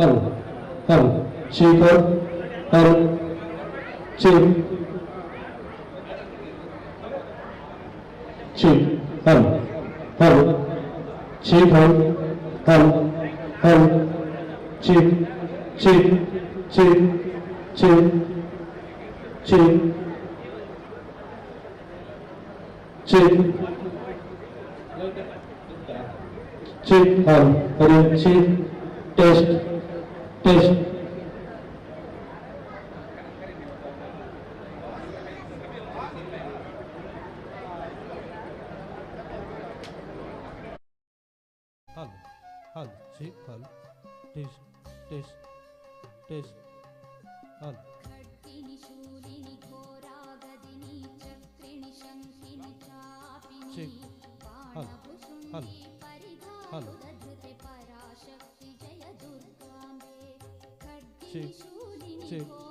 हल हल शिखर हल चिल चिल हल हल शिखर हल हल chill chill chill chill chill chill chill हल हल चिल टेस्ट टेस्ट हल हल चेक हल टेस्ट टेस्ट टेस्ट हल चेक हल हल हल चेक चेक हल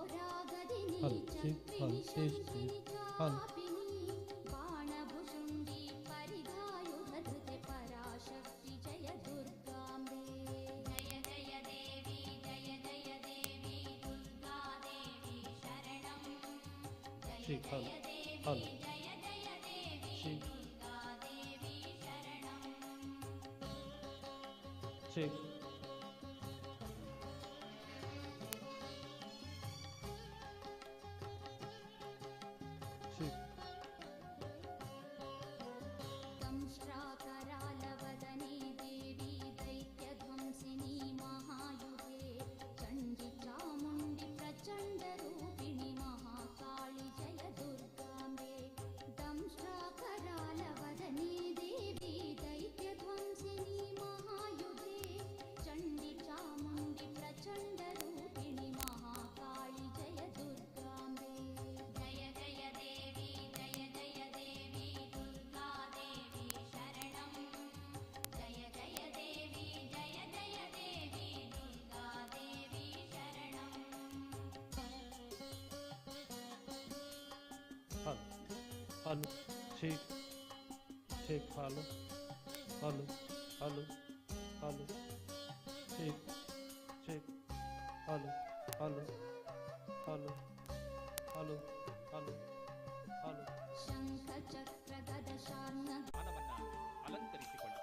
चेक हल टेस्ट हल चेक हल हल चेक चेक चेक हल हल चेक चेक हल हल हल हल चेक चेक हल हल हल हल हल हल ಸ್ಥಾನವನ್ನ ಅಲಂಕರಿಸಿಕೊಳ್ಳಿ.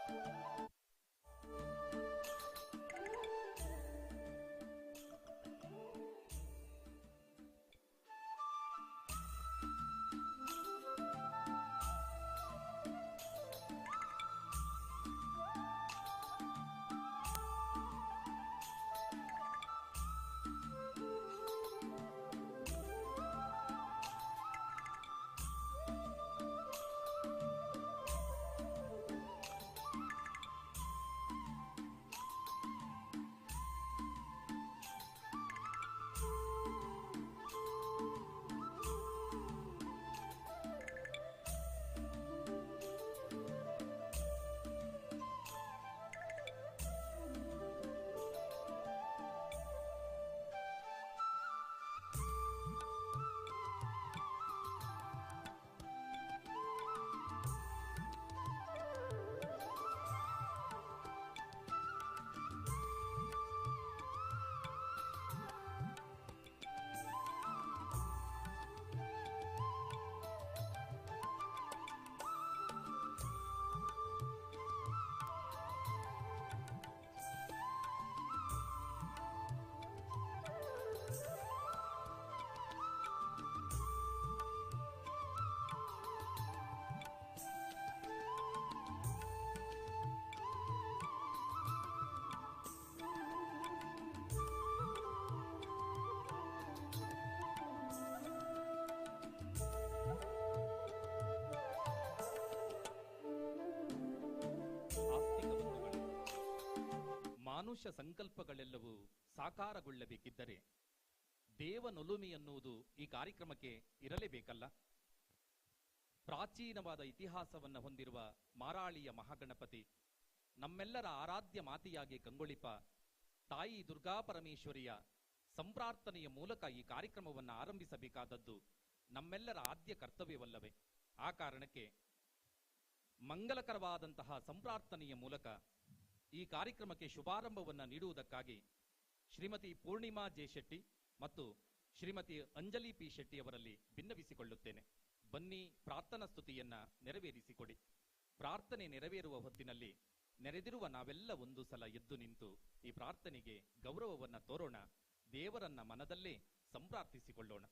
ಮಾನುಷ ಸಂಕಲ್ಪಗಳೆಲ್ಲವೂ ಸಾಕಾರಗೊಳ್ಳಬೇಕಿದ್ದರೆ ದೇವನೊಲುಮೆ ಎನ್ನುವುದು ಈ ಕಾರ್ಯಕ್ರಮಕ್ಕೆ ಇರಲೇಬೇಕಲ್ಲ. ಪ್ರಾಚೀನವಾದ ಇತಿಹಾಸವನ್ನು ಹೊಂದಿರುವ ಮಾರಾಳಿಯ ಮಹಾಗಣಪತಿ ನಮ್ಮೆಲ್ಲರ ಆರಾಧ್ಯ ಮಾತೆಯಾಗಿ ಕಂಗೊಳಿಪ ತಾಯಿ ದುರ್ಗಾ ಪರಮೇಶ್ವರಿಯ ಸಂಪ್ರಾರ್ಥನೆಯ ಮೂಲಕ ಈ ಕಾರ್ಯಕ್ರಮವನ್ನು ಆರಂಭಿಸಬೇಕಾದದ್ದು ನಮ್ಮೆಲ್ಲರ ಆದ್ಯ ಕರ್ತವ್ಯವಲ್ಲವೇ? ಆ ಕಾರಣಕ್ಕೆ ಮಂಗಲಕರವಾದಂತಹ ಸಂಪ್ರಾರ್ಥನೆಯ ಮೂಲಕ ಈ ಕಾರ್ಯಕ್ರಮಕ್ಕೆ ಶುಭಾರಂಭವನ್ನು ನೀಡುವುದಕ್ಕಾಗಿ ಶ್ರೀಮತಿ ಪೂರ್ಣಿಮಾ ಜೆ ಶೆಟ್ಟಿ ಮತ್ತು ಶ್ರೀಮತಿ ಅಂಜಲಿ ಪಿ ಶೆಟ್ಟಿ ಅವರಲ್ಲಿ ಭಿನ್ನವಿಸಿಕೊಳ್ಳುತ್ತೇನೆ. ಬನ್ನಿ ಪ್ರಾರ್ಥನಾ ಸ್ತುತಿಯನ್ನ ನೆರವೇರಿಸಿಕೊಡಿ. ಪ್ರಾರ್ಥನೆ ನೆರವೇರುವ ಹೊತ್ತಿನಲ್ಲಿ ನೆರೆದಿರುವ ನಾವೆಲ್ಲ ಒಂದು ಸಲ ಎದ್ದು ನಿಂತು ಈ ಪ್ರಾರ್ಥನೆಗೆ ಗೌರವವನ್ನ ತೋರೋಣ. ದೇವರನ್ನ ಮನದಲ್ಲೇ ಸಂಪ್ರಾರ್ಥಿಸಿಕೊಳ್ಳೋಣ.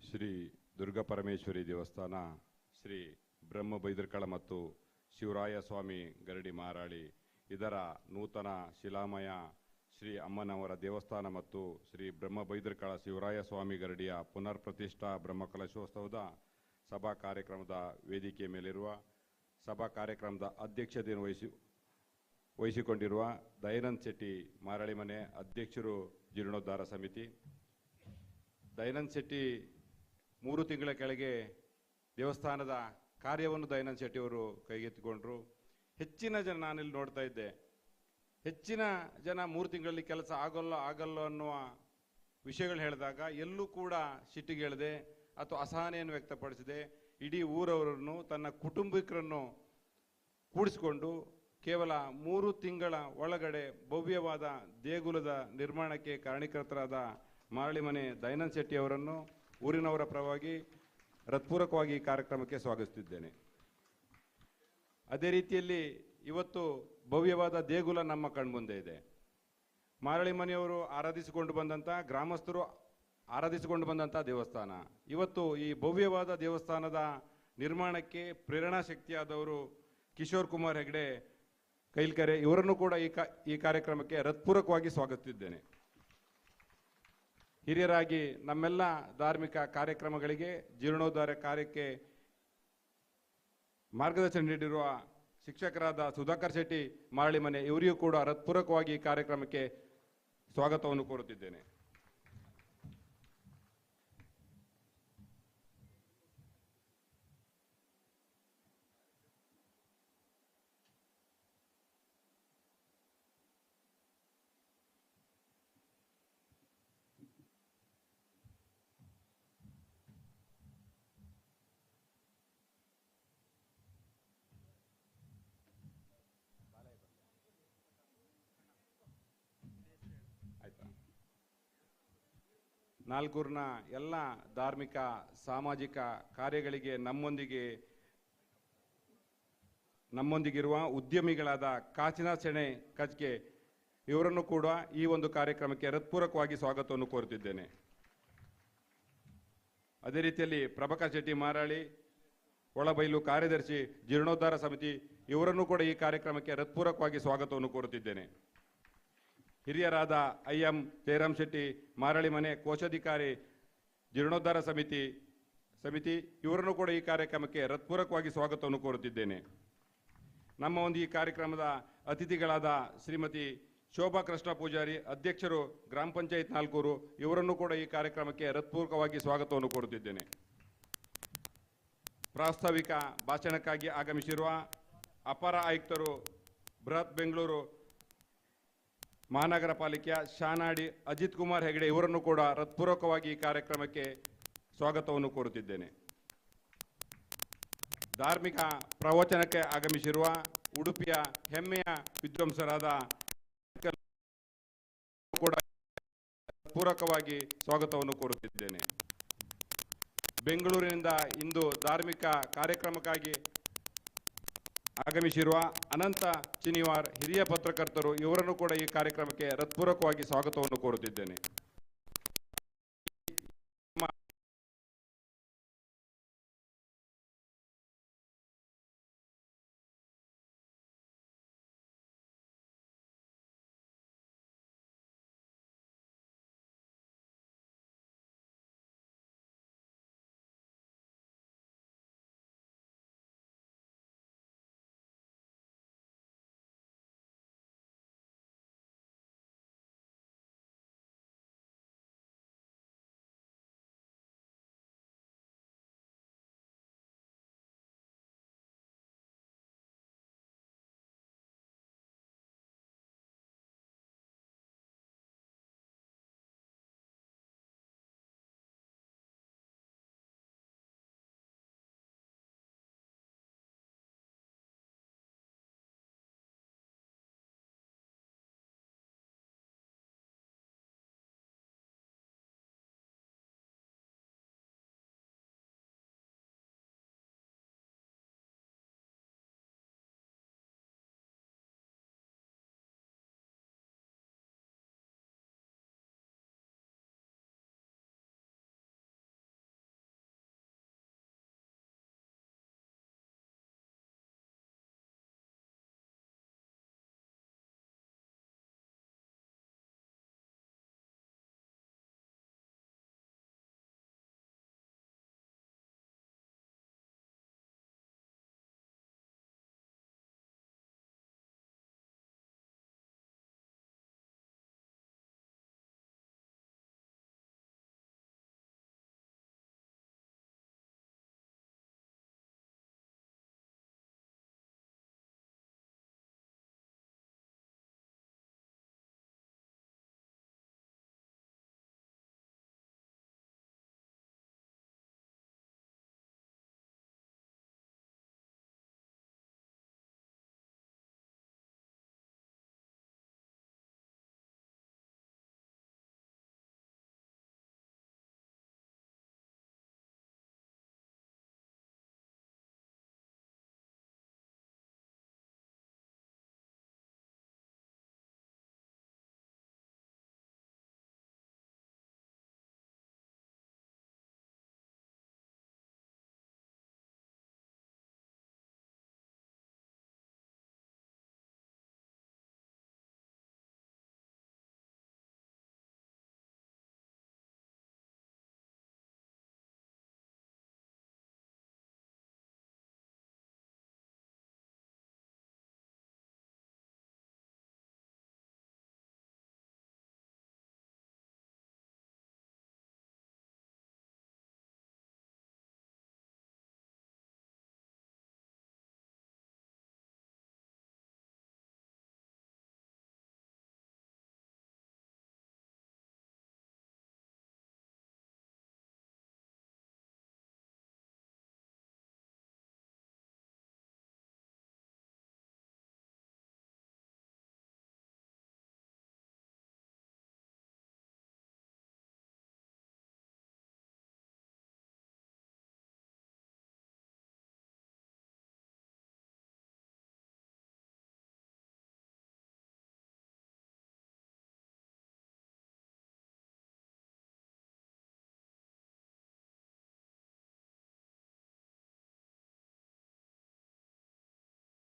ಶ್ರೀ ದುರ್ಗಾ ಪರಮೇಶ್ವರಿ ದೇವಸ್ಥಾನ, ಶ್ರೀ ಬ್ರಹ್ಮ ಬೈದರ್ಕಳ ಮತ್ತು ಶಿವರಾಯ ಸ್ವಾಮಿ ಗರಡಿ ಮಾರಾಳಿ ಇದರ ನೂತನ ಶಿಲಾಮಯ ಶ್ರೀ ಅಮ್ಮನವರ ದೇವಸ್ಥಾನ ಮತ್ತು ಶ್ರೀ ಬ್ರಹ್ಮ ಬೈದರ್ಕಳ ಶಿವರಾಯ ಸ್ವಾಮಿ ಗರಡಿಯ ಪುನರ್ ಪ್ರತಿಷ್ಠಾ ಬ್ರಹ್ಮಕಲಶೋತ್ಸವದ ಸಭಾ ಕಾರ್ಯಕ್ರಮದ ವೇದಿಕೆ ಮೇಲಿರುವ ಸಭಾ ಕಾರ್ಯಕ್ರಮದ ಅಧ್ಯಕ್ಷತೆಯನ್ನು ವಹಿಸಿಕೊಂಡಿರುವ ದಯಾನಂದ್ ಶೆಟ್ಟಿ ಮಾರಾಳಿ ಮನೆ ಅಧ್ಯಕ್ಷರು, ಜೀರ್ಣೋದ್ಧಾರ ಸಮಿತಿ. ದಯಾನಂದ್ ಶೆಟ್ಟಿ 3 ತಿಂಗಳ ಕೆಳಗೆ ದೇವಸ್ಥಾನದ ಕಾರ್ಯವನ್ನು ದಯಾನಂದ್ ಶೆಟ್ಟಿ ಅವರು ಕೈಗೆತ್ತಿಕೊಂಡ್ರು. ಹೆಚ್ಚಿನ ಜನ, ನಾನಿಲ್ಲಿ ನೋಡ್ತಾ ಇದ್ದೆ, ಹೆಚ್ಚಿನ ಜನ 3 ತಿಂಗಳಲ್ಲಿ ಕೆಲಸ ಆಗಲ್ಲ ಅನ್ನುವ ವಿಷಯಗಳು ಹೇಳಿದಾಗ ಎಲ್ಲೂ ಕೂಡ ಸಿಟ್ಟಿಗೆ ಹೇಳದೆ ಅಥವಾ ಅಸಹನೆಯನ್ನು ವ್ಯಕ್ತಪಡಿಸಿದೆ. ಇಡೀ ಊರವರನ್ನು, ತನ್ನ ಕುಟುಂಬಿಕರನ್ನು ಕೂಡಿಸಿಕೊಂಡು ಕೇವಲ 3 ತಿಂಗಳ ಒಳಗಡೆ ಭವ್ಯವಾದ ದೇಗುಲದ ನಿರ್ಮಾಣಕ್ಕೆ ಕಾರಣೀಕರ್ತರಾದ ಮಾರಳಿ ಮನೆ ದಯಾನಂದ್ ಶೆಟ್ಟಿ ಅವರನ್ನು ಊರಿನವರ ಪರವಾಗಿ ಹೃತ್ಪೂರ್ವಕವಾಗಿ ಈ ಕಾರ್ಯಕ್ರಮಕ್ಕೆ ಸ್ವಾಗತಿಸುತ್ತಿದ್ದೇನೆ. ಅದೇ ರೀತಿಯಲ್ಲಿ ಇವತ್ತು ಭವ್ಯವಾದ ದೇಗುಲ ನಮ್ಮ ಕಣ್ಮುಂದೆ ಇದೆ. ಮಾರಳಿ ಮನೆಯವರು ಆರಾಧಿಸಿಕೊಂಡು ಬಂದಂಥ, ಗ್ರಾಮಸ್ಥರು ಆರಾಧಿಸಿಕೊಂಡು ಬಂದಂಥ ದೇವಸ್ಥಾನ. ಇವತ್ತು ಈ ಭವ್ಯವಾದ ದೇವಸ್ಥಾನದ ನಿರ್ಮಾಣಕ್ಕೆ ಪ್ರೇರಣಾ ಶಕ್ತಿಯಾದವರು ಕಿಶೋರ್ ಕುಮಾರ್ ಹೆಗ್ಡೆ ಕೈಲ್ಕೆರೆ, ಇವರನ್ನು ಕೂಡ ಈ ಕಾರ್ಯಕ್ರಮಕ್ಕೆ ಹೃತ್ಪೂರ್ವಕವಾಗಿ ಸ್ವಾಗತಿಸಿದ್ದೇನೆ. ಹಿರಿಯರಾಗಿ ನಮ್ಮೆಲ್ಲ ಧಾರ್ಮಿಕ ಕಾರ್ಯಕ್ರಮಗಳಿಗೆ, ಜೀರ್ಣೋದ್ಧಾರ ಕಾರ್ಯಕ್ಕೆ ಮಾರ್ಗದರ್ಶನ ನೀಡಿರುವ ಶಿಕ್ಷಕರಾದ ಸುಧಾಕರ್ ಶೆಟ್ಟಿ ಮಾರಳಿ ಮನೆ, ಇವರಿಗೂ ಕೂಡ ಹೃತ್ಪೂರ್ವಕವಾಗಿ ಈ ಕಾರ್ಯಕ್ರಮಕ್ಕೆ ಸ್ವಾಗತವನ್ನು ಕೋರುತ್ತಿದ್ದೇನೆ. ನಾಲ್ಕೂರಿನ ಎಲ್ಲ ಧಾರ್ಮಿಕ ಸಾಮಾಜಿಕ ಕಾರ್ಯಗಳಿಗೆ ನಮ್ಮೊಂದಿಗಿರುವ ಉದ್ಯಮಿಗಳಾದ ಕಾಚಿನಾಥ್ ಸೆಣೆ ಕಚ್ಗೆ ಇವರನ್ನು ಕೂಡ ಈ ಒಂದು ಕಾರ್ಯಕ್ರಮಕ್ಕೆ ಹೃತ್ಪೂರ್ವಕವಾಗಿ ಸ್ವಾಗತವನ್ನು ಕೋರುತ್ತಿದ್ದೇನೆ. ಅದೇ ರೀತಿಯಲ್ಲಿ ಪ್ರಭಾಕರ್ ಶೆಟ್ಟಿ ಮಾರಾಳಿ, ಒಳಬೈಲು ಕಾರ್ಯದರ್ಶಿ, ಜೀರ್ಣೋದ್ಧಾರ ಸಮಿತಿ, ಇವರನ್ನು ಕೂಡ ಈ ಕಾರ್ಯಕ್ರಮಕ್ಕೆ ಹೃತ್ಪೂರ್ವಕವಾಗಿ ಸ್ವಾಗತವನ್ನು ಕೋರುತ್ತಿದ್ದೇನೆ. ಹಿರಿಯರಾದ ಐಎಂ ಜಯರಾಮ್ ಶೆಟ್ಟಿ, ಮಾರಾಳಿ ಮನೆ ಕೋಶಾಧಿಕಾರಿ, ಜೀರ್ಣೋದ್ಧಾರ ಸಮಿತಿ, ಇವರನ್ನು ಕೂಡ ಈ ಕಾರ್ಯಕ್ರಮಕ್ಕೆ ಹೃತ್ಪೂರ್ವಕವಾಗಿ ಸ್ವಾಗತವನ್ನು ಕೋರುತ್ತಿದ್ದೇನೆ. ನಮ್ಮ ಒಂದು ಈ ಕಾರ್ಯಕ್ರಮದ ಅತಿಥಿಗಳಾದ ಶ್ರೀಮತಿ ಶೋಭಾ ಕೃಷ್ಣ ಪೂಜಾರಿ, ಅಧ್ಯಕ್ಷರು ಗ್ರಾಮ ಪಂಚಾಯತ್ ನಾಲ್ಕೂರು, ಇವರನ್ನು ಕೂಡ ಈ ಕಾರ್ಯಕ್ರಮಕ್ಕೆ ಹೃತ್ಪೂರ್ವಕವಾಗಿ ಸ್ವಾಗತವನ್ನು ಕೋರುತ್ತಿದ್ದೇನೆ. ಪ್ರಾಸ್ತಾವಿಕ ಭಾಷಣಕ್ಕಾಗಿ ಆಗಮಿಸಿರುವ ಅಪರ ಆಯುಕ್ತರು, ಬೃಹತ್ ಬೆಂಗಳೂರು ಮಹಾನಗರ ಪಾಲಿಕೆಯ ಶಾನಾಡಿ ಅಜಿತ್ ಕುಮಾರ್ ಹೆಗಡೆ, ಇವರನ್ನು ಕೂಡ ಹೃತ್ಪೂರ್ವಕವಾಗಿ ಈ ಕಾರ್ಯಕ್ರಮಕ್ಕೆ ಸ್ವಾಗತವನ್ನು ಕೋರುತ್ತಿದ್ದೇನೆ. ಧಾರ್ಮಿಕ ಪ್ರವಚನಕ್ಕೆ ಆಗಮಿಸಿರುವ ಉಡುಪಿಯ ಹೆಮ್ಮೆಯ ವಿದ್ವಾಂಸರಾದ ಕೂಡ ಪೂರಕವಾಗಿ ಸ್ವಾಗತವನ್ನು ಕೋರುತ್ತಿದ್ದೇನೆ. ಬೆಂಗಳೂರಿನಿಂದ ಇಂದು ಧಾರ್ಮಿಕ ಕಾರ್ಯಕ್ರಮಕ್ಕಾಗಿ ಆಗಮಿಸಿರುವ ಅನಂತ ಚಿನಿವಾರ್, ಹಿರಿಯ ಪತ್ರಕರ್ತರು, ಇವರನ್ನು ಕೂಡ ಈ ಕಾರ್ಯಕ್ರಮಕ್ಕೆ ಹೃತ್ಪೂರ್ವಕವಾಗಿ ಸ್ವಾಗತವನ್ನು ಕೋರುತ್ತಿದ್ದೇನೆ.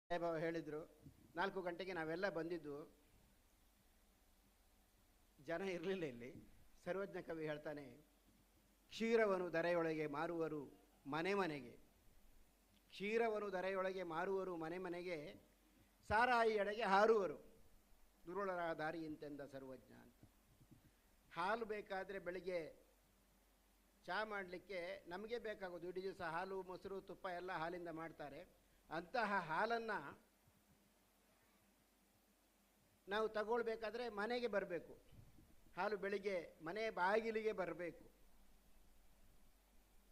ಸಾಹೇಬ ಹೇಳಿದರು 4 ಗಂಟೆಗೆ ನಾವೆಲ್ಲ ಬಂದಿದ್ದು, ಜನ ಇರಲಿಲ್ಲ ಇಲ್ಲಿ. ಸರ್ವಜ್ಞ ಕವಿ ಹೇಳ್ತಾನೆ, ಕ್ಷೀರವನು ಧರೆಯೊಳಗೆ ಮಾರುವರು ಮನೆ ಮನೆಗೆ, ಕ್ಷೀರವನು ಧರೆಯೊಳಗೆ ಮಾರುವರು ಮನೆ ಮನೆಗೆ, ಸಾರಾಯಿಯೆಡೆಗೆ ಹಾರುವರು ದುರುಳರ ದಾರಿ ಇಂತೆಂದ ಸರ್ವಜ್ಞ ಅಂತ. ಹಾಲು ಬೇಕಾದರೆ ಬೆಳಿಗ್ಗೆ ಚಹಾ ಮಾಡಲಿಕ್ಕೆ ನಮಗೆ ಬೇಕಾಗೋದು, ಇಡೀ ದಿವಸ ಹಾಲು ಮೊಸರು ತುಪ್ಪ ಎಲ್ಲ ಹಾಲಿಂದ ಮಾಡ್ತಾರೆ. ಅಂತಹ ಹಾಲನ್ನು ನಾವು ತಗೊಳ್ಬೇಕಾದ್ರೆ ಮನೆಗೆ ಬರಬೇಕು. ಹಾಲು ಬೆಳಿಗ್ಗೆ ಮನೆ ಬಾಗಿಲಿಗೆ ಬರಬೇಕು.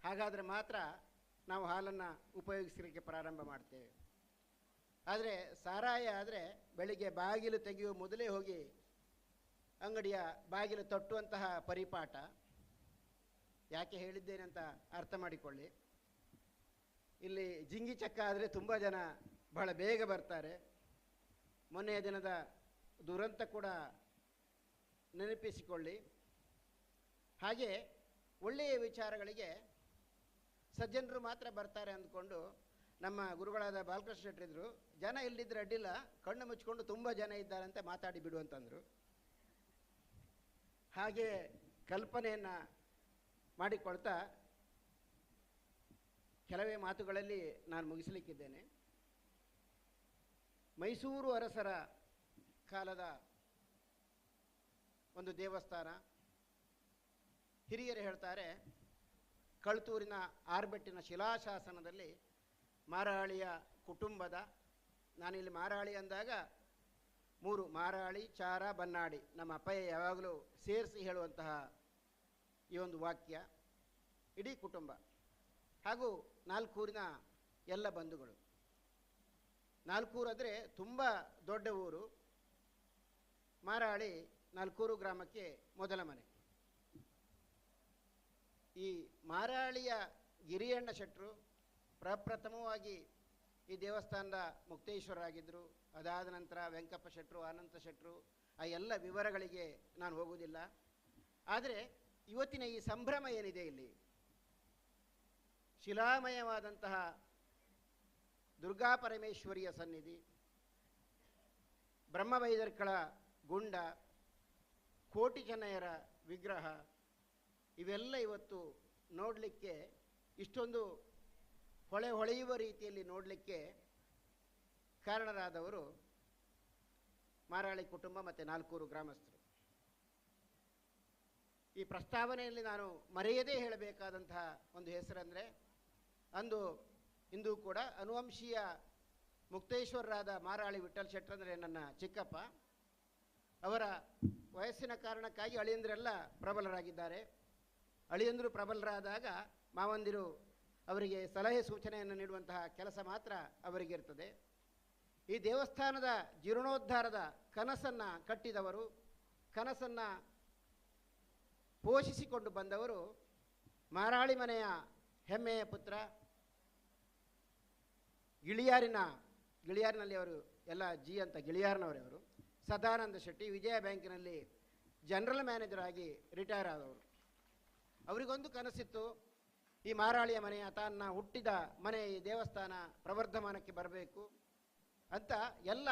ಹಾಗಾದರೆ ಮಾತ್ರ ನಾವು ಹಾಲನ್ನು ಉಪಯೋಗಿಸಲಿಕ್ಕೆ ಪ್ರಾರಂಭ ಮಾಡ್ತೇವೆ. ಆದರೆ ಸಾರಾಯ ಆದರೆ ಬೆಳಿಗ್ಗೆ ಬಾಗಿಲು ತೆಗೆಯುವ ಮೊದಲೇ ಹೋಗಿ ಅಂಗಡಿಯ ಬಾಗಿಲು ತಟ್ಟುವಂತಹ ಪರಿಪಾಠ. ಯಾಕೆ ಹೇಳಿದ್ದೇನೆ ಅಂತ ಅರ್ಥ ಮಾಡಿಕೊಳ್ಳಿ. ಇಲ್ಲಿ ಜಿಂಗಿ ಚಕ್ಕ ಆದರೆ ತುಂಬ ಜನ ಬಹಳ ಬೇಗ ಬರ್ತಾರೆ. ಮೊನ್ನೆಯ ದಿನದ ದುರಂತ ಕೂಡ ನೆನಪಿಸಿಕೊಳ್ಳಿ. ಹಾಗೆ ಒಳ್ಳೆಯ ವಿಚಾರಗಳಿಗೆ ಸಜ್ಜನರು ಮಾತ್ರ ಬರ್ತಾರೆ ಅಂದ್ಕೊಂಡು ನಮ್ಮ ಗುರುಗಳಾದ ಬಾಲಕೃಷ್ಣ ಶೆಟ್ಟರಿದ್ರು, ಜನ ಇಲ್ಲಿದ್ರೆ ಅಡ್ಡಿಲ್ಲ, ಕಣ್ಣು ಮುಚ್ಕೊಂಡು ತುಂಬ ಜನ ಇದ್ದಾರಂತೆ ಮಾತಾಡಿ ಬಿಡು ಅಂತಂದರು. ಹಾಗೆ ಕಲ್ಪನೆಯನ್ನು ಮಾಡಿಕೊಳ್ತಾ ಕೆಲವೇ ಮಾತುಗಳಲ್ಲಿ ನಾನು ಮುಗಿಸಲಿಕ್ಕಿದ್ದೇನೆ. ಮೈಸೂರು ಅರಸರ ಕಾಲದ ಒಂದು ದೇವಸ್ಥಾನ. ಹಿರಿಯರು ಹೇಳ್ತಾರೆ, ಕಳ್ತೂರಿನ ಆರ್ಬೆಟ್ಟಿನ ಶಿಲಾಶಾಸನದಲ್ಲಿ ಮಾರಾಳಿಯ ಕುಟುಂಬದ, ನಾನಿಲ್ಲಿ ಮಾರಾಳಿ ಅಂದಾಗ 3 ಮಾರಾಳಿ, ಚಾರ, ಬನ್ನಾಡಿ, ನಮ್ಮ ಅಪ್ಪಯ್ಯ ಯಾವಾಗಲೂ ಸೇರಿಸಿ ಹೇಳುವಂತಹ ಈ ಒಂದು ವಾಕ್ಯ. ಇಡೀ ಕುಟುಂಬ ಹಾಗೂ 4 ಊರಿನ ಎಲ್ಲ ಬಂಧುಗಳು. 4 ಊರು ಅಂದರೆ ತುಂಬ ದೊಡ್ಡ ಊರು. ಮಾರಾಳಿ 4 ಊರು ಗ್ರಾಮಕ್ಕೆ ಮೊದಲ ಮನೆ. ಈ ಮಾರಾಳಿಯ ಗಿರಿಯಣ್ಣ ಶೆಟ್ಟರು ಪ್ರಪ್ರಥಮವಾಗಿ ಈ ದೇವಸ್ಥಾನದ ಮುಕ್ತೇಶ್ವರರಾಗಿದ್ದರು. ಅದಾದ ನಂತರ ವೆಂಕಪ್ಪ ಶೆಟ್ಟರು, ಅನಂತ ಶೆಟ್ಟರು, ಆ ಎಲ್ಲ ವಿವರಗಳಿಗೆ ನಾನು ಹೋಗುವುದಿಲ್ಲ. ಆದರೆ ಇವತ್ತಿನ ಈ ಸಂಭ್ರಮ ಏನಿದೆ, ಇಲ್ಲಿ ಶಿಲಾಮಯವಾದಂತಹ ದುರ್ಗಾ ಪರಮೇಶ್ವರಿಯ ಸನ್ನಿಧಿ, ಬ್ರಹ್ಮವೈದರ್ಕಳ ಗುಂಡ, ಕೋಟಿ ಚೆನ್ನಯ್ಯರ ವಿಗ್ರಹ, ಇವೆಲ್ಲ ಇವತ್ತು ನೋಡಲಿಕ್ಕೆ ಇಷ್ಟೊಂದು ಹೊಳೆಯುವ ರೀತಿಯಲ್ಲಿ ನೋಡಲಿಕ್ಕೆ ಕಾರಣರಾದವರು ಮಾರಾಳಿ ಕುಟುಂಬ ಮತ್ತು 4 ಊರು ಗ್ರಾಮಸ್ಥರು. ಈ ಪ್ರಸ್ತಾವನೆಯಲ್ಲಿ ನಾನು ಮರೆಯದೇ ಹೇಳಬೇಕಾದಂತಹ ಒಂದು ಹೆಸರಂದರೆ, ಇಂದು ಕೂಡ ಅನುವಂಶೀಯ ಮುಕ್ತೇಶ್ವರರಾದ ಮಾರಾಳಿ ವಿಠ್ಠಲ್ ಶೆಟ್ಟರ್ ಅಂದರೆ ನನ್ನ ಚಿಕ್ಕಪ್ಪ. ಅವರ ವಯಸ್ಸಿನ ಕಾರಣಕ್ಕಾಗಿ ಅಳಿಯಂದಿರೆಲ್ಲ ಪ್ರಬಲರಾಗಿದ್ದಾರೆ. ಅಳಿಯಂದರು ಪ್ರಬಲರಾದಾಗ ಮಾವಂದಿರು ಅವರಿಗೆ ಸಲಹೆ ಸೂಚನೆಯನ್ನು ನೀಡುವಂತಹ ಕೆಲಸ ಮಾತ್ರ ಅವರಿಗಿರ್ತದೆ. ಈ ದೇವಸ್ಥಾನದ ಜೀರ್ಣೋದ್ಧಾರದ ಕನಸನ್ನು ಕಟ್ಟಿದವರು, ಕನಸನ್ನು ಪೋಷಿಸಿಕೊಂಡು ಬಂದವರು ಮಾರಾಳಿ ಮನೆಯ ಹೆಮ್ಮೆಯ ಪುತ್ರ, ಗಿಳಿಯಾರಿನಲ್ಲಿ ಅವರು ಎಲ್ಲ ಜಿ ಅಂತ ಗಿಳಿಯಾರ್ನವರೇ ಅವರು, ಸದಾನಂದ ಶೆಟ್ಟಿ, ವಿಜಯ ಬ್ಯಾಂಕಿನಲ್ಲಿ ಜನರಲ್ ಮ್ಯಾನೇಜರ್ ಆಗಿ ರಿಟೈರ್ ಆದವರು. ಅವರಿಗೊಂದು ಕನಸಿತ್ತು, ಈ ಮಾರಾಳಿಯ ಮನೆಯ ತನ್ನ ಹುಟ್ಟಿದ ಮನೆ ಈ ದೇವಸ್ಥಾನ ಪ್ರವರ್ಧಮಾನಕ್ಕೆ ಬರಬೇಕು ಅಂತ ಎಲ್ಲ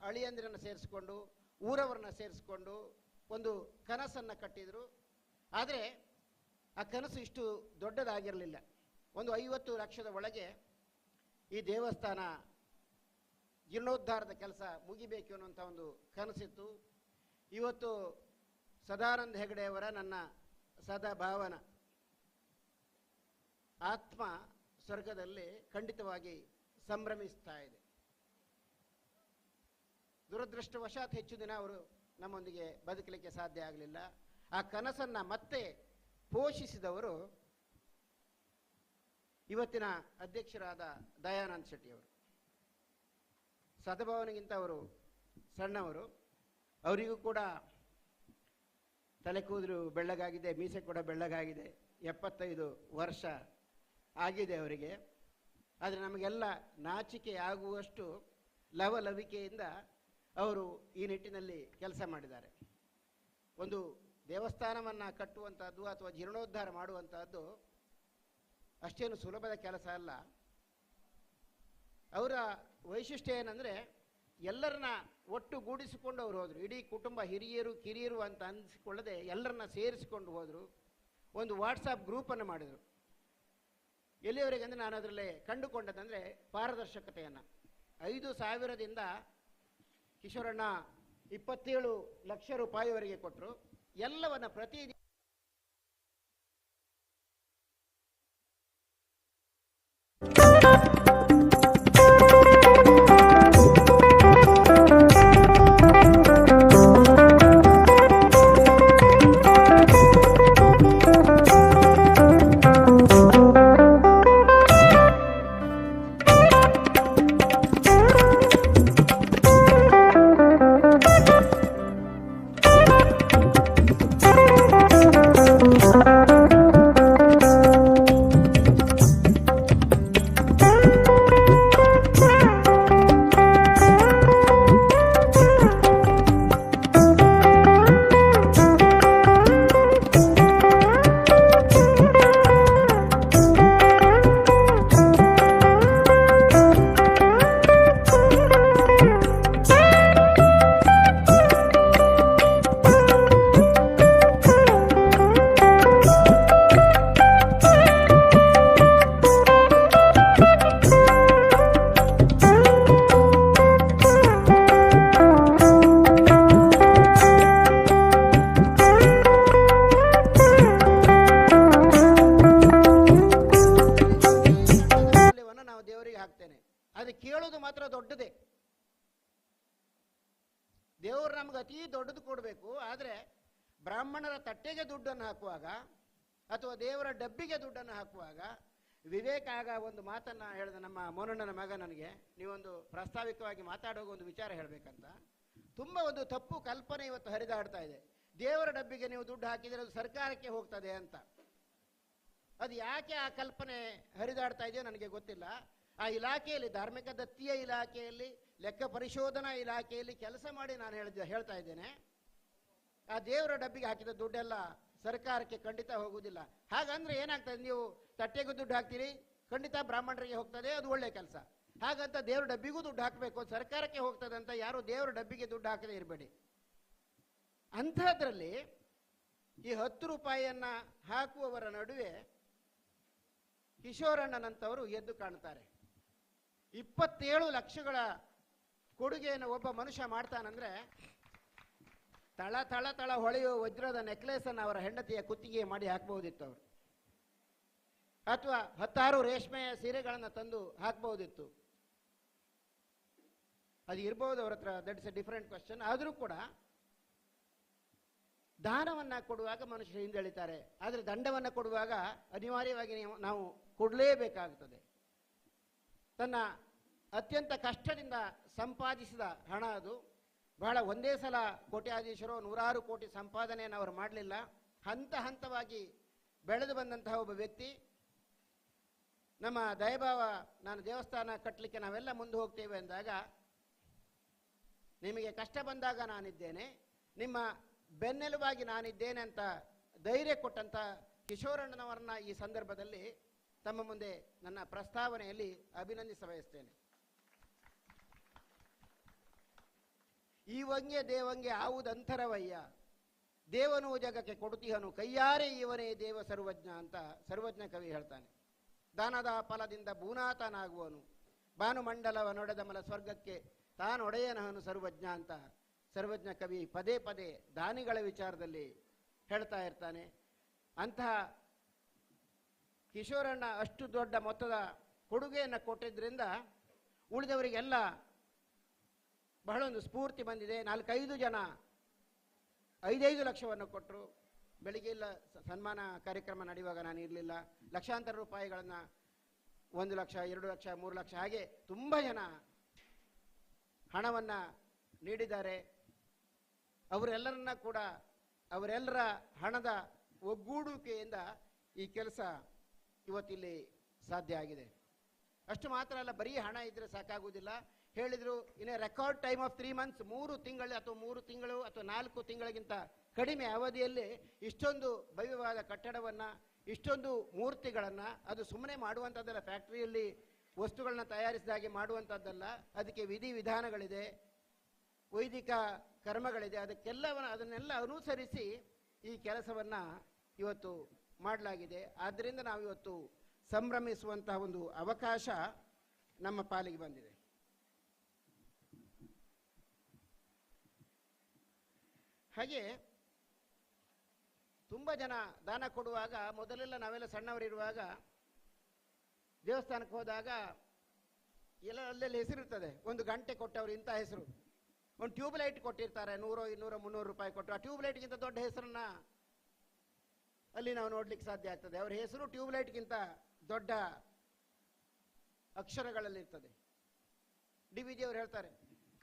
ಅಳಿಯಂದಿರನ್ನು ಸೇರಿಸಿಕೊಂಡು, ಊರವರನ್ನ ಸೇರಿಸಿಕೊಂಡು ಒಂದು ಕನಸನ್ನು ಕಟ್ಟಿದರು. ಆದರೆ ಆ ಕನಸು ಇಷ್ಟು ದೊಡ್ಡದಾಗಿರಲಿಲ್ಲ. ಒಂದು 50 ಲಕ್ಷದ ಒಳಗೆ ಈ ದೇವಸ್ಥಾನ ಜೀರ್ಣೋದ್ಧಾರದ ಕೆಲಸ ಮುಗಿಬೇಕು ಅನ್ನುವಂಥ ಒಂದು ಕನಸಿತ್ತು. ಇವತ್ತು ಸದಾನಂದ ಹೆಗಡೆಯವರ, ನನ್ನ ಸದಾ ಭಾವನ ಆತ್ಮ ಸ್ವರ್ಗದಲ್ಲಿ ಖಂಡಿತವಾಗಿ ಸಂಭ್ರಮಿಸ್ತಾ ಇದೆ. ದುರದೃಷ್ಟವಶಾತ್ ಹೆಚ್ಚು ದಿನ ಅವರು ನಮ್ಮೊಂದಿಗೆ ಬದುಕಲಿಕ್ಕೆ ಸಾಧ್ಯ ಆಗಲಿಲ್ಲ. ಆ ಕನಸನ್ನು ಮತ್ತೆ ಪೋಷಿಸಿದವರು ಇವತ್ತಿನ ಅಧ್ಯಕ್ಷರಾದ ದಯಾನಂದ ಶೆಟ್ಟಿಯವರು. ಸದಭಾವನೆಗಿಂತ ಅವರು ಸಣ್ಣವರು. ಅವರಿಗೂ ಕೂಡ ತಲೆ ಕೂದಲು ಬೆಳ್ಳಗಾಗಿದೆ, ಮೀಸೆ ಕೂಡ ಬೆಳ್ಳಗಾಗಿದೆ. 75 ವರ್ಷ ಆಗಿದೆ ಅವರಿಗೆ. ಆದರೆ ನಮಗೆಲ್ಲ ನಾಚಿಕೆ ಆಗುವಷ್ಟು ಲವಲವಿಕೆಯಿಂದ ಅವರು ಈ ನಿಟ್ಟಿನಲ್ಲಿ ಕೆಲಸ ಮಾಡಿದ್ದಾರೆ. ಒಂದು ದೇವಸ್ಥಾನವನ್ನು ಕಟ್ಟುವಂಥದ್ದು ಅಥವಾ ಜೀರ್ಣೋದ್ಧಾರ ಮಾಡುವಂಥದ್ದು ಅಷ್ಟೇನು ಸುಲಭದ ಕೆಲಸ ಅಲ್ಲ. ಅವರ ವೈಶಿಷ್ಟ್ಯ ಏನಂದರೆ ಎಲ್ಲರನ್ನ ಒಟ್ಟುಗೂಡಿಸಿಕೊಂಡು ಅವ್ರು ಹೋದರು. ಇಡೀ ಕುಟುಂಬ ಹಿರಿಯರು ಕಿರಿಯರು ಅಂತ ಅನಿಸಿಕೊಳ್ಳದೆ ಎಲ್ಲರನ್ನ ಸೇರಿಸಿಕೊಂಡು ಹೋದರು. ಒಂದು ವಾಟ್ಸಪ್ ಗ್ರೂಪನ್ನು ಮಾಡಿದರು. ಎಲ್ಲಿಯವರೆಗೆ ಅಂದರೆ ನಾನು ಅದರಲ್ಲಿ ಕಂಡುಕೊಂಡದಂದರೆ ಪಾರದರ್ಶಕತೆಯನ್ನು. 5,000ದಿಂದ ಕಿಶೋರಣ್ಣ 27 ಲಕ್ಷ ರೂಪಾಯಿವರೆಗೆ ಕೊಟ್ಟರು. ಎಲ್ಲವನ್ನ ಪ್ರತಿ ಅದು ಕೇಳೋದು ಮಾತ್ರ ದೊಡ್ಡದೇ. ದೇವರು ನಮ್ಗೆ ಅತಿ ದೊಡ್ಡದು ಕೊಡಬೇಕು. ಆದರೆ ಬ್ರಾಹ್ಮಣರ ತಟ್ಟೆಗೆ ದುಡ್ಡನ್ನು ಹಾಕುವಾಗ ಅಥವಾ ದೇವರ ಡಬ್ಬಿಗೆ ದುಡ್ಡನ್ನು ಹಾಕುವಾಗ ವಿವೇಕ ಆಗ ಒಂದು ಮಾತನ್ನು ಹೇಳಿದ ನಮ್ಮ ಮೋನಣ್ಣನ ಮಗ ನನಗೆ, ನೀವೊಂದು ಪ್ರಾಸ್ತಾವಿಕವಾಗಿ ಮಾತಾಡುವಾಗ ಒಂದು ವಿಚಾರ ಹೇಳಬೇಕಂತ. ತುಂಬ ಒಂದು ತಪ್ಪು ಕಲ್ಪನೆ ಇವತ್ತು ಹರಿದಾಡ್ತಾ ಇದೆ. ದೇವರ ಡಬ್ಬಿಗೆ ನೀವು ದುಡ್ಡು ಹಾಕಿದರೆ ಅದು ಸರ್ಕಾರಕ್ಕೆ ಹೋಗ್ತದೆ ಅಂತ. ಅದು ಯಾಕೆ ಆ ಕಲ್ಪನೆ ಹರಿದಾಡ್ತಾ ಇದೆಯೋ ನನಗೆ ಗೊತ್ತಿಲ್ಲ. ಆ ಇಲಾಖೆಯಲ್ಲಿ, ಧಾರ್ಮಿಕ ದತ್ತಿಯ ಇಲಾಖೆಯಲ್ಲಿ, ಲೆಕ್ಕ ಪರಿಶೋಧನಾ ಇಲಾಖೆಯಲ್ಲಿ ಕೆಲಸ ಮಾಡಿ ನಾನು ಹೇಳ್ತಾ ಇದ್ದೇನೆ, ಆ ದೇವರ ಡಬ್ಬಿಗೆ ಹಾಕಿದ ದುಡ್ಡೆಲ್ಲ ಸರ್ಕಾರಕ್ಕೆ ಖಂಡಿತ ಹೋಗುವುದಿಲ್ಲ. ಹಾಗಂದ್ರೆ ಏನಾಗ್ತದೆ, ನೀವು ತಟ್ಟೆಗೂ ದುಡ್ಡು ಹಾಕ್ತೀರಿ, ಖಂಡಿತ ಬ್ರಾಹ್ಮಣರಿಗೆ ಹೋಗ್ತದೆ, ಅದು ಒಳ್ಳೆ ಕೆಲಸ. ಹಾಗಂತ ದೇವರ ಡಬ್ಬಿಗೂ ದುಡ್ಡು ಹಾಕಬೇಕು, ಸರ್ಕಾರಕ್ಕೆ ಹೋಗ್ತದೆ ಅಂತ ಯಾರು ದೇವರ ಡಬ್ಬಿಗೆ ದುಡ್ಡು ಹಾಕದೇ ಇರಬೇಡಿ. ಅಂಥದ್ರಲ್ಲಿ ಈ 10 ರೂಪಾಯಿಯನ್ನ ಹಾಕುವವರ ನಡುವೆ ಕಿಶೋರಣ್ಣನಂತವರು ಎದ್ದು ಕಾಣ್ತಾರೆ. 27 ಲಕ್ಷಗಳ ಕೊಡುಗೆಯನ್ನು ಒಬ್ಬ ಮನುಷ್ಯ ಮಾಡ್ತಾನಂದ್ರೆ ತಳ ತಳ ತಳ ಹೊಳೆಯುವ ವಜ್ರದ ನೆಕ್ಲೆಸ್ ಅನ್ನು ಅವರ ಹೆಂಡತಿಯ ಕುತ್ತಿಗೆ ಮಾಡಿ ಹಾಕಬಹುದಿತ್ತು ಅವರು, ಅಥವಾ 16 ರೇಷ್ಮೆಯ ಸೀರೆಗಳನ್ನು ತಂದು ಹಾಕಬಹುದಿತ್ತು. ಅದು ಇರ್ಬೋದು ಅವ್ರ ಹತ್ರ, that is A different question. ಆದರೂ ಕೂಡ ದಾನವನ್ನ ಕೊಡುವಾಗ ಮನುಷ್ಯರು ಹಿಂದೆಳಿತಾರೆ, ಆದರೆ ದಂಡವನ್ನು ಕೊಡುವಾಗ ಅನಿವಾರ್ಯವಾಗಿ ನಾವು ಕೊಡಲೇಬೇಕಾಗುತ್ತದೆ. ತನ್ನ ಅತ್ಯಂತ ಕಷ್ಟದಿಂದ ಸಂಪಾದಿಸಿದ ಹಣ ಅದು. ಬಹಳ ಒಂದೇ ಸಲ ಕೋಟ್ಯಾಧೀಶರು 100 ಕೋಟಿ ಸಂಪಾದನೆಯನ್ನು ಅವರು ಮಾಡಲಿಲ್ಲ. ಹಂತ ಹಂತವಾಗಿ ಬೆಳೆದು ಬಂದಂತಹ ಒಬ್ಬ ವ್ಯಕ್ತಿ. ನಮ್ಮ ದಯಭಾವ, ನಾನು ದೇವಸ್ಥಾನ ಕಟ್ಟಲಿಕ್ಕೆ ನಾವೆಲ್ಲ ಮುಂದೆ ಹೋಗ್ತೇವೆ ಅಂದಾಗ, ನಿಮಗೆ ಕಷ್ಟ ಬಂದಾಗ ನಾನಿದ್ದೇನೆ, ನಿಮ್ಮ ಬೆನ್ನೆಲುಬಾಗಿ ನಾನಿದ್ದೇನೆ ಅಂತ ಧೈರ್ಯ ಕೊಟ್ಟಂತ ಕಿಶೋರಣ್ಣನವರನ್ನ ಈ ಸಂದರ್ಭದಲ್ಲಿ ತಮ್ಮ ಮುಂದೆ ನನ್ನ ಪ್ರಸ್ತಾವನೆಯಲ್ಲಿ ಅಭಿನಂದಿಸ ಬಯಸ್ತೇನೆ. ಈ ವಂಗೆ ದೇವಂಗೆ ಆವುದಂತರವಯ್ಯ, ದೇವನು ಜಗಕ್ಕೆ ಕೊಡುತ್ತಿಹನು ಕೈಯಾರೆ ಇವನೇ ದೇವ ಸರ್ವಜ್ಞ ಅಂತ ಸರ್ವಜ್ಞ ಕವಿ ಹೇಳ್ತಾನೆ. ದಾನದ ಫಲದಿಂದ ಭೂನಾಥನಾಗುವನು, ಭಾನುಮಂಡಲವ ನೊಡೆದ ಮಲ ಸ್ವರ್ಗಕ್ಕೆ ತಾನೊಡೆಯನಹನು ಸರ್ವಜ್ಞ ಅಂತ ಸರ್ವಜ್ಞ ಕವಿ ಪದೇ ಪದೇ ದಾನಿಗಳ ವಿಚಾರದಲ್ಲಿ ಹೇಳ್ತಾ ಇರ್ತಾನೆ. ಅಂತಹ ಕಿಶೋರಣ್ಣ ಅಷ್ಟು ದೊಡ್ಡ ಮೊತ್ತದ ಕೊಡುಗೆಯನ್ನು ಕೊಟ್ಟಿದ್ದರಿಂದ ಉಳಿದವರಿಗೆಲ್ಲ ಬಹಳ ಒಂದು ಸ್ಫೂರ್ತಿ ಬಂದಿದೆ. 4-5 ಜನ 5-5 ಲಕ್ಷವನ್ನು ಕೊಟ್ಟರು. ಬೆಳಿಗ್ಗೆ ಇಲ್ಲ ಸನ್ಮಾನ ಕಾರ್ಯಕ್ರಮ ನಡೆಯುವಾಗ ನಾನು ಇರಲಿಲ್ಲ. ಲಕ್ಷಾಂತರ ರೂಪಾಯಿಗಳನ್ನು 1 ಲಕ್ಷ, 2 ಲಕ್ಷ, 3 ಲಕ್ಷ ಹಾಗೆ ತುಂಬ ಜನ ಹಣವನ್ನು ನೀಡಿದ್ದಾರೆ. ಅವರೆಲ್ಲರನ್ನ ಕೂಡ ಅವರೆಲ್ಲರ ಹಣದ ಒಗ್ಗೂಡುವಿಕೆಯಿಂದ ಈ ಕೆಲಸ ಇವತ್ತಿಲ್ಲಿ ಸಾಧ್ಯ ಆಗಿದೆ. ಅಷ್ಟು ಮಾತ್ರ ಅಲ್ಲ, ಬರೀ ಹಣ ಇದ್ರೆ ಸಾಕಾಗುವುದಿಲ್ಲ. ಹೇಳಿದ್ರು in a record time of 3 months, 3 ತಿಂಗಳು ಅಥವಾ 3 ತಿಂಗಳು ಅಥವಾ 4 ತಿಂಗಳಿಗಿಂತ ಕಡಿಮೆ ಅವಧಿಯಲ್ಲಿ ಇಷ್ಟೊಂದು ಭವ್ಯವಾದ ಕಟ್ಟಡವನ್ನು, ಇಷ್ಟೊಂದು ಮೂರ್ತಿಗಳನ್ನು, ಅದು ಸುಮ್ಮನೆ ಮಾಡುವಂಥದ್ದೆಲ್ಲ, ಫ್ಯಾಕ್ಟ್ರಿಯಲ್ಲಿ ವಸ್ತುಗಳನ್ನ ತಯಾರಿಸಿದಾಗೆ ಮಾಡುವಂಥದ್ದಲ್ಲ. ಅದಕ್ಕೆ ವಿಧಿ ವಿಧಾನಗಳಿದೆ, ವೈದಿಕ ಕರ್ಮಗಳಿದೆ. ಅದನ್ನೆಲ್ಲ ಅನುಸರಿಸಿ ಈ ಕೆಲಸವನ್ನು ಇವತ್ತು ಮಾಡಲಾಗಿದೆ. ಆದ್ದರಿಂದ ನಾವು ಇವತ್ತು ಸಂಭ್ರಮಿಸುವಂತಹ ಒಂದು ಅವಕಾಶ ನಮ್ಮ ಪಾಲಿಗೆ ಬಂದಿದೆ. ಹಾಗೆ ತುಂಬ ಜನ ದಾನ ಕೊಡುವಾಗ, ಮೊದಲೆಲ್ಲ ನಾವೆಲ್ಲ ಸಣ್ಣವರಿರುವಾಗ ದೇವಸ್ಥಾನಕ್ಕೆ ಹೋದಾಗ ಎಲ್ಲ ಅಲ್ಲೆಲ್ಲಿ ಹೆಸರಿರ್ತದೆ. ಒಂದು ಗಂಟೆ ಕೊಟ್ಟವರು ಇಂಥ ಹೆಸರು, ಒಂದು ಟ್ಯೂಬ್ ಲೈಟ್ ಕೊಟ್ಟಿರ್ತಾರೆ, 100, 200, 300 ರೂಪಾಯಿ ಕೊಟ್ಟು. ಆ ಟ್ಯೂಬ್ ಲೈಟ್ಗಿಂತ ದೊಡ್ಡ ಹೆಸರನ್ನ ಅಲ್ಲಿ ನಾವು ನೋಡ್ಲಿಕ್ಕೆ ಸಾಧ್ಯ ಆಗ್ತದೆ. ಅವರ ಹೆಸರು ಟ್ಯೂಬ್ ಲೈಟ್ಗಿಂತ ದೊಡ್ಡ ಅಕ್ಷರಗಳಲ್ಲಿರ್ತದೆ. ಡಿ ವಿ ಜಿ ಅವರು ಹೇಳ್ತಾರೆ,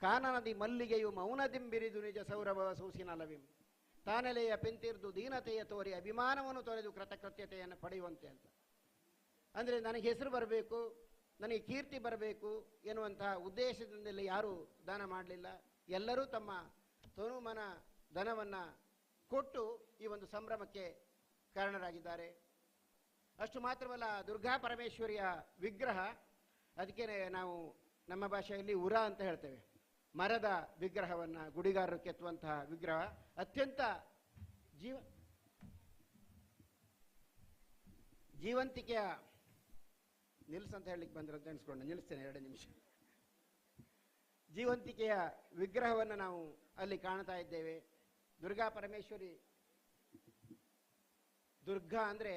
ಕಾನನದಿ ಮಲ್ಲಿಗೆಯು ಮೌನದಿಂಬಿರಿದು ನಿಜ ಸೌರಭವ ಸೂಸಿನಲವಿಂ, ತಾನೆಲೆಯ ಪಿಂತಿರ್ದು ದೀನತೆಯ ತೋರಿ ಅಭಿಮಾನವನ್ನು ತೊರೆದು ಕೃತಕೃತ್ಯತೆಯನ್ನು ಪಡೆಯುವಂತೆ ಅಂತ. ಅಂದರೆ ನನಗೆ ಹೆಸರು ಬರಬೇಕು, ನನಗೆ ಕೀರ್ತಿ ಬರಬೇಕು ಎನ್ನುವಂತಹ ಉದ್ದೇಶದಿಂದಲೇ ಯಾರೂ ದಾನ ಮಾಡಲಿಲ್ಲ. ಎಲ್ಲರೂ ತಮ್ಮ ತನುಮನ ಧನವನ್ನು ಕೊಟ್ಟು ಈ ಒಂದು ಸಂಭ್ರಮಕ್ಕೆ ಕಾರಣರಾಗಿದ್ದಾರೆ. ಅಷ್ಟು ಮಾತ್ರವಲ್ಲ, ದುರ್ಗಾ ಪರಮೇಶ್ವರಿಯ ವಿಗ್ರಹ, ಅದಕ್ಕೆ ನಾವು ನಮ್ಮ ಭಾಷೆಯಲ್ಲಿ ಉರ ಅಂತ ಹೇಳ್ತೇವೆ, ಮರದ ವಿಗ್ರಹವನ್ನು ಗುಡಿಗಾರರು ಕೆತ್ತುವಂತಹ ವಿಗ್ರಹ, ಅತ್ಯಂತ ಜೀವಂತಿಕೆಯ ನಿಲ್ಲಿಸಂತ ಹೇಳಲಿಕ್ಕೆ ಬಂದಿರೋದು ಅನ್ಸ್ಕೊಂಡು ನಿಲ್ಲಿಸ್ತೇನೆ 2 ನಿಮಿಷ. ಜೀವಂತಿಕೆಯ ವಿಗ್ರಹವನ್ನು ನಾವು ಅಲ್ಲಿ ಕಾಣ್ತಾ ಇದ್ದೇವೆ. ದುರ್ಗಾ ಪರಮೇಶ್ವರಿ, ದುರ್ಗಾ ಅಂದರೆ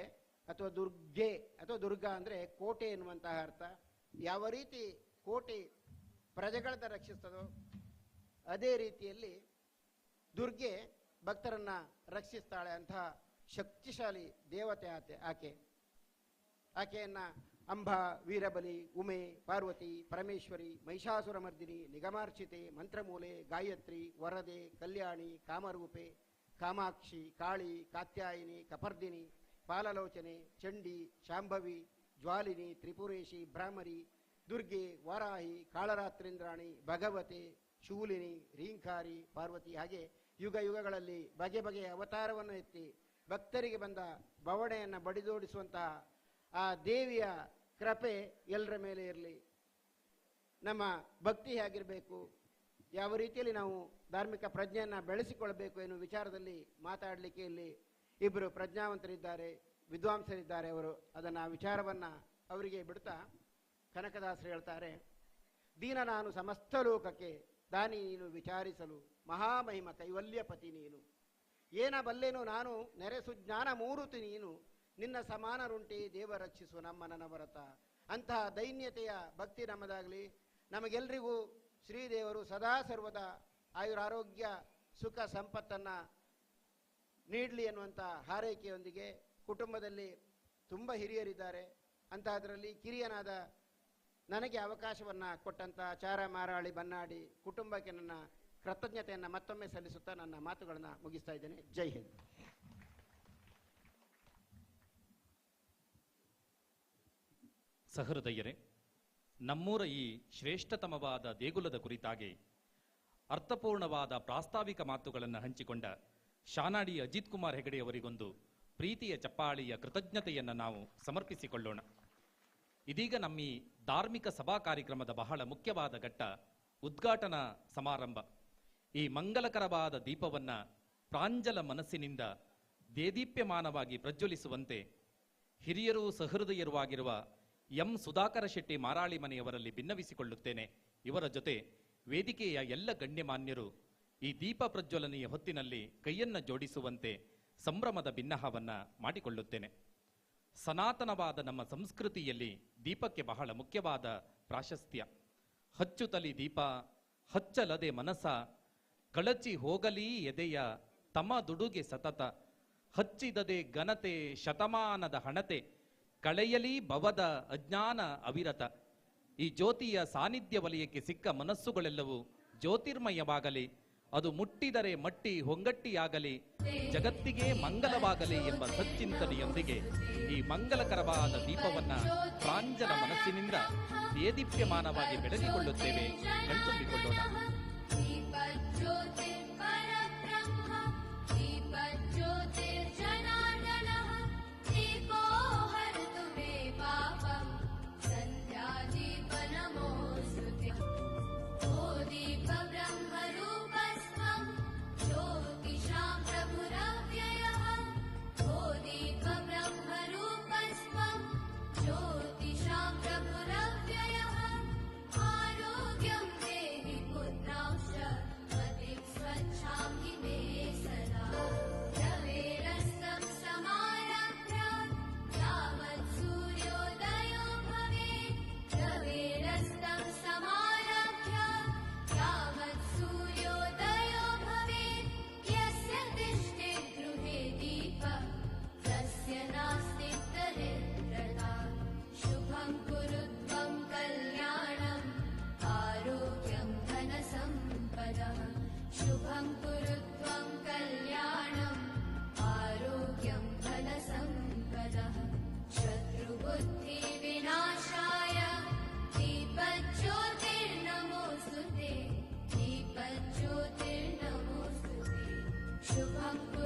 ಅಥವಾ ದುರ್ಗೆ ಅಥವಾ ದುರ್ಗಾ ಅಂದರೆ ಕೋಟೆ ಎನ್ನುವಂತಹ ಅರ್ಥ. ಯಾವ ರೀತಿ ಕೋಟೆ ಪ್ರಜೆಗಳನ್ನ ರಕ್ಷಿಸ್ತದೋ ಅದೇ ರೀತಿಯಲ್ಲಿ ದುರ್ಗೆ ಭಕ್ತರನ್ನ ರಕ್ಷಿಸ್ತಾಳೆ. ಅಂತಹ ಶಕ್ತಿಶಾಲಿ ದೇವತೆ ಆಕೆಯನ್ನ ಅಂಬಾ, ವೀರಬಲಿ, ಉಮೆ, ಪಾರ್ವತಿ, ಪರಮೇಶ್ವರಿ, ಮಹಿಷಾಸುರಮರ್ದಿನಿ, ನಿಗಮಾರ್ಚಿತೆ, ಮಂತ್ರಮೂಲೆ, ಗಾಯತ್ರಿ, ವರದೆ, ಕಲ್ಯಾಣಿ, ಕಾಮರೂಪೆ, ಕಾಮಾಕ್ಷಿ, ಕಾಳಿ, ಕಾತ್ಯಾಯಿನಿ, ಕಪರ್ದಿನಿ, ಪಾಲಲೋಚನೆ, ಚಂಡಿ, ಶಾಂಭವಿ, ಜ್ವಾಲಿನಿ, ತ್ರಿಪುರೇಶಿ, ಬ್ರಾಹ್ಮರಿ, ದುರ್ಗೆ, ವಾರಾಹಿ, ಕಾಳರಾತ್ರೇಂದ್ರಾಣಿ, ಭಗವತೆ, ಶೂಲಿನಿ, ರೀಂಕಾರಿ, ಪಾರ್ವತಿ. ಹಾಗೆ ಯುಗ ಯುಗಗಳಲ್ಲಿ ಬಗೆ ಬಗೆಯ ಅವತಾರವನ್ನು ಎತ್ತಿ ಭಕ್ತರಿಗೆ ಬಂದ ಬವಣೆಯನ್ನು ಬಡಿದೋಡಿಸುವಂತಹ ಆ ದೇವಿಯ ಕೃಪೆ ಎಲ್ಲರ ಮೇಲೆ ಇರಲಿ. ನಮ್ಮ ಭಕ್ತಿ ಹೇಗಿರಬೇಕು, ಯಾವ ರೀತಿಯಲ್ಲಿ ನಾವು ಧಾರ್ಮಿಕ ಪ್ರಜ್ಞೆಯನ್ನು ಬೆಳೆಸಿಕೊಳ್ಬೇಕು ಎನ್ನುವ ವಿಚಾರದಲ್ಲಿ ಮಾತಾಡಲಿಕ್ಕೆ ಇಲ್ಲಿ ಇಬ್ಬರು ಪ್ರಜ್ಞಾವಂತರಿದ್ದಾರೆ, ವಿದ್ವಾಂಸರಿದ್ದಾರೆ. ಅವರು ಅದನ್ನು ವಿಚಾರವನ್ನು ಅವರಿಗೆ ಬಿಡ್ತಾ ಕನಕದಾಸರು ಹೇಳ್ತಾರೆ, ದೀನ ನಾನು ಸಮಸ್ತ ಲೋಕಕ್ಕೆ ದಾನಿ ನೀನು ವಿಚಾರಿಸಲು, ಮಹಾಮಹಿಮ ಕೈವಲ್ಯಪತಿ ನೀನು, ಏನ ಬಲ್ಲೆನು ನಾನು ನೆರೆಸು ಜ್ಞಾನ ಮೂರುತಿ ನೀನು, ನಿನ್ನ ಸಮಾನರುಂಟಿ ದೇವ ರಕ್ಷಿಸು ನಮ್ಮ ನನವರತ. ಅಂತಹ ದೈನ್ಯತೆಯ ಭಕ್ತಿ ನಮ್ಮದಾಗಲಿ. ನಮಗೆಲ್ಲರಿಗೂ ಶ್ರೀದೇವರು ಸದಾ ಸರ್ವದ ಆಯುರಾರೋಗ್ಯ ಸುಖ ಸಂಪತ್ತನ್ನು ನೀಡಲಿ ಎನ್ನುವಂಥ ಹಾರೈಕೆಯೊಂದಿಗೆ ಕುಟುಂಬದಲ್ಲಿ ತುಂಬ ಹಿರಿಯರಿದ್ದಾರೆ. ಅಂತಹದರಲ್ಲಿ ಕಿರಿಯನಾದ ನನಗೆ ಅವಕಾಶವನ್ನು ಕೊಟ್ಟಂಥ ಚಾರ ಮಾರಾಳಿ ಬನ್ನಾಡಿ ಕುಟುಂಬಕ್ಕೆ ನನ್ನ ಕೃತಜ್ಞತೆಯನ್ನು ಮತ್ತೊಮ್ಮೆ ಸಲ್ಲಿಸುತ್ತಾ ನನ್ನ ಮಾತುಗಳನ್ನು ಮುಗಿಸ್ತಾ ಇದ್ದೇನೆ. ಜೈ ಹಿಂದ್. ಸಹೃದಯರೇ, ನಮ್ಮೂರ ಈ ಶ್ರೇಷ್ಠತಮವಾದ ದೇಗುಲದ ಕುರಿತಾಗಿ ಅರ್ಥಪೂರ್ಣವಾದ ಪ್ರಾಸ್ತಾವಿಕ ಮಾತುಗಳನ್ನು ಹಂಚಿಕೊಂಡ ಶಾನಾಡಿ ಅಜಿತ್ ಕುಮಾರ್ ಹೆಗಡೆ ಅವರಿಗೊಂದು ಪ್ರೀತಿಯ ಚಪ್ಪಾಳಿಯ ಕೃತಜ್ಞತೆಯನ್ನು ನಾವು ಸಮರ್ಪಿಸಿಕೊಳ್ಳೋಣ. ಇದೀಗ ನಮ್ಮ ಈ ಧಾರ್ಮಿಕ ಸಭಾ ಕಾರ್ಯಕ್ರಮದ ಬಹಳ ಮುಖ್ಯವಾದ ಘಟ್ಟ ಉದ್ಘಾಟನಾ ಸಮಾರಂಭ. ಈ ಮಂಗಲಕರವಾದ ದೀಪವನ್ನು ಪ್ರಾಂಜಲ ಮನಸ್ಸಿನಿಂದ ದೇದೀಪ್ಯಮಾನವಾಗಿ ಪ್ರಜ್ವಲಿಸುವಂತೆ ಹಿರಿಯರೂ ಸಹೃದಯರೂ ಆಗಿರುವ ಎಂ ಸುಧಾಕರ ಶೆಟ್ಟಿ ಮಾರಾಳಿ ಮನೆಯವರಲ್ಲಿ ಭಿನ್ನವಿಸಿಕೊಳ್ಳುತ್ತೇನೆ. ಇವರ ಜೊತೆ ವೇದಿಕೆಯ ಎಲ್ಲ ಗಣ್ಯಮಾನ್ಯರು ಈ ದೀಪ ಪ್ರಜ್ವಲನೆಯ ಹೊತ್ತಿನಲ್ಲಿ ಕೈಯನ್ನು ಜೋಡಿಸುವಂತೆ ಸಂಭ್ರಮದ ಬಿನ್ನಹವನ್ನ ಮಾಡಿಕೊಳ್ಳುತ್ತೇನೆ. ಸನಾತನವಾದ ನಮ್ಮ ಸಂಸ್ಕೃತಿಯಲ್ಲಿ ದೀಪಕ್ಕೆ ಬಹಳ ಮುಖ್ಯವಾದ ಪ್ರಾಶಸ್ತ್ಯ. ಹಚ್ಚುತ್ತಲಿ ದೀಪ ಹಚ್ಚಲದೆ ಮನಸ, ಕಳಚಿ ಹೋಗಲಿ ಎದೆಯ ತಮ ದುಡುಗೆ ಸತತ, ಹಚ್ಚಿದದೆ ಘನತೆ ಶತಮಾನದ ಹಣತೆ, ಕಳೆಯಲಿ ಭವದ ಅಜ್ಞಾನ ಅವಿರತ. ಈ ಜ್ಯೋತಿಯ ಸಾನ್ನಿಧ್ಯ ವಲಯಕ್ಕೆ ಸಿಕ್ಕ ಮನಸ್ಸುಗಳೆಲ್ಲವೂ ಜ್ಯೋತಿರ್ಮಯವಾಗಲಿ, ಅದು ಮುಟ್ಟಿದರೆ ಮಟ್ಟಿ ಹೊಂಗಟ್ಟಿಯಾಗಲಿ, ಜಗತ್ತಿಗೆ ಮಂಗಲವಾಗಲಿ ಎಂಬ ಸಚ್ಚಿಂತನೆಯೊಂದಿಗೆ ಈ ಮಂಗಲಕರವಾದ ದೀಪವನ್ನ ಪ್ರಾಂಜಲ ಮನಸ್ಸಿನಿಂದ ದೇದೀಪ್ಯಮಾನವಾಗಿ ಬೆಳಗಿಕೊಳ್ಳುತ್ತೇವೆ. ಕಣ್ತುಂಬಿಕೊಳ್ಳೋಣ. ಸಂಧ್ಯಾಜಿ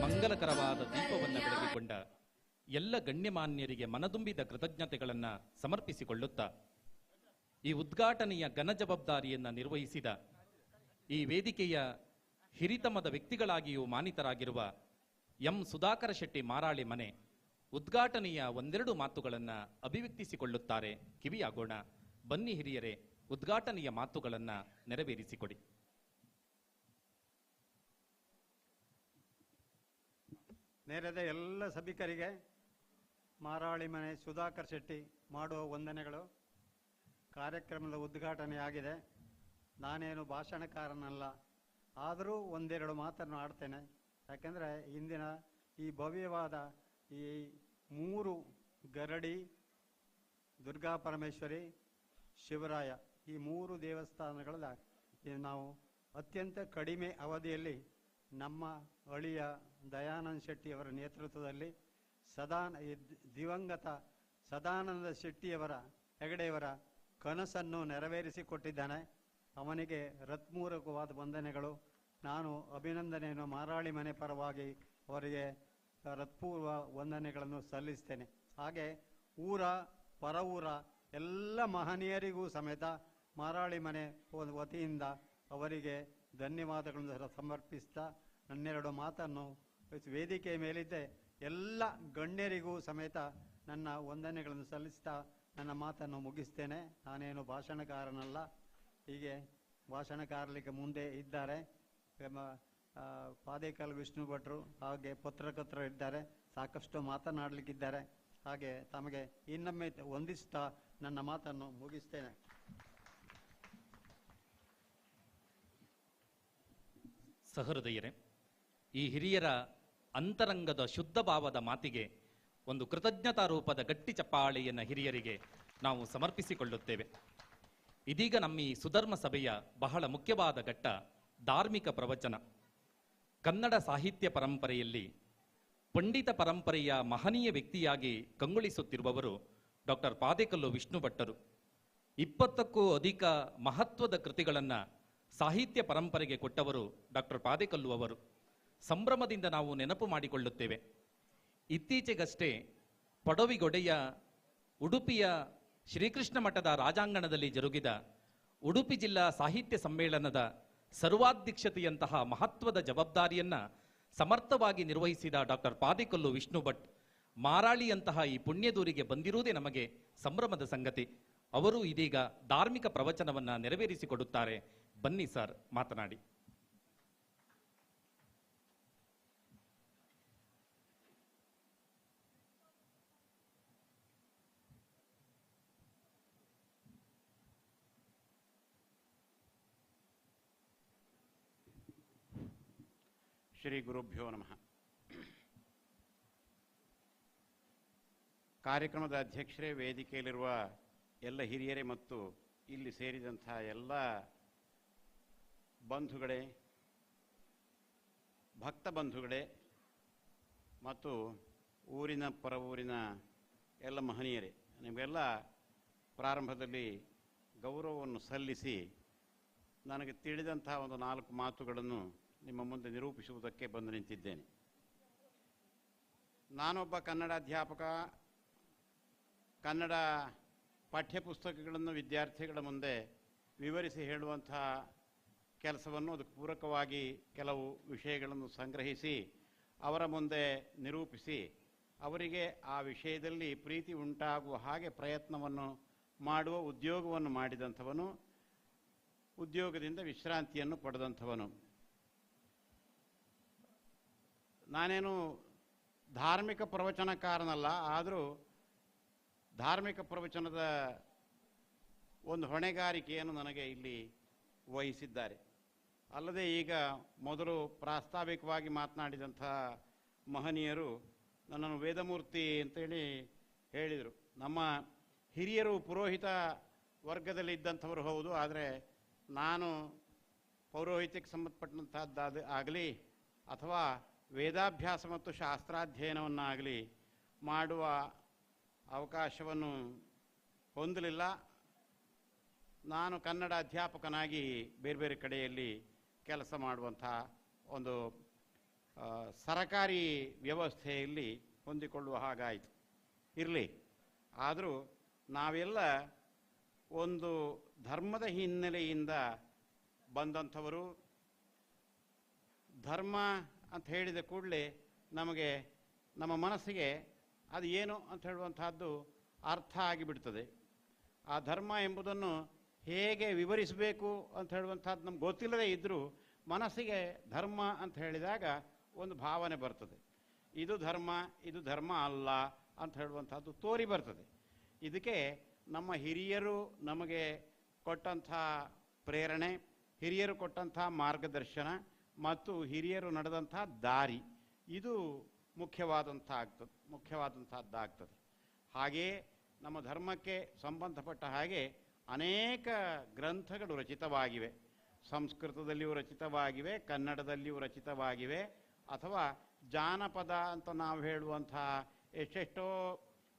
ಮಂಗಲಕರವಾದ ದೀಪವನ್ನು ಬೆಳಗಿಕೊಂಡ ಎಲ್ಲ ಗಣ್ಯಮಾನ್ಯರಿಗೆ ಮನದುಂಬಿದ ಕೃತಜ್ಞತೆಗಳನ್ನು ಸಮರ್ಪಿಸಿಕೊಳ್ಳುತ್ತಾ ಈ ಉದ್ಘಾಟನೆಯ ಘನ ಜವಾಬ್ದಾರಿಯನ್ನು ನಿರ್ವಹಿಸಿದ ಈ ವೇದಿಕೆಯ ಹಿರಿತಮದ ವ್ಯಕ್ತಿಗಳಾಗಿಯೂ ಮಾನಿತರಾಗಿರುವ ಎಂ ಸುಧಾಕರ ಶೆಟ್ಟಿ ಮಾರಾಳಿ ಮನೆ ಉದ್ಘಾಟನೆಯ ಒಂದೆರಡು ಮಾತುಗಳನ್ನು ಅಭಿವ್ಯಕ್ತಿಸಿಕೊಳ್ಳುತ್ತಾರೆ. ಕಿವಿಯಾಗೋಣ. ಬನ್ನಿ ಹಿರಿಯರೇ, ಉದ್ಘಾಟನೆಯ ಮಾತುಗಳನ್ನು ನೆರವೇರಿಸಿಕೊಡಿ. ನೇರದ ಎಲ್ಲ ಸಭಿಕರಿಗೆ ಮಾರಾಳಿ ಮನೆ ಸುಧಾಕರ್ ಶೆಟ್ಟಿ ಮಾಡುವ ವಂದನೆಗಳು. ಕಾರ್ಯಕ್ರಮದ ಉದ್ಘಾಟನೆಯಾಗಿದೆ. ನಾನೇನು ಭಾಷಣಕಾರನಲ್ಲ, ಆದರೂ ಒಂದೆರಡು ಮಾತನ್ನು ಆಡ್ತೇನೆ. ಯಾಕೆಂದರೆ ಇಂದಿನ ಈ ಭವ್ಯವಾದ ಈ 3 ಗರಡಿ, ದುರ್ಗಾ ಪರಮೇಶ್ವರಿ, ಶಿವರಾಯ ಈ 3 ದೇವಸ್ಥಾನಗಳ ನಾವು ಅತ್ಯಂತ ಕಡಿಮೆ ಅವಧಿಯಲ್ಲಿ ನಮ್ಮ ಅಳಿಯ ದಯಾನಂದ ಶೆಟ್ಟಿಯವರ ನೇತೃತ್ವದಲ್ಲಿ ದಿವಂಗತ ಸದಾನಂದ ಶೆಟ್ಟಿಯವರ ಹೆಗಡೆಯವರ ಕನಸನ್ನು ನೆರವೇರಿಸಿಕೊಟ್ಟಿದ್ದಾನೆ. ಅವನಿಗೆ ಹೃತ್ಪೂರ್ವಕವಾದ ವಂದನೆಗಳು. ನಾನು ಅಭಿನಂದನೆಯನ್ನು ಮಾರಾಳಿ ಮನೆ ಪರವಾಗಿ ಅವರಿಗೆ ಹೃತ್ಪೂರ್ವ ವಂದನೆಗಳನ್ನು ಸಲ್ಲಿಸ್ತೇನೆ. ಹಾಗೆ ಊರ ಪರ ಊರ ಎಲ್ಲ ಮಹನೀಯರಿಗೂ ಸಮೇತ ಮಾರಾಳಿ ಮನೆ ವತಿಯಿಂದ ಅವರಿಗೆ ಧನ್ಯವಾದಗಳನ್ನು ಸಮರ್ಪಿಸ್ತಾ ನನ್ನೆರಡು ಮಾತನ್ನು ವೇದಿಕೆ ಮೇಲಿದ್ದೆ ಎಲ್ಲ ಗಣ್ಯರಿಗೂ ಸಮೇತ ನನ್ನ ವಂದನೆಗಳನ್ನು ಸಲ್ಲಿಸ್ತಾ ನನ್ನ ಮಾತನ್ನು ಮುಗಿಸ್ತೇನೆ. ನಾನೇನು ಭಾಷಣಕಾರನಲ್ಲ. ಹೀಗೆ ಭಾಷಣಕಾರಲಿಕ್ಕೆ ಮುಂದೆ ಇದ್ದಾರೆ ಪಾದೇಕಲ್ ವಿಷ್ಣು ಭಟ್ರು, ಹಾಗೆ ಪತ್ರಕರ್ತರು ಇದ್ದಾರೆ, ಸಾಕಷ್ಟು ಮಾತನಾಡಲಿಕ್ಕಿದ್ದಾರೆ. ಹಾಗೆ ತಮಗೆ ಇನ್ನೊಮ್ಮೆ ವಂದಿಸ್ತಾ ನನ್ನ ಮಾತನ್ನು ಮುಗಿಸ್ತೇನೆ. ಸಹೃದಯರೇ, ಈ ಹಿರಿಯರ ಅಂತರಂಗದ ಶುದ್ಧ ಭಾವದ ಮಾತಿಗೆ ಒಂದು ಕೃತಜ್ಞತಾ ರೂಪದ ಗಟ್ಟಿ ಚಪ್ಪಾಳೆಯನ್ನು ಹಿರಿಯರಿಗೆ ನಾವು ಸಮರ್ಪಿಸಿಕೊಳ್ಳುತ್ತೇವೆ. ಇದೀಗ ನಮ್ಮ ಈ ಸುಧರ್ಮ ಸಭೆಯ ಬಹಳ ಮುಖ್ಯವಾದ ಘಟ್ಟ ಧಾರ್ಮಿಕ ಪ್ರವಚನ. ಕನ್ನಡ ಸಾಹಿತ್ಯ ಪರಂಪರೆಯಲ್ಲಿ ಪಂಡಿತ ಪರಂಪರೆಯ ಮಹನೀಯ ವ್ಯಕ್ತಿಯಾಗಿ ಕಂಗೊಳಿಸುತ್ತಿರುವವರು ಡಾಕ್ಟರ್ ಪಾದೇಕಲ್ಲು ವಿಷ್ಣು ಭಟ್ಟರು. 20ಕ್ಕೂ ಅಧಿಕ ಮಹತ್ವದ ಕೃತಿಗಳನ್ನು ಸಾಹಿತ್ಯ ಪರಂಪರೆಗೆ ಕೊಟ್ಟವರು ಡಾಕ್ಟರ್ ಪಾದೇಕಲ್ಲು ಅವರು. ಸಂಭ್ರಮದಿಂದ ನಾವು ನೆನಪು ಮಾಡಿಕೊಳ್ಳುತ್ತೇವೆ. ಇತ್ತೀಚೆಗಷ್ಟೇ ಪಡವಿಗೊಡೆಯ ಉಡುಪಿಯ ಶ್ರೀಕೃಷ್ಣ ಮಠದ ರಾಜಾಂಗಣದಲ್ಲಿ ಜರುಗಿದ ಉಡುಪಿ ಜಿಲ್ಲಾ ಸಾಹಿತ್ಯ ಸಮ್ಮೇಳನದ ಸರ್ವಾಧ್ಯಕ್ಷತೆಯಂತಹ ಮಹತ್ವದ ಜವಾಬ್ದಾರಿಯನ್ನ ಸಮರ್ಥವಾಗಿ ನಿರ್ವಹಿಸಿದ ಡಾಕ್ಟರ್ ಪಾದೇಕಲ್ಲು ವಿಷ್ಣು ಭಟ್ ಮಾರಾಳಿಯಂತಹ ಈ ಪುಣ್ಯದೂರಿಗೆ ಬಂದಿರುವುದೇ ನಮಗೆ ಸಂಭ್ರಮದ ಸಂಗತಿ. ಅವರು ಇದೀಗ ಧಾರ್ಮಿಕ ಪ್ರವಚನವನ್ನ ನೆರವೇರಿಸಿಕೊಡುತ್ತಾರೆ. ಬನ್ನಿ ಸರ್, ಮಾತನಾಡಿ. ಶ್ರೀ ಗುರುಭ್ಯೋ ನಮಃ. ಕಾರ್ಯಕ್ರಮದ ಅಧ್ಯಕ್ಷರೇ, ವೇದಿಕೆಯಲ್ಲಿರುವ ಎಲ್ಲ ಹಿರಿಯರೇ ಮತ್ತು ಇಲ್ಲಿ ಸೇರಿದಂಥ ಎಲ್ಲ ಬಂಧುಗಳೇ, ಭಕ್ತ ಬಂಧುಗಳೇ ಮತ್ತು ಊರಿನ ಪರ ಊರಿನ ಎಲ್ಲ ಮಹನೀಯರೇ, ನಿಮಗೆಲ್ಲ ಪ್ರಾರಂಭದಲ್ಲಿ ಗೌರವವನ್ನು ಸಲ್ಲಿಸಿ ನನಗೆ ತಿಳಿದಂಥ ಒಂದು 4 ಮಾತುಗಳನ್ನು ನಿಮ್ಮ ಮುಂದೆ ನಿರೂಪಿಸುವುದಕ್ಕೆ ಬಂದು ನಿಂತಿದ್ದೇನೆ. ನಾನೊಬ್ಬ ಕನ್ನಡ ಅಧ್ಯಾಪಕ. ಕನ್ನಡ ಪಠ್ಯಪುಸ್ತಕಗಳನ್ನು ವಿದ್ಯಾರ್ಥಿಗಳ ಮುಂದೆ ವಿವರಿಸಿ ಹೇಳುವಂಥ ಕೆಲಸವನ್ನು, ಅದಕ್ಕೆ ಪೂರಕವಾಗಿ ಕೆಲವು ವಿಷಯಗಳನ್ನು ಸಂಗ್ರಹಿಸಿ ಅವರ ಮುಂದೆ ನಿರೂಪಿಸಿ ಅವರಿಗೆ ಆ ವಿಷಯದಲ್ಲಿ ಪ್ರೀತಿ ಉಂಟಾಗುವ ಹಾಗೆ ಪ್ರಯತ್ನವನ್ನು ಮಾಡುವ ಉದ್ಯೋಗವನ್ನು ಮಾಡಿದಂಥವನು, ಉದ್ಯೋಗದಿಂದ ವಿಶ್ರಾಂತಿಯನ್ನು ಪಡೆದಂಥವನು. ನಾನೇನು ಧಾರ್ಮಿಕ ಪ್ರವಚನಕಾರನಲ್ಲ, ಆದರೂ ಧಾರ್ಮಿಕ ಪ್ರವಚನದ ಒಂದು ಹೊಣೆಗಾರಿಕೆಯನ್ನು ನನಗೆ ಇಲ್ಲಿ ವಹಿಸಿದ್ದಾರೆ. ಅಲ್ಲದೆ ಈಗ ಮೊದಲು ಪ್ರಾಸ್ತಾವಿಕವಾಗಿ ಮಾತನಾಡಿದಂಥ ಮಹನೀಯರು ನನ್ನನ್ನು ವೇದಮೂರ್ತಿ ಅಂತೇಳಿ ಹೇಳಿದರು. ನಮ್ಮ ಹಿರಿಯರು ಪುರೋಹಿತ ವರ್ಗದಲ್ಲಿ ಇದ್ದಂಥವರು ಹೌದು, ಆದರೆ ನಾನು ಪೌರೋಹಿತ್ಯಕ್ಕೆ ಸಂಬಂಧಪಟ್ಟಂಥದ್ದಾದ ಆಗಲಿ ಅಥವಾ ವೇದಾಭ್ಯಾಸ ಮತ್ತು ಶಾಸ್ತ್ರಾಧ್ಯಯನವನ್ನಾಗಲಿ ಮಾಡುವ ಅವಕಾಶವನ್ನು ಹೊಂದಲಿಲ್ಲ. ನಾನು ಕನ್ನಡ ಅಧ್ಯಾಪಕನಾಗಿ ಬೇರೆ ಬೇರೆ ಕಡೆಯಲ್ಲಿ ಕೆಲಸ ಮಾಡುವಂಥ ಒಂದು ಸರಕಾರಿ ವ್ಯವಸ್ಥೆಯಲ್ಲಿ ಹೊಂದಿಕೊಳ್ಳುವ ಹಾಗಾಯಿತು. ಇರಲಿ, ಆದರೂ ನಾವೆಲ್ಲ ಒಂದು ಧರ್ಮದ ಹಿನ್ನೆಲೆಯಿಂದ ಬಂದಂಥವರು. ಧರ್ಮ ಅಂತ ಹೇಳಿದ ಕೂಡಲೇ ನಮಗೆ ನಮ್ಮ ಮನಸ್ಸಿಗೆ ಅದು ಏನು ಅಂತ ಹೇಳುವಂತಹದ್ದು ಅರ್ಥ ಆಗಿಬಿಡ್ತದೆ. ಆ ಧರ್ಮ ಎಂಬುದನ್ನು ಹೇಗೆ ವಿವರಿಸಬೇಕು ಅಂತ ಹೇಳುವಂಥದ್ದು ನಮ್ಗೆ ಗೊತ್ತಿಲ್ಲದೇ ಇದ್ದರೂ ಮನಸ್ಸಿಗೆ ಧರ್ಮ ಅಂತ ಹೇಳಿದಾಗ ಒಂದು ಭಾವನೆ ಬರ್ತದೆ. ಇದು ಧರ್ಮ, ಇದು ಧರ್ಮ ಅಲ್ಲ ಅಂತ ಹೇಳುವಂಥದ್ದು ತೋರಿ ಬರ್ತದೆ. ಇದಕ್ಕೆ ನಮ್ಮ ಹಿರಿಯರು ನಮಗೆ ಕೊಟ್ಟಂಥ ಪ್ರೇರಣೆ, ಹಿರಿಯರು ಕೊಟ್ಟಂಥ ಮಾರ್ಗದರ್ಶನ ಮತ್ತು ಹಿರಿಯರು ನಡೆದಂಥ ದಾರಿ ಇದು ಮುಖ್ಯವಾದಂಥದ್ದಾಗ್ತದೆ. ಹಾಗೆಯೇ ನಮ್ಮ ಧರ್ಮಕ್ಕೆ ಸಂಬಂಧಪಟ್ಟ ಹಾಗೆ ಅನೇಕ ಗ್ರಂಥಗಳು ರಚಿತವಾಗಿವೆ. ಸಂಸ್ಕೃತದಲ್ಲಿಯೂ ರಚಿತವಾಗಿವೆ, ಕನ್ನಡದಲ್ಲಿಯೂ ರಚಿತವಾಗಿವೆ, ಅಥವಾ ಜಾನಪದ ಅಂತ ನಾವು ಹೇಳುವಂಥ ಎಷ್ಟೆಷ್ಟೋ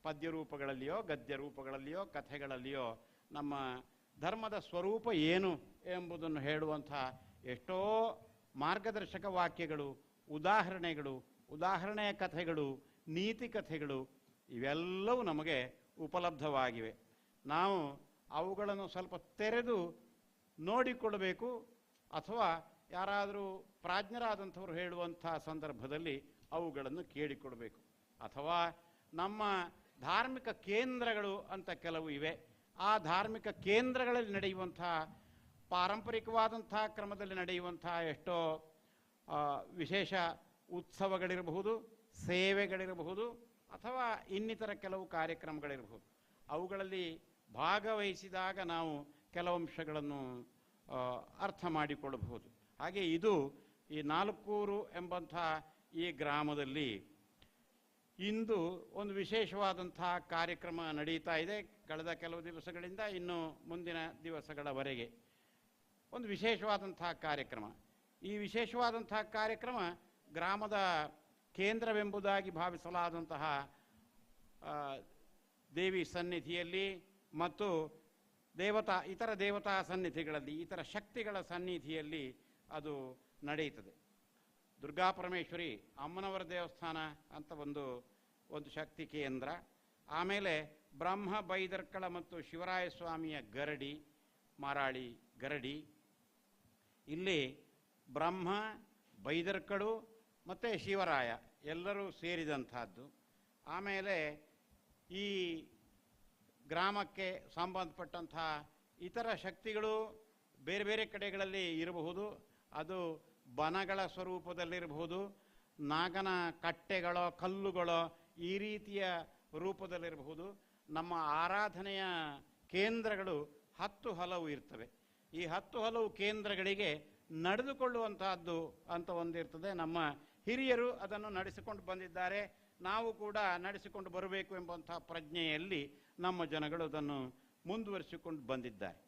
ಪದ್ಯ ರೂಪಗಳಲ್ಲಿಯೋ ಗದ್ಯ ರೂಪಗಳಲ್ಲಿಯೋ ಕಥೆಗಳಲ್ಲಿಯೋ ನಮ್ಮ ಧರ್ಮದ ಸ್ವರೂಪ ಏನು ಎಂಬುದನ್ನು ಹೇಳುವಂಥ ಎಷ್ಟೋ ಮಾರ್ಗದರ್ಶಕ ವಾಕ್ಯಗಳು, ಉದಾಹರಣೆಯ ಕಥೆಗಳು, ನೀತಿ ಕಥೆಗಳು ಇವೆಲ್ಲವೂ ನಮಗೆ ಉಪಲಬ್ಧವಾಗಿವೆ. ನಾವು ಅವುಗಳನ್ನು ಸ್ವಲ್ಪ ತೆರೆದು ನೋಡಿಕೊಳ್ಳಬೇಕು, ಅಥವಾ ಯಾರಾದರೂ ಪ್ರಾಜ್ಞರಾದಂಥವರು ಹೇಳುವಂಥ ಸಂದರ್ಭದಲ್ಲಿ ಅವುಗಳನ್ನು ಕೇಳಿಕೊಡಬೇಕು. ಅಥವಾ ನಮ್ಮ ಧಾರ್ಮಿಕ ಕೇಂದ್ರಗಳು ಅಂತ ಕೆಲವು ಇವೆ. ಆ ಧಾರ್ಮಿಕ ಕೇಂದ್ರಗಳಲ್ಲಿ ನಡೆಯುವಂಥ ಪಾರಂಪರಿಕವಾದಂಥ ಕ್ರಮದಲ್ಲಿ ನಡೆಯುವಂಥ ಎಷ್ಟೋ ವಿಶೇಷ ಉತ್ಸವಗಳಿರಬಹುದು, ಸೇವೆಗಳಿರಬಹುದು, ಅಥವಾ ಇನ್ನಿತರ ಕೆಲವು ಕಾರ್ಯಕ್ರಮಗಳಿರಬಹುದು. ಅವುಗಳಲ್ಲಿ ಭಾಗವಹಿಸಿದಾಗ ನಾವು ಕೆಲವು ಅಂಶಗಳನ್ನು ಅರ್ಥ ಮಾಡಿಕೊಳ್ಳಬಹುದು. ಹಾಗೆ ಇದು ಈ ನಾಲ್ಕೂರು ಎಂಬಂಥ ಈ ಗ್ರಾಮದಲ್ಲಿ ಇಂದು ಒಂದು ವಿಶೇಷವಾದಂಥ ಕಾರ್ಯಕ್ರಮ ನಡೀತಾ ಇದೆ. ಕಳೆದ ಕೆಲವು ದಿವಸಗಳಿಂದ ಇನ್ನು ಮುಂದಿನ ದಿವಸಗಳವರೆಗೆ ಒಂದು ವಿಶೇಷವಾದಂಥ ಕಾರ್ಯಕ್ರಮ. ಈ ವಿಶೇಷವಾದಂಥ ಕಾರ್ಯಕ್ರಮ ಗ್ರಾಮದ ಕೇಂದ್ರವೆಂಬುದಾಗಿ ಭಾವಿಸಲಾದಂತಹ ದೇವಿ ಸನ್ನಿಧಿಯಲ್ಲಿ ಮತ್ತು ಇತರ ದೇವತಾ ಸನ್ನಿಧಿಗಳಲ್ಲಿ, ಇತರ ಶಕ್ತಿಗಳ ಸನ್ನಿಧಿಯಲ್ಲಿ ಅದು ನಡೆಯುತ್ತದೆ. ದುರ್ಗಾಪರಮೇಶ್ವರಿ ಅಮ್ಮನವರ ದೇವಸ್ಥಾನ ಅಂತ ಒಂದು ಶಕ್ತಿ ಕೇಂದ್ರ, ಆಮೇಲೆ ಬ್ರಹ್ಮ ಬೈದರ್ಕಳ ಮತ್ತು ಶಿವರಾಯ ಸ್ವಾಮಿಯ ಗರಡಿ, ಮಾರಾಳಿ ಗರಡಿ, ಇಲ್ಲಿ ಬ್ರಹ್ಮ ಬೈದರ್ಕಳು ಮತ್ತು ಶಿವರಾಯ ಎಲ್ಲರೂ ಸೇರಿದಂಥದ್ದು. ಆಮೇಲೆ ಈ ಗ್ರಾಮಕ್ಕೆ ಸಂಬಂಧಪಟ್ಟಂಥ ಇತರ ಶಕ್ತಿಗಳು ಬೇರೆ ಬೇರೆ ಕಡೆಗಳಲ್ಲಿ ಇರಬಹುದು. ಅದು ಬನಗಳ ಸ್ವರೂಪದಲ್ಲಿರಬಹುದು, ನಾಗನ ಕಟ್ಟೆಗಳೋ ಕಲ್ಲುಗಳೋ ಈ ರೀತಿಯ ರೂಪದಲ್ಲಿರಬಹುದು. ನಮ್ಮ ಆರಾಧನೆಯ ಕೇಂದ್ರಗಳು 10 ಹಲವು ಇರ್ತವೆ. ಈ 10 ಹಲವು ಕೇಂದ್ರಗಳಿಗೆ ನಡೆದುಕೊಳ್ಳುವಂತಹದ್ದು ಅಂತ ಒಂದಿರ್ತದೆ. ನಮ್ಮ ಹಿರಿಯರು ಅದನ್ನು ನಡೆಸಿಕೊಂಡು ಬಂದಿದ್ದಾರೆ, ನಾವು ಕೂಡ ನಡೆಸಿಕೊಂಡು ಬರಬೇಕು ಎಂಬಂಥ ಪ್ರಜ್ಞೆಯಲ್ಲಿ ನಮ್ಮ ಜನಗಳು ಅದನ್ನು ಮುಂದುವರಿಸಿಕೊಂಡು ಬಂದಿದ್ದಾರೆ.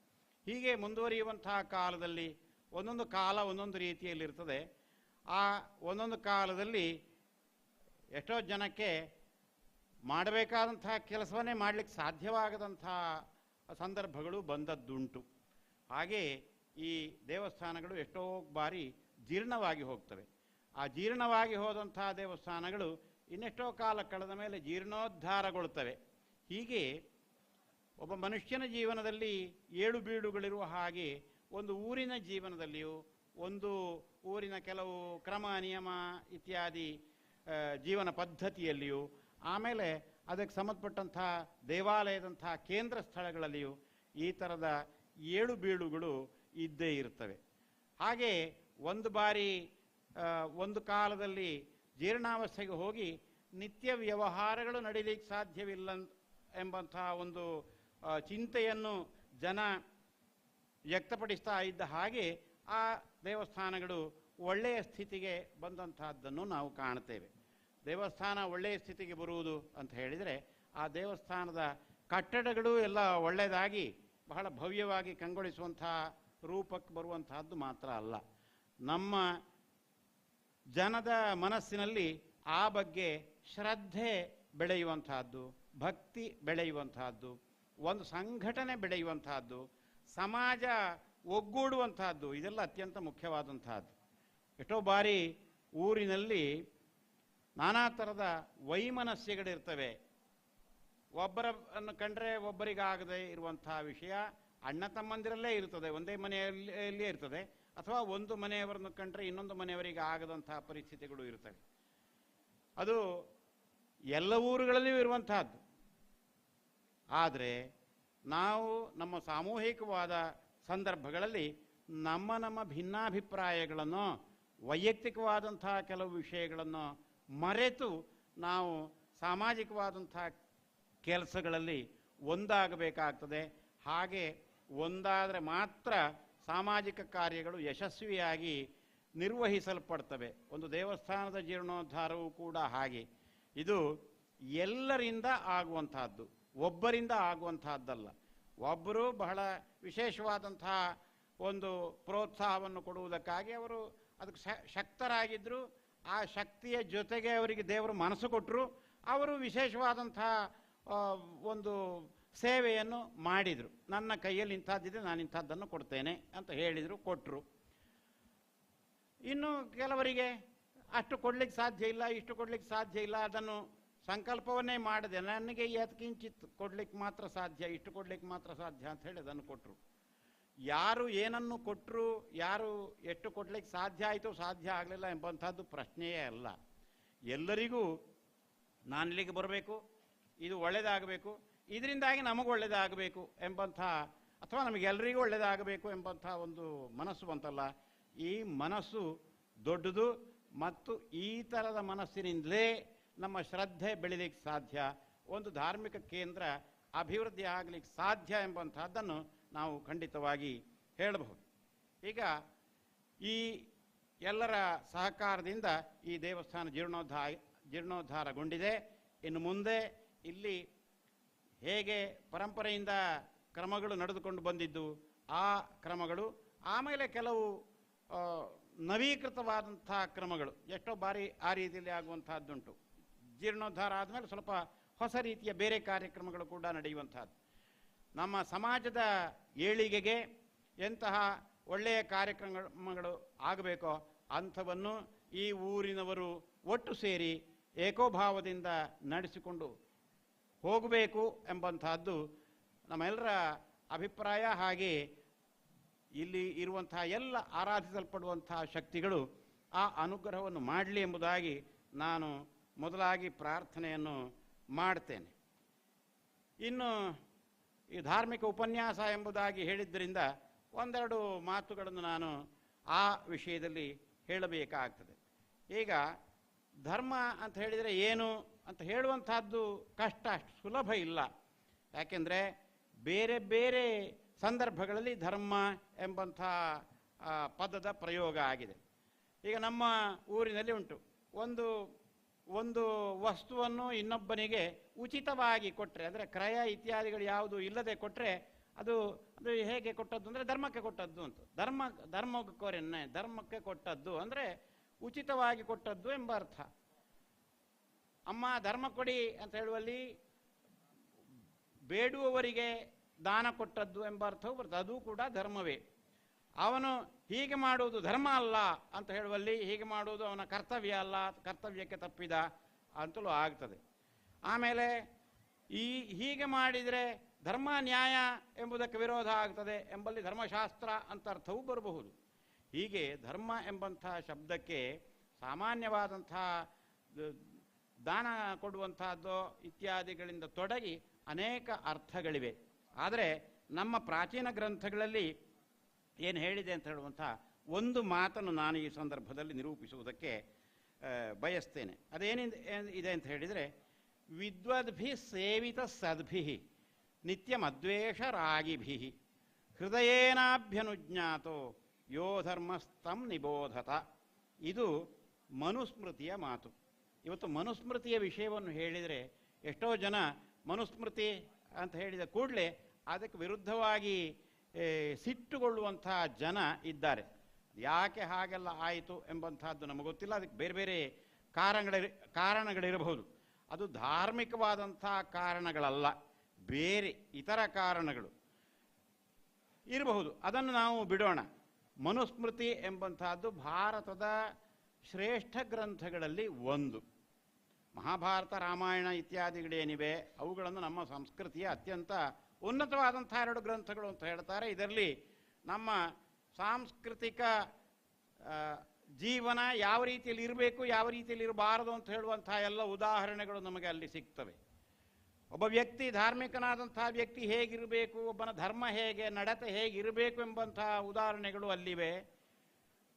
ಹೀಗೆ ಮುಂದುವರಿಯುವಂತಹ ಕಾಲದಲ್ಲಿ ಒಂದೊಂದು ಕಾಲ ಒಂದೊಂದು ರೀತಿಯಲ್ಲಿರ್ತದೆ. ಆ ಒಂದೊಂದು ಕಾಲದಲ್ಲಿ ಎಷ್ಟೋ ಜನಕ್ಕೆ ಮಾಡಬೇಕಾದಂಥ ಕೆಲಸವನ್ನೇ ಮಾಡಲಿಕ್ಕೆ ಸಾಧ್ಯವಾಗದಂಥ ಸಂದರ್ಭಗಳು ಬಂದದ್ದುಂಟು. ಹಾಗೆ ಈ ದೇವಸ್ಥಾನಗಳು ಎಷ್ಟೋ ಬಾರಿ ಜೀರ್ಣವಾಗಿ ಹೋಗ್ತವೆ. ಆ ಜೀರ್ಣವಾಗಿ ಹೋದಂಥ ದೇವಸ್ಥಾನಗಳು ಇನ್ನೆಷ್ಟೋ ಕಾಲ ಕಳೆದ ಮೇಲೆ ಜೀರ್ಣೋದ್ಧಾರಗೊಳ್ತವೆ. ಹೀಗೆ ಒಬ್ಬ ಮನುಷ್ಯನ ಜೀವನದಲ್ಲಿ ಏಳು ಬೀಳುಗಳಿರುವ ಹಾಗೆ ಒಂದು ಊರಿನ ಜೀವನದಲ್ಲಿಯೂ, ಒಂದು ಊರಿನ ಕೆಲವು ಕ್ರಮ ನಿಯಮ ಇತ್ಯಾದಿ ಜೀವನ ಪದ್ಧತಿಯಲ್ಲಿಯೂ, ಆಮೇಲೆ ಅದಕ್ಕೆ ಸಂಬಂಧಪಟ್ಟಂಥ ದೇವಾಲಯದಂಥ ಕೇಂದ್ರ ಸ್ಥಳಗಳಲ್ಲಿಯೂ ಈ ಥರದ ಏಳು ಬೀಳುಗಳು ಇದ್ದೇ ಇರ್ತವೆ. ಹಾಗೆ ಒಂದು ಬಾರಿ ಒಂದು ಕಾಲದಲ್ಲಿ ಜೀರ್ಣಾವಸ್ಥೆಗೆ ಹೋಗಿ ನಿತ್ಯ ವ್ಯವಹಾರಗಳು ನಡೀಲಿಕ್ಕೆ ಸಾಧ್ಯವಿಲ್ಲ ಎಂಬಂಥ ಒಂದು ಚಿಂತೆಯನ್ನು ಜನ ವ್ಯಕ್ತಪಡಿಸ್ತಾ ಇದ್ದ ಹಾಗೆ ಆ ದೇವಸ್ಥಾನಗಳು ಒಳ್ಳೆಯ ಸ್ಥಿತಿಗೆ ಬಂದಂತಹದ್ದನ್ನು ನಾವು ಕಾಣ್ತೇವೆ. ದೇವಸ್ಥಾನ ಒಳ್ಳೆಯ ಸ್ಥಿತಿಗೆ ಬರುವುದು ಅಂತ ಹೇಳಿದರೆ ಆ ದೇವಸ್ಥಾನದ ಕಟ್ಟಡಗಳು ಎಲ್ಲ ಒಳ್ಳೆಯದಾಗಿ ಬಹಳ ಭವ್ಯವಾಗಿ ಕಂಗೊಳಿಸುವಂಥ ರೂಪಕ್ಕೆ ಬರುವಂತಹದ್ದು ಮಾತ್ರ ಅಲ್ಲ, ನಮ್ಮ ಜನದ ಮನಸ್ಸಿನಲ್ಲಿ ಆ ಬಗ್ಗೆ ಶ್ರದ್ಧೆ ಬೆಳೆಯುವಂತಹದ್ದು, ಭಕ್ತಿ ಬೆಳೆಯುವಂತಹದ್ದು, ಒಂದು ಸಂಘಟನೆ ಬೆಳೆಯುವಂತಹದ್ದು, ಸಮಾಜ ಒಗ್ಗೂಡುವಂತಹದ್ದು, ಇದೆಲ್ಲ ಅತ್ಯಂತ ಮುಖ್ಯವಾದಂತಹದ್ದು. ಎಷ್ಟೋ ಬಾರಿ ಊರಿನಲ್ಲಿ ನಾನಾ ಥರದ ವೈಮನಸ್ಯಗಳಿರ್ತವೆ. ಒಬ್ಬರನ್ನು ಕಂಡ್ರೆ ಒಬ್ಬರಿಗಾಗದೇ ಇರುವಂತಹ ವಿಷಯ ಅಣ್ಣ ತಮ್ಮಂದಿರಲ್ಲೇ ಇರ್ತದೆ, ಒಂದೇ ಮನೆಯಲ್ಲಿಯೇ ಇರ್ತದೆ, ಅಥವಾ ಒಂದು ಮನೆಯವರನ್ನು ಕಂಡ್ರೆ ಇನ್ನೊಂದು ಮನೆಯವರಿಗೆ ಆಗದಂತಹ ಪರಿಸ್ಥಿತಿಗಳು ಇರ್ತವೆ. ಅದು ಎಲ್ಲ ಊರುಗಳಲ್ಲಿಯೂ ಇರುವಂತಹದ್ದು. ಆದರೆ ನಾವು ನಮ್ಮ ಸಾಮೂಹಿಕವಾದ ಸಂದರ್ಭಗಳಲ್ಲಿ ನಮ್ಮ ಭಿನ್ನಾಭಿಪ್ರಾಯಗಳನ್ನು, ವೈಯಕ್ತಿಕವಾದಂತಹ ಕೆಲವು ವಿಷಯಗಳನ್ನು ಮರೆತು ನಾವು ಸಾಮಾಜಿಕವಾದಂತಹ ಕೆಲಸಗಳಲ್ಲಿ ಒಂದಾಗಬೇಕಾಗ್ತದೆ. ಹಾಗೆ ಒಂದಾದರೆ ಮಾತ್ರ ಸಾಮಾಜಿಕ ಕಾರ್ಯಗಳು ಯಶಸ್ವಿಯಾಗಿ ನಿರ್ವಹಿಸಲ್ಪಡ್ತವೆ. ಒಂದು ದೇವಸ್ಥಾನದ ಜೀರ್ಣೋದ್ಧಾರವೂ ಕೂಡ ಹಾಗೆ. ಇದು ಎಲ್ಲರಿಂದ ಆಗುವಂತಹದ್ದು, ಒಬ್ಬರಿಂದ ಆಗುವಂತಹದ್ದಲ್ಲ. ಒಬ್ಬರು ಬಹಳ ವಿಶೇಷವಾದಂತಹ ಒಂದು ಪ್ರೋತ್ಸಾಹವನ್ನು ಕೊಡುವುದಕ್ಕಾಗಿ ಅವರು ಅದಕ್ಕೆ ಶಕ್ತರಾಗಿದ್ದರು. ಆ ಶಕ್ತಿಯ ಜೊತೆಗೆ ಅವರಿಗೆ ದೇವರು ಮನಸ್ಸು ಕೊಟ್ಟರು. ಅವರು ವಿಶೇಷವಾದಂತಹ ಒಂದು ಸೇವೆಯನ್ನು ಮಾಡಿದರು. ನನ್ನ ಕೈಯಲ್ಲಿ ಇಂಥದ್ದಿದೆ, ನಾನು ಇಂಥದ್ದನ್ನು ಕೊಡ್ತೇನೆ ಅಂತ ಹೇಳಿದರು, ಕೊಟ್ಟರು. ಇನ್ನು ಕೆಲವರಿಗೆ ಅಷ್ಟು ಕೊಡ್ಲಿಕ್ಕೆ ಸಾಧ್ಯ ಇಲ್ಲ, ಇಷ್ಟು ಕೊಡ್ಲಿಕ್ಕೆ ಸಾಧ್ಯ ಇಲ್ಲ, ಅದನ್ನು ಸಂಕಲ್ಪವನ್ನೇ ಮಾಡದೆ ನನಗೆ ಯತ್ಕಿಂಚಿತ್ ಕೊಡ್ಲಿಕ್ಕೆ ಮಾತ್ರ ಸಾಧ್ಯ, ಇಷ್ಟು ಕೊಡ್ಲಿಕ್ಕೆ ಮಾತ್ರ ಸಾಧ್ಯ ಅಂತ ಹೇಳಿ ಅದನ್ನು ಕೊಟ್ಟರು. ಯಾರು ಏನನ್ನು ಕೊಟ್ಟರು, ಯಾರು ಎಷ್ಟು ಕೊಡ್ಲಿಕ್ಕೆ ಸಾಧ್ಯ ಆಯಿತು, ಸಾಧ್ಯ ಆಗಲಿಲ್ಲ ಎಂಬಂಥದ್ದು ಪ್ರಶ್ನೆಯೇ ಅಲ್ಲ. ಎಲ್ಲರಿಗೂ ನಾನಿಲ್ಲಿಗೆ ಬರಬೇಕು, ಇದು ಒಳ್ಳೆಯದಾಗಬೇಕು, ಇದರಿಂದಾಗಿ ನಮಗೆ ಒಳ್ಳೆಯದಾಗಬೇಕು ಎಂಬಂಥ, ಅಥವಾ ನಮಗೆಲ್ಲರಿಗೂ ಒಳ್ಳೆಯದಾಗಬೇಕು ಎಂಬಂಥ ಒಂದು ಮನಸ್ಸು ಬಂತಲ್ಲ, ಈ ಮನಸ್ಸು ದೊಡ್ಡದು. ಮತ್ತು ಈ ಥರದ ಮನಸ್ಸಿನಿಂದಲೇ ನಮ್ಮ ಶ್ರದ್ಧೆ ಬೆಳಿಲಿಕ್ಕೆ ಸಾಧ್ಯ, ಒಂದು ಧಾರ್ಮಿಕ ಕೇಂದ್ರ ಅಭಿವೃದ್ಧಿ ಆಗಲಿಕ್ಕೆ ಸಾಧ್ಯ ಎಂಬಂಥದ್ದನ್ನು ನಾವು ಖಂಡಿತವಾಗಿ ಹೇಳಬಹುದು. ಈಗ ಈ ಎಲ್ಲರ ಸಹಕಾರದಿಂದ ಈ ದೇವಸ್ಥಾನ ಜೀರ್ಣೋದ್ಧಾರಗೊಂಡಿದೆ. ಇನ್ನು ಮುಂದೆ ಇಲ್ಲಿ ಹೇಗೆ ಪರಂಪರೆಯಿಂದ ಕ್ರಮಗಳು ನಡೆದುಕೊಂಡು ಬಂದಿದ್ದು ಆ ಕ್ರಮಗಳು, ಆಮೇಲೆ ಕೆಲವು ನವೀಕೃತವಾದಂಥ ಕ್ರಮಗಳು ಎಷ್ಟೋ ಬಾರಿ ಆ ರೀತಿಯಲ್ಲಿ ಆಗುವಂತಹದ್ದುಂಟು. ಜೀರ್ಣೋದ್ಧಾರ ಆದಮೇಲೆ ಸ್ವಲ್ಪ ಹೊಸ ರೀತಿಯ ಬೇರೆ ಕಾರ್ಯಕ್ರಮಗಳು ಕೂಡ ನಡೆಯುವಂತಹದ್ದು. ನಮ್ಮ ಸಮಾಜದ ಏಳಿಗೆಗೆ ಎಂತಹ ಒಳ್ಳೆಯ ಕಾರ್ಯಕ್ರಮಗಳು ಆಗಬೇಕೋ ಅಂಥವನ್ನು ಈ ಊರಿನವರು ಒಟ್ಟು ಸೇರಿ ಏಕೋಭಾವದಿಂದ ನಡೆಸಿಕೊಂಡು ಹೋಗಬೇಕು ಎಂಬಂತಹದ್ದು ನಮ್ಮೆಲ್ಲರ ಅಭಿಪ್ರಾಯ. ಹಾಗೆ ಇಲ್ಲಿ ಇರುವಂತಹ ಎಲ್ಲ ಆರಾಧಿಸಲ್ಪಡುವಂತಹ ಶಕ್ತಿಗಳು ಆ ಅನುಗ್ರಹವನ್ನು ಮಾಡಲಿ ಎಂಬುದಾಗಿ ನಾನು ಮೊದಲಾಗಿ ಪ್ರಾರ್ಥನೆಯನ್ನು ಮಾಡ್ತೇನೆ. ಇನ್ನು ಈ ಧಾರ್ಮಿಕ ಉಪನ್ಯಾಸ ಎಂಬುದಾಗಿ ಹೇಳಿದ್ದರಿಂದ ಒಂದೆರಡು ಮಾತುಗಳನ್ನು ನಾನು ಆ ವಿಷಯದಲ್ಲಿ ಹೇಳಬೇಕಾಗ್ತದೆ. ಈಗ ಧರ್ಮ ಅಂತ ಹೇಳಿದರೆ ಏನು ಅಂತ ಹೇಳುವಂತಹದ್ದು ಕಷ್ಟ, ಅಷ್ಟು ಸುಲಭ ಇಲ್ಲ. ಯಾಕೆಂದರೆ ಬೇರೆ ಬೇರೆ ಸಂದರ್ಭಗಳಲ್ಲಿ ಧರ್ಮ ಎಂಬಂಥ ಪದದ ಪ್ರಯೋಗ ಆಗಿದೆ. ಈಗ ನಮ್ಮ ಊರಿನಲ್ಲಿ ಉಂಟು, ಒಂದು ವಸ್ತುವನ್ನು ಇನ್ನೊಬ್ಬನಿಗೆ ಉಚಿತವಾಗಿ ಕೊಟ್ಟರೆ, ಅಂದರೆ ಕ್ರಯ ಇತ್ಯಾದಿಗಳು ಯಾವುದು ಇಲ್ಲದೆ ಕೊಟ್ಟರೆ ಅದು ಹೇಗೆ ಕೊಟ್ಟದ್ದು ಅಂದರೆ ಧರ್ಮಕ್ಕೆ ಕೊಟ್ಟದ್ದು ಅಂತ. ಧರ್ಮಕ್ಕೆ ಕೊಟ್ಟದ್ದು ಅಂದರೆ ಉಚಿತವಾಗಿ ಕೊಟ್ಟದ್ದು ಎಂಬ ಅರ್ಥ. ಅಮ್ಮ ಧರ್ಮ ಕೊಡಿ ಅಂತ ಹೇಳುವಲ್ಲಿ ಬೇಡುವವರಿಗೆ ದಾನ ಕೊಟ್ಟದ್ದು ಎಂಬ ಅರ್ಥವು ಬರ್ತದೆ, ಅದು ಕೂಡ ಧರ್ಮವೇ. ಅವನು ಹೀಗೆ ಮಾಡುವುದು ಧರ್ಮ ಅಲ್ಲ ಅಂತ ಹೇಳುವಲ್ಲಿ ಹೀಗೆ ಮಾಡುವುದು ಅವನ ಕರ್ತವ್ಯ ಅಲ್ಲ, ಕರ್ತವ್ಯಕ್ಕೆ ತಪ್ಪಿದ ಅಂತಲೂ ಆಗ್ತದೆ. ಆಮೇಲೆ ಹೀಗೆ ಮಾಡಿದರೆ ಧರ್ಮ ನ್ಯಾಯ ಎಂಬುದಕ್ಕೆ ವಿರೋಧ ಆಗ್ತದೆ ಎಂಬಲ್ಲಿ ಧರ್ಮಶಾಸ್ತ್ರ ಅಂತ ಅರ್ಥವೂ ಬರಬಹುದು. ಹೀಗೆ ಧರ್ಮ ಎಂಬಂಥ ಶಬ್ದಕ್ಕೆ ಸಾಮಾನ್ಯವಾದಂಥ ದಾನ ಕೊಡುವಂತಹದ್ದು ಇತ್ಯಾದಿಗಳಿಂದ ತೊಡಗಿ ಅನೇಕ ಅರ್ಥಗಳಿವೆ. ಆದರೆ ನಮ್ಮ ಪ್ರಾಚೀನ ಗ್ರಂಥಗಳಲ್ಲಿ ಏನು ಹೇಳಿದೆ ಅಂತ ಹೇಳುವಂಥ ಒಂದು ಮಾತನ್ನು ನಾನು ಈ ಸಂದರ್ಭದಲ್ಲಿ ನಿರೂಪಿಸುವುದಕ್ಕೆ ಬಯಸ್ತೇನೆ. ಅದೇನಿದೆ ಅಂತ ಹೇಳಿದರೆ, ವಿದ್ವದ್ಭಿ ಸೇವಿತ ಸದ್ಭಿ ನಿತ್ಯಮದ್ವೇಷರಾಗಿಭಿ ಹೃದಯೇನಾಭ್ಯನುಜ್ಞಾತೋ ಯೋ ಧರ್ಮಸ್ಥಂ ನಿಬೋಧತ. ಇದು ಮನುಸ್ಮೃತಿಯ ಮಾತು. ಇವತ್ತು ಮನುಸ್ಮೃತಿಯ ವಿಷಯವನ್ನು ಹೇಳಿದರೆ ಎಷ್ಟೋ ಜನ ಮನುಸ್ಮೃತಿ ಅಂತ ಹೇಳಿದ ಕೂಡಲೇ ಅದಕ್ಕೆ ವಿರುದ್ಧವಾಗಿ ಸಿಟ್ಟುಗೊಳ್ಳುವಂಥ ಜನ ಇದ್ದಾರೆ. ಯಾಕೆ ಹಾಗೆಲ್ಲ ಆಯಿತು ಎಂಬಂಥದ್ದು ನಮಗೆ ಗೊತ್ತಿಲ್ಲ. ಅದಕ್ಕೆ ಬೇರೆ ಬೇರೆ ಕಾರಣಗಳಿರಬಹುದು. ಅದು ಧಾರ್ಮಿಕವಾದಂಥ ಕಾರಣಗಳಲ್ಲ, ಬೇರೆ ಇತರ ಕಾರಣಗಳು ಇರಬಹುದು. ಅದನ್ನು ನಾವು ಬಿಡೋಣ. ಮನುಸ್ಮೃತಿ ಎಂಬಂತಹದ್ದು ಭಾರತದ ಶ್ರೇಷ್ಠ ಗ್ರಂಥಗಳಲ್ಲಿ ಒಂದು. ಮಹಾಭಾರತ, ರಾಮಾಯಣ ಇತ್ಯಾದಿಗಳೇನಿವೆ ಅವುಗಳನ್ನು ನಮ್ಮ ಸಂಸ್ಕೃತಿಯ ಅತ್ಯಂತ ಉನ್ನತವಾದಂಥ 2 ಗ್ರಂಥಗಳು ಅಂತ ಹೇಳ್ತಾರೆ. ಇದರಲ್ಲಿ ನಮ್ಮ ಸಾಂಸ್ಕೃತಿಕ ಜೀವನ ಯಾವ ರೀತಿಯಲ್ಲಿ ಇರಬೇಕು, ಯಾವ ರೀತಿಯಲ್ಲಿ ಇರಬಾರದು ಅಂತ ಹೇಳುವಂಥ ಎಲ್ಲ ಉದಾಹರಣೆಗಳು ನಮಗೆ ಅಲ್ಲಿ ಸಿಗ್ತವೆ. ಒಬ್ಬ ವ್ಯಕ್ತಿ, ಧಾರ್ಮಿಕನಾದಂಥ ವ್ಯಕ್ತಿ ಹೇಗಿರಬೇಕು, ಒಬ್ಬನ ಧರ್ಮ ಹೇಗೆ, ನಡತೆ ಹೇಗಿರಬೇಕು ಎಂಬಂತಹ ಉದಾಹರಣೆಗಳು ಅಲ್ಲಿವೆ.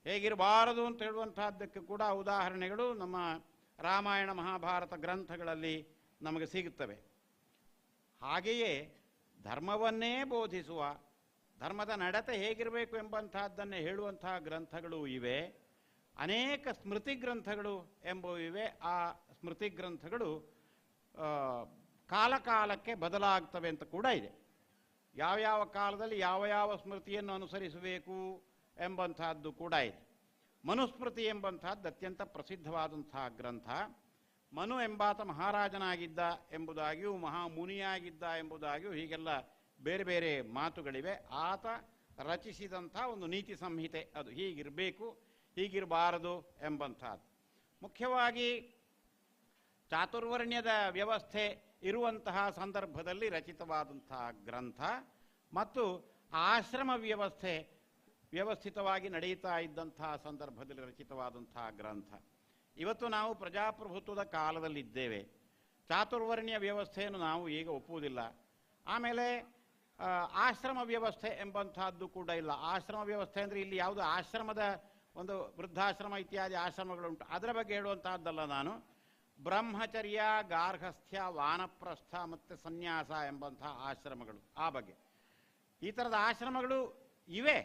ಹೇಗಿರಬಾರದು ಅಂತ ಹೇಳುವಂತಹದ್ದಕ್ಕೆ ಕೂಡ ಉದಾಹರಣೆಗಳು ನಮ್ಮ ರಾಮಾಯಣ ಮಹಾಭಾರತ ಗ್ರಂಥಗಳಲ್ಲಿ ನಮಗೆ ಸಿಗುತ್ತವೆ. ಹಾಗೆಯೇ ಧರ್ಮವನ್ನೇ ಬೋಧಿಸುವ, ಧರ್ಮದ ನಡತೆ ಹೇಗಿರಬೇಕು ಎಂಬಂತಹದ್ದನ್ನೇ ಹೇಳುವಂತಹ ಗ್ರಂಥಗಳು ಇವೆ. ಅನೇಕ ಸ್ಮೃತಿ ಗ್ರಂಥಗಳು ಎಂಬುವು ಇವೆ. ಆ ಸ್ಮೃತಿ ಗ್ರಂಥಗಳು ಕಾಲಕಾಲಕ್ಕೆ ಬದಲಾಗ್ತವೆ ಅಂತ ಕೂಡ ಇದೆ. ಯಾವ್ಯಾವ ಕಾಲದಲ್ಲಿ ಯಾವ ಯಾವ ಸ್ಮೃತಿಯನ್ನು ಅನುಸರಿಸಬೇಕು ಎಂಬಂತಹದ್ದು ಕೂಡ ಇದೆ. ಮನುಸ್ಮೃತಿ ಎಂಬಂತಹದ್ದು ಅತ್ಯಂತ ಪ್ರಸಿದ್ಧವಾದಂತಹ ಗ್ರಂಥ. ಮನು ಎಂಬಾತ ಮಹಾರಾಜನಾಗಿದ್ದ ಎಂಬುದಾಗಿಯೂ ಮಹಾಮುನಿಯಾಗಿದ್ದ ಎಂಬುದಾಗಿಯೂ ಹೀಗೆಲ್ಲ ಬೇರೆ ಬೇರೆ ಮಾತುಗಳಿವೆ. ಆತ ರಚಿಸಿದಂಥ ಒಂದು ನೀತಿ ಸಂಹಿತೆ, ಅದು ಹೀಗಿರಬೇಕು, ಹೀಗಿರಬಾರದು ಎಂಬಂಥದ್ದು. ಮುಖ್ಯವಾಗಿ ಚಾತುರ್ವರ್ಣ್ಯದ ವ್ಯವಸ್ಥೆ ಇರುವಂತಹ ಸಂದರ್ಭದಲ್ಲಿ ರಚಿತವಾದಂತಹ ಗ್ರಂಥ ಮತ್ತು ಆಶ್ರಮ ವ್ಯವಸ್ಥೆ ವ್ಯವಸ್ಥಿತವಾಗಿ ನಡೆಯುತ್ತಾ ಇದ್ದಂತಹ ಸಂದರ್ಭದಲ್ಲಿ ರಚಿತವಾದಂತಹ ಗ್ರಂಥ. ಇವತ್ತು ನಾವು ಪ್ರಜಾಪ್ರಭುತ್ವದ ಕಾಲದಲ್ಲಿದ್ದೇವೆ. ಚಾತುರ್ವರ್ಣ್ಯ ವ್ಯವಸ್ಥೆಯನ್ನು ನಾವು ಈಗ ಒಪ್ಪುವುದಿಲ್ಲ. ಆಮೇಲೆ ಆಶ್ರಮ ವ್ಯವಸ್ಥೆ ಎಂಬಂತಹದ್ದು ಕೂಡ ಇಲ್ಲ. ಆಶ್ರಮ ವ್ಯವಸ್ಥೆ ಅಂದರೆ ಇಲ್ಲಿ ಯಾವುದು ಆಶ್ರಮದ ಒಂದು ವೃದ್ಧಾಶ್ರಮ ಇತ್ಯಾದಿ ಆಶ್ರಮಗಳುಂಟು, ಅದರ ಬಗ್ಗೆ ಹೇಳುವಂತಹದ್ದಲ್ಲ ನಾನು. ಬ್ರಹ್ಮಚರ್ಯ, ಗಾರ್ಹಸ್ಥ್ಯ, ವಾನಪ್ರಸ್ಥ ಮತ್ತು ಸನ್ಯಾಸ ಎಂಬಂತಹ ಆಶ್ರಮಗಳು, ಆ ಬಗ್ಗೆ ಈ ಥರದ ಆಶ್ರಮಗಳು ಇವೆ.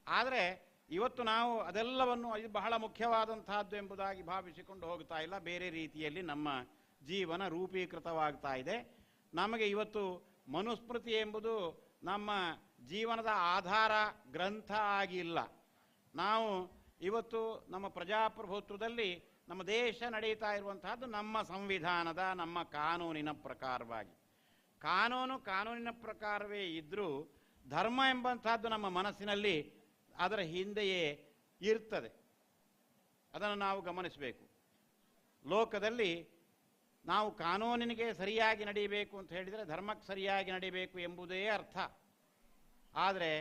ಆದರೆ ಇವತ್ತು ನಾವು ಅದೆಲ್ಲವನ್ನು ಇದು ಬಹಳ ಮುಖ್ಯವಾದಂತಹದ್ದು ಎಂಬುದಾಗಿ ಭಾವಿಸಿಕೊಂಡು ಹೋಗ್ತಾ ಇಲ್ಲ. ಬೇರೆ ರೀತಿಯಲ್ಲಿ ನಮ್ಮ ಜೀವನ ರೂಪೀಕೃತವಾಗ್ತಾ ಇದೆ. ನಮಗೆ ಇವತ್ತು ಮನುಸ್ಮೃತಿ ಎಂಬುದು ನಮ್ಮ ಜೀವನದ ಆಧಾರ ಗ್ರಂಥ ಆಗಿಲ್ಲ. ನಾವು ಇವತ್ತು ನಮ್ಮ ಪ್ರಜಾಪ್ರಭುತ್ವದಲ್ಲಿ ನಮ್ಮ ದೇಶ ನಡೀತಾ ಇರುವಂತಹದ್ದು ನಮ್ಮ ಸಂವಿಧಾನದ, ನಮ್ಮ ಕಾನೂನಿನ ಪ್ರಕಾರವಾಗಿ. ಕಾನೂನಿನ ಪ್ರಕಾರವೇ ಇದ್ದರೂ ಧರ್ಮ ಎಂಬಂತಹದ್ದು ನಮ್ಮ ಮನಸ್ಸಿನಲ್ಲಿ ಅದರ ಹಿಂದೆಯೇ ಇರ್ತದೆ. ಅದನ್ನು ನಾವು ಗಮನಿಸಬೇಕು. ಲೋಕದಲ್ಲಿ ನಾವು ಕಾನೂನಿಗೆ ಸರಿಯಾಗಿ ನಡೀಬೇಕು ಅಂತ ಹೇಳಿದರೆ ಧರ್ಮಕ್ಕೆ ಸರಿಯಾಗಿ ನಡೀಬೇಕು ಎಂಬುದೇ ಅರ್ಥ. ಆದರೆ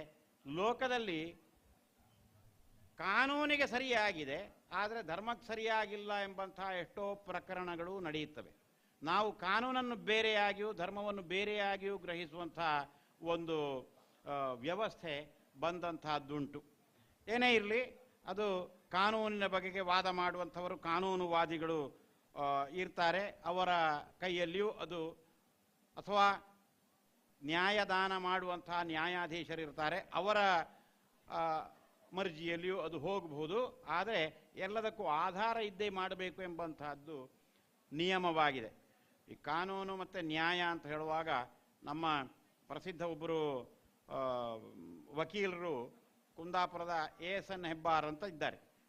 ಲೋಕದಲ್ಲಿ ಕಾನೂನಿಗೆ ಸರಿಯಾಗಿದೆ, ಆದರೆ ಧರ್ಮಕ್ಕೆ ಸರಿಯಾಗಿಲ್ಲ ಎಂಬಂತಹ ಎಷ್ಟೋ ಪ್ರಕರಣಗಳು ನಡೆಯುತ್ತವೆ. ನಾವು ಕಾನೂನನ್ನು ಬೇರೆಯಾಗಿಯೂ ಧರ್ಮವನ್ನು ಬೇರೆಯಾಗಿಯೂ ಗ್ರಹಿಸುವಂತಹ ಒಂದು ವ್ಯವಸ್ಥೆ ಬಂದಂತಹದ್ದುಂಟು. ಏನೇ ಇರಲಿ, ಅದು ಕಾನೂನಿನ ಬಗೆಗೆ ವಾದ ಮಾಡುವಂಥವರು ಕಾನೂನುವಾದಿಗಳು ಇರ್ತಾರೆ. ಅವರ ಕೈಯಲ್ಲಿಯೂ ಅದು, ಅಥವಾ ನ್ಯಾಯದಾನ ಮಾಡುವಂತಹ ನ್ಯಾಯಾಧೀಶರಿರ್ತಾರೆ, ಅವರ ಮರ್ಜಿಯಲ್ಲಿಯೂ ಅದು ಹೋಗಬಹುದು. ಆದರೆ ಎಲ್ಲದಕ್ಕೂ ಆಧಾರ ಇದ್ದೇ ಮಾಡಬೇಕು ಎಂಬಂತಹದ್ದು ನಿಯಮವಾಗಿದೆ. ಈ ಕಾನೂನು ಮತ್ತು ನ್ಯಾಯ ಅಂತ ಹೇಳುವಾಗ ನಮ್ಮ ಪ್ರಸಿದ್ಧ ಒಬ್ಬರು ವಕೀಲರು ಕುಂದಾಪುರದ ASN ಹೆಬ್ಬಾರ್ ಅಂತ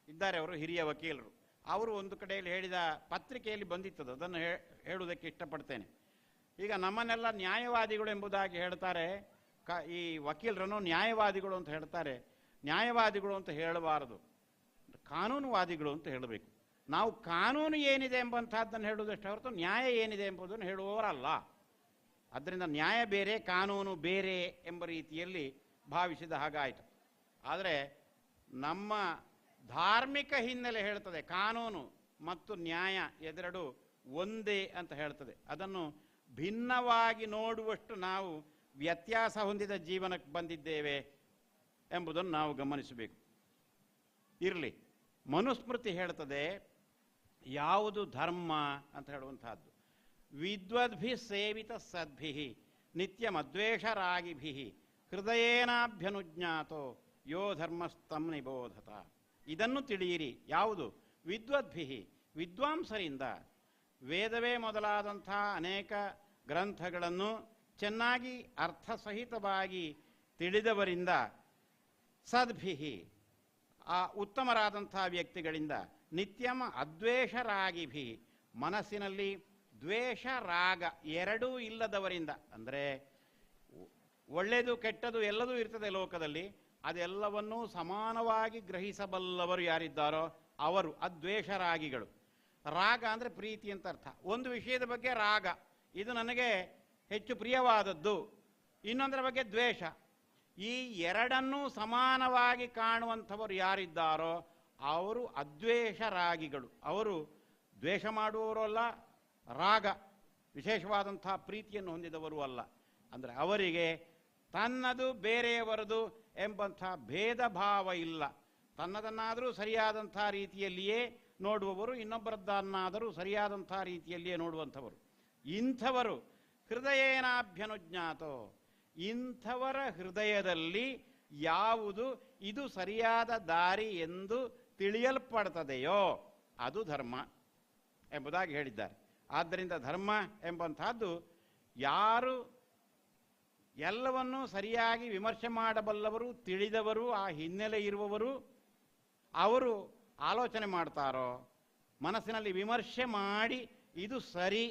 ಇದ್ದಾರೆ ಅವರು ಹಿರಿಯ ವಕೀಲರು. ಅವರು ಒಂದು ಕಡೆಯಲ್ಲಿ ಹೇಳಿದ ಪತ್ರಿಕೆಯಲ್ಲಿ ಬಂದಿತ್ತದು, ಅದನ್ನು ಹೇಳುವುದಕ್ಕೆ ಇಷ್ಟಪಡ್ತೇನೆ. ಈಗ ನಮ್ಮನ್ನೆಲ್ಲ ನ್ಯಾಯವಾದಿಗಳು ಎಂಬುದಾಗಿ ಹೇಳ್ತಾರೆ, ಈ ವಕೀಲರನ್ನು ನ್ಯಾಯವಾದಿಗಳು ಅಂತ ಹೇಳ್ತಾರೆ. ನ್ಯಾಯವಾದಿಗಳು ಅಂತ ಹೇಳಬಾರದು, ಕಾನೂನುವಾದಿಗಳು ಅಂತ ಹೇಳಬೇಕು. ನಾವು ಕಾನೂನು ಏನಿದೆ ಎಂಬಂತಹದ್ದನ್ನು ಹೇಳುವುದಷ್ಟೇ ಹೊರತು ನ್ಯಾಯ ಏನಿದೆ ಎಂಬುದನ್ನು ಹೇಳುವವರಲ್ಲ. ಆದ್ದರಿಂದ ನ್ಯಾಯ ಬೇರೆ, ಕಾನೂನು ಬೇರೆ ಎಂಬ ರೀತಿಯಲ್ಲಿ ಭಾವಿಸಿದ ಹಾಗಾಯಿತು. ಆದರೆ ನಮ್ಮ ಧಾರ್ಮಿಕ ಹಿನ್ನೆಲೆ ಹೇಳ್ತದೆ ಕಾನೂನು ಮತ್ತು ನ್ಯಾಯ ಎದೆರಡು ಒಂದೇ ಅಂತ ಹೇಳ್ತದೆ. ಅದನ್ನು ಭಿನ್ನವಾಗಿ ನೋಡುವಷ್ಟು ನಾವು ವ್ಯತ್ಯಾಸ ಹೊಂದಿದ ಜೀವನಕ್ಕೆ ಬಂದಿದ್ದೇವೆ ಎಂಬುದನ್ನು ನಾವು ಗಮನಿಸಬೇಕು. ಇರಲಿ, ಮನುಸ್ಮೃತಿ ಹೇಳ್ತದೆ ಯಾವುದು ಧರ್ಮ ಅಂತ ಹೇಳುವಂತಹದ್ದು. ವಿದ್ವದ್ಭಿ ಸೇವಿತ ಸದ್ಭಿ ನಿತ್ಯಮದ್ವೇಷರಾಗಿಭಿ ಹೃದಯೇನಾಭ್ಯನುಜ್ಞಾತೋ ಯೋ ಧರ್ಮಸ್ತಂ ನಿಬೋಧತ. ಇದನ್ನು ತಿಳಿಯಿರಿ. ಯಾವುದು? ವಿದ್ವದ್ಭಿ, ವಿದ್ವಾಂಸರಿಂದ, ವೇದವೇ ಮೊದಲಾದಂಥ ಅನೇಕ ಗ್ರಂಥಗಳನ್ನು ಚೆನ್ನಾಗಿ ಅರ್ಥಸಹಿತವಾಗಿ ತಿಳಿದವರಿಂದ, ಸದ್ಭಿ ಆ ಉತ್ತಮರಾದಂಥ ವ್ಯಕ್ತಿಗಳಿಂದ, ನಿತ್ಯಮ ಅದ್ವೇಷರಾಗಿಭಿ ಮನಸ್ಸಿನಲ್ಲಿ ದ್ವೇಷ ರಾಗ ಎರಡೂ ಇಲ್ಲದವರಿಂದ, ಅಂದರೆ ಒಳ್ಳೆಯದು ಕೆಟ್ಟದು ಎಲ್ಲದೂ ಇರ್ತದೆ ಲೋಕದಲ್ಲಿ, ಅದೆಲ್ಲವನ್ನೂ ಸಮಾನವಾಗಿ ಗ್ರಹಿಸಬಲ್ಲವರು ಯಾರಿದ್ದಾರೋ ಅವರು ಅದ್ವೇಷ ರಾಗಿಗಳು. ರಾಗ ಅಂದರೆ ಪ್ರೀತಿ ಅಂತ ಅರ್ಥ. ಒಂದು ವಿಷಯದ ಬಗ್ಗೆ ರಾಗ, ಇದು ನನಗೆ ಹೆಚ್ಚು ಪ್ರಿಯವಾದದ್ದು, ಇನ್ನೊಂದರ ಬಗ್ಗೆ ದ್ವೇಷ. ಈ ಎರಡನ್ನೂ ಸಮಾನವಾಗಿ ಕಾಣುವಂಥವರು ಯಾರಿದ್ದಾರೋ ಅವರು ಅದ್ವೇಷ ರಾಗಿಗಳು. ಅವರು ದ್ವೇಷ ಮಾಡುವವರು ಅಲ್ಲ, ರಾಗ ವಿಶೇಷವಾದಂಥ ಪ್ರೀತಿಯನ್ನು ಹೊಂದಿದವರು ಅಲ್ಲ. ಅಂದರೆ ಅವರಿಗೆ ತನ್ನದು ಬೇರೆಯವರದು ಎಂಬಂಥ ಭೇದ ಭಾವ ಇಲ್ಲ. ತನ್ನದನ್ನಾದರೂ ಸರಿಯಾದಂಥ ರೀತಿಯಲ್ಲಿಯೇ ನೋಡುವವರು, ಇನ್ನೊಬ್ಬರದ್ದನ್ನಾದರೂ ಸರಿಯಾದಂಥ ರೀತಿಯಲ್ಲಿಯೇ ನೋಡುವಂಥವರು. ಇಂಥವರು ಹೃದಯೇನಾಭ್ಯನುಜ್ಞಾತೋ, ಇಂಥವರ ಹೃದಯದಲ್ಲಿ ಯಾವುದು ಇದು ಸರಿಯಾದ ದಾರಿ ಎಂದು ತಿಳಿಯಲ್ಪಡ್ತದೆಯೋ ಅದು ಧರ್ಮ ಎಂಬುದಾಗಿ ಹೇಳಿದ್ದಾರೆ. ಆದ್ದರಿಂದ ಧರ್ಮ ಎಂಬಂತಹದ್ದು ಯಾರು ಎಲ್ಲವನ್ನೂ ಸರಿಯಾಗಿ ವಿಮರ್ಶೆ ಮಾಡಬಲ್ಲವರು, ತಿಳಿದವರು, ಆ ಹಿನ್ನೆಲೆ ಇರುವವರು, ಅವರು ಆಲೋಚನೆ ಮಾಡ್ತಾರೋ, ಮನಸ್ಸಿನಲ್ಲಿ ವಿಮರ್ಶೆ ಮಾಡಿ ಇದು ಸರಿ,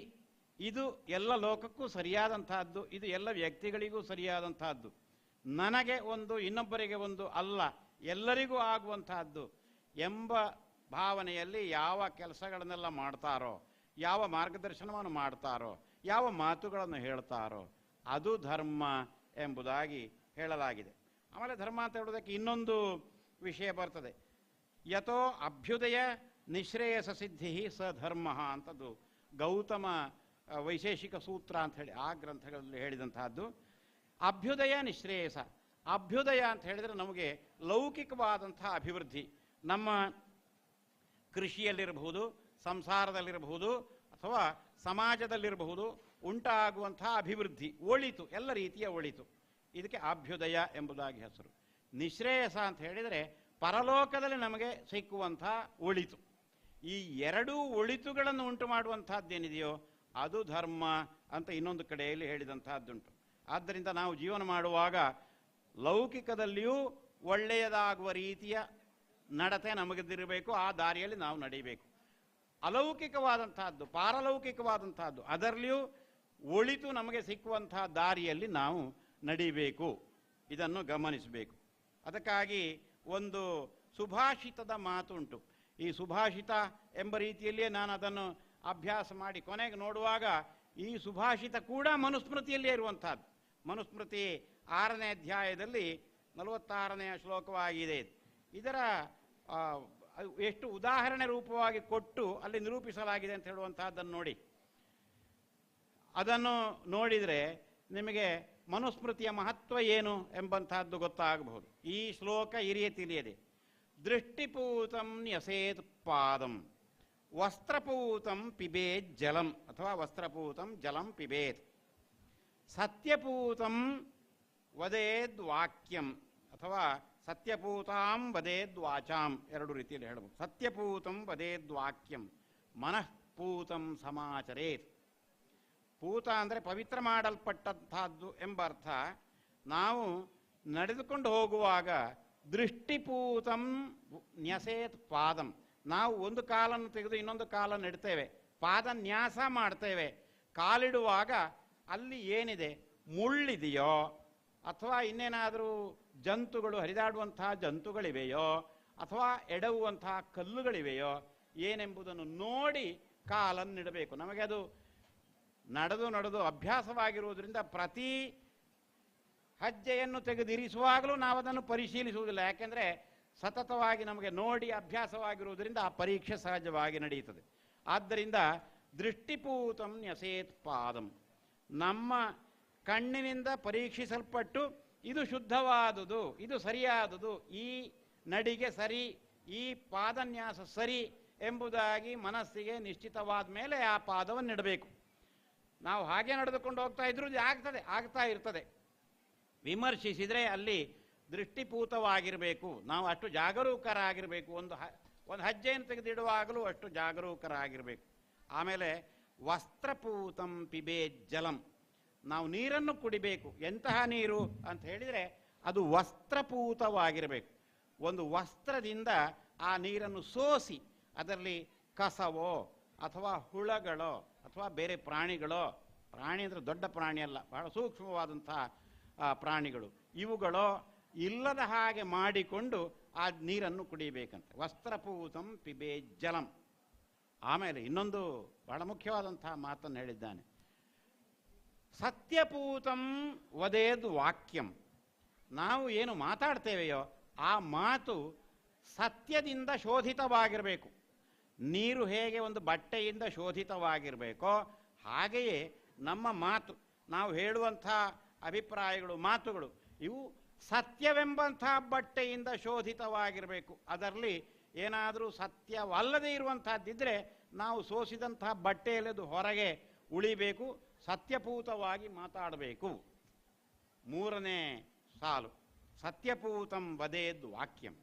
ಇದು ಎಲ್ಲ ಲೋಕಕ್ಕೂ ಸರಿಯಾದಂತಹದ್ದು, ಇದು ಎಲ್ಲ ವ್ಯಕ್ತಿಗಳಿಗೂ ಸರಿಯಾದಂತಹದ್ದು, ನನಗೆ ಒಂದು ಇನ್ನೊಬ್ಬರಿಗೆ ಒಂದು ಅಲ್ಲ, ಎಲ್ಲರಿಗೂ ಆಗುವಂತಹದ್ದು ಎಂಬ ಭಾವನೆಯಲ್ಲಿ ಯಾವ ಕೆಲಸಗಳನ್ನೆಲ್ಲ ಮಾಡ್ತಾರೋ, ಯಾವ ಮಾರ್ಗದರ್ಶನವನ್ನು ಮಾಡ್ತಾರೋ, ಯಾವ ಮಾತುಗಳನ್ನು ಹೇಳ್ತಾರೋ ಅದು ಧರ್ಮ ಎಂಬುದಾಗಿ ಹೇಳಲಾಗಿದೆ. ಆಮೇಲೆ ಧರ್ಮ ಅಂತ ಹೇಳೋದಕ್ಕೆ ಇನ್ನೊಂದು ವಿಷಯ ಬರ್ತದೆ. ಯಥೋ ಅಭ್ಯುದಯ ನಿಶ್ರೇಯಸ ಸಿದ್ಧಿ ಸ ಧರ್ಮ ಅಂತದ್ದು ಗೌತಮ ವೈಶೇಷಿಕ ಸೂತ್ರ ಅಂತ ಹೇಳಿ ಆ ಗ್ರಂಥಗಳಲ್ಲಿ ಹೇಳಿದಂತಹದ್ದು. ಅಭ್ಯುದಯ ನಿಶ್ರೇಯಸ, ಅಭ್ಯುದಯ ಅಂತ ಹೇಳಿದರೆ ನಮಗೆ ಲೌಕಿಕವಾದಂತಹ ಅಭಿವೃದ್ಧಿ, ನಮ್ಮ ಕೃಷಿಯಲ್ಲಿರಬಹುದು, ಸಂಸಾರದಲ್ಲಿರಬಹುದು, ಅಥವಾ ಸಮಾಜದಲ್ಲಿರಬಹುದು ಉಂಟಾಗುವಂತಹ ಅಭಿವೃದ್ಧಿ, ಒಳಿತು, ಎಲ್ಲ ರೀತಿಯ ಒಳಿತು, ಇದಕ್ಕೆ ಅಭ್ಯುದಯ ಎಂಬುದಾಗಿ ಹೆಸರು. ನಿಶ್ರೇಯಸ ಅಂತ ಹೇಳಿದರೆ ಪರಲೋಕದಲ್ಲಿ ನಮಗೆ ಸಿಕ್ಕುವಂತಹ ಒಳಿತು. ಈ ಎರಡೂ ಒಳಿತುಗಳನ್ನು ಉಂಟು ಮಾಡುವಂತಹದ್ದೇನಿದೆಯೋ ಅದು ಧರ್ಮ ಅಂತ ಇನ್ನೊಂದು ಕಡೆಯಲ್ಲಿ ಹೇಳಿದಂತಹದ್ದುಂಟು. ಆದ್ದರಿಂದ ನಾವು ಜೀವನ ಮಾಡುವಾಗ ಲೌಕಿಕದಲ್ಲಿಯೂ ಒಳ್ಳೆಯದಾಗುವ ರೀತಿಯ ನಡತೆ ನಮಗದಿರಬೇಕು, ಆ ದಾರಿಯಲ್ಲಿ ನಾವು ನಡೀಬೇಕು. ಅಲೌಕಿಕವಾದಂತಹದ್ದು, ಪಾರಲೌಕಿಕವಾದಂತಹದ್ದು, ಅದರಲ್ಲಿಯೂ ಒಳಿತು ನಮಗೆ ಸಿಕ್ಕುವಂತಹ ದಾರಿಯಲ್ಲಿ ನಾವು ನಡೀಬೇಕು. ಇದನ್ನು ಗಮನಿಸಬೇಕು. ಅದಕ್ಕಾಗಿ ಒಂದು ಸುಭಾಷಿತದ ಮಾತುಂಟು. ಈ ಸುಭಾಷಿತ ಎಂಬ ರೀತಿಯಲ್ಲಿಯೇ ನಾನು ಅದನ್ನು ಅಭ್ಯಾಸ ಮಾಡಿ ಕೊನೆಗೆ ನೋಡುವಾಗ ಈ ಸುಭಾಷಿತ ಕೂಡ ಮನುಸ್ಮೃತಿಯಲ್ಲೇ ಇರುವಂತಹದ್ದು. ಮನುಸ್ಮೃತಿ 6ನೇ ಅಧ್ಯಾಯದಲ್ಲಿ 46ನೇ ಶ್ಲೋಕವಾಗಿದೆ. ಇದರ ಎಷ್ಟು ಉದಾಹರಣೆ ರೂಪವಾಗಿ ಕೊಟ್ಟು ಅಲ್ಲಿ ನಿರೂಪಿಸಲಾಗಿದೆ ಅಂತ ಹೇಳುವಂತಹದ್ದನ್ನು ನೋಡಿ, ಅದನ್ನು ನೋಡಿದರೆ ನಿಮಗೆ ಮನುಸ್ಮೃತಿಯ ಮಹತ್ವ ಏನು ಎಂಬಂತಹದ್ದು ಗೊತ್ತಾಗಬಹುದು. ಈ ಶ್ಲೋಕ ಈ ರೀತಿಯಲ್ಲಿದೆ. ದೃಷ್ಟಿಪೂತಂ ನ್ಯಸೇತ್ ಪಾದಂ ವಸ್ತ್ರಪೂತಂ ಪಿಬೇತ್ ಜಲಂ, ಅಥವಾ ವಸ್ತ್ರಪೂತಂ ಜಲಂ ಪಿಬೇತ್, ಸತ್ಯಪೂತಂ ವದೇದ್ ವಾಕ್ಯಂ, ಅಥವಾ ಸತ್ಯಪೂತಾಂ ವದೇದ್ ವಾಚಾಂ, ಎರಡು ರೀತಿಯಲ್ಲಿ ಹೇಳಬಹುದು. ಸತ್ಯಪೂತಂ ವದೇದ್ ವಾಕ್ಯಂ, ಮನಃಪೂತಂ ಸಮಾಚರೇತ್. ಪೂತ ಅಂದರೆ ಪವಿತ್ರ ಮಾಡಲ್ಪಟ್ಟಂತಹದ್ದು ಎಂಬ ಅರ್ಥ. ನಾವು ನಡೆದುಕೊಂಡು ಹೋಗುವಾಗ ದೃಷ್ಟಿಪೂತಂ ನ್ಯಸೇತ್ ಪಾದಂ, ನಾವು ಒಂದು ಕಾಲನ್ನು ತೆಗೆದು ಇನ್ನೊಂದು ಕಾಲನ್ನು ಇಡ್ತೇವೆ, ಪಾದ ನ್ಯಾಸ ಮಾಡ್ತೇವೆ. ಕಾಲಿಡುವಾಗ ಅಲ್ಲಿ ಏನಿದೆ, ಮುಳ್ಳಿದೆಯೋ ಅಥವಾ ಇನ್ನೇನಾದರೂ ಜಂತುಗಳು ಹರಿದಾಡುವಂತಹ ಜಂತುಗಳಿವೆಯೋ ಅಥವಾ ಎಡವುವಂತಹ ಕಲ್ಲುಗಳಿವೆಯೋ ಏನೆಂಬುದನ್ನು ನೋಡಿ ಕಾಲನ್ನು ಇಡಬೇಕು. ನಮಗೆ ಅದು ನಡೆದು ಅಭ್ಯಾಸವಾಗಿರುವುದರಿಂದ ಪ್ರತಿ ಹೆಜ್ಜೆಯನ್ನು ತೆಗೆದಿರಿಸುವಾಗಲೂ ನಾವು ಅದನ್ನು ಪರಿಶೀಲಿಸುವುದಿಲ್ಲ. ಯಾಕೆಂದರೆ ಸತತವಾಗಿ ನಮಗೆ ನೋಡಿ ಅಭ್ಯಾಸವಾಗಿರುವುದರಿಂದ ಆ ಪರೀಕ್ಷೆ ಸಹಜವಾಗಿ ನಡೆಯುತ್ತದೆ. ಆದ್ದರಿಂದ ದೃಷ್ಟಿಪೂತಂ ನ್ಯಸೇತ್ ಪಾದಂ, ನಮ್ಮ ಕಣ್ಣಿನಿಂದ ಪರೀಕ್ಷಿಸಲ್ಪಟ್ಟು ಇದು ಶುದ್ಧವಾದುದು, ಇದು ಸರಿಯಾದುದು, ಈ ನಡಿಗೆ ಸರಿ, ಈ ಪಾದನ್ಯಾಸ ಸರಿ ಎಂಬುದಾಗಿ ಮನಸ್ಸಿಗೆ ನಿಶ್ಚಿತವಾದ ಮೇಲೆ ಆ ಪಾದವನ್ನು ಇಡಬೇಕು. ನಾವು ಹಾಗೆ ನಡೆದುಕೊಂಡು ಹೋಗ್ತಾ ಇದ್ರು ಆಗ್ತಾ ಇರ್ತದೆ. ವಿಮರ್ಶಿಸಿದರೆ ಅಲ್ಲಿ ದೃಷ್ಟಿಪೂತವಾಗಿರಬೇಕು, ನಾವು ಅಷ್ಟು ಜಾಗರೂಕರಾಗಿರಬೇಕು. ಒಂದು ಹೆಜ್ಜೆಯನ್ನು ತೆಗೆದಿಡುವಾಗಲೂ ಅಷ್ಟು ಜಾಗರೂಕರಾಗಿರಬೇಕು. ಆಮೇಲೆ ವಸ್ತ್ರಪೂತಂ ಪಿಬೇತ್ ಜಲಂ, ನಾವು ನೀರನ್ನು ಕುಡಿಬೇಕು. ಎಂತಹ ನೀರು ಅಂತ ಹೇಳಿದರೆ ಅದು ವಸ್ತ್ರಪೂತವಾಗಿರಬೇಕು. ಒಂದು ವಸ್ತ್ರದಿಂದ ಆ ನೀರನ್ನು ಸೋಸಿ ಅದರಲ್ಲಿ ಕಸವೋ ಅಥವಾ ಹುಳಗಳೋ ಅಥವಾ ಬೇರೆ ಪ್ರಾಣಿಗಳೋ, ಪ್ರಾಣಿ ಅಂದರೆ ದೊಡ್ಡ ಪ್ರಾಣಿ ಅಲ್ಲ, ಬಹಳ ಸೂಕ್ಷ್ಮವಾದಂತಹ ಪ್ರಾಣಿಗಳು, ಇವುಗಳೋ ಇಲ್ಲದ ಹಾಗೆ ಮಾಡಿಕೊಂಡು ಆ ನೀರನ್ನು ಕುಡಿಬೇಕಂತೆ. ವಸ್ತ್ರಪೂತಂ ಪಿಬೇ ಜಲಂ. ಆಮೇಲೆ ಇನ್ನೊಂದು ಬಹಳ ಮುಖ್ಯವಾದಂತಹ ಮಾತನ್ನು ಹೇಳಿದ್ದಾನೆ. ಸತ್ಯಪೂತಂ ವದೇದ್ ವಾಕ್ಯಂ. ನಾವು ಏನು ಮಾತಾಡ್ತೇವೆಯೋ ಆ ಮಾತು ಸತ್ಯದಿಂದ ಶೋಧಿತವಾಗಿರಬೇಕು. ನೀರು ಹೇಗೆ ಒಂದು ಬಟ್ಟೆಯಿಂದ ಶೋಧಿತವಾಗಿರಬೇಕೋ ಹಾಗೆಯೇ ನಮ್ಮ ಮಾತು, ನಾವು ಹೇಳುವಂಥ ಅಭಿಪ್ರಾಯಗಳು, ಮಾತುಗಳು ಇವು ಸತ್ಯವೆಂಬಂಥ ಬಟ್ಟೆಯಿಂದ ಶೋಧಿತವಾಗಿರಬೇಕು. ಅದರಲ್ಲಿ ಏನಾದರೂ ಸತ್ಯವಲ್ಲದೇ ಇರುವಂಥದ್ದಿದ್ದರೆ ನಾವು ಸೋಸಿದಂಥ ಬಟ್ಟೆಯಲ್ಲದು ಹೊರಗೆ ಉಳಿಬೇಕು, ಸತ್ಯಪೂತವಾಗಿ ಮಾತಾಡಬೇಕು. ಮೂರನೇ ಸಾಲು ಸತ್ಯಪೂತಂ ವದೇದ್ ವಾಕ್ಯಂ.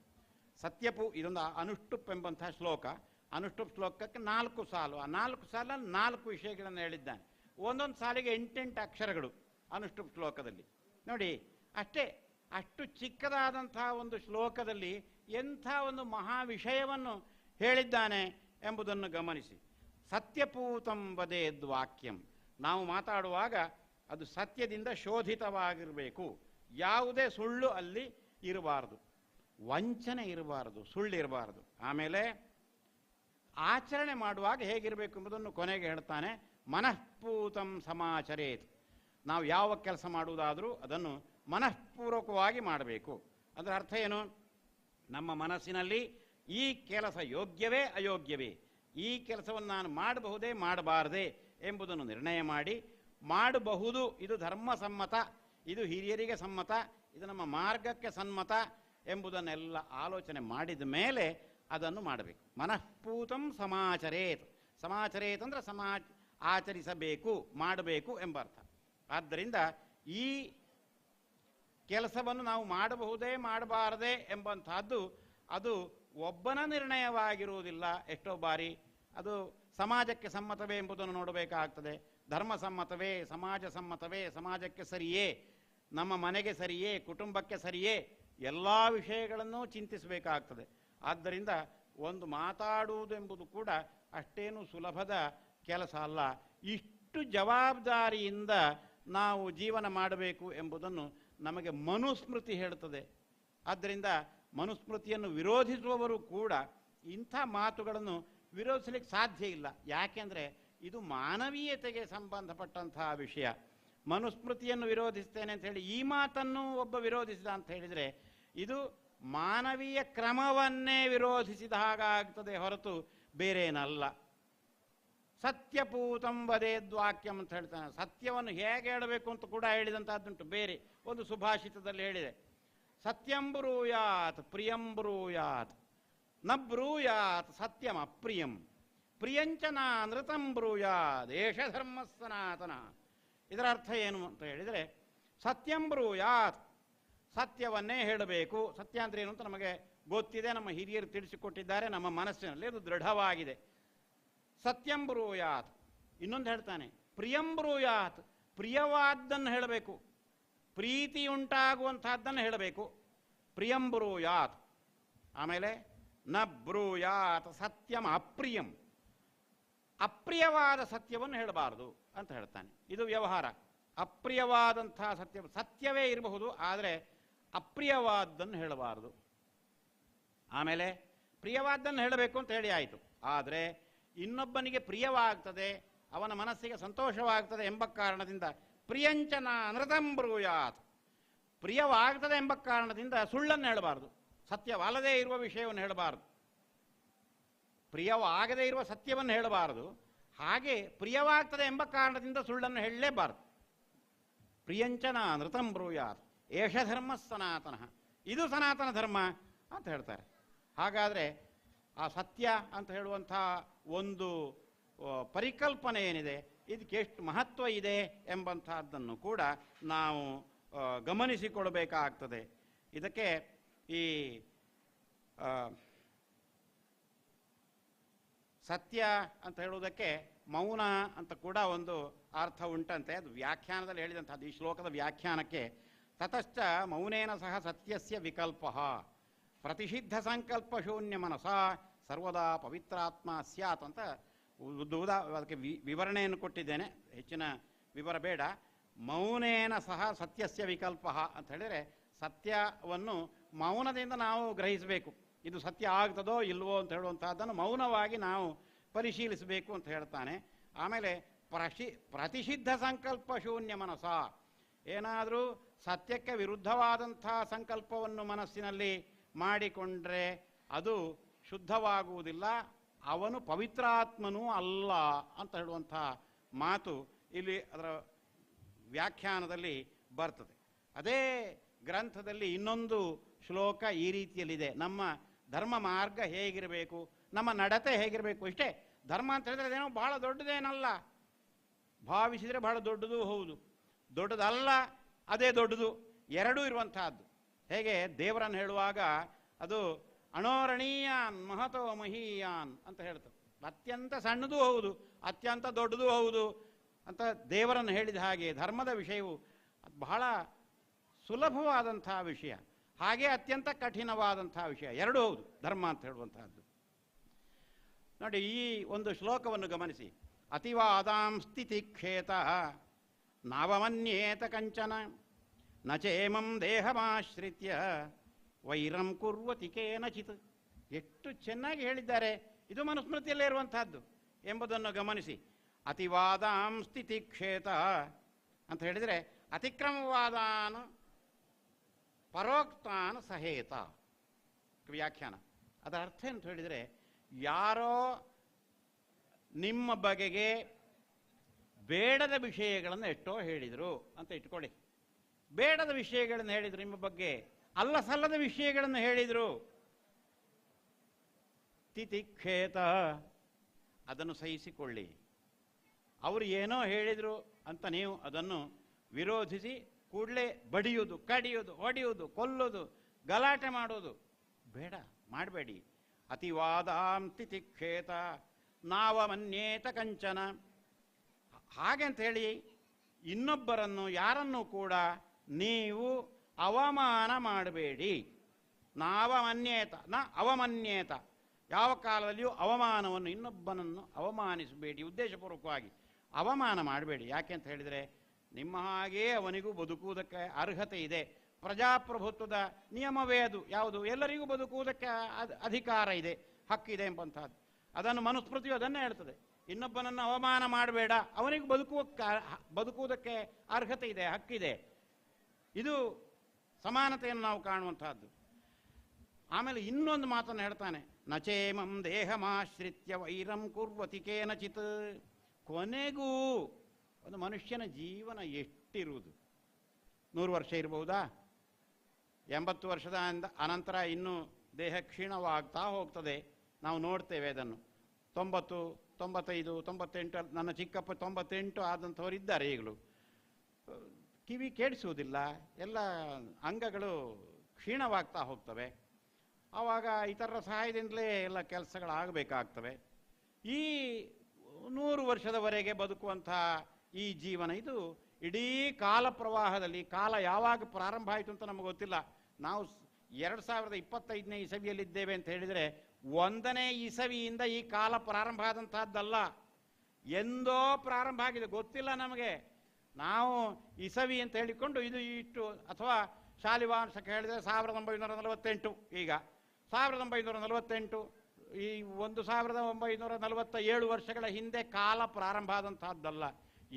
ಇದೊಂದು ಅನುಷ್ಠುಪ್ ಎಂಬಂಥ ಶ್ಲೋಕ. ಅನುಷ್ಠುಪ್ ಶ್ಲೋಕಕ್ಕೆ 4 ಸಾಲು. ಆ 4 ಸಾಲಲ್ಲಿ 4 ವಿಷಯಗಳನ್ನು ಹೇಳಿದ್ದಾನೆ. ಒಂದೊಂದು ಸಾಲಿಗೆ 8 ಅಕ್ಷರಗಳು ಅನುಷ್ಠುಪ್ ಶ್ಲೋಕದಲ್ಲಿ. ನೋಡಿ, ಅಷ್ಟು ಚಿಕ್ಕದಾದಂಥ ಒಂದು ಶ್ಲೋಕದಲ್ಲಿ ಎಂಥ ಒಂದು ಮಹಾ ವಿಷಯವನ್ನು ಹೇಳಿದ್ದಾನೆ ಎಂಬುದನ್ನು ಗಮನಿಸಿ. ಸತ್ಯಪೂತಂ ವದೇದ್ ವಾಕ್ಯಂ. ನಾವು ಮಾತಾಡುವಾಗ ಅದು ಸತ್ಯದಿಂದ ಶೋಧಿತವಾಗಿರಬೇಕು. ಯಾವುದೇ ಸುಳ್ಳು ಅಲ್ಲಿ ಇರಬಾರದು, ವಂಚನೆ ಇರಬಾರದು, ಸುಳ್ಳಿರಬಾರದು. ಆಮೇಲೆ ಆಚರಣೆ ಮಾಡುವಾಗ ಹೇಗಿರಬೇಕು ಎಂಬುದನ್ನು ಕೊನೆಗೆ ಹೇಳ್ತಾನೆ. ಮನಃಪೂತಂ ಸಮಾಚರೇತ್. ನಾವು ಯಾವ ಕೆಲಸ ಮಾಡುವುದಾದರೂ ಅದನ್ನು ಮನಃಪೂರ್ವಕವಾಗಿ ಮಾಡಬೇಕು. ಅದರ ಅರ್ಥ ಏನು? ನಮ್ಮ ಮನಸ್ಸಿನಲ್ಲಿ ಈ ಕೆಲಸ ಯೋಗ್ಯವೇ ಅಯೋಗ್ಯವೇ, ಈ ಕೆಲಸವನ್ನು ನಾನು ಮಾಡಬಹುದೇ ಮಾಡಬಾರದೆ ಎಂಬುದನ್ನು ನಿರ್ಣಯ ಮಾಡಿ, ಮಾಡಬಹುದು, ಇದು ಧರ್ಮಸಮ್ಮತ, ಇದು ಹಿರಿಯರಿಗೆ ಸಮ್ಮತ, ಇದು ನಮ್ಮ ಮಾರ್ಗಕ್ಕೆ ಸಮ್ಮತ ಎಂಬುದನ್ನೆಲ್ಲ ಆಲೋಚನೆ ಮಾಡಿದ ಮೇಲೆ ಅದನ್ನು ಮಾಡಬೇಕು. ಮನಃಪೂತಂ ಸಮಾಚರೇತ್. ಸಮಾಚರೇತ್ ಅಂದರೆ ಆಚರಿಸಬೇಕು, ಮಾಡಬೇಕು ಎಂಬ ಅರ್ಥ. ಆದ್ದರಿಂದ ಈ ಕೆಲಸವನ್ನು ನಾವು ಮಾಡಬಹುದೇ ಮಾಡಬಾರದೆ ಎಂಬಂತಹದ್ದು ಅದು ಒಬ್ಬನ ನಿರ್ಣಯವಾಗಿರುವುದಿಲ್ಲ. ಎಷ್ಟೋ ಬಾರಿ ಅದು ಸಮಾಜಕ್ಕೆ ಸಮ್ಮತವೇ ಎಂಬುದನ್ನು ನೋಡಬೇಕಾಗ್ತದೆ. ಧರ್ಮ ಸಮ್ಮತವೇ, ಸಮಾಜ ಸಮ್ಮತವೇ, ಸಮಾಜಕ್ಕೆ ಸರಿಯೇ, ನಮ್ಮ ಮನೆಗೆ ಸರಿಯೇ, ಕುಟುಂಬಕ್ಕೆ ಸರಿಯೇ, ಎಲ್ಲ ವಿಷಯಗಳನ್ನು ಚಿಂತಿಸಬೇಕಾಗ್ತದೆ. ಆದ್ದರಿಂದ ಒಂದು ಮಾತಾಡುವುದೆಂಬುದು ಕೂಡ ಅಷ್ಟೇನು ಸುಲಭದ ಕೆಲಸ ಅಲ್ಲ. ಇಷ್ಟು ಜವಾಬ್ದಾರಿಯಿಂದ ನಾವು ಜೀವನ ಮಾಡಬೇಕು ಎಂಬುದನ್ನು ನಮಗೆ ಮನುಸ್ಮೃತಿ ಹೇಳುತ್ತದೆ. ಆದ್ದರಿಂದ ಮನುಸ್ಮೃತಿಯನ್ನು ವಿರೋಧಿಸುವವರು ಕೂಡ ಇಂಥ ಮಾತುಗಳನ್ನು ವಿರೋಧಿಸಲಿಕ್ಕೆ ಸಾಧ್ಯ ಇಲ್ಲ. ಯಾಕೆಂದರೆ ಇದು ಮಾನವೀಯತೆಗೆ ಸಂಬಂಧಪಟ್ಟಂತಹ ವಿಷಯ. ಮನುಸ್ಮೃತಿಯನ್ನು ವಿರೋಧಿಸ್ತೇನೆ ಅಂತ ಹೇಳಿ ಈ ಮಾತನ್ನು ಒಬ್ಬ ವಿರೋಧಿಸಿದ ಅಂತ ಹೇಳಿದರೆ ಇದು ಮಾನವೀಯ ಕ್ರಮವನ್ನೇ ವಿರೋಧಿಸಿದ ಹಾಗಾಗ್ತದೆ ಹೊರತು ಬೇರೇನಲ್ಲ. ಸತ್ಯಪೂತಂ ವದೇದ್ವಾಕ್ಯಂ ಅಂತ ಹೇಳ್ತಾನೆ. ಸತ್ಯವನ್ನು ಹೇಗೆ ಹೇಳಬೇಕು ಅಂತ ಕೂಡ ಹೇಳಿದಂಥದ್ದುಂಟು. ಬೇರೆ ಒಂದು ಸುಭಾಷಿತದಲ್ಲಿ ಹೇಳಿದೆ, ಸತ್ಯಂ ಬ್ರೂಯಾತ್ ಪ್ರಿಯಂ ಬ್ರೂಯಾತ್ ನ ಬ್ರೂಯಾತ್ ಸತ್ಯಂ ಅಪ್ರಿಯಂ ಪ್ರಿಯಂಚನ ನೃತಂ ಬ್ರೂಯಾತ್ ಏಷ ಧರ್ಮ ಸನಾತನ. ಇದರ ಅರ್ಥ ಏನು ಅಂತ ಹೇಳಿದರೆ, ಸತ್ಯಂ ಬ್ರೂಯಾತ್, ಸತ್ಯವನ್ನೇ ಹೇಳಬೇಕು. ಸತ್ಯ ಅಂದರೆ ಏನು ಅಂತ ನಮಗೆ ಗೊತ್ತಿದೆ, ನಮ್ಮ ಹಿರಿಯರು ತಿಳಿಸಿಕೊಟ್ಟಿದ್ದಾರೆ, ನಮ್ಮ ಮನಸ್ಸಿನಲ್ಲಿ ಅದು ದೃಢವಾಗಿದೆ. ಸತ್ಯಂ ಬ್ರೂಯಾತ್. ಇನ್ನೊಂದು ಹೇಳ್ತಾನೆ, ಪ್ರಿಯಂ ಬ್ರೂಯಾತ್, ಪ್ರಿಯವಾದ್ದನ್ನು ಹೇಳಬೇಕು, ಪ್ರೀತಿಯುಂಟಾಗುವಂತಹದ್ದನ್ನು ಹೇಳಬೇಕು. ಪ್ರಿಯಂ ಬ್ರೂಯಾತ್. ಆಮೇಲೆ ನ ಬ್ರೂಯಾತ್ ಸತ್ಯಂ ಅಪ್ರಿಯಂ, ಅಪ್ರಿಯವಾದ ಸತ್ಯವನ್ನು ಹೇಳಬಾರದು ಅಂತ ಹೇಳ್ತಾನೆ. ಇದು ವ್ಯವಹಾರ. ಅಪ್ರಿಯವಾದಂತಹ ಸತ್ಯವೇ ಇರಬಹುದು, ಆದರೆ ಅಪ್ರಿಯವಾದ್ದನ್ನು ಹೇಳಬಾರದು. ಆಮೇಲೆ ಪ್ರಿಯವಾದ್ದನ್ನು ಹೇಳಬೇಕು ಅಂತ ಹೇಳಿ ಆಯಿತು, ಆದರೆ ಇನ್ನೊಬ್ಬನಿಗೆ ಪ್ರಿಯವಾಗ್ತದೆ, ಅವನ ಮನಸ್ಸಿಗೆ ಸಂತೋಷವಾಗ್ತದೆ ಎಂಬ ಕಾರಣದಿಂದ ಪ್ರಿಯಂಚನ ನೃತಂ ಬ್ರೂಯಾತ್, ಪ್ರಿಯವಾಗ್ತದೆ ಎಂಬ ಕಾರಣದಿಂದ ಸುಳ್ಳನ್ನು ಹೇಳಬಾರದು, ಸತ್ಯವಲ್ಲದೇ ಇರುವ ವಿಷಯವನ್ನು ಹೇಳಬಾರದು. ಪ್ರಿಯವಾಗದೇ ಇರುವ ಸತ್ಯವನ್ನು ಹೇಳಬಾರದು, ಹಾಗೆ ಪ್ರಿಯವಾಗ್ತದೆ ಎಂಬ ಕಾರಣದಿಂದ ಸುಳ್ಳನ್ನು ಹೇಳಲೇಬಾರದು. ಪ್ರಿಯಂಚನ ನೃತಂ ಬ್ರೂಯಾತ್ ಏಷ ಧರ್ಮ ಸನಾತನ, ಇದು ಸನಾತನ ಧರ್ಮ ಅಂತ ಹೇಳ್ತಾರೆ. ಹಾಗಾದರೆ ಆ ಸತ್ಯ ಅಂತ ಹೇಳುವಂಥ ಒಂದು ಪರಿಕಲ್ಪನೆ ಏನಿದೆ, ಇದಕ್ಕೆ ಎಷ್ಟು ಮಹತ್ವ ಇದೆ ಎಂಬಂಥದ್ದನ್ನು ಕೂಡ ನಾವು ಗಮನಿಸಿಕೊಳ್ಬೇಕಾಗ್ತದೆ. ಇದಕ್ಕೆ ಈ ಸತ್ಯ ಅಂತ ಹೇಳುವುದಕ್ಕೆ ಮೌನ ಅಂತ ಕೂಡ ಒಂದು ಅರ್ಥ ಉಂಟಂತೆ. ಅದು ವ್ಯಾಖ್ಯಾನದಲ್ಲಿ ಹೇಳಿದಂಥದ್ದು. ಈ ಶ್ಲೋಕದ ವ್ಯಾಖ್ಯಾನಕ್ಕೆ ತತಶ್ಚ ಮೌನೇನ ಸಹ ಸತ್ಯಸ್ಯ ವಿಕಲ್ಪ ಪ್ರತಿಷಿದ್ಧ ಸಂಕಲ್ಪ ಶೂನ್ಯ ಮನಸ ಸರ್ವದಾ ಪವಿತ್ರಾತ್ಮ ಸ್ಯಾತ್ ಅಂತ ಅದಕ್ಕೆ ವಿವರಣೆಯನ್ನು ಕೊಟ್ಟಿದ್ದೇನೆ, ಹೆಚ್ಚಿನ ವಿವರ ಬೇಡ. ಮೌನೇನ ಸಹ ಸತ್ಯಸ್ಯ ವಿಕಲ್ಪ ಅಂತ ಹೇಳಿದರೆ ಸತ್ಯವನ್ನು ಮೌನದಿಂದ ನಾವು ಗ್ರಹಿಸಬೇಕು. ಇದು ಸತ್ಯ ಆಗ್ತದೋ ಇಲ್ವೋ ಅಂತ ಹೇಳುವಂತಹದ್ದನ್ನು ಮೌನವಾಗಿ ನಾವು ಪರಿಶೀಲಿಸಬೇಕು ಅಂತ ಹೇಳ್ತಾನೆ. ಆಮೇಲೆ ಪ್ರತಿಷಿದ್ಧ ಸಂಕಲ್ಪ ಶೂನ್ಯ ಮನಸ, ಏನಾದರೂ ಸತ್ಯಕ್ಕೆ ವಿರುದ್ಧವಾದಂಥ ಸಂಕಲ್ಪವನ್ನು ಮನಸ್ಸಿನಲ್ಲಿ ಮಾಡಿಕೊಂಡ್ರೆ ಅದು ಶುದ್ಧವಾಗುವುದಿಲ್ಲ, ಅವನು ಪವಿತ್ರಾತ್ಮನೂ ಅಲ್ಲ ಅಂತ ಹೇಳುವಂಥ ಮಾತು ಇಲ್ಲಿ ಅದರ ವ್ಯಾಖ್ಯಾನದಲ್ಲಿ ಬರ್ತದೆ. ಅದೇ ಗ್ರಂಥದಲ್ಲಿ ಇನ್ನೊಂದು ಶ್ಲೋಕ ಈ ರೀತಿಯಲ್ಲಿದೆ, ನಮ್ಮ ಧರ್ಮ ಮಾರ್ಗ ಹೇಗಿರಬೇಕು, ನಮ್ಮ ನಡತೆ ಹೇಗಿರಬೇಕು. ಇಷ್ಟೇ ಧರ್ಮ ಅಂತ ಹೇಳಿದ್ರೆ ಅದೇನೋ ಬಹಳ ದೊಡ್ಡದೇನಲ್ಲ, ಭಾವಿಸಿದರೆ ಬಹಳ ದೊಡ್ಡದು ಹೌದು, ದೊಡ್ಡದಲ್ಲ ಅದೇ ದೊಡ್ಡದು, ಎರಡೂ ಇರುವಂತಹದ್ದು. ಹೇಗೆ ದೇವರನ್ನು ಹೇಳುವಾಗ ಅದು ಅಣೋರಣೀಯಾನ್ ಮಹತೋ ಮಹೀಯಾನ್ ಅಂತ ಹೇಳ್ತಾರೆ, ಅತ್ಯಂತ ಸಣ್ಣದೂ ಹೌದು ಅತ್ಯಂತ ದೊಡ್ಡದೂ ಹೌದು ಅಂತ ದೇವರನ್ನು ಹೇಳಿದ ಹಾಗೆ ಧರ್ಮದ ವಿಷಯವು ಬಹಳ ಸುಲಭವಾದಂಥ ವಿಷಯ, ಹಾಗೆ ಅತ್ಯಂತ ಕಠಿಣವಾದಂಥ ವಿಷಯ, ಎರಡೂ ಹೌದು ಧರ್ಮ ಅಂತ ಹೇಳುವಂತಹದ್ದು. ನೋಡಿ, ಈ ಒಂದು ಶ್ಲೋಕವನ್ನು ಗಮನಿಸಿ. ಅತಿವಾದಾಂ ಸ್ಥಿತಿಕ್ಷೇತ ನಾವಮನ್ಯೇತ ಕಂಚನ ನಚೇಮಂ ದೇಹಮಾಶ್ರಿತ್ಯ ವೈರಂ ಕುರ್ವತಿ ಕೇನಚಿತ್. ಎಷ್ಟು ಚೆನ್ನಾಗಿ ಹೇಳಿದ್ದಾರೆ, ಇದು ಮನುಸ್ಮೃತಿಯಲ್ಲೇ ಇರುವಂತಹದ್ದು ಎಂಬುದನ್ನು ಗಮನಿಸಿ. ಅತಿವಾದಾಂ ಸ್ಥಿತಿಕ್ಷೇತ ಅಂತ ಹೇಳಿದರೆ ಅತಿಕ್ರಮವಾದಾನ ಪರೋಕ್ತಾನ ಸಹೇತ ವ್ಯಾಖ್ಯಾನ. ಅದರ ಅರ್ಥ ಅಂತ ಹೇಳಿದರೆ, ಯಾರೋ ನಿಮ್ಮ ಬಗೆಗೆ ಬೇಡದ ವಿಷಯಗಳನ್ನು ಎಷ್ಟೋ ಹೇಳಿದರು ಅಂತ ಇಟ್ಕೊಳ್ಳಿ, ಬೇಡದ ವಿಷಯಗಳನ್ನು ಹೇಳಿದರು, ನಿಮ್ಮ ಬಗ್ಗೆ ಅಲ್ಲ ಸಲ್ಲದ ವಿಷಯಗಳನ್ನು ಹೇಳಿದರು, ತಿತಿಕ್ಷೇತ ಅದನ್ನು ಸಹಿಸಿಕೊಳ್ಳಿ. ಅವರು ಏನೋ ಹೇಳಿದರು ಅಂತ ನೀವು ಅದನ್ನು ವಿರೋಧಿಸಿ ಕೂಡಲೇ ಬಡಿಯುವುದು, ಕಡಿಯುವುದು, ಹೊಡೆಯುವುದು, ಕೊಲ್ಲುವುದು, ಗಲಾಟೆ ಮಾಡೋದು ಬೇಡ, ಮಾಡಬೇಡಿ. ಅತಿವಾದಾಂ ತಿತಿಕ್ಷೇತ ನಾವಮನ್ಯೇತ ಕಂಚನ. ಹಾಗೆಂತ ಹೇಳಿ ಇನ್ನೊಬ್ಬರನ್ನು ಯಾರನ್ನೂ ಕೂಡ ನೀವು ಅವಮಾನ ಮಾಡಬೇಡಿ. ನಾವಮನ್ಯೇತ ನ ಅವಮನ್ಯೇತ, ಯಾವ ಕಾಲದಲ್ಲಿಯೂ ಅವಮಾನವನ್ನು, ಇನ್ನೊಬ್ಬನನ್ನು ಅವಮಾನಿಸಬೇಡಿ, ಉದ್ದೇಶಪೂರ್ವಕವಾಗಿ ಅವಮಾನ ಮಾಡಬೇಡಿ. ಯಾಕೆ ಅಂತ ಹೇಳಿದರೆ, ನಿಮ್ಮ ಹಾಗೇ ಅವನಿಗೂ ಬದುಕುವುದಕ್ಕೆ ಅರ್ಹತೆ ಇದೆ, ಪ್ರಜಾಪ್ರಭುತ್ವದ ನಿಯಮವೇ ಅದು. ಯಾವುದು? ಎಲ್ಲರಿಗೂ ಬದುಕುವುದಕ್ಕೆ ಅಧಿಕಾರ ಇದೆ, ಹಕ್ಕಿದೆ ಎಂಬಂತಹದ್ದು. ಅದನ್ನು ಮನುಸ್ಮೃತಿಯು ಅದನ್ನೇ ಹೇಳ್ತದೆ, ಇನ್ನೊಬ್ಬನನ್ನು ಅವಮಾನ ಮಾಡಬೇಡ, ಅವನಿಗೂ ಬದುಕುವುದಕ್ಕೆ ಅರ್ಹತೆ ಇದೆ, ಹಕ್ಕಿದೆ. ಇದು ಸಮಾನತೆಯನ್ನು ನಾವು ಕಾಣುವಂತಹದ್ದು. ಆಮೇಲೆ ಇನ್ನೊಂದು ಮಾತನ್ನು ಹೇಳ್ತಾನೆ, ನಚೇಮಂ ದೇಹಮಾಶ್ರಿತ್ಯ ವೈರಂ ಕುರ್ವತಿ ಕೇನಚಿತ್. ಕೊನೆಗೂ ಒಂದು ಮನುಷ್ಯನ ಜೀವನ ಎಷ್ಟಿರುವುದು? 100 ವರ್ಷ ಇರಬಹುದಾ? 80 ವರ್ಷದ ಅನಂತರ ಇನ್ನೂ ದೇಹ ಕ್ಷೀಣವಾಗ್ತಾ ಹೋಗ್ತದೆ, ನಾವು ನೋಡ್ತೇವೆ ಅದನ್ನು. 90, 95, 98, ನನ್ನ ಚಿಕ್ಕಪ್ಪ 98 ಆದಂಥವ್ರು ಇದ್ದಾರೆ ಈಗಲೂ. ಕಿವಿ ಕೇಳಿಸುವುದಿಲ್ಲ, ಎಲ್ಲ ಅಂಗಗಳು ಕ್ಷೀಣವಾಗ್ತಾ ಹೋಗ್ತವೆ. ಆವಾಗ ಇತರರ ಸಹಾಯದಿಂದಲೇ ಎಲ್ಲ ಕೆಲಸಗಳಾಗಬೇಕಾಗ್ತವೆ. ಈ 100 ವರ್ಷದವರೆಗೆ ಬದುಕುವಂತಹ ಈ ಜೀವನ, ಇದು ಇಡೀ ಕಾಲ ಪ್ರವಾಹದಲ್ಲಿ, ಕಾಲ ಯಾವಾಗ ಪ್ರಾರಂಭ ಆಯಿತು ಅಂತ ನಮಗೆ ಗೊತ್ತಿಲ್ಲ. ನಾವು 2025ನೇ ಇಸವಿಯಲ್ಲಿದ್ದೇವೆ ಅಂತ ಹೇಳಿದರೆ 1ನೇ ಇಸವಿಯಿಂದ ಈ ಕಾಲ ಪ್ರಾರಂಭ ಆದಂತಹದ್ದಲ್ಲ, ಎಂದೋ ಪ್ರಾರಂಭ ಆಗಿದೆ, ಗೊತ್ತಿಲ್ಲ ನಮಗೆ. ನಾವು ಇಸವಿ ಅಂತ ಹೇಳಿಕೊಂಡು ಇದು ಇಷ್ಟು, ಅಥವಾ ಶಾಲಿವಾಂಶಕ್ಕೆ ಹೇಳಿದರೆ 1948, ಈಗ 1948, ಈ 1947 ವರ್ಷಗಳ ಹಿಂದೆ ಕಾಲ ಪ್ರಾರಂಭ ಆದಂತಹದ್ದಲ್ಲ,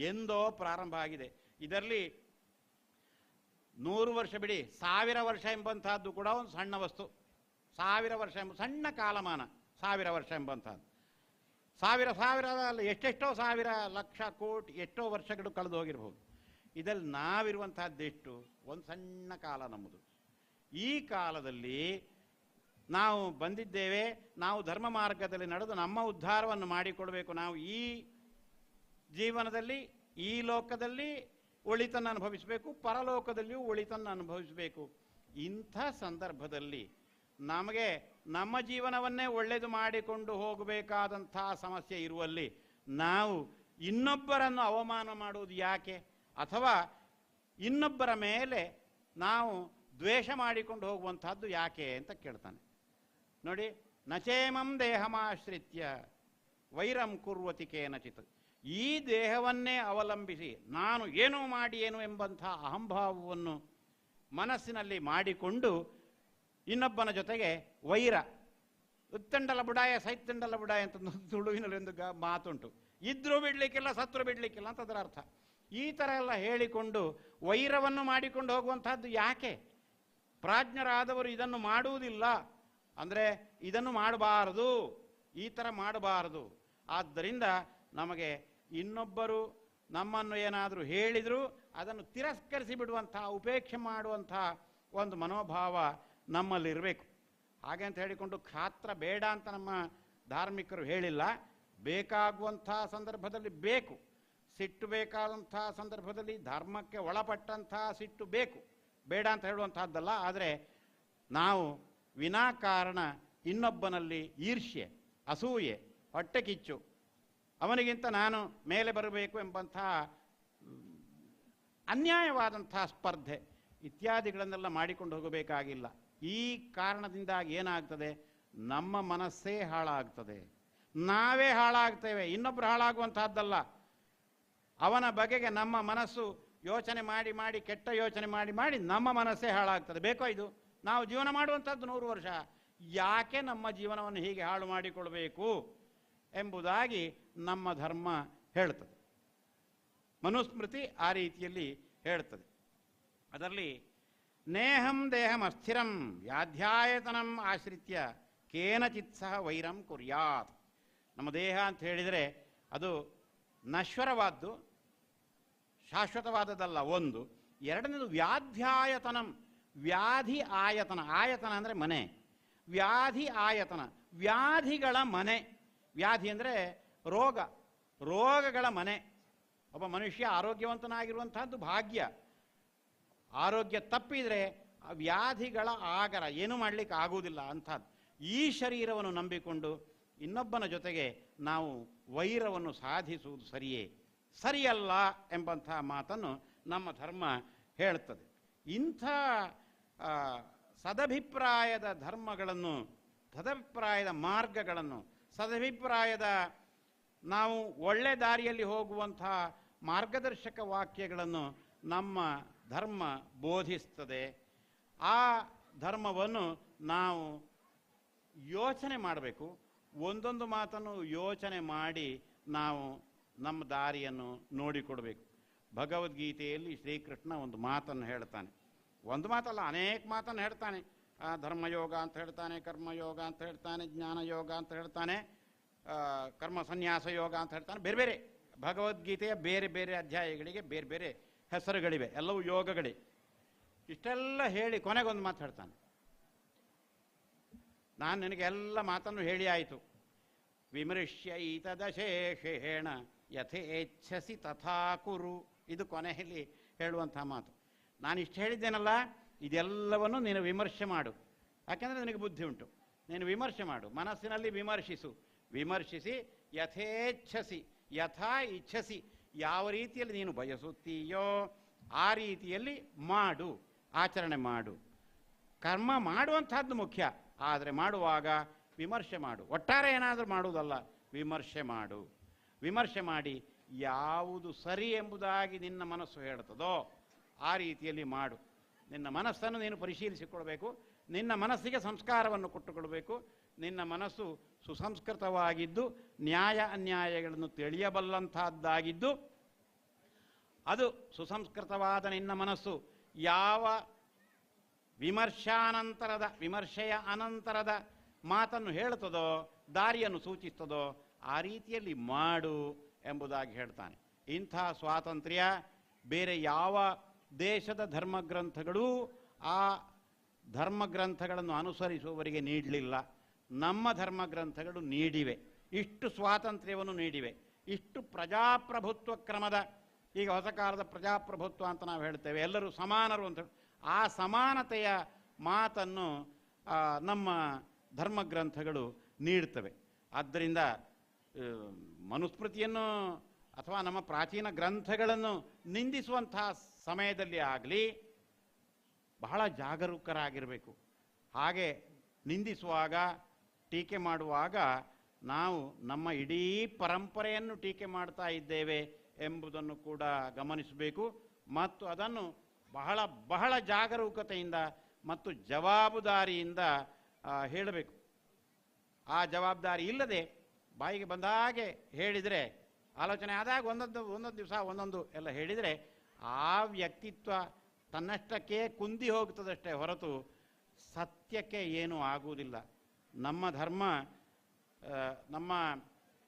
ಎಂದೋ ಪ್ರಾರಂಭ ಆಗಿದೆ. ಇದರಲ್ಲಿ 100 ವರ್ಷ ಬಿಡಿ, 1000 ವರ್ಷ ಎಂಬಂತಹದ್ದು ಕೂಡ ಒಂದು ಸಣ್ಣ ವಸ್ತು. 1000 ವರ್ಷ ಎಂಬ ಸಣ್ಣ ಕಾಲಮಾನ, 1000 ವರ್ಷ ಎಂಬಂತಹದ್ದು. 1000 ಎಷ್ಟೆಷ್ಟೋ ಸಾವಿರ ಲಕ್ಷ ಕೋಟಿ ಎಷ್ಟೋ ವರ್ಷಗಳು ಕಳೆದು ಹೋಗಿರಬಹುದು. ಇದರಲ್ಲಿ ನಾವಿರುವಂತಹದ್ದೆಷ್ಟು? ಒಂದು ಸಣ್ಣ ಕಾಲ ನಮ್ಮದು. ಈ ಕಾಲದಲ್ಲಿ ನಾವು ಬಂದಿದ್ದೇವೆ, ನಾವು ಧರ್ಮ ಮಾರ್ಗದಲ್ಲಿ ನಡೆದು ನಮ್ಮ ಉದ್ಧಾರವನ್ನು ಮಾಡಿಕೊಡಬೇಕು. ನಾವು ಈ ಜೀವನದಲ್ಲಿ, ಈ ಲೋಕದಲ್ಲಿ ಒಳಿತನ್ನು ಅನುಭವಿಸಬೇಕು, ಪರಲೋಕದಲ್ಲಿಯೂ ಒಳಿತನ್ನು ಅನುಭವಿಸಬೇಕು. ಇಂಥ ಸಂದರ್ಭದಲ್ಲಿ ನಮಗೆ ನಮ್ಮ ಜೀವನವನ್ನೇ ಒಳ್ಳೆಯದು ಮಾಡಿಕೊಂಡು ಹೋಗಬೇಕಾದಂಥ ಸಮಸ್ಯೆ ಇರುವಲ್ಲಿ ನಾವು ಇನ್ನೊಬ್ಬರನ್ನು ಅವಮಾನ ಮಾಡುವುದು ಯಾಕೆ? ಅಥವಾ ಇನ್ನೊಬ್ಬರ ಮೇಲೆ ನಾವು ದ್ವೇಷ ಮಾಡಿಕೊಂಡು ಹೋಗುವಂತಹದ್ದು ಯಾಕೆ ಅಂತ ಕೇಳ್ತಾನೆ. ನೋಡಿ, ನಚೇಮಂ ದೇಹಮಾಶ್ರಿತ್ಯ ವೈರಂ ಕುರ್ವತಿ ಕೇನಚಿತ್. ಈ ದೇಹವನ್ನೇ ಅವಲಂಬಿಸಿ ನಾನು ಏನೋ ಮಾಡಿ ಏನು ಎಂಬಂಥ ಅಹಂಭಾವವನ್ನು ಮನಸ್ಸಿನಲ್ಲಿ ಮಾಡಿಕೊಂಡು ಇನ್ನೊಬ್ಬನ ಜೊತೆಗೆ ವೈರ, ಉತ್ತಂಡಲ ಬುಡಾಯ ಸೈತ್ತಂಡಲ ಬುಡಾಯ ಅಂತ ತುಳುವಿನಲ್ಲಿ ಒಂದು ಮಾತುಂಟು. ಇದ್ರೂ ಬಿಡ್ಲಿಕ್ಕಿಲ್ಲ, ಸತ್ರು ಬಿಡ್ಲಿಕ್ಕಿಲ್ಲ ಅಂತ ಅದರ ಅರ್ಥ. ಈ ಥರ ಎಲ್ಲ ಹೇಳಿಕೊಂಡು ವೈರವನ್ನು ಮಾಡಿಕೊಂಡು ಹೋಗುವಂತಹದ್ದು ಯಾಕೆ? ಪ್ರಾಜ್ಞರಾದವರು ಇದನ್ನು ಮಾಡುವುದಿಲ್ಲ. ಅಂದರೆ ಇದನ್ನು ಮಾಡಬಾರದು, ಈ ಥರ ಮಾಡಬಾರದು. ಆದ್ದರಿಂದ ನಮಗೆ ಇನ್ನೊಬ್ಬರು ನಮ್ಮನ್ನು ಏನಾದರೂ ಹೇಳಿದರೂ ಅದನ್ನು ತಿರಸ್ಕರಿಸಿ ಬಿಡುವಂತಹ, ಉಪೇಕ್ಷೆ ಮಾಡುವಂತಹ ಒಂದು ಮನೋಭಾವ ನಮ್ಮಲ್ಲಿರಬೇಕು. ಹಾಗೆ ಅಂತ ಹೇಳಿಕೊಂಡು ಕ್ಷಾತ್ರ ಬೇಡ ಅಂತ ನಮ್ಮ ಧಾರ್ಮಿಕರು ಹೇಳಿಲ್ಲ. ಬೇಕಾಗುವಂಥ ಸಂದರ್ಭದಲ್ಲಿ ಬೇಕು, ಸಿಟ್ಟು ಬೇಕಾದಂಥ ಸಂದರ್ಭದಲ್ಲಿ ಧರ್ಮಕ್ಕೆ ಒಳಪಟ್ಟಂಥ ಸಿಟ್ಟು ಬೇಕು, ಬೇಡ ಅಂತ ಹೇಳುವಂತಹದ್ದಲ್ಲ. ಆದರೆ ನಾವು ವಿನಾಕಾರಣ ಇನ್ನೊಬ್ಬನಲ್ಲಿ ಈರ್ಷ್ಯೆ, ಅಸೂಯೆ, ಹೊಟ್ಟೆ ಕಿಚ್ಚು, ಅವನಿಗಿಂತ ನಾನು ಮೇಲೆ ಬರಬೇಕು ಎಂಬಂತಹ ಅನ್ಯಾಯವಾದಂಥ ಸ್ಪರ್ಧೆ ಇತ್ಯಾದಿಗಳನ್ನೆಲ್ಲ ಮಾಡಿಕೊಂಡು ಹೋಗಬೇಕಾಗಿಲ್ಲ. ಈ ಕಾರಣದಿಂದಾಗಿ ಏನಾಗ್ತದೆ, ನಮ್ಮ ಮನಸ್ಸೇ ಹಾಳಾಗ್ತದೆ, ನಾವೇ ಹಾಳಾಗ್ತೇವೆ, ಇನ್ನೊಬ್ಬರು ಹಾಳಾಗುವಂತಹದ್ದಲ್ಲ. ಅವನ ಬಗೆಗೆ ನಮ್ಮ ಮನಸ್ಸು ಯೋಚನೆ ಮಾಡಿ ಮಾಡಿ, ಕೆಟ್ಟ ಯೋಚನೆ ಮಾಡಿ ಮಾಡಿ ನಮ್ಮ ಮನಸ್ಸೇ ಹಾಳಾಗ್ತದೆ. ಬೇಕೋ ಇದು? ನಾವು ಜೀವನ ಮಾಡುವಂಥದ್ದು 100 ವರ್ಷ, ಯಾಕೆ ನಮ್ಮ ಜೀವನವನ್ನು ಹೀಗೆ ಹಾಳು ಮಾಡಿಕೊಳ್ಬೇಕು ಎಂಬುದಾಗಿ ನಮ್ಮ ಧರ್ಮ ಹೇಳ್ತದೆ. ಮನುಸ್ಮೃತಿ ಆ ರೀತಿಯಲ್ಲಿ ಹೇಳ್ತದೆ. ಅದರಲ್ಲಿ ನೇಹಂ ದೇಹಂ ಅಸ್ಥಿರಂ ವ್ಯಾಧ್ಯಾಯತನಂ ಆಶ್ರಿತ್ಯ ಕೇನಚಿತ್ ಸಹ ವೈರಂ ಕುರ್ಯಾತ್. ನಮ್ಮ ದೇಹ ಅಂತ ಹೇಳಿದರೆ ಅದು ನಶ್ವರವಾದ್ದು, ಶಾಶ್ವತವಾದದ್ದಲ್ಲ ಒಂದು. ಎರಡನೇದು ವ್ಯಾಧ್ಯಾಯತನಂ, ವ್ಯಾಧಿ ಆಯತನ. ಆಯತನ ಅಂದರೆ ಮನೆ, ವ್ಯಾಧಿ ಆಯತನ, ವ್ಯಾಧಿಗಳ ಮನೆ. ವ್ಯಾಧಿ ಅಂದರೆ ರೋಗ, ರೋಗಗಳ ಮನೆ. ಒಬ್ಬ ಮನುಷ್ಯ ಆರೋಗ್ಯವಂತನಾಗಿರುವಂತಹದ್ದು ಭಾಗ್ಯ. ಆರೋಗ್ಯ ತಪ್ಪಿದರೆ ವ್ಯಾಧಿಗಳ ಆಗರ, ಏನು ಮಾಡಲಿಕ್ಕೆ ಆಗುವುದಿಲ್ಲ ಅಂಥದ್ದು. ಈ ಶರೀರವನ್ನು ನಂಬಿಕೊಂಡು ಇನ್ನೊಬ್ಬನ ಜೊತೆಗೆ ನಾವು ವೈರವನ್ನು ಸಾಧಿಸುವುದು ಸರಿಯೇ? ಸರಿಯಲ್ಲ ಎಂಬಂಥ ಮಾತನ್ನು ನಮ್ಮ ಧರ್ಮ ಹೇಳ್ತದೆ. ಇಂಥ ಸದಭಿಪ್ರಾಯದ ಧರ್ಮಗಳನ್ನು, ಸದಭಿಪ್ರಾಯದ ಮಾರ್ಗಗಳನ್ನು, ಸದಭಿಪ್ರಾಯದ ನಾವು ಒಳ್ಳೆ ದಾರಿಯಲ್ಲಿ ಹೋಗುವಂಥ ಮಾರ್ಗದರ್ಶಕ ವಾಕ್ಯಗಳನ್ನು ನಮ್ಮ ಧರ್ಮ ಬೋಧಿಸ್ತದೆ. ಆ ಧರ್ಮವನ್ನು ನಾವು ಯೋಚನೆ ಮಾಡಬೇಕು. ಒಂದೊಂದು ಮಾತನ್ನು ಯೋಚನೆ ಮಾಡಿ ನಾವು ನಮ್ಮ ದಾರಿಯನ್ನು ನೋಡಿಕೊಡಬೇಕು. ಭಗವದ್ಗೀತೆಯಲ್ಲಿ ಶ್ರೀಕೃಷ್ಣ ಒಂದು ಮಾತನ್ನು ಹೇಳ್ತಾನೆ. ಒಂದು ಮಾತಲ್ಲ, ಅನೇಕ ಮಾತನ್ನು ಹೇಳ್ತಾನೆ. ಧರ್ಮಯೋಗ ಅಂತ ಹೇಳ್ತಾನೆ, ಕರ್ಮಯೋಗ ಅಂತ ಹೇಳ್ತಾನೆ, ಜ್ಞಾನಯೋಗ ಅಂತ ಹೇಳ್ತಾನೆ, ಕರ್ಮ ಸನ್ಯಾಸ ಯೋಗ ಅಂತ ಹೇಳ್ತಾನೆ. ಬೇರೆ ಬೇರೆ ಭಗವದ್ಗೀತೆಯ ಬೇರೆ ಬೇರೆ ಅಧ್ಯಾಯಗಳಿಗೆ ಬೇರೆ ಬೇರೆ ಹೆಸರುಗಳಿವೆ, ಎಲ್ಲವೂ ಯೋಗಗಳೇ. ಇಷ್ಟೆಲ್ಲ ಹೇಳಿ ಕೊನೆಗೊಂದು ಮಾತು ಹೇಳ್ತಾನೆ. ನಾನು ನಿನಗೆ ಎಲ್ಲ ಮಾತನ್ನು ಹೇಳಿ ಆಯಿತು. ವಿಮೃಶ್ಯ ಈತದಶೇಷೇಣ ಯಥೇಚ್ಛಸಿ ತಥಾ ಕುರು. ಇದು ಕೊನೆಯಲ್ಲಿ ಹೇಳುವಂಥ ಮಾತು. ನಾನು ಇಷ್ಟು ಹೇಳಿದ್ದೇನಲ್ಲ, ಇದೆಲ್ಲವನ್ನು ನೀನು ವಿಮರ್ಶೆ ಮಾಡು. ಯಾಕೆಂದರೆ ನಿನಗೆ ಬುದ್ಧಿ ಉಂಟು. ನೀನು ವಿಮರ್ಶೆ ಮಾಡು, ಮನಸ್ಸಿನಲ್ಲಿ ವಿಮರ್ಶಿಸು. ವಿಮರ್ಶಿಸಿ ಯಥೇಚ್ಛಸಿ, ಯಥಾ ಇಚ್ಛಸಿ, ಯಾವ ರೀತಿಯಲ್ಲಿ ನೀನು ಬಯಸುತ್ತೀಯೋ ಆ ರೀತಿಯಲ್ಲಿ ಮಾಡು, ಆಚರಣೆ ಮಾಡು. ಕರ್ಮ ಮಾಡುವಂಥದ್ದು ಮುಖ್ಯ, ಆದರೆ ಮಾಡುವಾಗ ವಿಮರ್ಶೆ ಮಾಡು. ಒಟ್ಟಾರೆ ಏನಾದರೂ ಮಾಡುವುದಲ್ಲ, ವಿಮರ್ಶೆ ಮಾಡು. ವಿಮರ್ಶೆ ಮಾಡಿ ಯಾವುದು ಸರಿ ಎಂಬುದಾಗಿ ನಿನ್ನ ಮನಸ್ಸು ಹೇಳ್ತದೋ ಆ ರೀತಿಯಲ್ಲಿ ಮಾಡು. ನಿನ್ನ ಮನಸ್ಸನ್ನು ನೀನು ಪರಿಶೀಲಿಸಿಕೊಳ್ಬೇಕು. ನಿನ್ನ ಮನಸ್ಸಿಗೆ ಸಂಸ್ಕಾರವನ್ನು ಕೊಟ್ಟುಕೊಳ್ಬೇಕು. ನಿನ್ನ ಮನಸ್ಸು ಸುಸಂಸ್ಕೃತವಾಗಿದ್ದು ನ್ಯಾಯ ಅನ್ಯಾಯಗಳನ್ನು ತಿಳಿಯಬಲ್ಲಂತಹದ್ದಾಗಿದ್ದು, ಅದು ಸುಸಂಸ್ಕೃತವಾದ ನಿನ್ನ ಮನಸ್ಸು ಯಾವ ವಿಮರ್ಶೆಯ ಅನಂತರದ ಮಾತನ್ನು ಹೇಳುತ್ತದೋ, ದಾರಿಯನ್ನು ಸೂಚಿಸ್ತದೋ ಆ ರೀತಿಯಲ್ಲಿ ಮಾಡು ಎಂಬುದಾಗಿ ಹೇಳ್ತಾನೆ. ಇಂಥ ಸ್ವಾತಂತ್ರ್ಯ ಬೇರೆ ಯಾವ ದೇಶದ ಧರ್ಮಗ್ರಂಥಗಳೂ ಆ ಧರ್ಮಗ್ರಂಥಗಳನ್ನು ಅನುಸರಿಸುವವರಿಗೆ ನೀಡಲಿಲ್ಲ. ನಮ್ಮ ಧರ್ಮಗ್ರಂಥಗಳು ನೀಡಿವೆ. ಇಷ್ಟು ಸ್ವಾತಂತ್ರ್ಯವನ್ನು ನೀಡಿವೆ. ಇಷ್ಟು ಪ್ರಜಾಪ್ರಭುತ್ವ ಕ್ರಮದ, ಈಗ ಹೊಸ ಕಾಲದ ಪ್ರಜಾಪ್ರಭುತ್ವ ಅಂತ ನಾವು ಹೇಳ್ತೇವೆ, ಎಲ್ಲರೂ ಸಮಾನರು ಅಂತ. ಆ ಸಮಾನತೆಯ ಮಾತನ್ನು ನಮ್ಮ ಧರ್ಮಗ್ರಂಥಗಳು ನೀಡ್ತವೆ. ಆದ್ದರಿಂದ ಮನುಸ್ಮೃತಿಯನ್ನು ಅಥವಾ ನಮ್ಮ ಪ್ರಾಚೀನ ಗ್ರಂಥಗಳನ್ನು ನಿಂದಿಸುವಂತಹ ಸಮಯದಲ್ಲಿ ಆಗಲಿ ಬಹಳ ಜಾಗರೂಕರಾಗಿರಬೇಕು. ಹಾಗೆ ನಿಂದಿಸುವಾಗ, ಟೀಕೆ ಮಾಡುವಾಗ ನಾವು ನಮ್ಮ ಇಡೀ ಪರಂಪರೆಯನ್ನು ಟೀಕೆ ಮಾಡ್ತಾ ಇದ್ದೇವೆ ಎಂಬುದನ್ನು ಕೂಡ ಗಮನಿಸಬೇಕು. ಮತ್ತು ಅದನ್ನು ಬಹಳ ಬಹಳ ಜಾಗರೂಕತೆಯಿಂದ ಮತ್ತು ಜವಾಬ್ದಾರಿಯಿಂದ ಹೇಳಬೇಕು. ಆ ಜವಾಬ್ದಾರಿ ಇಲ್ಲದೆ ಬಾಯಿಗೆ ಬಂದ ಹಾಗೆ ಹೇಳಿದರೆ, ಆಲೋಚನೆ ಆದಾಗ ಒಂದೊಂದು ದಿವಸ ಒಂದೊಂದು ಎಲ್ಲ ಹೇಳಿದರೆ ಆ ವ್ಯಕ್ತಿತ್ವ ತನ್ನಷ್ಟಕ್ಕೆ ಕುಂದಿ ಹೋಗ್ತದಷ್ಟೇ ಹೊರತು ಸತ್ಯಕ್ಕೆ ಏನೂ ಆಗುವುದಿಲ್ಲ. ನಮ್ಮ ಧರ್ಮ, ನಮ್ಮ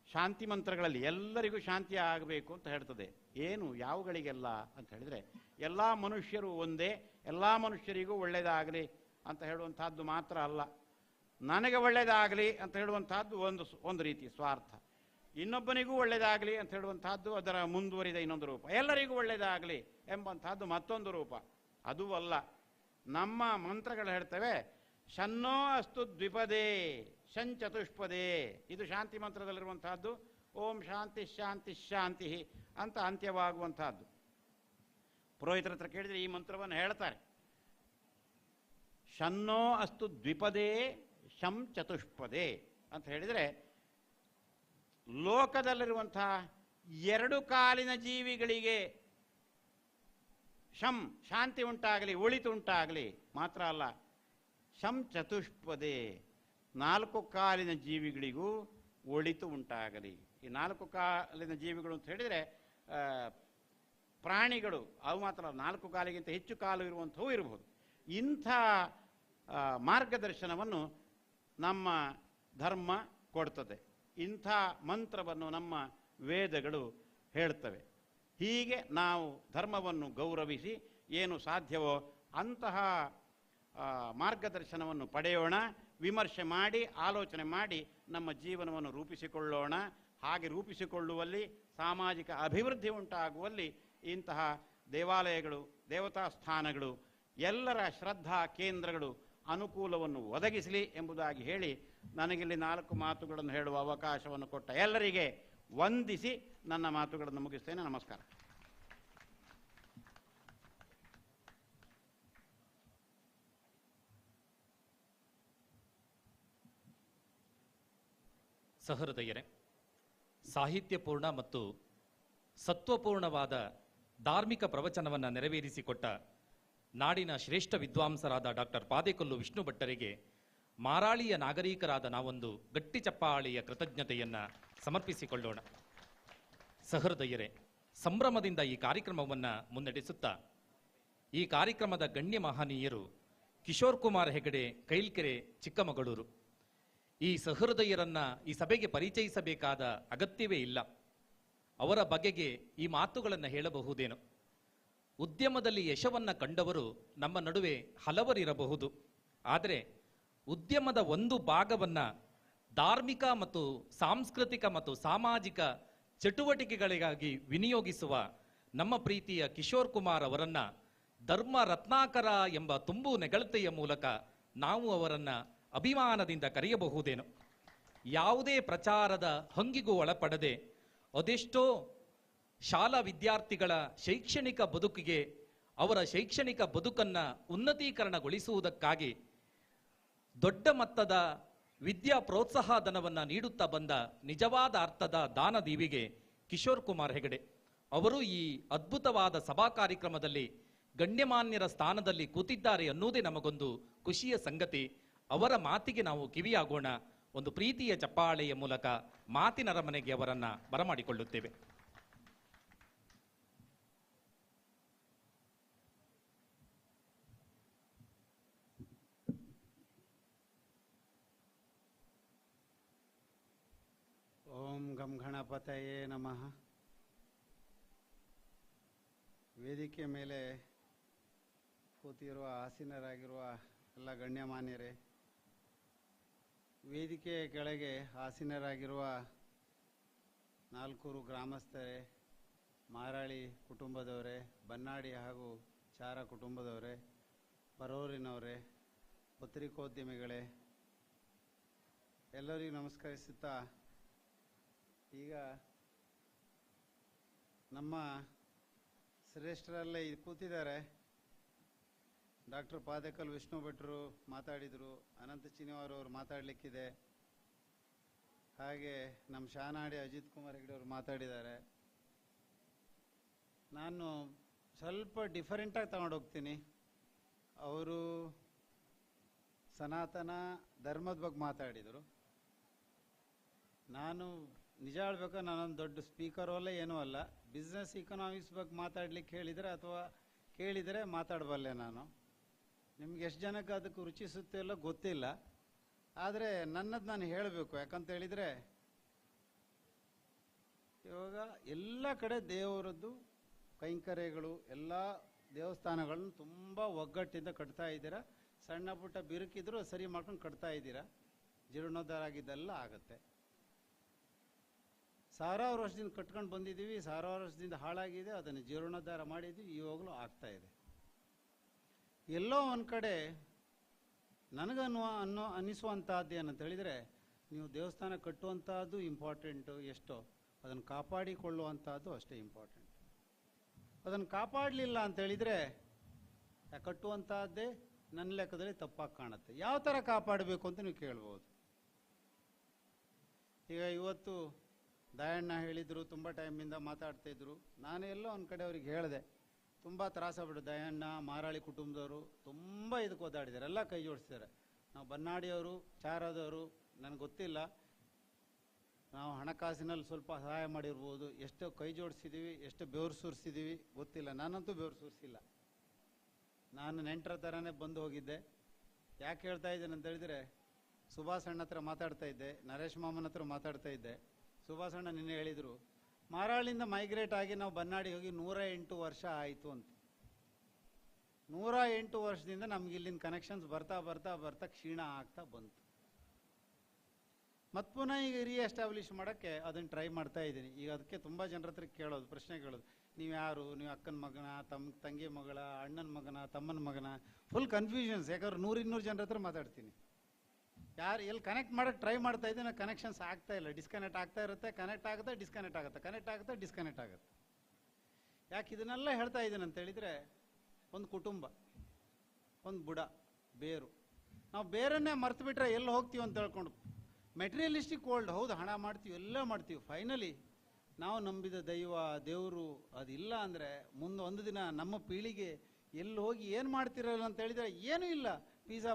ಶಾಂತಿ ಮಂತ್ರಗಳಲ್ಲಿ ಎಲ್ಲರಿಗೂ ಶಾಂತಿ ಆಗಬೇಕು ಅಂತ ಹೇಳ್ತದೆ. ಏನು ಯಾವುಗಳಿಗೆಲ್ಲ ಅಂತ ಹೇಳಿದರೆ, ಎಲ್ಲ ಮನುಷ್ಯರು ಒಂದೇ, ಎಲ್ಲ ಮನುಷ್ಯರಿಗೂ ಒಳ್ಳೆಯದಾಗಲಿ ಅಂತ ಹೇಳುವಂಥದ್ದು ಮಾತ್ರ ಅಲ್ಲ. ನನಗೆ ಒಳ್ಳೆಯದಾಗಲಿ ಅಂತ ಹೇಳುವಂಥದ್ದು ಒಂದು ರೀತಿ ಸ್ವಾರ್ಥ, ಇನ್ನೊಬ್ಬನಿಗೂ ಒಳ್ಳೆಯದಾಗಲಿ ಅಂತ ಹೇಳುವಂಥದ್ದು ಅದರ ಮುಂದುವರಿದ ಇನ್ನೊಂದು ರೂಪ, ಎಲ್ಲರಿಗೂ ಒಳ್ಳೆಯದಾಗಲಿ ಎಂಬಂಥದ್ದು ಮತ್ತೊಂದು ರೂಪ. ಅದೂ ಅಲ್ಲ. ನಮ್ಮ ಮಂತ್ರಗಳು ಹೇಳ್ತವೆ, ಶನ್ನೋ ಅಸ್ತು ದ್ವಿಪದೇ ಶಂಚತುಷ್ಪದೇ, ಇದು ಶಾಂತಿ ಮಂತ್ರದಲ್ಲಿರುವಂತಹದ್ದು. ಓಂ ಶಾಂತಿ ಶಾಂತಿ ಶಾಂತಿ ಅಂತ ಅಂತ್ಯವಾಗುವಂತಹದ್ದು. ಪುರೋಹಿತರ ಹತ್ರ ಕೇಳಿದರೆ ಈ ಮಂತ್ರವನ್ನು ಹೇಳ್ತಾರೆ. ಶನ್ನೋ ಅಸ್ತು ದ್ವಿಪದೇ ಶಂ ಚತುಷ್ಪದೇ ಅಂತ ಹೇಳಿದರೆ, ಲೋಕದಲ್ಲಿರುವಂತಹ ಎರಡು ಕಾಲಿನ ಜೀವಿಗಳಿಗೆ ಶಾಂತಿ ಉಂಟಾಗಲಿ, ಒಳಿತು ಉಂಟಾಗಲಿ ಮಾತ್ರ ಅಲ್ಲ, ಶಂ ಚತುಷ್ಪದೇ, ನಾಲ್ಕು ಕಾಲಿನ ಜೀವಿಗಳಿಗೂ ಒಳಿತು ಉಂಟಾಗಲಿ. ಈ ನಾಲ್ಕು ಕಾಲಿನ ಜೀವಿಗಳು ಅಂತ ಹೇಳಿದರೆ ಪ್ರಾಣಿಗಳು, ಅವು ಮಾತ್ರ ನಾಲ್ಕು ಕಾಲಿಗಿಂತ ಹೆಚ್ಚು ಕಾಲು ಇರುವಂಥವು ಇರಬಹುದು. ಇಂಥ ಮಾರ್ಗದರ್ಶನವನ್ನು ನಮ್ಮ ಧರ್ಮ ಕೊಡ್ತದೆ. ಇಂಥ ಮಂತ್ರವನ್ನು ನಮ್ಮ ವೇದಗಳು ಹೇಳ್ತವೆ. ಹೀಗೆ ನಾವು ಧರ್ಮವನ್ನು ಗೌರವಿಸಿ ಏನು ಸಾಧ್ಯವೋ ಅಂತಹ ಮಾರ್ಗದರ್ಶನವನ್ನು ಪಡೆಯೋಣ, ವಿಮರ್ಶೆ ಮಾಡಿ ಆಲೋಚನೆ ಮಾಡಿ ನಮ್ಮ ಜೀವನವನ್ನು ರೂಪಿಸಿಕೊಳ್ಳೋಣ. ಹಾಗೆ ರೂಪಿಸಿಕೊಳ್ಳುವಲ್ಲಿ ಸಾಮಾಜಿಕ ಅಭಿವೃದ್ಧಿ ಉಂಟಾಗುವಲ್ಲಿ ಇಂತಹ ದೇವಾಲಯಗಳು, ದೇವತಾ ಸ್ಥಾನಗಳು, ಎಲ್ಲರ ಶ್ರದ್ಧಾ ಕೇಂದ್ರಗಳು ಅನುಕೂಲವನ್ನು ಒದಗಿಸಲಿ ಎಂಬುದಾಗಿ ಹೇಳಿ, ನನಗಿಲ್ಲಿ 4 ಮಾತುಗಳನ್ನು ಹೇಳುವ ಅವಕಾಶವನ್ನು ಕೊಟ್ಟ ಎಲ್ಲರಿಗೆ ವಂದಿಸಿ ನನ್ನ ಮಾತುಗಳನ್ನು ಮುಗಿಸ್ತೇನೆ. ನಮಸ್ಕಾರ. ಸಹೃದಯರೇ, ಸಾಹಿತ್ಯಪೂರ್ಣ ಮತ್ತು ಸತ್ವಪೂರ್ಣವಾದ ಧಾರ್ಮಿಕ ಪ್ರವಚನವನ್ನು ನೆರವೇರಿಸಿಕೊಟ್ಟ ನಾಡಿನ ಶ್ರೇಷ್ಠ ವಿದ್ವಾಂಸರಾದ ಡಾಕ್ಟರ್ ಪಾದೇಕೊಲ್ಲು ವಿಷ್ಣು ಭಟ್ಟರಿಗೆ ಮಾರಾಳಿಯ ನಾಗರಿಕರಾದ ನಾವೊಂದು ಗಟ್ಟಿ ಚಪ್ಪಾಳೆಯ ಕೃತಜ್ಞತೆಯನ್ನು ಸಮರ್ಪಿಸಿಕೊಳ್ಳೋಣ. ಸಹೃದಯರೇ, ಸಂಭ್ರಮದಿಂದ ಈ ಕಾರ್ಯಕ್ರಮವನ್ನು ಮುನ್ನಡೆಸುತ್ತಾ ಈ ಕಾರ್ಯಕ್ರಮದ ಗಣ್ಯ ಮಹನೀಯರು ಕಿಶೋರ್ ಕುಮಾರ್ ಹೆಗಡೆ, ಕೈಲ್ಕೆರೆ, ಚಿಕ್ಕಮಗಳೂರು. ಈ ಸಹೃದಯರನ್ನ ಈ ಸಭೆಗೆ ಪರಿಚಯಿಸಬೇಕಾದ ಅಗತ್ಯವೇ ಇಲ್ಲ. ಅವರ ಬಗೆಗೆ ಈ ಮಾತುಗಳನ್ನು ಹೇಳಬಹುದೇನೋ. ಉದ್ಯಮದಲ್ಲಿ ಯಶವನ್ನ ಕಂಡವರು ನಮ್ಮ ನಡುವೆ ಹಲವರಿರಬಹುದು. ಆದರೆ ಉದ್ಯಮದ ಒಂದು ಭಾಗವನ್ನ ಧಾರ್ಮಿಕ ಮತ್ತು ಸಾಂಸ್ಕೃತಿಕ ಮತ್ತು ಸಾಮಾಜಿಕ ಚಟುವಟಿಕೆಗಳಿಗಾಗಿ ವಿನಿಯೋಗಿಸುವ ನಮ್ಮ ಪ್ರೀತಿಯ ಕಿಶೋರ್ ಕುಮಾರ್ ಅವರನ್ನ ಧರ್ಮ ರತ್ನಾಕರ ಎಂಬ ತುಂಬು ನೆಗಳತೆಯ ಮೂಲಕ ನಾವು ಅವರನ್ನ ಅಭಿಮಾನದಿಂದ ಕರೆಯಬಹುದೇನೋ. ಯಾವುದೇ ಪ್ರಚಾರದ ಹಂಗಿಗೂ ಒಳಪಡದೆ ಅದೆಷ್ಟೋ ಶಾಲಾ ವಿದ್ಯಾರ್ಥಿಗಳ ಶೈಕ್ಷಣಿಕ ಬದುಕಿಗೆ, ಅವರ ಶೈಕ್ಷಣಿಕ ಬದುಕನ್ನ ಉನ್ನತೀಕರಣಗೊಳಿಸುವುದಕ್ಕಾಗಿ ದೊಡ್ಡ ಮೊತ್ತದ ವಿದ್ಯಾ ಪ್ರೋತ್ಸಾಹ ಧನವನ್ನು ನೀಡುತ್ತಾ ಬಂದ ನಿಜವಾದ ಅರ್ಥದ ದಾನದೀವಿಗೆ ಕಿಶೋರ್ ಕುಮಾರ್ ಹೆಗಡೆ ಅವರು ಈ ಅದ್ಭುತವಾದ ಸಭಾ ಕಾರ್ಯಕ್ರಮದಲ್ಲಿ ಗಣ್ಯಮಾನ್ಯರ ಸ್ಥಾನದಲ್ಲಿ ಕೂತಿದ್ದಾರೆ ಅನ್ನುವುದೇ ನಮಗೊಂದು ಖುಷಿಯ ಸಂಗತಿ. ಅವರ ಮಾತಿಗೆ ನಾವು ಕಿವಿಯಾಗೋಣ. ಒಂದು ಪ್ರೀತಿಯ ಚಪ್ಪಾಳೆಯ ಮೂಲಕ ಮಾತಿನ ಅರಮನೆಗೆ ಅವರನ್ನ ಬರಮಾಡಿಕೊಳ್ಳುತ್ತೇವೆ. ಓಂ ಗಂ ಗಣಪತಯೇ ನಮಃ. ವೇದಿಕೆ ಮೇಲೆ ಕೂತಿರುವ ಆಸೀನರಾಗಿರುವ ಎಲ್ಲ ಗಣ್ಯಮಾನ್ಯರೇ, ವೇದಿಕೆಯ ಕೆಳಗೆ ಆಸೀನರಾಗಿರುವ 4 ಗ್ರಾಮಸ್ಥರೇ, ಮಾರಾಳಿ ಕುಟುಂಬದವರೇ, ಬನ್ನಾಡಿ ಹಾಗೂ ಚಾರ ಕುಟುಂಬದವರೇ, ಬರೋರಿನವರೇ, ಪತ್ರಿಕೋದ್ಯಮಿಗಳೇ, ಎಲ್ಲರಿಗೂ ನಮಸ್ಕರಿಸುತ್ತಾ, ಈಗ ನಮ್ಮ ಶ್ರೇಷ್ಠರಲ್ಲೇ ಕೂತಿದ್ದಾರೆ. ಡಾಕ್ಟರ್ ಪಾದೇಕಲ್ ವಿಷ್ಣು ಭಟ್ರು ಮಾತಾಡಿದರು, ಅನಂತ ಚಿನಿವಾರ್ ಅವರು ಮಾತಾಡಲಿಕ್ಕಿದೆ, ಹಾಗೆ ನಮ್ಮ ಶಾನಾಡಿ ಅಜಿತ್ ಕುಮಾರ್ ಹೆಗಡೆ ಅವರು ಮಾತಾಡಿದ್ದಾರೆ. ನಾನು ಸ್ವಲ್ಪ ಡಿಫರೆಂಟಾಗಿ ತಗೊಂಡೋಗ್ತೀನಿ. ಅವರು ಸನಾತನ ಧರ್ಮದ ಬಗ್ಗೆ ಮಾತಾಡಿದರು. ನಾನು ನಿಜ ಹೇಳ್ಬೇಕು, ನಾನೊಂದು ದೊಡ್ಡ ಸ್ಪೀಕರ್ ಅಲ್ಲ ಏನೂ ಅಲ್ಲ. ಬಿಸ್ನೆಸ್ ಇಕನಾಮಿಕ್ಸ್ ಬಗ್ಗೆ ಮಾತಾಡ್ಲಿಕ್ಕೆ ಹೇಳಿದರೆ ಅಥವಾ ಕೇಳಿದರೆ ಮಾತಾಡಬಲ್ಲೆ ನಾನು. ನಿಮ್ಗೆ ಎಷ್ಟು ಜನಕ್ಕೆ ಅದಕ್ಕೆ ರುಚಿಸುತ್ತೆ ಇಲ್ಲ ಗೊತ್ತಿಲ್ಲ. ಆದರೆ ನನ್ನದು ನಾನು ಹೇಳಬೇಕು. ಯಾಕಂತ ಹೇಳಿದರೆ ಇವಾಗ ಎಲ್ಲ ಕಡೆ ದೇವರದ್ದು ಕೈಂಕರ್ಯಗಳು, ಎಲ್ಲ ದೇವಸ್ಥಾನಗಳನ್ನು ತುಂಬ ಒಗ್ಗಟ್ಟಿಂದ ಕಟ್ತಾ ಇದ್ದೀರಾ. ಸಣ್ಣ ಪುಟ್ಟ ಬಿರುಕಿದ್ರು ಸರಿ ಮಾಡ್ಕೊಂಡು ಕಟ್ತಾ ಇದ್ದೀರಾ. ಜೀರ್ಣೋದ್ಧಾರ ಆಗಿದ್ದೆಲ್ಲ ಆಗುತ್ತೆ. ಸಾವಿರಾರು ವರ್ಷದಿಂದ ಕಟ್ಕೊಂಡು ಬಂದಿದ್ದೀವಿ, ಸಾವಿರಾರು ವರ್ಷದಿಂದ ಹಾಳಾಗಿದೆ, ಅದನ್ನು ಜೀರ್ಣೋದ್ಧಾರ ಮಾಡಿದ್ವಿ, ಇವಾಗಲೂ ಆಗ್ತಾ ಇದೆ. ಎಲ್ಲೋ ಒಂದು ಕಡೆ ಅನಿಸುವಂಥದ್ದು ಏನಂತ ಹೇಳಿದರೆ, ನೀವು ದೇವಸ್ಥಾನ ಕಟ್ಟುವಂಥದ್ದು ಇಂಪಾರ್ಟೆಂಟು ಎಷ್ಟೋ, ಅದನ್ನು ಕಾಪಾಡಿಕೊಳ್ಳುವಂಥದ್ದು ಅಷ್ಟೇ ಇಂಪಾರ್ಟೆಂಟ್. ಅದನ್ನು ಕಾಪಾಡಲಿಲ್ಲ ಅಂತೇಳಿದರೆ ಕಟ್ಟುವಂಥದ್ದೇ ನನ್ನ ಲೆಕ್ಕದಲ್ಲಿ ತಪ್ಪಾಗಿ ಕಾಣುತ್ತೆ. ಯಾವ ಥರ ಕಾಪಾಡಬೇಕು ಅಂತ ನೀವು ಕೇಳ್ಬೋದು. ಈಗ ಇವತ್ತು ದಯಣ್ಣ ಹೇಳಿದರು, ತುಂಬ ಟೈಮಿಂದ ಮಾತಾಡ್ತಾಯಿದ್ರು. ನಾನು ಎಲ್ಲೋ ಒಂದು ಕಡೆ ಅವ್ರಿಗೆ ಹೇಳಿದೆ, ತುಂಬ ತ್ರಾಸಾಗ್ಬಿಟ್ಟು ದಯಣ್ಣ ಮಾರಾಳಿ ಕುಟುಂಬದವರು ತುಂಬ ಇದಕ್ಕೆ ಓದಾಡಿದ್ದಾರೆ, ಎಲ್ಲ ಕೈ ಜೋಡಿಸಿದ್ದಾರೆ. ನಾವು ಬನ್ನಾಡಿಯವರು, ಚಾರದವರು ನನಗೆ ಗೊತ್ತಿಲ್ಲ, ನಾವು ಹಣಕಾಸಿನಲ್ಲಿ ಸ್ವಲ್ಪ ಸಹಾಯ ಮಾಡಿರ್ಬೋದು, ಎಷ್ಟು ಕೈ ಜೋಡಿಸಿದ್ದೀವಿ, ಎಷ್ಟು ಬೆವರು ಸುರಿಸಿದ್ದೀವಿ ಗೊತ್ತಿಲ್ಲ. ನಾನಂತೂ ಬೆವರು ಸುರಿಸಿಲ್ಲ. ನಾನು ನೆಂಟರ ಥರನೇ ಬಂದು ಹೋಗಿದ್ದೆ. ಯಾಕೆ ಹೇಳ್ತಾ ಇದ್ದೇನೆ ಅಂತ ಹೇಳಿದರೆ, ಸುಭಾಷ್ ಅಣ್ಣ ಹತ್ರ ಮಾತಾಡ್ತಾ ಇದ್ದೆ, ನರೇಶ್ ಮಾಮನ ಹತ್ರ ಮಾತಾಡ್ತಾ ಇದ್ದೆ. ಸುಭಾಷ್ ಅಣ್ಣ ನಿನ್ನೆ ಹೇಳಿದರು, ಮಾರಾಳಿಂದ ಮೈಗ್ರೇಟ್ ಆಗಿ ನಾವು ಬನ್ನಾಡಿ ಹೋಗಿ 108 ವರ್ಷ ಆಯಿತು ಅಂತ. 108 ವರ್ಷದಿಂದ ನಮ್ಗೆ ಇಲ್ಲಿನ ಕನೆಕ್ಷನ್ಸ್ ಬರ್ತಾ ಬರ್ತಾ ಬರ್ತಾ ಕ್ಷೀಣ ಆಗ್ತಾ ಬಂತು. ಮತ್ತು ಪುನಃ ಈಗ ರೀಎಸ್ಟಾಬ್ಲಿಷ್ ಮಾಡೋಕ್ಕೆ ಅದನ್ನು ಟ್ರೈ ಮಾಡ್ತಾ ಇದ್ದೀನಿ. ಈಗ ಅದಕ್ಕೆ ತುಂಬ ಜನರ ಹತ್ರ ಕೇಳೋದು, ಪ್ರಶ್ನೆ ಕೇಳೋದು, ನೀವು ಯಾರು, ನೀವು ಅಕ್ಕನ ಮಗನ, ತಂಗಿ ಮಗಳ, ಅಣ್ಣನ ಮಗನ, ತಮ್ಮನ ಮಗನ, ಫುಲ್ ಕನ್ಫ್ಯೂಷನ್ಸ್. ಯಾಕಂದ್ರೆ 100-200 ಜನರ ಹತ್ರ ಮಾತಾಡ್ತೀನಿ. ಯಾರು ಎಲ್ಲಿ ಕನೆಕ್ಟ್ ಮಾಡೋಕ್ಕೆ ಟ್ರೈ ಮಾಡ್ತಾ ಇದ್ದೀನಿ, ಕನೆಕ್ಷನ್ಸ್ ಆಗ್ತಾ ಇಲ್ಲ, ಡಿಸ್ಕನೆಕ್ಟ್ ಆಗ್ತಾ ಇರುತ್ತೆ, ಕನೆಕ್ಟ್ ಆಗುತ್ತೆ, ಡಿಸ್ಕನೆಕ್ಟ್ ಆಗುತ್ತೆ, ಕನೆಕ್ಟ್ ಆಗುತ್ತೆ, ಡಿಸ್ಕನೆಕ್ಟ್ ಆಗುತ್ತೆ. ಯಾಕೆ ಇದನ್ನೆಲ್ಲ ಹೇಳ್ತಾ ಇದ್ದೀನಿ ಅಂತ ಹೇಳಿದರೆ, ಒಂದು ಕುಟುಂಬ, ಒಂದು ಬುಡ, ಬೇರು. ನಾವು ಬೇರನ್ನೇ ಮರ್ತು ಬಿಟ್ರೆ ಎಲ್ಲಿ ಹೋಗ್ತೀವಿ ಅಂತ ಹೇಳ್ಕೊಂಡು ಮೆಟೀರಿಯಲಿಸ್ಟಿಕ್ ವರ್ಲ್ಡ್, ಹೌದು ಹಣ ಮಾಡ್ತೀವಿ, ಎಲ್ಲ ಮಾಡ್ತೀವಿ. ಫೈನಲಿ ನಾವು ನಂಬಿದ ದೈವ ದೇವರು ಅದಿಲ್ಲ ಅಂದರೆ ಮುಂದೆ ಒಂದು ದಿನ ನಮ್ಮ ಪೀಳಿಗೆ ಎಲ್ಲಿ ಹೋಗಿ ಏನು ಮಾಡ್ತಿರಲ್ಲ ಅಂತ ಹೇಳಿದರೆ ಏನೂ ಇಲ್ಲ. ಪಿಜ್ಜಾ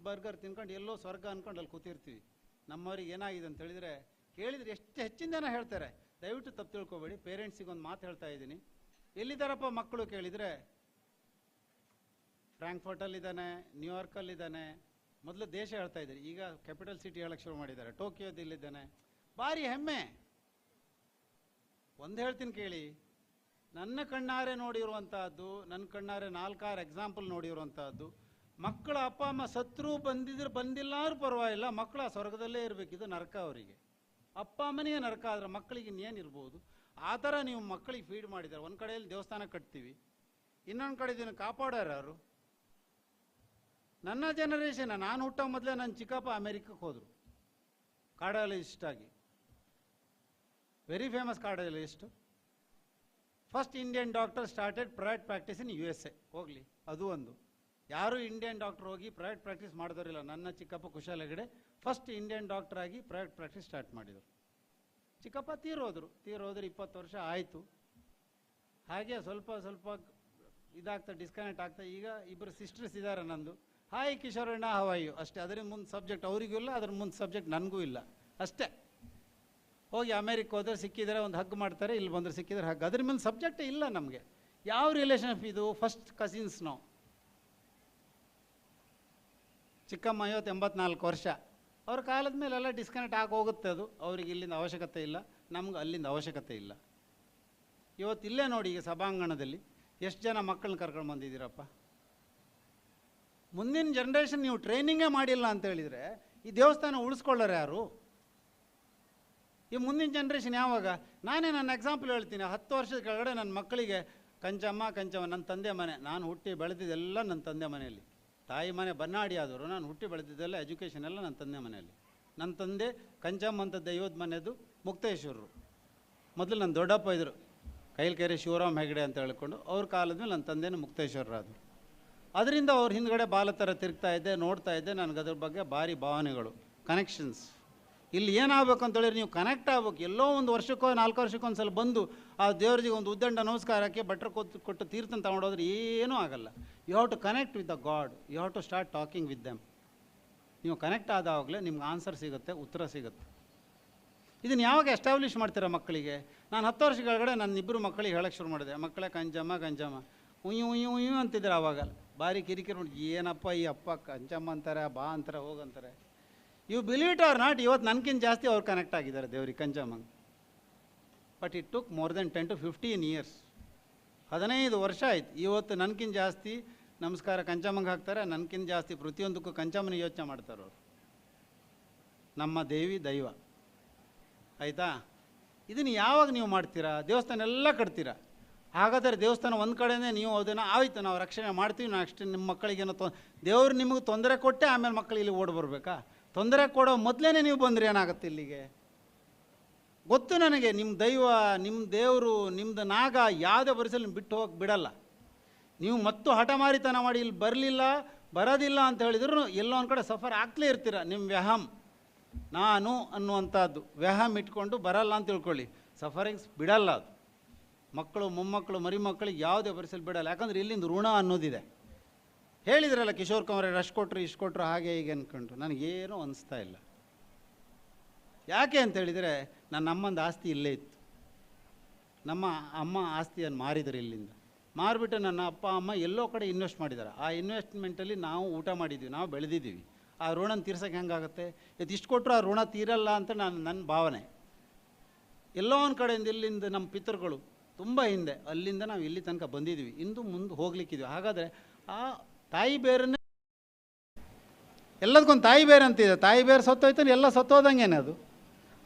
ಬರ್ಗರ್ ತಿನ್ಕೊಂಡು ಎಲ್ಲೋ ಸ್ವರ್ಗ ಅಂದ್ಕೊಂಡು ಅಲ್ಲಿ ಕೂತಿರ್ತೀವಿ. ನಮ್ಮವ್ರಿಗೆ ಏನಾಗಿದೆ ಅಂತ ಹೇಳಿದರೆ ಕೇಳಿದರೆ ಎಷ್ಟು ಹೆಚ್ಚಿನ ಜನ ಹೇಳ್ತಾರೆ. ದಯವಿಟ್ಟು ತಪ್ಪು ತಿಳ್ಕೊಬೇಡಿ. ಪೇರೆಂಟ್ಸಿಗೆ ಒಂದು ಮಾತು ಹೇಳ್ತಾ ಇದ್ದೀನಿ, ಎಲ್ಲಿದ್ದಾರಪ್ಪ ಮಕ್ಕಳು ಕೇಳಿದರೆ, ಫ್ರಾಂಕ್ಫರ್ಟಲ್ಲಿದ್ದಾನೆ, ನ್ಯೂಯಾರ್ಕಲ್ಲಿದ್ದಾನೆ. ಮೊದಲು ದೇಶ ಹೇಳ್ತಾ ಇದ್ದಾರೆ, ಈಗ ಕ್ಯಾಪಿಟಲ್ ಸಿಟಿ ಹೇಳಕ್ಕೆ ಶುರು ಮಾಡಿದ್ದಾರೆ. ಟೋಕಿಯೋದಲ್ಲಿದ್ದಾನೆ. ಭಾರಿ ಹೆಮ್ಮೆ. ಒಂದು ಹೇಳ್ತೀನಿ ಕೇಳಿ, ನನ್ನ ಕಣ್ಣಾರೆ ನೋಡಿರುವಂತಹದ್ದು, ನನ್ನ ಕಣ್ಣಾರೆ 4-6 ಎಕ್ಸಾಂಪಲ್ ನೋಡಿರುವಂತಹದ್ದು, ಮಕ್ಕಳ ಅಪ್ಪ ಅಮ್ಮ ಸತ್ರು ಬಂದಿಲ್ಲ ಅಂದ್ರೂ ಪರವಾಗಿಲ್ಲ, ಮಕ್ಕಳ ಸ್ವರ್ಗದಲ್ಲೇ ಇರಬೇಕು. ಇದು ನರಕ ಅವರಿಗೆ. ಅಪ್ಪ ಅಮ್ಮನಿಗೆ ನರಕ ಆದರೆ ಮಕ್ಕಳಿಗೆ ಇನ್ನೇನಿರ್ಬೋದು. ಆ ಥರ ನೀವು ಮಕ್ಕಳಿಗೆ ಫೀಡ್ ಮಾಡಿದ್ದಾರೆ. ಒಂದು ಕಡೆಯಲ್ಲಿ ದೇವಸ್ಥಾನ ಕಟ್ತೀವಿ, ಇನ್ನೊಂದು ಕಡೆ ಇದನ್ನು ಕಾಪಾಡೋರು ಯಾರು? ನನ್ನ ಜನರೇಷನ್, ನಾನು ಹುಟ್ಟೋ ಮೊದಲೇ ನನ್ನ ಚಿಕ್ಕಪ್ಪ ಅಮೇರಿಕಕ್ಕೆ ಹೋದರು ಕಾರ್ಡಿಯಾಲಜಿಸ್ಟ್ ಆಗಿ. Very famous cardiologist. First Indian doctor started private practice ಇನ್ USA. ಹೋಗಲಿ, ಅದು ಒಂದು. ಯಾರು ಇಂಡಿಯನ್ ಡಾಕ್ಟರ್ ಹೋಗಿ ಪ್ರೈವೇಟ್ ಪ್ರಾಕ್ಟೀಸ್ ಮಾಡಿದವರಿಲ್ಲ. ನನ್ನ ಚಿಕ್ಕಪ್ಪ Kushal Hegde first Indian doctor ಆಗಿ ಪ್ರೈವೇಟ್ ಪ್ರಾಕ್ಟೀಸ್ ಸ್ಟಾರ್ಟ್ ಮಾಡಿದರು. ಚಿಕ್ಕಪ್ಪ ತೀರೋದ್ರು 20 ವರ್ಷ ಆಯಿತು. ಹಾಗೆ ಸ್ವಲ್ಪ ಇದಾಗ್ತಾ ಡಿಸ್ಕನೆಕ್ಟ್ ಆಗ್ತಾ ಈಗ ಇಬ್ಬರು ಸಿಸ್ಟರ್ಸ್ ಇದ್ದಾರೆ ನಂದು. ಹಾಯ್ ಕಿಶೋರಣ್ಣ, ಹವಾಯು ಅಷ್ಟೇ. ಅದರ ಮುಂದೆ ಸಬ್ಜೆಕ್ಟ್ ಅವರಿಗೂ ಇಲ್ಲ, ಅದ್ರ ಮುಂದೆ ಸಬ್ಜೆಕ್ಟ್ ನನಗೂ ಇಲ್ಲ ಅಷ್ಟೇ. ಹೋಗಿ ಅಮೇರಿಕ ಹೋದರೆ ಸಿಕ್ಕಿದರೆ ಒಂದು ಹಗ್ ಮಾಡ್ತಾರೆ, ಇಲ್ಲಿ ಬಂದರೆ ಸಿಕ್ಕಿದರೆ ಹಗ್. ಅದ್ರ ಮೇಲೆ ಸಬ್ಜೆಕ್ಟೇ ಇಲ್ಲ ನಮಗೆ. ಯಾವ ರಿಲೇಷನ್ಶಿಪ್ ಇದು? ಫಸ್ಟ್ ಕಸಿನ್ಸ್ ನಾವು. ಚಿಕ್ಕಮ್ಮ 84 ವರ್ಷ. ಅವ್ರ ಕಾಲದ ಮೇಲೆ ಎಲ್ಲ ಡಿಸ್ಕನೆಕ್ಟ್ ಆಗಿ ಹೋಗುತ್ತೆ. ಅದು ಅವ್ರಿಗೆ ಇಲ್ಲಿಂದ ಅವಶ್ಯಕತೆ ಇಲ್ಲ, ನಮ್ಗೆ ಅಲ್ಲಿಂದ ಅವಶ್ಯಕತೆ ಇಲ್ಲ. ಇವತ್ತು ಇಲ್ಲೇ ನೋಡಿ, ಈಗ ಸಭಾಂಗಣದಲ್ಲಿ ಎಷ್ಟು ಜನ ಮಕ್ಕಳನ್ನ ಕರ್ಕೊಂಡು ಬಂದಿದ್ದೀರಪ್ಪ. ಮುಂದಿನ ಜನ್ರೇಷನ್ ನೀವು ಟ್ರೈನಿಂಗೇ ಮಾಡಿಲ್ಲ ಅಂತ ಹೇಳಿದರೆ ಈ ದೇವಸ್ಥಾನ ಉಳಿಸ್ಕೊಳ್ಳೋರು ಯಾರು? ಈ ಮುಂದಿನ ಜನ್ರೇಷನ್ ಯಾವಾಗ? ನಾನೇ ನನ್ನ ಎಕ್ಸಾಂಪಲ್ ಹೇಳ್ತೀನಿ. 10 ವರ್ಷದ ಕೆಳಗಡೆ ನನ್ನ ಮಕ್ಕಳಿಗೆ ಕಂಚಮ್ಮ ನನ್ನ ತಂದೆ ಮನೆ. ನಾನು ಹುಟ್ಟಿ ಬೆಳೆದಿದ್ದೆಲ್ಲ ನನ್ನ ತಂದೆ ಮನೆಯಲ್ಲಿ. ತಾಯಿ ಮನೆ ಬನ್ನಾಡಿ ಆದವರು, ನಾನು ಹುಟ್ಟಿ ಬೆಳೆದಿದ್ದೆಲ್ಲ ಎಜುಕೇಷನ್ ಎಲ್ಲ ನನ್ನ ತಂದೆ ಮನೆಯಲ್ಲಿ. ನನ್ನ ತಂದೆ ಕಂಚಮ್ಮ ಅಂತ ದೈವದ ಮನೆಯದು ಮುಕ್ತೇಶ್ವರರು. ಮೊದಲು ನನ್ನ ದೊಡ್ಡಪ್ಪ ಇದ್ದರು ಕೈಲ್ಕೆರೆ ಶಿವರಾಮ್ ಹೆಗಡೆ ಅಂತ ಹೇಳ್ಕೊಂಡು, ಅವ್ರ ಕಾಲದ ಮೇಲೆ ನನ್ನ ತಂದೆನೂ ಮುಕ್ತೇಶ್ವರರಾದರು. ಅದರಿಂದ ಅವ್ರ ಹಿಂದ್ಗಡೆ ಬಾಲ ಥರ ತಿರುಗ್ತಾ ಇದ್ದೆ, ನೋಡ್ತಾ ಇದ್ದೆ. ನನಗೆ ಅದ್ರ ಬಗ್ಗೆ ಭಾರಿ ಭಾವನೆಗಳು, ಕನೆಕ್ಷನ್ಸ್. ಇಲ್ಲಿ ಏನಾಗಬೇಕು ಅಂತೇಳಿದ್ರೆ ನೀವು ಕನೆಕ್ಟ್ ಆಗ್ಬೇಕು. ಎಲ್ಲೋ ಒಂದು ವರ್ಷಕ್ಕೋ 4 ವರ್ಷಕ್ಕೊಂದು ಸಲ ಬಂದು ಆ ದೇವ್ರಿಗೆ ಒಂದು ಉದ್ದಂಡ ನಮಸ್ಕಾರಕ್ಕೆ ಬಟ್ರೆ ಕೊಟ್ಟು ತೀರ್ಥನ ತಗೊಂಡೋದ್ರೆ ಏನೂ ಆಗಲ್ಲ. You have to connect with the God, you have to start talking with them. ನೀವು ಕನೆಕ್ಟ್ ಆದಾಗಲೇ ನಿಮ್ಗೆ ಆನ್ಸರ್ ಸಿಗುತ್ತೆ, ಉತ್ತರ ಸಿಗುತ್ತೆ. ಇದನ್ನು ಯಾವಾಗ ಎಸ್ಟಾಬ್ಲಿಷ್ ಮಾಡ್ತೀರಾ ಮಕ್ಕಳಿಗೆ? ನಾನು 10 ವರ್ಷ ಕೆಳಗಡೆ ನನ್ನ 2 ಮಕ್ಕಳಿಗೆ ಹೇಳೋಕ್ಕೆ ಶುರು ಮಾಡಿದೆ, ಮಕ್ಕಳೇ ಕಂಜಮ್ಮ ಉಯ್ಯು ಅಂತಿದ್ರು. ಆವಾಗ ಭಾರಿ ಕಿರಿಕಿರಿ ನೋಡಿ, ಏನಪ್ಪ ಈ ಅಪ್ಪ ಕಂಜಮ್ಮ ಅಂತಾರೆ, ಬಾ ಅಂತಾರೆ, ಹೋಗಂತಾರೆ. You believe it or not, ಇವತ್ತು ನನಗಿಂತ ಜಾಸ್ತಿ ಅವ್ರು ಕನೆಕ್ಟ್ ಆಗಿದ್ದಾರೆ ದೇವ್ರಿಗೆ, ಕಂಜಮ್ಮಂಗೆ. But it took more than 10 to 15 years. 15 ವರ್ಷ ಆಯ್ತು. ಇವತ್ತು ನನಗಿಂತ ಜಾಸ್ತಿ ನಮಸ್ಕಾರ ಕಂಚಮ್ಮಂಗೆ ಹಾಕ್ತಾರೆ, ನನಗಿಂತ ಜಾಸ್ತಿ ಪ್ರತಿಯೊಂದಕ್ಕೂ ಕಂಚಮ್ಮನ ಯೋಚನೆ ಮಾಡ್ತಾರೆ ಅವರು. ನಮ್ಮ ದೇವಿ ದೈವ, ಆಯಿತಾ? ಇದನ್ನು ಯಾವಾಗ ನೀವು ಮಾಡ್ತೀರಾ? ದೇವಸ್ಥಾನ ಎಲ್ಲ ಕಟ್ತೀರಾ. ಹಾಗಾದರೆ ದೇವಸ್ಥಾನ ಒಂದು ಕಡೆನೇ ನೀವು ಅದನ್ನು ಆಯಿತು ನಾವು ರಕ್ಷಣೆ ಮಾಡ್ತೀವಿ, ನಾವು ಅಷ್ಟೇ ನಿಮ್ಮ ಮಕ್ಕಳಿಗೇನೋ ದೇವ್ರು ನಿಮಗೆ ತೊಂದರೆ ಕೊಟ್ಟೆ ಆಮೇಲೆ ಮಕ್ಕಳು ಇಲ್ಲಿ ಓಡಿ ಬರಬೇಕಾ? ತೊಂದರೆ ಕೊಡೋ ಮೊದಲೇ ನೀವು ಬಂದರೆ ಏನಾಗುತ್ತೆ ಇಲ್ಲಿಗೆ? ಗೊತ್ತು ನನಗೆ, ನಿಮ್ಮ ದೈವ, ನಿಮ್ಮ ದೇವರು, ನಿಮ್ಮದು ನಾಗ ಯಾವುದೇ ಪರಿಸರ ಬಿಟ್ಟು ಹೋಗಿ ಬಿಡಲ್ಲ. ನೀವು ಮತ್ತು ಹಠಮಾರಿತನ ಮಾಡಿ ಇಲ್ಲಿ ಬರೋದಿಲ್ಲ ಅಂತ ಹೇಳಿದ್ರು ಎಲ್ಲೋ ಒಂದು ಕಡೆ ಸಫರ್ ಆಗ್ಲೇ ಇರ್ತೀರ. ನಿಮ್ಮ ವ್ಯಹಮ್, ನಾನು ಅನ್ನುವಂಥದ್ದು ವ್ಯಹಮ್ ಇಟ್ಕೊಂಡು ಬರಲ್ಲ ಅಂತ ತಿಳ್ಕೊಳ್ಳಿ, ಸಫರಿಂಗ್ಸ್ ಬಿಡಲ್ಲ ಅದು. ಮಕ್ಕಳು, ಮೊಮ್ಮಕ್ಕಳು, ಮರಿಮಕ್ಕಳಿಗೆ ಯಾವುದೇ ಪರಿಸರ ಬಿಡಲ್ಲ. ಯಾಕಂದರೆ ಇಲ್ಲಿಂದ ಋಣ ಅನ್ನೋದಿದೆ. ಹೇಳಿದ್ರಲ್ಲ ಕಿಶೋರ್ ಕುಮಾರ್ ಅಷ್ಟು ಕೊಟ್ಟರು ಇಷ್ಟು ಕೊಟ್ಟರು ಹಾಗೆ ಹೀಗೆ ಅಂದ್ಕೊಂಡು, ನನಗೇನೂ ಅನಿಸ್ತಾ ಇಲ್ಲ. ಯಾಕೆ ಅಂತೇಳಿದರೆ ನನ್ನ ಅಮ್ಮಂದು ಆಸ್ತಿ ಇಲ್ಲೇ ಇತ್ತು. ನಮ್ಮ ಅಮ್ಮ ಆಸ್ತಿಯನ್ನು ಮಾರಿದರು, ಇಲ್ಲಿಂದ ಮಾರಿಬಿಟ್ಟು ನನ್ನ ಅಪ್ಪ ಅಮ್ಮ ಎಲ್ಲೋ ಕಡೆ ಇನ್ವೆಸ್ಟ್ ಮಾಡಿದ್ದಾರೆ. ಆ ಇನ್ವೆಸ್ಟ್ಮೆಂಟಲ್ಲಿ ನಾವು ಊಟ ಮಾಡಿದ್ದೀವಿ, ನಾವು ಬೆಳೆದಿದ್ದೀವಿ. ಆ ಋಣನ ತೀರ್ಸೋಕ್ಕೆ ಹೆಂಗಾಗುತ್ತೆ? ಇಷ್ಟು ಕೊಟ್ಟರು ಆ ಋಣ ತೀರಲ್ಲ ಅಂತ ನನ್ನ ಭಾವನೆ. ಎಲ್ಲೋ ಒಂದು ಕಡೆಯಿಂದ ಇಲ್ಲಿಂದ ನಮ್ಮ ಪಿತೃಗಳು ತುಂಬ ಹಿಂದೆ, ಅಲ್ಲಿಂದ ನಾವು ಇಲ್ಲಿ ತನಕ ಬಂದಿದ್ದೀವಿ, ಇಂದು ಮುಂದೆ ಹೋಗ್ಲಿಕ್ಕಿದ್ವಿ. ಹಾಗಾದರೆ ಆ ತಾಯಿ ಬೇರನ್ನೇ, ಎಲ್ಲದಕ್ಕೊಂದು ತಾಯಿ ಬೇರೆ ಅಂತಿದೆ. ತಾಯಿ ಬೇರೆ ಸತ್ತೋಯ್ತಾನೆ, ಎಲ್ಲ ಸತ್ತೋದಂಗೇನೆ ಅದು.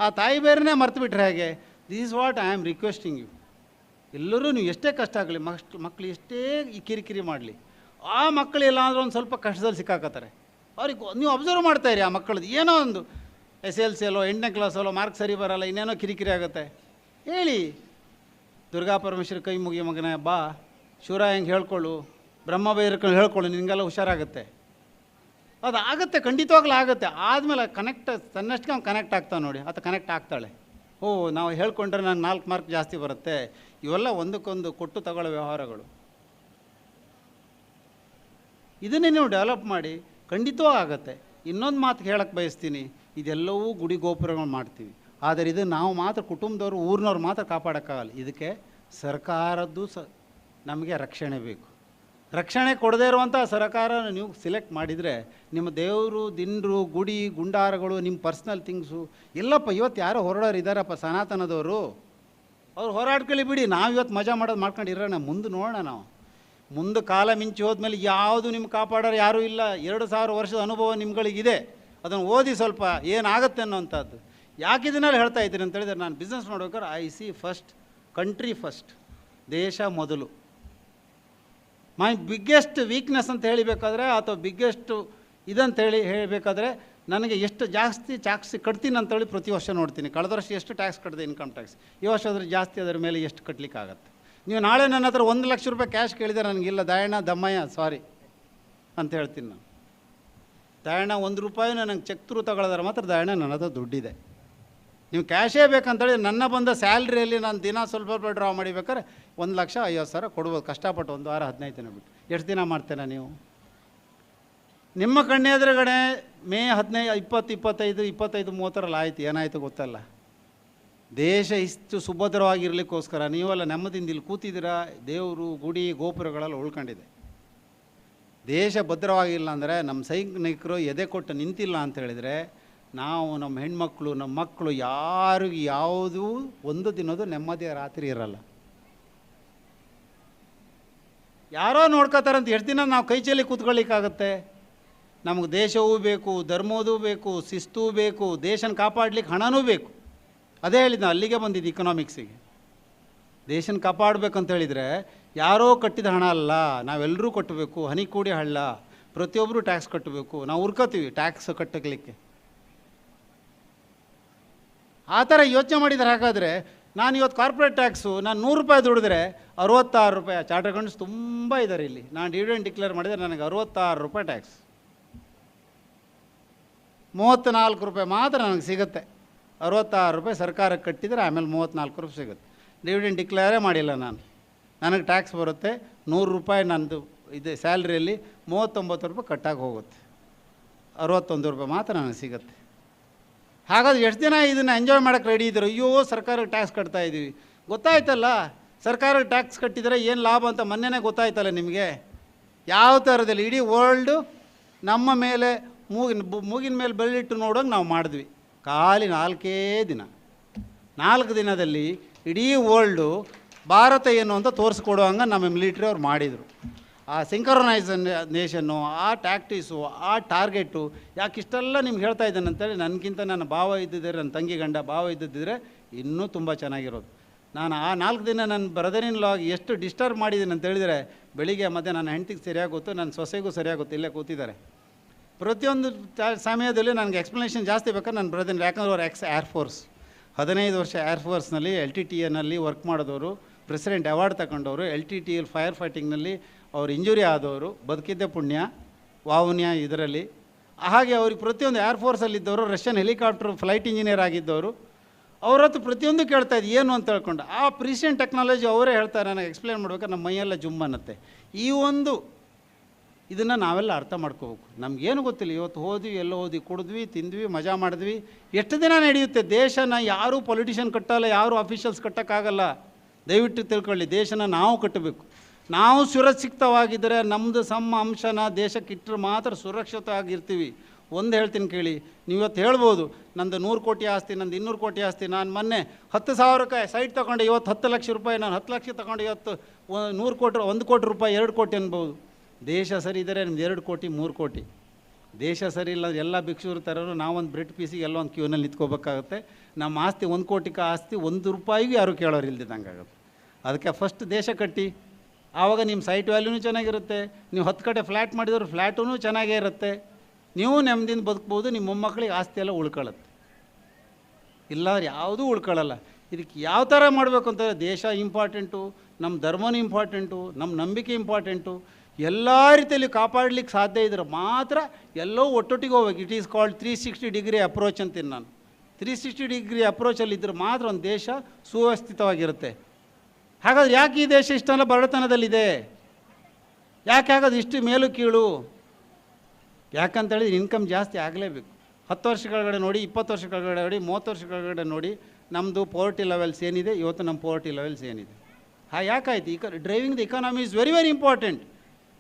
ಆ ತಾಯಿ ಬೇರೆನೇ ಮರ್ತು ಬಿಟ್ರೆ ಹೇಗೆ? This is what I am requesting you. ಎಲ್ಲರೂ ನೀವು ಎಷ್ಟೇ ಕಷ್ಟ ಆಗಲಿ, ಮಕ್ಕಳು ಎಷ್ಟೇ ಈ ಕಿರಿಕಿರಿ ಮಾಡಲಿ, ಆ ಮಕ್ಕಳು ಎಲ್ಲ ಅಂದ್ರೆ ಒಂದು ಸ್ವಲ್ಪ ಕಷ್ಟದಲ್ಲಿ ಸಿಕ್ಕಾಕತ್ತಾರೆ. ಅವ್ರಿಗೆ ನೀವು ಅಬ್ಸರ್ವ್ ಮಾಡ್ತಾಯಿರಿ, ಆ ಮಕ್ಕಳದ್ದು ಏನೋ ಒಂದು SLC ಅಲ್ಲೋ 8ನೇ ಕ್ಲಾಸಲ್ಲೋ ಮಾರ್ಕ್ ಸರಿ ಬರೋಲ್ಲ, ಇನ್ನೇನೋ ಕಿರಿಕಿರಿ ಆಗುತ್ತೆ. ಹೇಳಿ, ದುರ್ಗಾ ಪರಮೇಶ್ವರಿ ಕೈ ಮುಗಿಯ ಮಗನೇ ಬಾ, ಶಿವರಾಯಂಗೆ ಹೇಳ್ಕೊಳ್ಳು, ಬ್ರಹ್ಮ ಬೈರಕ್ಕೆ ಹೇಳ್ಕೊಳ್ಳು, ನಿನಗೆಲ್ಲ ಹುಷಾರಾಗುತ್ತೆ. ಅದು ಆಗುತ್ತೆ, ಖಂಡಿತವಾಗ್ಲೂ ಆಗುತ್ತೆ. ಆದಮೇಲೆ ಕನೆಕ್ಟ್ ತನ್ನಷ್ಟಕ್ಕೆ ಅವ್ನು ಕನೆಕ್ಟ್ ಆಗ್ತಾವೆ ನೋಡಿ, ಆತ ಕನೆಕ್ಟ್ ಆಗ್ತಾಳೆ. ಓ, ನಾವು ಹೇಳ್ಕೊಂಡ್ರೆ ನಾನು 4 ಮಾರ್ಕ್ ಜಾಸ್ತಿ ಬರುತ್ತೆ. ಇವೆಲ್ಲ ಒಂದಕ್ಕೊಂದು ಕೊಟ್ಟು ತಗೊಳ್ಳೋ ವ್ಯವಹಾರಗಳು. ಇದನ್ನೇ ನೀವು ಡೆವಲಪ್ ಮಾಡಿ, ಖಂಡಿತವೂ ಆಗುತ್ತೆ. ಇನ್ನೊಂದು ಮಾತು ಹೇಳಕ್ಕೆ ಬಯಸ್ತೀನಿ, ಇದೆಲ್ಲವೂ ಗುಡಿ ಗೋಪುರಗಳು ಮಾಡ್ತೀವಿ, ಆದರೆ ಇದು ನಾವು ಮಾತ್ರ ಕುಟುಂಬದವರು, ಊರಿನವ್ರು ಮಾತ್ರ ಕಾಪಾಡೋಕ್ಕಾಗಲ್ಲ. ಇದಕ್ಕೆ ಸರ್ಕಾರದ್ದು ನಮಗೆ ರಕ್ಷಣೆ ಬೇಕು. ರಕ್ಷಣೆ ಕೊಡದೇ ಇರುವಂಥ ಸರ್ಕಾರ ನೀವು ಸಿಲೆಕ್ಟ್ ಮಾಡಿದರೆ, ನಿಮ್ಮ ದೇವರು, ದಿಂಡ್ರು, ಗುಡಿ ಗುಂಡಾರಗಳು, ನಿಮ್ಮ ಪರ್ಸ್ನಲ್ ಥಿಂಗ್ಸು ಎಲ್ಲಪ್ಪ. ಇವತ್ತು ಯಾರೋ ಹೊರಡೋರು ಇದ್ದಾರಪ್ಪ ಸನಾತನದವರು, ಅವ್ರು ಹೋರಾಡ್ಕೊಳ್ಳಿ ಬಿಡಿ. ನಾವು ಇವತ್ತು ಮಜಾ ಮಾಡೋದು ಮಾಡ್ಕೊಂಡು ಇರೋಣ, ಮುಂದೆ ನೋಡೋಣ. ನಾವು ಮುಂದೆ ಕಾಲ ಮಿಂಚಿ ಹೋದ್ಮೇಲೆ ಯಾವುದು ನಿಮ್ಗೆ ಕಾಪಾಡೋರು ಯಾರೂ ಇಲ್ಲ. 2000 ವರ್ಷದ ಅನುಭವ ನಿಮ್ಗಳಿಗಿದೆ. ಅದನ್ನು ಓದಿ ಸ್ವಲ್ಪ ಏನಾಗುತ್ತೆ ಅನ್ನೋವಂಥದ್ದು. ಯಾಕೆ ಇದನ್ನೆಲ್ಲ ಹೇಳ್ತಾ ಇದ್ದೀನಿ ಅಂತ ಹೇಳಿದ್ರೆ, ನಾನು ಬಿಸ್ನೆಸ್ ಮಾಡ್ಬೇಕಾದ್ರೆ I C first country first, ದೇಶ ಮೊದಲು. ಮೈ ಬಿಗ್ಗೆಸ್ಟ್ ವೀಕ್ನೆಸ್ ಅಂತ ಹೇಳಿಬೇಕಾದ್ರೆ, ಅಥವಾ ಬಿಗ್ಗೆಸ್ಟು ಇದಂತ ಹೇಳಬೇಕಾದ್ರೆ, ನನಗೆ ಎಷ್ಟು ಜಾಸ್ತಿ ಟ್ಯಾಕ್ಸ್ ಕಟ್ತೀನಿ ಅಂತೇಳಿ ಪ್ರತಿ ವರ್ಷ ನೋಡ್ತೀನಿ. ಕಳೆದ ವರ್ಷ ಎಷ್ಟು ಟ್ಯಾಕ್ಸ್ ಕಟ್ಟಿದೆ ಇನ್ಕಮ್ ಟ್ಯಾಕ್ಸ್, ಈ ವರ್ಷ ಅದ್ರ ಜಾಸ್ತಿ, ಅದರ ಮೇಲೆ ಎಷ್ಟು ಕಟ್ಟಲಿಕ್ಕಾಗತ್ತೆ. ನೀವು ನಾಳೆ ನನ್ನ ಹತ್ರ 1 ಲಕ್ಷ ರೂಪಾಯಿ ಕ್ಯಾಶ್ ಕೇಳಿದರೆ ನನಗಿಲ್ಲ ದಯಣ್ಣ ದಮ್ಮಯ್ಯ ಸಾರಿ ಅಂತ ಹೇಳ್ತೀನಿ ನಾನು. ದಯಣ್ಣ 1 ರೂಪಾಯಿ ನನಗೆ ಚೆಕ್ ಥ್ರೂ ತಗೊಳ್ಳೋದ್ರೆ ಮಾತ್ರ ದಯಣ್ಣ ನನ್ನ ಹತ್ರ ದುಡ್ಡಿದೆ. ನೀವು ಕ್ಯಾಶೇ ಬೇಕಂತೇಳಿ ನನ್ನ ಬಂದ ಸ್ಯಾಲ್ರಿಯಲ್ಲಿ ನಾನು ದಿನ ಸ್ವಲ್ಪ ಡ್ರಾ ಮಾಡಿಬೇಕಾದ್ರೆ 1,50,000 ಕೊಡ್ಬೋದು, ಕಷ್ಟಪಟ್ಟು 1 ವಾರ 15 ದಿನ ಬಿಟ್ಟು. ಎಷ್ಟು ದಿನ ಮಾಡ್ತೇನೆ ನೀವು? ನಿಮ್ಮ ಕಣ್ಣೆ ಎದುರುಗಡೆ ಮೇ 15, 20, 25, 25-30ರಲ್ಲಿ ಆಯಿತು. ಏನಾಯಿತು ಗೊತ್ತಲ್ಲ. ದೇಶ ಇಷ್ಟು ಸುಭದ್ರವಾಗಿರಲಿಕ್ಕೋಸ್ಕರ ನೀವೆಲ್ಲ ನೆಮ್ಮದಿಯಿಂದ ಇಲ್ಲಿ ಕೂತಿದ್ದೀರಾ. ದೇವರು, ಗುಡಿ, ಗೋಪುರಗಳೆಲ್ಲ ಉಳ್ಕೊಂಡಿದೆ. ದೇಶ ಭದ್ರವಾಗಿಲ್ಲ ಅಂದರೆ, ನಮ್ಮ ಸೈನಿಕರು ಎದೆ ಕೊಟ್ಟು ನಿಂತಿಲ್ಲ ಅಂತ ಹೇಳಿದರೆ, ನಾವು, ನಮ್ಮ ಹೆಣ್ಮಕ್ಳು, ನಮ್ಮ ಮಕ್ಕಳು ಯಾರಿಗೂ ಯಾವುದೂ ಒಂದು ದಿನದ್ದು ನೆಮ್ಮದಿಯ ರಾತ್ರಿ ಇರಲ್ಲ. ಯಾರೋ ನೋಡ್ಕೋತಾರಂತ ಎಷ್ಟು ದಿನ ನಾವು ಕೈ ಚೆಲ್ಲಿ ಕೂತ್ಕೊಳ್ಳಿಕ್ಕಾಗತ್ತೆ? ನಮಗೆ ದೇಶವೂ ಬೇಕು, ಧರ್ಮವೂ ಬೇಕು, ಶಿಸ್ತೂ ಬೇಕು, ದೇಶನ ಕಾಪಾಡಲಿಕ್ಕೆ ಹಣನೂ ಬೇಕು. ಅದೇ ಹೇಳಿದ್ದು, ಅಲ್ಲಿಗೆ ಬಂದಿದ್ದು ಇಕನಾಮಿಕ್ಸಿಗೆ. ದೇಶನ ಕಾಪಾಡಬೇಕಂತ ಹೇಳಿದರೆ ಯಾರೋ ಕಟ್ಟಿದ ಹಣ ಅಲ್ಲ, ನಾವೆಲ್ಲರೂ ಕಟ್ಟಬೇಕು. ಹನಿ ಕೂಡಿ ಹಳ್ಳ, ಪ್ರತಿಯೊಬ್ಬರು ಟ್ಯಾಕ್ಸ್ ಕಟ್ಟಬೇಕು. ನಾವು ಹುರ್ಕೋತೀವಿ ಟ್ಯಾಕ್ಸ್ ಕಟ್ಟಲಿಕ್ಕೆ. ಆ ಥರ ಯೋಚನೆ ಮಾಡಿದರೆ, ಹಾಗಾದರೆ ನಾನು ಇವತ್ತು ಕಾರ್ಪೊರೇಟ್ ಟ್ಯಾಕ್ಸು ನಾನು 100 ರೂಪಾಯಿ ದುಡಿದ್ರೆ 66 ರೂಪಾಯಿ. ಚಾರ್ಟರ್ ಅಕೌಂಟ್ಸ್ ತುಂಬ ಇದ್ದಾರೆ ಇಲ್ಲಿ. ನಾನು ಡಿವಿಡೆಂಡ್ ಡಿಕ್ಲೇರ್ ಮಾಡಿದರೆ ನನಗೆ 66 ರೂಪಾಯಿ ಟ್ಯಾಕ್ಸ್, 34 ರೂಪಾಯಿ ಮಾತ್ರ ನನಗೆ ಸಿಗುತ್ತೆ. ರೂಪಾಯಿ ಸರ್ಕಾರಕ್ಕೆ ಕಟ್ಟಿದರೆ ಆಮೇಲೆ 34 ರೂಪಾಯಿ ಸಿಗುತ್ತೆ. ಡಿವಿಡೆಂಡ್ ಡಿಕ್ಲೇರೇ ಮಾಡಿಲ್ಲ ನಾನು. ನನಗೆ ಟ್ಯಾಕ್ಸ್ ಬರುತ್ತೆ, 100 ರೂಪಾಯಿ ನಂದು ಇದೆ ಸ್ಯಾಲ್ರಿಯಲ್ಲಿ 39 ರೂಪಾಯಿ ಕಟ್ಟಾಗಿ ಹೋಗುತ್ತೆ, 61 ರೂಪಾಯಿ ಮಾತ್ರ ನನಗೆ ಸಿಗುತ್ತೆ. ಹಾಗಾದ್ರೆ ಎಷ್ಟು ದಿನ ಇದನ್ನು ಎಂಜಾಯ್ ಮಾಡೋಕ್ಕೆ ರೆಡಿ ಇದ್ದರು? ಅಯ್ಯೋ ಸರ್ಕಾರಕ್ಕೆ ಟ್ಯಾಕ್ಸ್ ಕಟ್ತಾ ಇದ್ದೀವಿ, ಗೊತ್ತಾಯ್ತಲ್ಲ ಸರ್ಕಾರಕ್ಕೆ ಟ್ಯಾಕ್ಸ್ ಕಟ್ಟಿದರೆ ಏನು ಲಾಭ ಅಂತ ಮೊನ್ನೆನೇ ಗೊತ್ತಾಯ್ತಲ್ಲ ನಿಮಗೆ. ಯಾವ ಥರದಲ್ಲಿ ಇಡೀ ವರ್ಲ್ಡು ನಮ್ಮ ಮೇಲೆ ಮೂಗಿನ ಮೇಲೆ ಬೆಳ್ಳಿಟ್ಟು ನೋಡೋಂಗೆ ನಾವು ಮಾಡಿದ್ವಿ. ಖಾಲಿ 4 ದಿನದಲ್ಲಿ ಇಡೀ ವರ್ಲ್ಡು ಭಾರತ ಏನು ಅಂತ ತೋರಿಸ್ಕೊಡುವಂಗೆ ನಮ್ಮ ಮಿಲಿಟ್ರಿ ಅವ್ರು ಮಾಡಿದರು. ಆ ಸಿಂಕ್ರನೈಸೇಷನ್ನು, ಆ ಟ್ಯಾಕ್ಟೀಸು, ಆ ಟಾರ್ಗೆಟು, ಯಾಕೆ ಇಷ್ಟೆಲ್ಲ ನಿಮ್ಗೆ ಹೇಳ್ತಾ ಇದ್ದೇನೆ ಅಂತೇಳಿ, ನನಗಿಂತ ನನ್ನ ಭಾವ ಇದ್ದಿದ್ದರೆ, ನನ್ನ ತಂಗಿ ಗಂಡ ಭಾವ ಇದ್ದಿದ್ದರೆ ಇನ್ನೂ ತುಂಬ ಚೆನ್ನಾಗಿರೋದು. ನಾನು ಆ 4 ದಿನ ನನ್ನ ಬ್ರದರ್-ಇನ್ ಲಾ ಎಷ್ಟು ಡಿಸ್ಟರ್ಬ್ ಮಾಡಿದ್ದೀನಿ ಅಂತ ಹೇಳಿದರೆ, ಬೆಳಿಗ್ಗೆ ಮಧ್ಯೆ ನನ್ನ ಹೆಂಡತಿಗೆ ಸರಿಯಾಗಿ ಗೊತ್ತು, ನನ್ನ ಸೊಸೆಗೂ ಸರಿಯಾಗಿ ಗೊತ್ತು, ಇಲ್ಲೇ ಕೂತಿದ್ದಾರೆ. ಪ್ರತಿಯೊಂದು ಸಮಯದಲ್ಲಿ ನನಗೆ ಎಕ್ಸ್ಪ್ಲನೇಷನ್ ಜಾಸ್ತಿ ಬೇಕಾದ್ರೆ ನನ್ನ ಬ್ರದರ್, ಯಾಕಂದ್ರೆ ಅವ್ರು ಏರ್ಫೋರ್ಸ್ 15 ವರ್ಷ ಏರ್ಫೋರ್ಸ್ನಲ್ಲಿ LTTEನಲ್ಲಿ ವರ್ಕ್ ಮಾಡಿದವರು, ಪ್ರೆಸಿಡೆಂಟ್ ಅವಾರ್ಡ್ ತಗೊಂಡವರು, LTTE ಫೈರ್ ಫೈಟಿಂಗ್ನಲ್ಲಿ ಅವ್ರು ಇಂಜುರಿ ಆದವರು, ಬದುಕಿದ್ದೆ ಪುಣ್ಯ, ವಾವನ್ಯ ಇದರಲ್ಲಿ. ಹಾಗೆ ಅವ್ರಿಗೆ ಪ್ರತಿಯೊಂದು ಏರ್ಫೋರ್ಸಲ್ಲಿದ್ದವರು, ರಷ್ಯನ್ ಹೆಲಿಕಾಪ್ಟರ್ ಫ್ಲೈಟ್ ಇಂಜಿನಿಯರ್ ಆಗಿದ್ದವರು. ಅವ್ರ ಹತ್ರ ಪ್ರತಿಯೊಂದು ಕೇಳ್ತಾ ಇದ್ದು ಏನು ಅಂತ ಹೇಳ್ಕೊಂಡು, ಆ ಪ್ರೀಸಿಯನ್ ಟೆಕ್ನಾಲಜಿ ಅವರೇ ಹೇಳ್ತಾರೆ. ನನಗೆ ಎಕ್ಸ್ಪ್ಲೇನ್ ಮಾಡ್ಬೇಕಾದ್ರೆ ನಮ್ಮ ಮೈಯೆಲ್ಲ ಜುಮ್ ಅನ್ನತ್ತೆ. ಈ ಒಂದು ಇದನ್ನು ನಾವೆಲ್ಲ ಅರ್ಥ ಮಾಡ್ಕೋಬೇಕು. ನಮಗೇನು ಗೊತ್ತಿಲ್ಲ, ಇವತ್ತು ಹೋದ್ವಿ, ಎಲ್ಲೋ ಹೋದ್ವಿ, ಕುಡಿದ್ವಿ, ತಿಂದ್ವಿ, ಮಜಾ ಮಾಡಿದ್ವಿ, ಎಷ್ಟು ದಿನ ನಡೆಯುತ್ತೆ? ದೇಶನ ಯಾರೂ ಪೊಲಿಟಿಷಿಯನ್ ಕಟ್ಟಲ್ಲ, ಯಾರೂ ಅಫಿಷಿಯಲ್ಸ್ ಕಟ್ಟೋಕ್ಕಾಗಲ್ಲ. ದಯವಿಟ್ಟು ತಿಳ್ಕೊಳ್ಳಿ, ದೇಶನ ನಾವು ಕಟ್ಟಬೇಕು. ನಾವು ಸುರಕ್ಷಿತವಾಗಿದ್ದರೆ ನಮ್ಮದು ಅಂಶನ ದೇಶಕ್ಕೆ ಇಟ್ಟರೆ ಮಾತ್ರ ಸುರಕ್ಷಿತವಾಗಿರ್ತೀವಿ. ಒಂದು ಹೇಳ್ತೀನಿ ಕೇಳಿ, ನೀವು ಇವತ್ತು ಹೇಳ್ಬೋದು ನಂದು 100 ಕೋಟಿ ಆಸ್ತಿ, ನಂದು 200 ಕೋಟಿ ಆಸ್ತಿ, ನಾನು ಮೊನ್ನೆ 10,000 ಸೈಟ್ ತೊಗೊಂಡೆ, ಇವತ್ತು 10 ಲಕ್ಷ ರೂಪಾಯಿ, ನಾನು 10 ಲಕ್ಷ ತೊಗೊಂಡು ಇವತ್ತು 100 ಕೋಟಿ, 1 ಕೋಟಿ ರೂಪಾಯಿ, 2 ಕೋಟಿ ಅನ್ಬೋದು. ದೇಶ ಸರಿ ಇದ್ದರೆ ನಿಮ್ದು 2 ಕೋಟಿ 3 ಕೋಟಿ. ದೇಶ ಸರಿ ಇಲ್ಲ, ಎಲ್ಲ ಭಿಕ್ಷುರು ತರೋರು ನಾವೊಂದು ಬ್ರೆಡ್ ಪೀಸಿಗೆ ಎಲ್ಲೋ ಒಂದು ಕ್ಯೂನಲ್ಲಿ ನಿಂತ್ಕೋಬೇಕಾಗುತ್ತೆ. ನಮ್ಮ ಆಸ್ತಿ 1 ಕೋಟಿಗೆ ಆಸ್ತಿ 1 ರೂಪಾಯಿಗೂ ಯಾರೂ ಕೇಳೋರು ಇಲ್ದಿದ್ದಂಗೆ ಆಗುತ್ತೆ. ಅದಕ್ಕೆ ಫಸ್ಟ್ ದೇಶ ಕಟ್ಟಿ, ಆವಾಗ ನಿಮ್ಮ ಸೈಟ್ ವ್ಯಾಲ್ಯೂನೂ ಚೆನ್ನಾಗಿರುತ್ತೆ. ನೀವು 10 ಕಡೆ ಫ್ಲ್ಯಾಟ್ ಮಾಡಿದ್ರು ಫ್ಲ್ಯಾಟೂ ಚೆನ್ನಾಗೇ ಇರುತ್ತೆ. ನೀವು ನೆಮ್ಮದಿಯಿಂದ ಬದುಕ್ಬೋದು, ನಿಮ್ಮ ಮೊಮ್ಮಕ್ಕಳಿಗೆ ಆಸ್ತಿ ಎಲ್ಲ ಉಳ್ಕೊಳ್ಳುತ್ತೆ. ಇಲ್ಲಾಂದ್ರೆ ಯಾವುದೂ ಉಳ್ಕೊಳ್ಳಲ್ಲ. ಇದಕ್ಕೆ ಯಾವ ಥರ ಮಾಡಬೇಕು ಅಂತಂದರೆ, ದೇಶ ಇಂಪಾರ್ಟೆಂಟು, ನಮ್ಮ ಧರ್ಮನೂ ಇಂಪಾರ್ಟೆಂಟು, ನಮ್ಮ ನಂಬಿಕೆ ಇಂಪಾರ್ಟೆಂಟು. ಎಲ್ಲ ರೀತಿಯಲ್ಲಿ ಕಾಪಾಡಲಿಕ್ಕೆ ಸಾಧ್ಯ ಇದ್ರೆ ಮಾತ್ರ ಎಲ್ಲೋ ಒಟ್ಟೊಟ್ಟಿಗೆ ಹೋಗ್ಬೇಕು. It is called 360 degree approach ಅಂತೀನಿ ನಾನು. 360 ಡಿಗ್ರಿ ಅಪ್ರೋಚಲ್ಲಿದ್ದರೆ ಮಾತ್ರ ಒಂದು ದೇಶ ಸುವ್ಯವಸ್ಥಿತವಾಗಿರುತ್ತೆ. ಹಾಗಾದ್ರೆ ಯಾಕೆ ಈ ದೇಶ ಇಷ್ಟೆಲ್ಲ ಬಡತನದಲ್ಲಿದೆ? ಯಾಕೆ ಆಗೋದು ಇಷ್ಟು ಮೇಲು ಕೀಳು? ಯಾಕಂತೇಳಿದ್ರೆ ಇನ್ಕಮ್ ಜಾಸ್ತಿ ಆಗಲೇಬೇಕು. 10 ವರ್ಷ ಕೆಳಗಡೆ ನೋಡಿ, 20 ವರ್ಷ ಕೆಳಗಡೆ ನೋಡಿ, 30 ವರ್ಷ ಕೆಳಗಡೆ ನೋಡಿ, ನಮ್ಮದು ಪೋವರ್ಟಿ ಲೆವೆಲ್ಸ್ ಏನಿದೆ, ಇವತ್ತು ನಮ್ಮ ಪೋವರ್ಟಿ ಲೆವೆಲ್ಸ್ ಏನಿದೆ. ಯಾಕಾಯ್ತು? Driving the economy is very very important.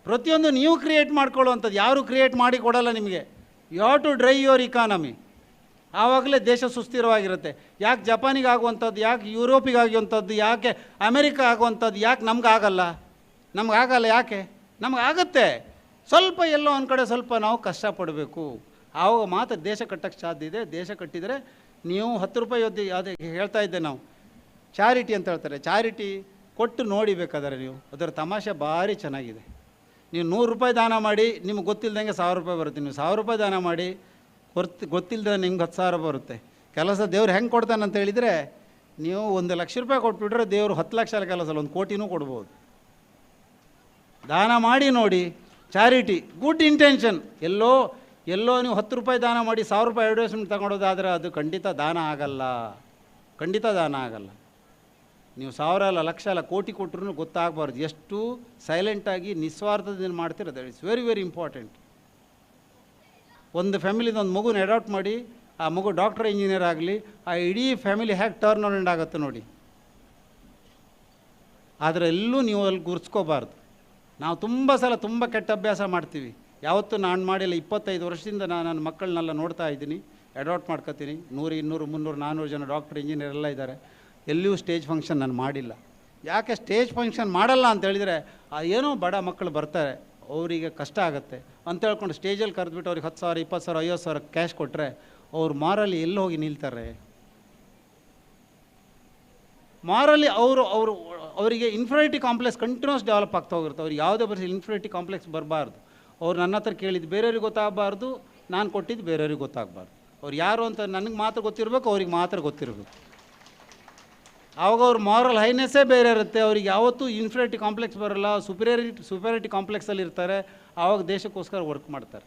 ಪ್ರತಿಯೊಂದು ನೀವು ಕ್ರಿಯೇಟ್ ಮಾಡ್ಕೊಳ್ಳುವಂಥದ್ದು, ಯಾರೂ ಕ್ರಿಯೇಟ್ ಮಾಡಿ ಕೊಡಲ್ಲ ನಿಮಗೆ. You have to drive your economy. ಆವಾಗಲೇ ದೇಶ ಸುಸ್ಥಿರವಾಗಿರುತ್ತೆ. ಯಾಕೆ ಜಪಾನಿಗೆ ಆಗುವಂಥದ್ದು, ಯಾಕೆ ಯುರೋಪಿಗೆ ಆಗುವಂಥದ್ದು, ಯಾಕೆ ಅಮೆರಿಕ ಆಗುವಂಥದ್ದು ಯಾಕೆ ನಮಗಾಗಲ್ಲ? ನಮಗಾಗಲ್ಲ ಯಾಕೆ? ನಮಗಾಗತ್ತೆ. ಸ್ವಲ್ಪ ಎಲ್ಲೋ ಒಂದು ಕಡೆ ಸ್ವಲ್ಪ ನಾವು ಕಷ್ಟಪಡಬೇಕು. ಆವಾಗ ಮಾತ್ರ ದೇಶ ಕಟ್ಟಕ್ಕೆ ಸಾಧ್ಯ ಇದೆ. ದೇಶ ಕಟ್ಟಿದರೆ ನೀವು 10 ರೂಪಾಯಿ ಅದೇ ಹೇಳ್ತಾ ಇದ್ದೆ ನಾವು, ಚಾರಿಟಿ ಅಂತ ಹೇಳ್ತಾರೆ. ಚಾರಿಟಿ ಕೊಟ್ಟು ನೋಡಿಬೇಕಾದ್ರೆ ನೀವು ಅದರ ತಮಾಷೆ ಭಾರಿ ಚೆನ್ನಾಗಿದೆ. ನೀವು 100 ರೂಪಾಯಿ ದಾನ ಮಾಡಿ, ನಿಮ್ಗೆ ಗೊತ್ತಿಲ್ಲದಂಗೆ 1000 ರೂಪಾಯಿ ಬರುತ್ತೆ. ನೀವು 1000 ರೂಪಾಯಿ ದಾನ ಮಾಡಿ ಗೊತ್ತಿಲ್ಲದೆ ನಿಮ್ಗೆ 10,000 ಬರುತ್ತೆ. ಕೆಲಸ ದೇವ್ರು ಹೆಂಗೆ ಕೊಡ್ತಾನೆ ಅಂತ ಹೇಳಿದರೆ, ನೀವು 1 ಲಕ್ಷ ರೂಪಾಯಿ ಕೊಟ್ಬಿಟ್ರೆ ದೇವರು 10 ಲಕ್ಷ ಕೆಲಸ 1 ಕೋಟಿನೂ ಕೊಡ್ಬೋದು. ದಾನ ಮಾಡಿ ನೋಡಿ. Charity, good intention. ಎಲ್ಲೋ ನೀವು 10 ರೂಪಾಯಿ ದಾನ ಮಾಡಿ 1000 ರೂಪಾಯಿ ಅಡ್ವರ್ಟೈಸ್ಮೆಂಟ್ ತಗೊಳೋದಾದರೆ ಅದು ಖಂಡಿತ ದಾನ ಆಗಲ್ಲ. ಖಂಡಿತ ದಾನ ಆಗಲ್ಲ. ನೀವು 1000 ಅಲ್ಲ, ಲಕ್ಷ ಅಲ್ಲ, ಕೋಟಿ ಕೊಟ್ಟರು ಗೊತ್ತಾಗಬಾರ್ದು ಎಷ್ಟು ಸೈಲೆಂಟಾಗಿ ನಿಸ್ವಾರ್ಥದಿಂದ ಮಾಡ್ತಿರೋದು. It's very very important. ಒಂದು ಫ್ಯಾಮಿಲಿದ ಒಂದು ಮಗುನ ಅಡಾಪ್ಟ್ ಮಾಡಿ, ಆ ಮಗು ಡಾಕ್ಟರ್ ಇಂಜಿನಿಯರ್ ಆಗಲಿ, ಆ ಇಡೀ ಫ್ಯಾಮಿಲಿ ಹೇಗೆ ಟರ್ನ್ ಅರೌಂಡ್ ಆಗುತ್ತೆ ನೋಡಿ. ಆದರೆ ಎಲ್ಲೂ ನೀವು ಅಲ್ಲಿ ಗುರ್ಸ್ಕೋಬಾರ್ದು. ನಾವು ತುಂಬ ಸಲ ತುಂಬ ಕೆಟ್ಟ ಅಭ್ಯಾಸ ಮಾಡ್ತೀವಿ. ಯಾವತ್ತೂ ನಾನು ಮಾಡಿಲ್ಲ. 25 ವರ್ಷದಿಂದ ನಾನು ನನ್ನ ಮಕ್ಕಳನ್ನೆಲ್ಲ ನೋಡ್ತಾ ಇದ್ದೀನಿ, ಅಡಾಪ್ಟ್ ಮಾಡ್ಕೊತೀನಿ. 100, 200, 300, 400 ಜನ ಡಾಕ್ಟರ್ ಇಂಜಿನಿಯರ್ ಎಲ್ಲ ಇದ್ದಾರೆ. ಎಲ್ಲಿಯೂ ಸ್ಟೇಜ್ ಫಂಕ್ಷನ್ ನಾನು ಮಾಡಿಲ್ಲ. ಯಾಕೆ ಸ್ಟೇಜ್ ಫಂಕ್ಷನ್ ಮಾಡಲ್ಲ ಅಂತ ಹೇಳಿದರೆ, ಏನೋ ಬಡ ಮಕ್ಕಳು ಬರ್ತಾರೆ, ಅವರಿಗೆ ಕಷ್ಟ ಆಗುತ್ತೆ ಅಂತ ಹೇಳ್ಕೊಂಡು ಸ್ಟೇಜಲ್ಲಿ ಕರೆದ್ಬಿಟ್ಟು ಅವ್ರಿಗೆ 10,000, 20,000, 50,000 ಕ್ಯಾಶ್ ಕೊಟ್ಟರೆ ಅವ್ರು ಮಾರಲ್ಲಿ ಎಲ್ಲಿ ಹೋಗಿ ನಿಲ್ತಾರೆ? ಮಾರಲ್ಲಿ ಅವರಿಗೆ ಇನ್ಫಿನಿಟಿ ಕಾಂಪ್ಲೆಕ್ಸ್ ಕಂಟಿನ್ಯೂಸ್ ಡೆವಲಪ್ ಆಗ್ತಾ ಹೋಗಿರುತ್ತೆ. ಅವ್ರಿಗೆ ಯಾವುದೇ ಬರೀ ಇನ್ಫಿನಿಟಿ ಕಾಂಪ್ಲೆಕ್ಸ್ ಬರಬಾರ್ದು. ಅವ್ರು ನನ್ನ ಹತ್ರ ಕೇಳಿದ್ದು ಬೇರೆಯವ್ರಿಗೆ ಗೊತ್ತಾಗಬಾರ್ದು, ನಾನು ಕೊಟ್ಟಿದ್ದು ಬೇರೆಯವ್ರಿಗೆ ಗೊತ್ತಾಗಬಾರ್ದು. ಅವ್ರು ಯಾರು ಅಂತ ನನಗೆ ಮಾತ್ರ ಗೊತ್ತಿರಬೇಕು, ಅವ್ರಿಗೆ ಮಾತ್ರ ಗೊತ್ತಿರಬೇಕು. ಆವಾಗ ಅವ್ರ ಮಾರಲ್ ಹೈನೆಸ್ಸೇ ಬೇರೆ ಇರುತ್ತೆ. ಅವ್ರಿಗೆ ಯಾವತ್ತೂ ಇನ್ಫಿನಿಟಿ ಕಾಂಪ್ಲೆಕ್ಸ್ ಬರೋಲ್ಲ, ಸುಪೀರಿಯರಿಟಿ ಕಾಂಪ್ಲೆಕ್ಸಲ್ಲಿ ಇರ್ತಾರೆ. ಆವಾಗ ದೇಶಕ್ಕೋಸ್ಕರ ವರ್ಕ್ ಮಾಡ್ತಾರೆ.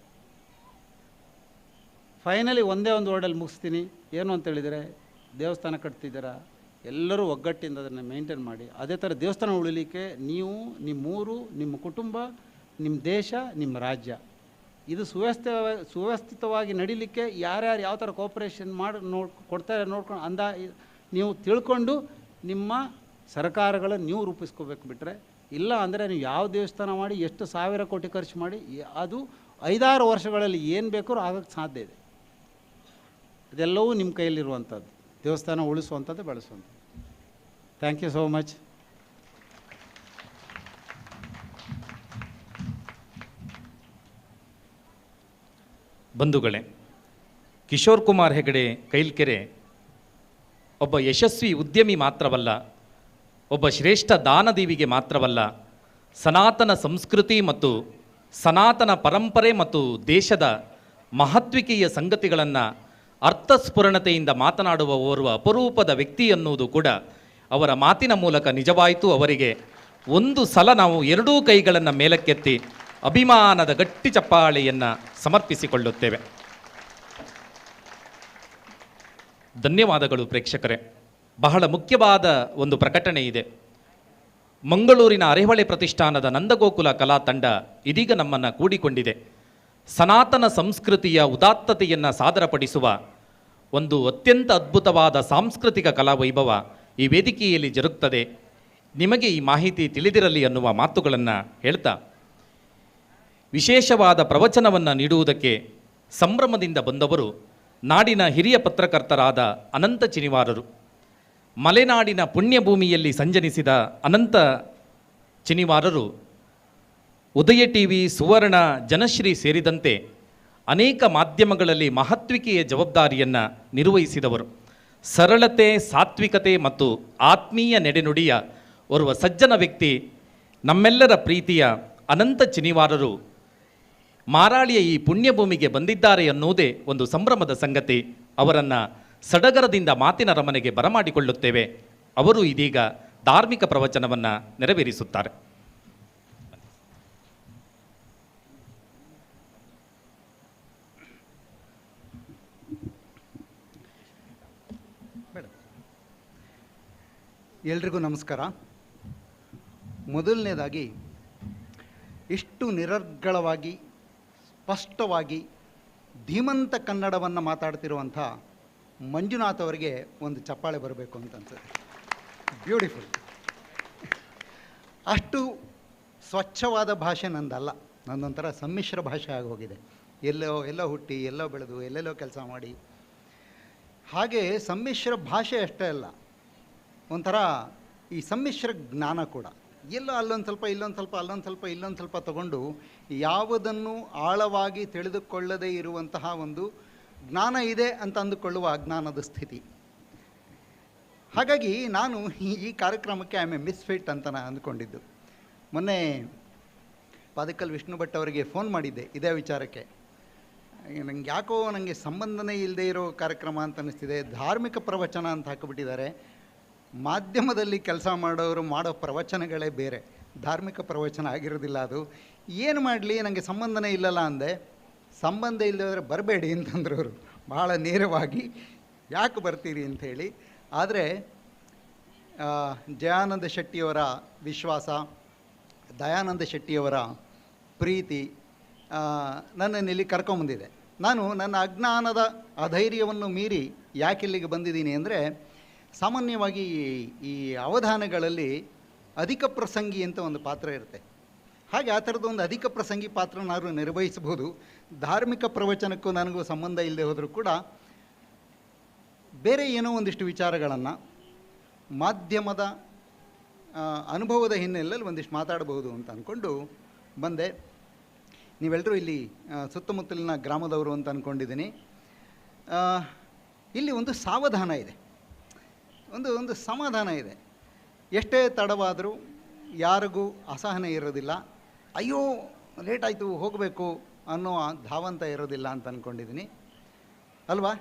ಫೈನಲಿ ಒಂದೇ ಒಂದು ವರ್ಡಲ್ಲಿ ಮುಗಿಸ್ತೀನಿ. ಏನು ಅಂತ ಹೇಳಿದರೆ, ದೇವಸ್ಥಾನ ಕಟ್ತಿದ್ದೀರಾ, ಎಲ್ಲರೂ ಒಗ್ಗಟ್ಟಿಂದ ಅದನ್ನು ಮೇಂಟೈನ್ ಮಾಡಿ. ಅದೇ ಥರ ದೇವಸ್ಥಾನ ಉಳಿಲಿಕ್ಕೆ ನೀವು, ನಿಮ್ಮೂರು, ನಿಮ್ಮ ಕುಟುಂಬ, ನಿಮ್ಮ ದೇಶ, ನಿಮ್ಮ ರಾಜ್ಯ ಇದು ಸುವ್ಯವಸ್ಥಿತವಾಗಿ ನಡೀಲಿಕ್ಕೆ ಯಾರ್ಯಾರು ಯಾವ ಥರ ಕೋಪರೇಷನ್ ಮಾಡಿ ಕೊಡ್ತಾರೆ ನೋಡ್ಕೊಂಡು ನೀವು ತಿಳ್ಕೊಂಡು ನಿಮ್ಮ ಸರ್ಕಾರಗಳನ್ನು ನೀವು ರೂಪಿಸ್ಕೋಬೇಕು. ಬಿಟ್ಟರೆ ಇಲ್ಲ ಅಂದರೆ ನೀವು ಯಾವ ದೇವಸ್ಥಾನ ಮಾಡಿ ಎಷ್ಟು ಸಾವಿರ ಕೋಟಿ ಖರ್ಚು ಮಾಡಿ ಅದು 5-6 ವರ್ಷಗಳಲ್ಲಿ ಏನು ಬೇಕಾದ್ರೂ ಆಗೋಕ್ಕೆ ಸಾಧ್ಯ ಇದೆ. ಇದೆಲ್ಲವೂ ನಿಮ್ಮ ಕೈಯಲ್ಲಿರುವಂಥದ್ದು, ದೇವಸ್ಥಾನ ಉಳಿಸುವಂಥದ್ದು, ಬೆಳೆಸುವಂಥದ್ದು. Thank you so much. ಬಂಧುಗಳೇ, ಕಿಶೋರ್ ಕುಮಾರ್ ಹೆಗಡೆ ಕೈಲ್ಕೆರೆ ಒಬ್ಬ ಯಶಸ್ವಿ ಉದ್ಯಮಿ ಮಾತ್ರವಲ್ಲ, ಒಬ್ಬ ಶ್ರೇಷ್ಠ ದಾನದೀವಿಗೆ ಮಾತ್ರವಲ್ಲ, ಸನಾತನ ಸಂಸ್ಕೃತಿ ಮತ್ತು ಸನಾತನ ಪರಂಪರೆ ಮತ್ತು ದೇಶದ ಮಹತ್ವಿಕೆಯ ಸಂಗತಿಗಳನ್ನು ಅರ್ಥಸ್ಫುರಣತೆಯಿಂದ ಮಾತನಾಡುವ ಓರ್ವ ಅಪರೂಪದ ವ್ಯಕ್ತಿ ಅನ್ನುವುದು ಕೂಡ ಅವರ ಮಾತಿನ ಮೂಲಕ ನಿಜವಾಯಿತು. ಅವರಿಗೆ ಒಂದು ಸಲ ನಾವು ಎರಡೂ ಕೈಗಳನ್ನು ಮೇಲಕ್ಕೆತ್ತಿ ಅಭಿಮಾನದ ಗಟ್ಟಿ ಚಪ್ಪಾಳೆಯನ್ನು ಸಮರ್ಪಿಸಿಕೊಳ್ಳುತ್ತೇವೆ. ಧನ್ಯವಾದಗಳು ಪ್ರೇಕ್ಷಕರೇ. ಬಹಳ ಮುಖ್ಯವಾದ ಒಂದು ಪ್ರಕಟಣೆ ಇದೆ. ಮಂಗಳೂರಿನ ಅರೆಹೊಳೆ ಪ್ರತಿಷ್ಠಾನದ ನಂದಗೋಕುಲ ಕಲಾ ತಂಡ ಇದೀಗ ನಮ್ಮನ್ನು ಕೂಡಿಕೊಂಡಿದೆ. ಸನಾತನ ಸಂಸ್ಕೃತಿಯ ಉದಾತ್ತತೆಯನ್ನು ಸಾದರಪಡಿಸುವ ಒಂದು ಅತ್ಯಂತ ಅದ್ಭುತವಾದ ಸಾಂಸ್ಕೃತಿಕ ಕಲಾ ವೈಭವ ಈ ವೇದಿಕೆಯಲ್ಲಿ ಜರುಗುತ್ತದೆ. ನಿಮಗೆ ಈ ಮಾಹಿತಿ ತಿಳಿದಿರಲಿ ಅನ್ನುವ ಮಾತುಗಳನ್ನು ಹೇಳ್ತಾ, ವಿಶೇಷವಾದ ಪ್ರವಚನವನ್ನು ನೀಡುವುದಕ್ಕೆ ಸಂಭ್ರಮದಿಂದ ಬಂದವರು ನಾಡಿನ ಹಿರಿಯ ಪತ್ರಕರ್ತರಾದ ಅನಂತ ಚಿನಿವಾರರು. ಮಲೆನಾಡಿನ ಪುಣ್ಯಭೂಮಿಯಲ್ಲಿ ಸಂಜನಿಸಿದ ಅನಂತ ಚಿನಿವಾರರು ಉದಯ ಟಿವಿ, ಸುವರ್ಣ, ಜನಶ್ರೀ ಸೇರಿದಂತೆ ಅನೇಕ ಮಾಧ್ಯಮಗಳಲ್ಲಿ ಮಹತ್ವಿಕೆಯ ಜವಾಬ್ದಾರಿಯನ್ನು ನಿರ್ವಹಿಸಿದವರು. ಸರಳತೆ, ಸಾತ್ವಿಕತೆ ಮತ್ತು ಆತ್ಮೀಯ ನಡೆನುಡಿಯ ಓರ್ವ ಸಜ್ಜನ ವ್ಯಕ್ತಿ ನಮ್ಮೆಲ್ಲರ ಪ್ರೀತಿಯ ಅನಂತ ಚಿನಿವಾರರು ಮಾರಾಳಿಯ ಈ ಪುಣ್ಯಭೂಮಿಗೆ ಬಂದಿದ್ದಾರೆ ಎನ್ನುವುದೇ ಒಂದು ಸಂಭ್ರಮದ ಸಂಗತಿ. ಅವರನ್ನು ಸಡಗರದಿಂದ ಮಾತಿನ ರಮನೆಗೆ ಬರಮಾಡಿಕೊಳ್ಳುತ್ತೇವೆ. ಅವರು ಇದೀಗ ಧಾರ್ಮಿಕ ಪ್ರವಚನವನ್ನು ನೆರವೇರಿಸುತ್ತಾರೆ. ಎಲ್ರಿಗೂ ನಮಸ್ಕಾರ. ಮೊದಲನೇದಾಗಿ ಇಷ್ಟು ನಿರರ್ಗಳವಾಗಿ ಸ್ಪಷ್ಟವಾಗಿ ಧೀಮಂತ ಕನ್ನಡವನ್ನು ಮಾತಾಡ್ತಿರುವಂಥ ಮಂಜುನಾಥ್ ಅವರಿಗೆ ಒಂದು ಚಪ್ಪಾಳೆ ಬರಬೇಕು ಅಂತ ಅನ್ಸುತ್ತೆ. ಬ್ಯೂಟಿಫುಲ್. ಅಷ್ಟು ಸ್ವಚ್ಛವಾದ ಭಾಷೆ ನಂದಲ್ಲ, ನಂದೊಂಥರ ಸಮ್ಮಿಶ್ರ ಭಾಷೆ ಆಗೋಗಿದೆ. ಎಲ್ಲೋ ಹುಟ್ಟಿ, ಎಲ್ಲೋ ಬೆಳೆದು, ಎಲ್ಲೆಲ್ಲೋ ಕೆಲಸ ಮಾಡಿ. ಹಾಗೆ ಸಮ್ಮಿಶ್ರ ಭಾಷೆ ಅಷ್ಟೇ ಅಲ್ಲ, ಒಂಥರ ಈ ಸಮ್ಮಿಶ್ರ ಜ್ಞಾನ ಕೂಡ. ಎಲ್ಲೋ ಅಲ್ಲೊಂದು ಸ್ವಲ್ಪ, ಇಲ್ಲೊಂದು ಸ್ವಲ್ಪ, ಅಲ್ಲೊಂದು ಸ್ವಲ್ಪ, ಇಲ್ಲೊಂದು ಸ್ವಲ್ಪ ತಗೊಂಡು ಯಾವುದನ್ನು ಆಳವಾಗಿ ತಿಳಿದುಕೊಳ್ಳದೇ ಇರುವಂತಹ ಒಂದು ಜ್ಞಾನ ಇದೆ ಅಂತ ಅಂದುಕೊಳ್ಳುವ ಅಜ್ಞಾನದ ಸ್ಥಿತಿ. ಹಾಗಾಗಿ ನಾನು ಈ ಕಾರ್ಯಕ್ರಮಕ್ಕೆ ಐ ಮಿಸ್ಫಿಟ್ ಅಂತ ನಾನು ಅಂದ್ಕೊಂಡಿದ್ದು. ಮೊನ್ನೆ ಪಾದಕಲ್ ವಿಷ್ಣು ಭಟ್ ಅವರಿಗೆ ಫೋನ್ ಮಾಡಿದ್ದೆ ಇದೇ ವಿಚಾರಕ್ಕೆ. ನನಗೆ ಸಂಬಂಧನೇ ಇಲ್ಲದೆ ಇರೋ ಕಾರ್ಯಕ್ರಮ ಅಂತ ಅನ್ನಿಸ್ತಿದೆ. ಧಾರ್ಮಿಕ ಪ್ರವಚನ ಅಂತ ಹಾಕಿಬಿಟ್ಟಿದ್ದಾರೆ. ಮಾಧ್ಯಮದಲ್ಲಿ ಕೆಲಸ ಮಾಡೋರು ಮಾಡೋ ಪ್ರವಚನಗಳೇ ಬೇರೆ, ಧಾರ್ಮಿಕ ಪ್ರವಚನ ಆಗಿರೋದಿಲ್ಲ ಅದು. ಏನು ಮಾಡಲಿ, ನನಗೆ ಸಂಬಂಧನೇ ಇಲ್ಲಲ್ಲ ಅಂದೆ. ಸಂಬಂಧ ಇಲ್ಲದೆ ಹೋದರೆ ಬರಬೇಡಿ ಅಂತಂದ್ರು ಅವರು ಭಾಳ ನೇರವಾಗಿ. ಯಾಕೆ ಬರ್ತೀರಿ ಅಂಥೇಳಿ. ಆದರೆ ಜಯಾನಂದ ಶೆಟ್ಟಿಯವರ ವಿಶ್ವಾಸ, ದಯಾನಂದ ಶೆಟ್ಟಿಯವರ ಪ್ರೀತಿ ನನ್ನನ್ನು ಇಲ್ಲಿ ಕರ್ಕೊಂಬಂದಿದೆ. ನಾನು ನನ್ನ ಅಜ್ಞಾನದ ಅಧೈರ್ಯವನ್ನು ಮೀರಿ ಯಾಕೆ ಇಲ್ಲಿಗೆ ಬಂದಿದ್ದೀನಿ ಅಂದರೆ, ಸಾಮಾನ್ಯವಾಗಿ ಈ ಅವಧಾನಗಳಲ್ಲಿ ಅಧಿಕ ಪ್ರಸಂಗಿ ಅಂತ ಒಂದು ಪಾತ್ರ ಇರುತ್ತೆ. ಹಾಗೆ ಆ ಥರದ್ದು ಒಂದು ಅಧಿಕ ಪ್ರಸಂಗಿ ಪಾತ್ರ ನಾನು ನಿರ್ವಹಿಸ್ಬೋದು. ಧಾರ್ಮಿಕ ಪ್ರವಚನಕ್ಕೂ ನನಗೂ ಸಂಬಂಧ ಇಲ್ಲದೆ ಹೋದರೂ ಕೂಡ ಬೇರೆ ಏನೋ ಒಂದಿಷ್ಟು ವಿಚಾರಗಳನ್ನು ಮಾಧ್ಯಮದ ಅನುಭವದ ಹಿನ್ನೆಲೆಯಲ್ಲಿ ಒಂದಿಷ್ಟು ಮಾತಾಡಬಹುದು ಅಂತ ಅಂದ್ಕೊಂಡು ಬಂದೆ. ನೀವೆಲ್ಲರೂ ಇಲ್ಲಿ ಸುತ್ತಮುತ್ತಲಿನ ಗ್ರಾಮದವರು ಅಂತ ಅಂದ್ಕೊಂಡಿದ್ದೀನಿ. ಇಲ್ಲಿ ಒಂದು ಸಾವಧಾನ ಇದೆ, ಒಂದು ಸಮಾಧಾನ ಇದೆ. ಎಷ್ಟೇ ತಡವಾದರೂ ಯಾರಿಗೂ ಅಸಹನೆ ಇರೋದಿಲ್ಲ. ಅಯ್ಯೋ ಲೇಟ್ ಆಯಿತು ಹೋಗಬೇಕು ಅನ್ನೋ ಧಾವಂತ ಇರೋದಿಲ್ಲ ಅಂತ ಅಂದ್ಕೊಂಡಿದ್ದೀನಿ ಅಲ್ವಾ?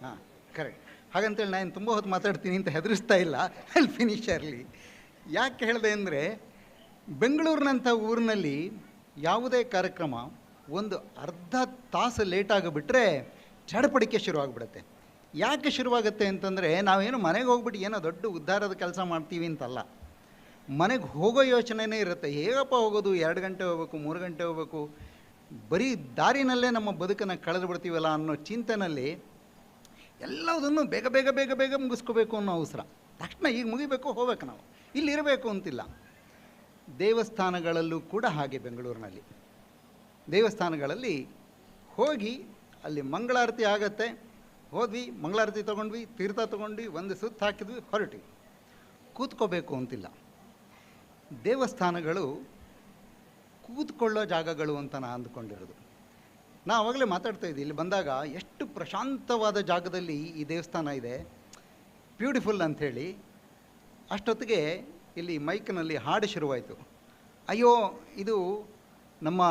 ಹಾಂ, ಕರೆಕ್ಟ್. ಹಾಗಂತೇಳಿ ನಾನು ತುಂಬ ಹೊತ್ತು ಮಾತಾಡ್ತೀನಿ ಅಂತ ಹೆದರಿಸ್ತಾ ಇಲ್ಲ. ಅಲ್ಲಿ ಫಿನಿಶ್ ಇರಲಿ. ಯಾಕೆ ಹೇಳಿದೆ ಅಂದರೆ, ಬೆಂಗಳೂರಿನಂಥ ಊರಿನಲ್ಲಿ ಯಾವುದೇ ಕಾರ್ಯಕ್ರಮ ಒಂದು ಅರ್ಧ ತಾಸು ಲೇಟಾಗಿಬಿಟ್ರೆ ಚಡಪಡಿಕೆ ಶುರುವಾಗ್ಬಿಡುತ್ತೆ. ಯಾಕೆ ಶುರುವಾಗುತ್ತೆ ಅಂತಂದರೆ ನಾವೇನು ಮನೆಗೆ ಹೋಗ್ಬಿಟ್ಟು ಏನೋ ದೊಡ್ಡ ಉದ್ಧಾರದ ಕೆಲಸ ಮಾಡ್ತೀವಿ ಅಂತಲ್ಲ, ಮನೆಗೆ ಹೋಗೋ ಯೋಚನೆನೇ ಇರುತ್ತೆ. ಹೇಗಪ್ಪ ಹೋಗೋದು, 2 ಗಂಟೆ ಹೋಗ್ಬೇಕು, 3 ಗಂಟೆ ಹೋಗ್ಬೇಕು, ಬರೀ ದಾರಿನಲ್ಲೇ ನಮ್ಮ ಬದುಕನ್ನು ಕಳೆದು ಬಿಡ್ತೀವಲ್ಲ ಅನ್ನೋ ಚಿಂತೆನಲ್ಲಿ ಎಲ್ಲದನ್ನು ಬೇಗ ಬೇಗ ಬೇಗ ಬೇಗ ಮುಗಿಸ್ಕೋಬೇಕು ಅನ್ನೋ ಅವಸರ. ತಕ್ಷಣ ಈಗ ಮುಗಿಬೇಕು, ಹೋಗ್ಬೇಕು, ನಾವು ಇಲ್ಲಿರಬೇಕು ಅಂತಿಲ್ಲ. ದೇವಸ್ಥಾನಗಳಲ್ಲೂ ಕೂಡ ಹಾಗೆ. ಬೆಂಗಳೂರಿನಲ್ಲಿ ದೇವಸ್ಥಾನಗಳಲ್ಲಿ ಹೋಗಿ ಅಲ್ಲಿ ಮಂಗಳಾರತಿ ಆಗತ್ತೆ, ಹೋದ್ವಿ, ಮಂಗಳಾರತಿ ತೊಗೊಂಡ್ವಿ, ತೀರ್ಥ ತೊಗೊಂಡ್ವಿ, ಒಂದು ಸುತ್ತು ಹಾಕಿದ್ವಿ, ಹೊರಟ್ವಿ. ಕೂತ್ಕೋಬೇಕು ಅಂತಿಲ್ಲ. ದೇವಸ್ಥಾನಗಳು ಕೂತ್ಕೊಳ್ಳೋ ಜಾಗಗಳು ಅಂತ ನಾನು ಅಂದ್ಕೊಂಡಿರೋದು. ನಾ ಆವಾಗಲೇ ಮಾತಾಡ್ತಾ ಇದ್ದೆ, ಇಲ್ಲಿ ಬಂದಾಗ ಎಷ್ಟು ಪ್ರಶಾಂತವಾದ ಜಾಗದಲ್ಲಿ ಈ ದೇವಸ್ಥಾನ ಇದೆ, ಬ್ಯೂಟಿಫುಲ್ ಅಂಥೇಳಿ. ಅಷ್ಟೊತ್ತಿಗೆ ಇಲ್ಲಿ ಮೈಕ್ನಲ್ಲಿ ಹಾಡು ಶುರುವಾಯಿತು. ಅಯ್ಯೋ, ಇದು ನಮ್ಮ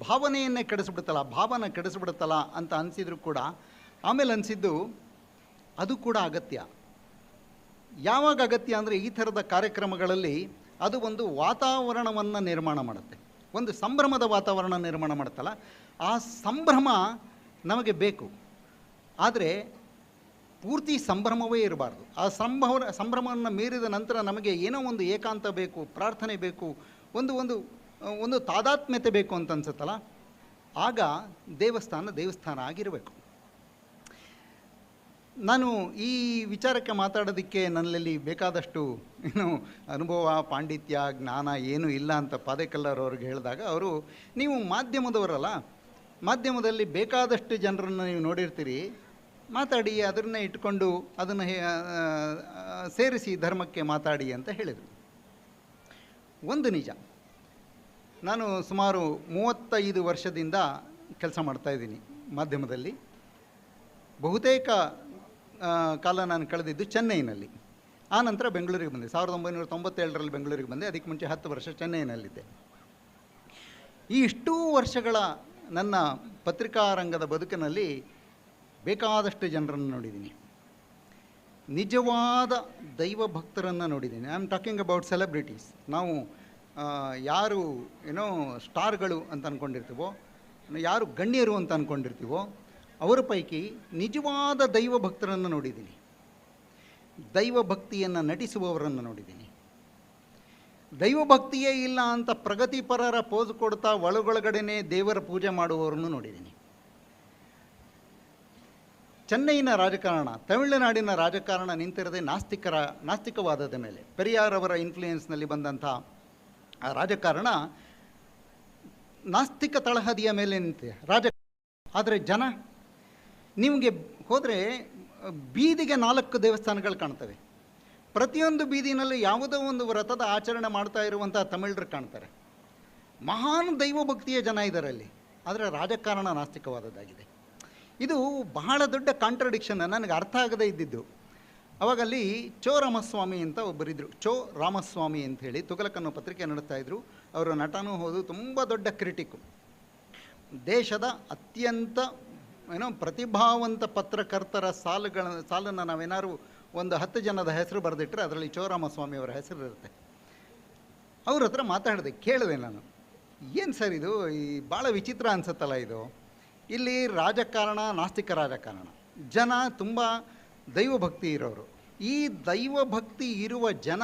ಭಾವನೆಯನ್ನೇ ಕೆಡಿಸ್ಬಿಡುತ್ತಲ್ಲ, ಭಾವನೆ ಕೆಡಿಸ್ಬಿಡುತ್ತಲ್ಲ ಅಂತ ಅನಿಸಿದ್ರು ಕೂಡ ಆಮೇಲೆ ಅನಿಸಿದ್ದು ಅದು ಕೂಡ ಅಗತ್ಯ. ಯಾವಾಗ ಅಗತ್ಯ ಅಂದರೆ ಈ ಥರದ ಕಾರ್ಯಕ್ರಮಗಳಲ್ಲಿ ಅದು ಒಂದು ವಾತಾವರಣವನ್ನು ನಿರ್ಮಾಣ ಮಾಡುತ್ತೆ, ಒಂದು ಸಂಭ್ರಮದ ವಾತಾವರಣ ನಿರ್ಮಾಣ ಮಾಡುತ್ತಲ್ಲ, ಆ ಸಂಭ್ರಮ ನಮಗೆ ಬೇಕು. ಆದರೆ ಪೂರ್ತಿ ಸಂಭ್ರಮವೇ ಇರಬಾರ್ದು. ಆ ಸಂಭ್ರಮವನ್ನು ಮೀರಿದ ನಂತರ ನಮಗೆ ಏನೋ ಒಂದು ಏಕಾಂತ ಬೇಕು, ಪ್ರಾರ್ಥನೆ ಬೇಕು, ಒಂದು ತಾದಾತ್ಮ್ಯತೆ ಬೇಕು ಅಂತ ಅನ್ಸುತ್ತಲ್ಲ, ಆಗ ದೇವಸ್ಥಾನ ಆಗಿರಬೇಕು. ನಾನು ಈ ವಿಚಾರಕ್ಕೆ ಮಾತಾಡೋದಕ್ಕೆ ನನ್ನಲ್ಲಿ ಬೇಕಾದಷ್ಟು ಅನುಭವ, ಪಾಂಡಿತ್ಯ, ಜ್ಞಾನ ಏನೂ ಇಲ್ಲ ಅಂತ ಪಾದೇಕಲ್ಲರ್ ಅವ್ರಿಗೆ ಹೇಳಿದಾಗ ಅವರು, ನೀವು ಮಾಧ್ಯಮದವರಲ್ಲ, ಮಾಧ್ಯಮದಲ್ಲಿ ಬೇಕಾದಷ್ಟು ಜನರನ್ನು ನೀವು ನೋಡಿರ್ತೀರಿ, ಮಾತಾಡಿ, ಅದನ್ನೇ ಇಟ್ಕೊಂಡು ಅದನ್ನು ಸೇರಿಸಿ ಧರ್ಮಕ್ಕೆ ಮಾತಾಡಿ ಅಂತ ಹೇಳಿದರು. ಒಂದು ನಿಜ, ನಾನು ಸುಮಾರು 35 ವರ್ಷದಿಂದ ಕೆಲಸ ಮಾಡ್ತಾಯಿದ್ದೀನಿ ಮಾಧ್ಯಮದಲ್ಲಿ. ಬಹುತೇಕ ಕಾಲ ನಾನು ಕಳೆದಿದ್ದು ಚೆನ್ನೈನಲ್ಲಿ. ಆನಂತರ ಬೆಂಗಳೂರಿಗೆ ಬಂದೆ. 1997ರಲ್ಲಿ ಬೆಂಗಳೂರಿಗೆ ಬಂದೆ. ಅದಕ್ಕೆ ಮುಂಚೆ 10 ವರ್ಷ ಚೆನ್ನೈನಲ್ಲಿದ್ದೆ. ಈ ಇಷ್ಟೂ ವರ್ಷಗಳ ನನ್ನ ಪತ್ರಿಕಾ ರಂಗದ ಬದುಕಿನಲ್ಲಿ ಬೇಕಾದಷ್ಟು ಜನರನ್ನು ನೋಡಿದ್ದೀನಿ. ನಿಜವಾದ ದೈವ ಭಕ್ತರನ್ನು ನೋಡಿದ್ದೀನಿ. I am talking about celebrities. ನಾವು ಯಾರು ಸ್ಟಾರ್ಗಳು ಅಂತ ಅಂದ್ಕೊಂಡಿರ್ತೀವೋ, ಯಾರು ಗಣ್ಯರು ಅಂತ ಅಂದ್ಕೊಂಡಿರ್ತೀವೋ ಅವರ ಪೈಕಿ ನಿಜವಾದ ದೈವ ಭಕ್ತರನ್ನು ನೋಡಿದ್ದೀನಿ. ದೈವ ಭಕ್ತಿಯನ್ನು ನಟಿಸುವವರನ್ನು ನೋಡಿದ್ದೀನಿ. ದೈವಭಕ್ತಿಯೇ ಇಲ್ಲ ಅಂತ ಪ್ರಗತಿಪರರ ಪೋಸ್ ಕೊಡ್ತಾ ಒಳಗೊಳಗಡೆನೇ ದೇವರ ಪೂಜೆ ಮಾಡುವವರನ್ನು ನೋಡಿದ್ದೀನಿ. ಚೆನ್ನೈನ ರಾಜಕಾರಣ, ತಮಿಳುನಾಡಿನ ರಾಜಕಾರಣ ನಿಂತಿರದೆ ನಾಸ್ತಿಕವಾದದ ಮೇಲೆ, ಪೆರಿಯಾರ್ ಅವರ ಇನ್ಫ್ಲೂಯೆನ್ಸ್ನಲ್ಲಿ ಬಂದಂಥ ಆ ರಾಜಕಾರಣ ನಾಸ್ತಿಕ ತಳಹದಿಯ ಮೇಲೆ ನಿಂತಿದೆ ಆದರೆ ಜನ, ನಿಮಗೆ ಹೋದರೆ ಬೀದಿಗೆ 4 ದೇವಸ್ಥಾನಗಳು ಕಾಣ್ತವೆ. ಪ್ರತಿಯೊಂದು ಬೀದಿನಲ್ಲಿ ಯಾವುದೋ ಒಂದು ವ್ರತದ ಆಚರಣೆ ಮಾಡ್ತಾ ಇರುವಂಥ ತಮಿಳರು ಕಾಣ್ತಾರೆ. ಮಹಾನ್ ದೈವಭಕ್ತಿಯ ಜನ ಇದ್ದಾರೆ ಅಲ್ಲಿ. ಆದರೆ ರಾಜಕಾರಣ ನಾಸ್ತಿಕವಾದದ್ದಾಗಿದೆ. ಇದು ಬಹಳ ದೊಡ್ಡ ಕಾಂಟ್ರಡಿಕ್ಷನ್, ನನಗೆ ಅರ್ಥ ಆಗದೇ ಇದ್ದಿದ್ದು. ಅವಾಗಲ್ಲಿ ಚೋ ರಾಮಸ್ವಾಮಿ ಅಂತ ಒಬ್ಬರಿದ್ದರು. ಚೋ ರಾಮಸ್ವಾಮಿ ಅಂತ ಹೇಳಿ ತುಘಲಕ್ ಅನ್ನೋ ಪತ್ರಿಕೆ ನಡೆಸ್ತಾಯಿದ್ರು. ಅವರು ನಟನೂ ಹೋದು, ತುಂಬ ದೊಡ್ಡ ಕ್ರಿಟಿಕ್ಕು. ದೇಶದ ಅತ್ಯಂತ ಪ್ರತಿಭಾವಂತ ಪತ್ರಕರ್ತರ ಸಾಲನ್ನು ನಾವೇನಾದ್ರು ಒಂದು 10 ಜನದ ಹೆಸರು ಬರೆದಿಟ್ಟರೆ ಅದರಲ್ಲಿ ಚೋ ರಾಮಸ್ವಾಮಿ ಅವರ ಹೆಸರು ಇರುತ್ತೆ. ಅವ್ರ ಹತ್ರ ಮಾತಾಡಿದೆ, ಕೇಳಿದೆ ನಾನು, ಏನು ಸರ್ ಇದು, ಈ ಭಾಳ ವಿಚಿತ್ರ ಅನಿಸುತ್ತಲ್ಲ ಇದು, ಇಲ್ಲಿ ರಾಜಕಾರಣ ನಾಸ್ತಿಕ ರಾಜಕಾರಣ, ಜನ ತುಂಬ ದೈವಭಕ್ತಿ ಇರೋರು, ಈ ದೈವಭಕ್ತಿ ಇರುವ ಜನ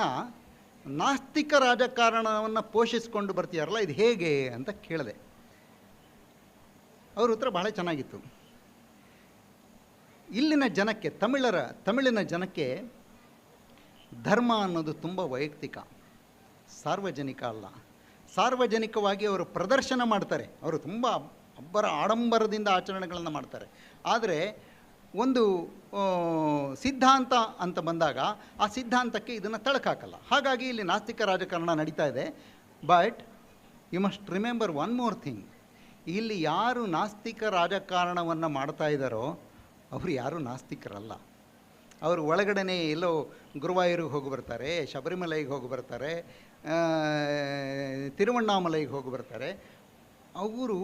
ನಾಸ್ತಿಕ ರಾಜಕಾರಣವನ್ನು ಪೋಷಿಸಿಕೊಂಡು ಬರ್ತೀಯಾರಲ್ಲ, ಇದು ಹೇಗೆ ಅಂತ ಕೇಳಿದೆ. ಅವ್ರ ಉತ್ತರ ಬಹಳ ಚೆನ್ನಾಗಿತ್ತು. ಇಲ್ಲಿನ ಜನಕ್ಕೆ, ತಮಿಳಿನ ಜನಕ್ಕೆ ಧರ್ಮ ಅನ್ನೋದು ತುಂಬ ವೈಯಕ್ತಿಕ, ಸಾರ್ವಜನಿಕ ಅಲ್ಲ. ಸಾರ್ವಜನಿಕವಾಗಿ ಅವರು ಪ್ರದರ್ಶನ ಮಾಡ್ತಾರೆ, ಅವರು ತುಂಬ ಆಡಂಬರದಿಂದ ಆಚರಣೆಗಳನ್ನು ಮಾಡ್ತಾರೆ. ಆದರೆ ಒಂದು ಸಿದ್ಧಾಂತ ಅಂತ ಬಂದಾಗ ಆ ಸಿದ್ಧಾಂತಕ್ಕೆ ಇದನ್ನು ತಳಕಾಕಲ್ಲ. ಹಾಗಾಗಿ ಇಲ್ಲಿ ನಾಸ್ತಿಕ ರಾಜಕಾರಣ ನಡೀತಾ ಇದೆ. But you must remember one more thing, ಇಲ್ಲಿ ಯಾರು ನಾಸ್ತಿಕ ರಾಜಕಾರಣವನ್ನು ಮಾಡ್ತಾ ಇದ್ದಾರೋ ಅವರು ಯಾರೂ ನಾಸ್ತಿಕರಲ್ಲ. ಅವರು ಒಳಗಡೆ ಎಲ್ಲೋ ಗುರುವಾಯೂರಿಗೆ ಹೋಗಿ ಬರ್ತಾರೆ, ಶಬರಿಮಲೆಗೆ ಹೋಗಿ ಬರ್ತಾರೆ, ತಿರುವಣ್ಣಾಮಲೈಗೆ ಹೋಗಿ ಬರ್ತಾರೆ. ಅವರು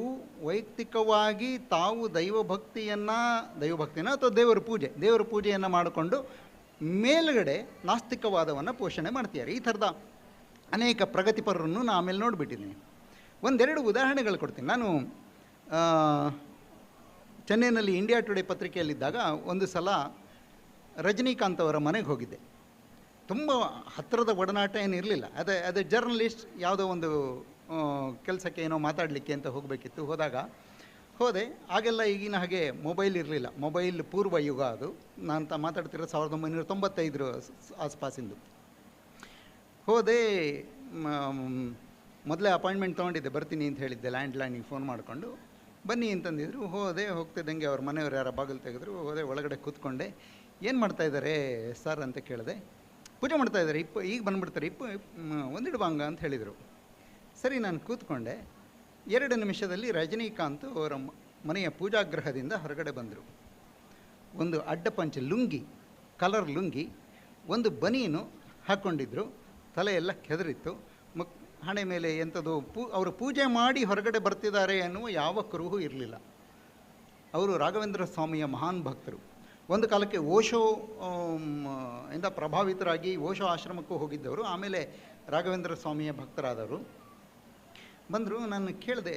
ವೈಯಕ್ತಿಕವಾಗಿ ತಾವು ದೈವಭಕ್ತಿನ ಅಥವಾ ದೇವರ ಪೂಜೆಯನ್ನು ಮಾಡಿಕೊಂಡು ಮೇಲುಗಡೆ ನಾಸ್ತಿಕವಾದವನ್ನು ಪೋಷಣೆ ಮಾಡ್ತಿದ್ದಾರೆ. ಈ ಥರದ ಅನೇಕ ಪ್ರಗತಿಪರರನ್ನು ನಾನು ಆಮೇಲೆ ನೋಡಿಬಿಟ್ಟಿದ್ದೀನಿ. ಒಂದೆರಡು ಉದಾಹರಣೆಗಳು ಕೊಡ್ತೀನಿ. ನಾನು ಚೆನ್ನೈನಲ್ಲಿ ಇಂಡಿಯಾ ಟುಡೇ ಪತ್ರಿಕೆಯಲ್ಲಿದ್ದಾಗ ಒಂದು ಸಲ ರಜನಿಕಾಂತ್ ಅವರ ಮನೆಗೆ ಹೋಗಿದ್ದೆ. ತುಂಬ ಹತ್ತಿರದ ಒಡನಾಟ ಏನು ಇರಲಿಲ್ಲ. ಅದೇ ಜರ್ನಲಿಸ್ಟ್, ಯಾವುದೋ ಒಂದು ಕೆಲಸಕ್ಕೆ ಏನೋ ಮಾತಾಡಲಿಕ್ಕೆ ಅಂತ ಹೋಗಬೇಕಿತ್ತು. ಹೋದೆ. ಆಗೆಲ್ಲ ಈಗಿನ ಹಾಗೆ ಮೊಬೈಲ್ ಇರಲಿಲ್ಲ, ಮೊಬೈಲ್ ಪೂರ್ವ ಯುಗ ಅದು. ನಾನು ಮಾತಾಡ್ತಿರೋ 1995 ಆಸ್ಪಾಸಿಂದು. ಹೋದೆ, ಮೊದಲೇ ಅಪಾಯಿಂಟ್ಮೆಂಟ್ ತೊಗೊಂಡಿದ್ದೆ, ಬರ್ತೀನಿ ಅಂತ ಹೇಳಿದ್ದೆ. ಲ್ಯಾಂಡ್ಲೈನಿಗೆ ಫೋನ್ ಮಾಡಿಕೊಂಡು ಬನ್ನಿ ಅಂತಂದಿದ್ರು. ಹೋಗ್ತಿದ್ದಂಗೆ ಅವ್ರ ಮನೆಯವ್ರು ಯಾರ ಬಾಗಿಲು ತೆಗೆದ್ರು. ಒಳಗಡೆ ಕೂತ್ಕೊಂಡೆ. ಏನು ಮಾಡ್ತಾಯಿದ್ದಾರೆ ಸರ್ ಅಂತ ಕೇಳಿದೆ. ಪೂಜೆ ಮಾಡ್ತಾಯಿದ್ದಾರೆ, ಈಗ ಬಂದುಬಿಡ್ತಾರೆ, ಒಂದಿಡುವಾಂಗ ಅಂತ ಹೇಳಿದರು. ಸರಿ, ನಾನು ಕೂತ್ಕೊಂಡೆ. 2 ನಿಮಿಷದಲ್ಲಿ ರಜನಿಕಾಂತ್ ಅವರ ಮನೆಯ ಪೂಜಾಗೃಹದಿಂದ ಹೊರಗಡೆ ಬಂದರು. ಒಂದು ಅಡ್ಡಪಂಚೆ ಲುಂಗಿ, ಕಲರ್ ಲುಂಗಿ, ಒಂದು ಬನೀನು ಹಾಕ್ಕೊಂಡಿದ್ರು. ತಲೆಯೆಲ್ಲ ಕೆದರಿತ್ತು. ಹಣೆ ಮೇಲೆ ಎಂಥದ್ದು ಅವರು ಪೂಜೆ ಮಾಡಿ ಹೊರಗಡೆ ಬರ್ತಿದ್ದಾರೆ ಅನ್ನುವ ಯಾವ ಕುರುಹು ಇರಲಿಲ್ಲ. ಅವರು ರಾಘವೇಂದ್ರ ಸ್ವಾಮಿಯ ಮಹಾನ್ ಭಕ್ತರು. ಒಂದು ಕಾಲಕ್ಕೆ ಓಶೋ ಇಂದ ಪ್ರಭಾವಿತರಾಗಿ ಓಶೋ ಆಶ್ರಮಕ್ಕೂ ಹೋಗಿದ್ದವರು. ಆಮೇಲೆ ರಾಘವೇಂದ್ರ ಸ್ವಾಮಿಯ ಭಕ್ತರಾದವರು. ಬಂದರು. ನಾನು ಕೇಳಿದೆ,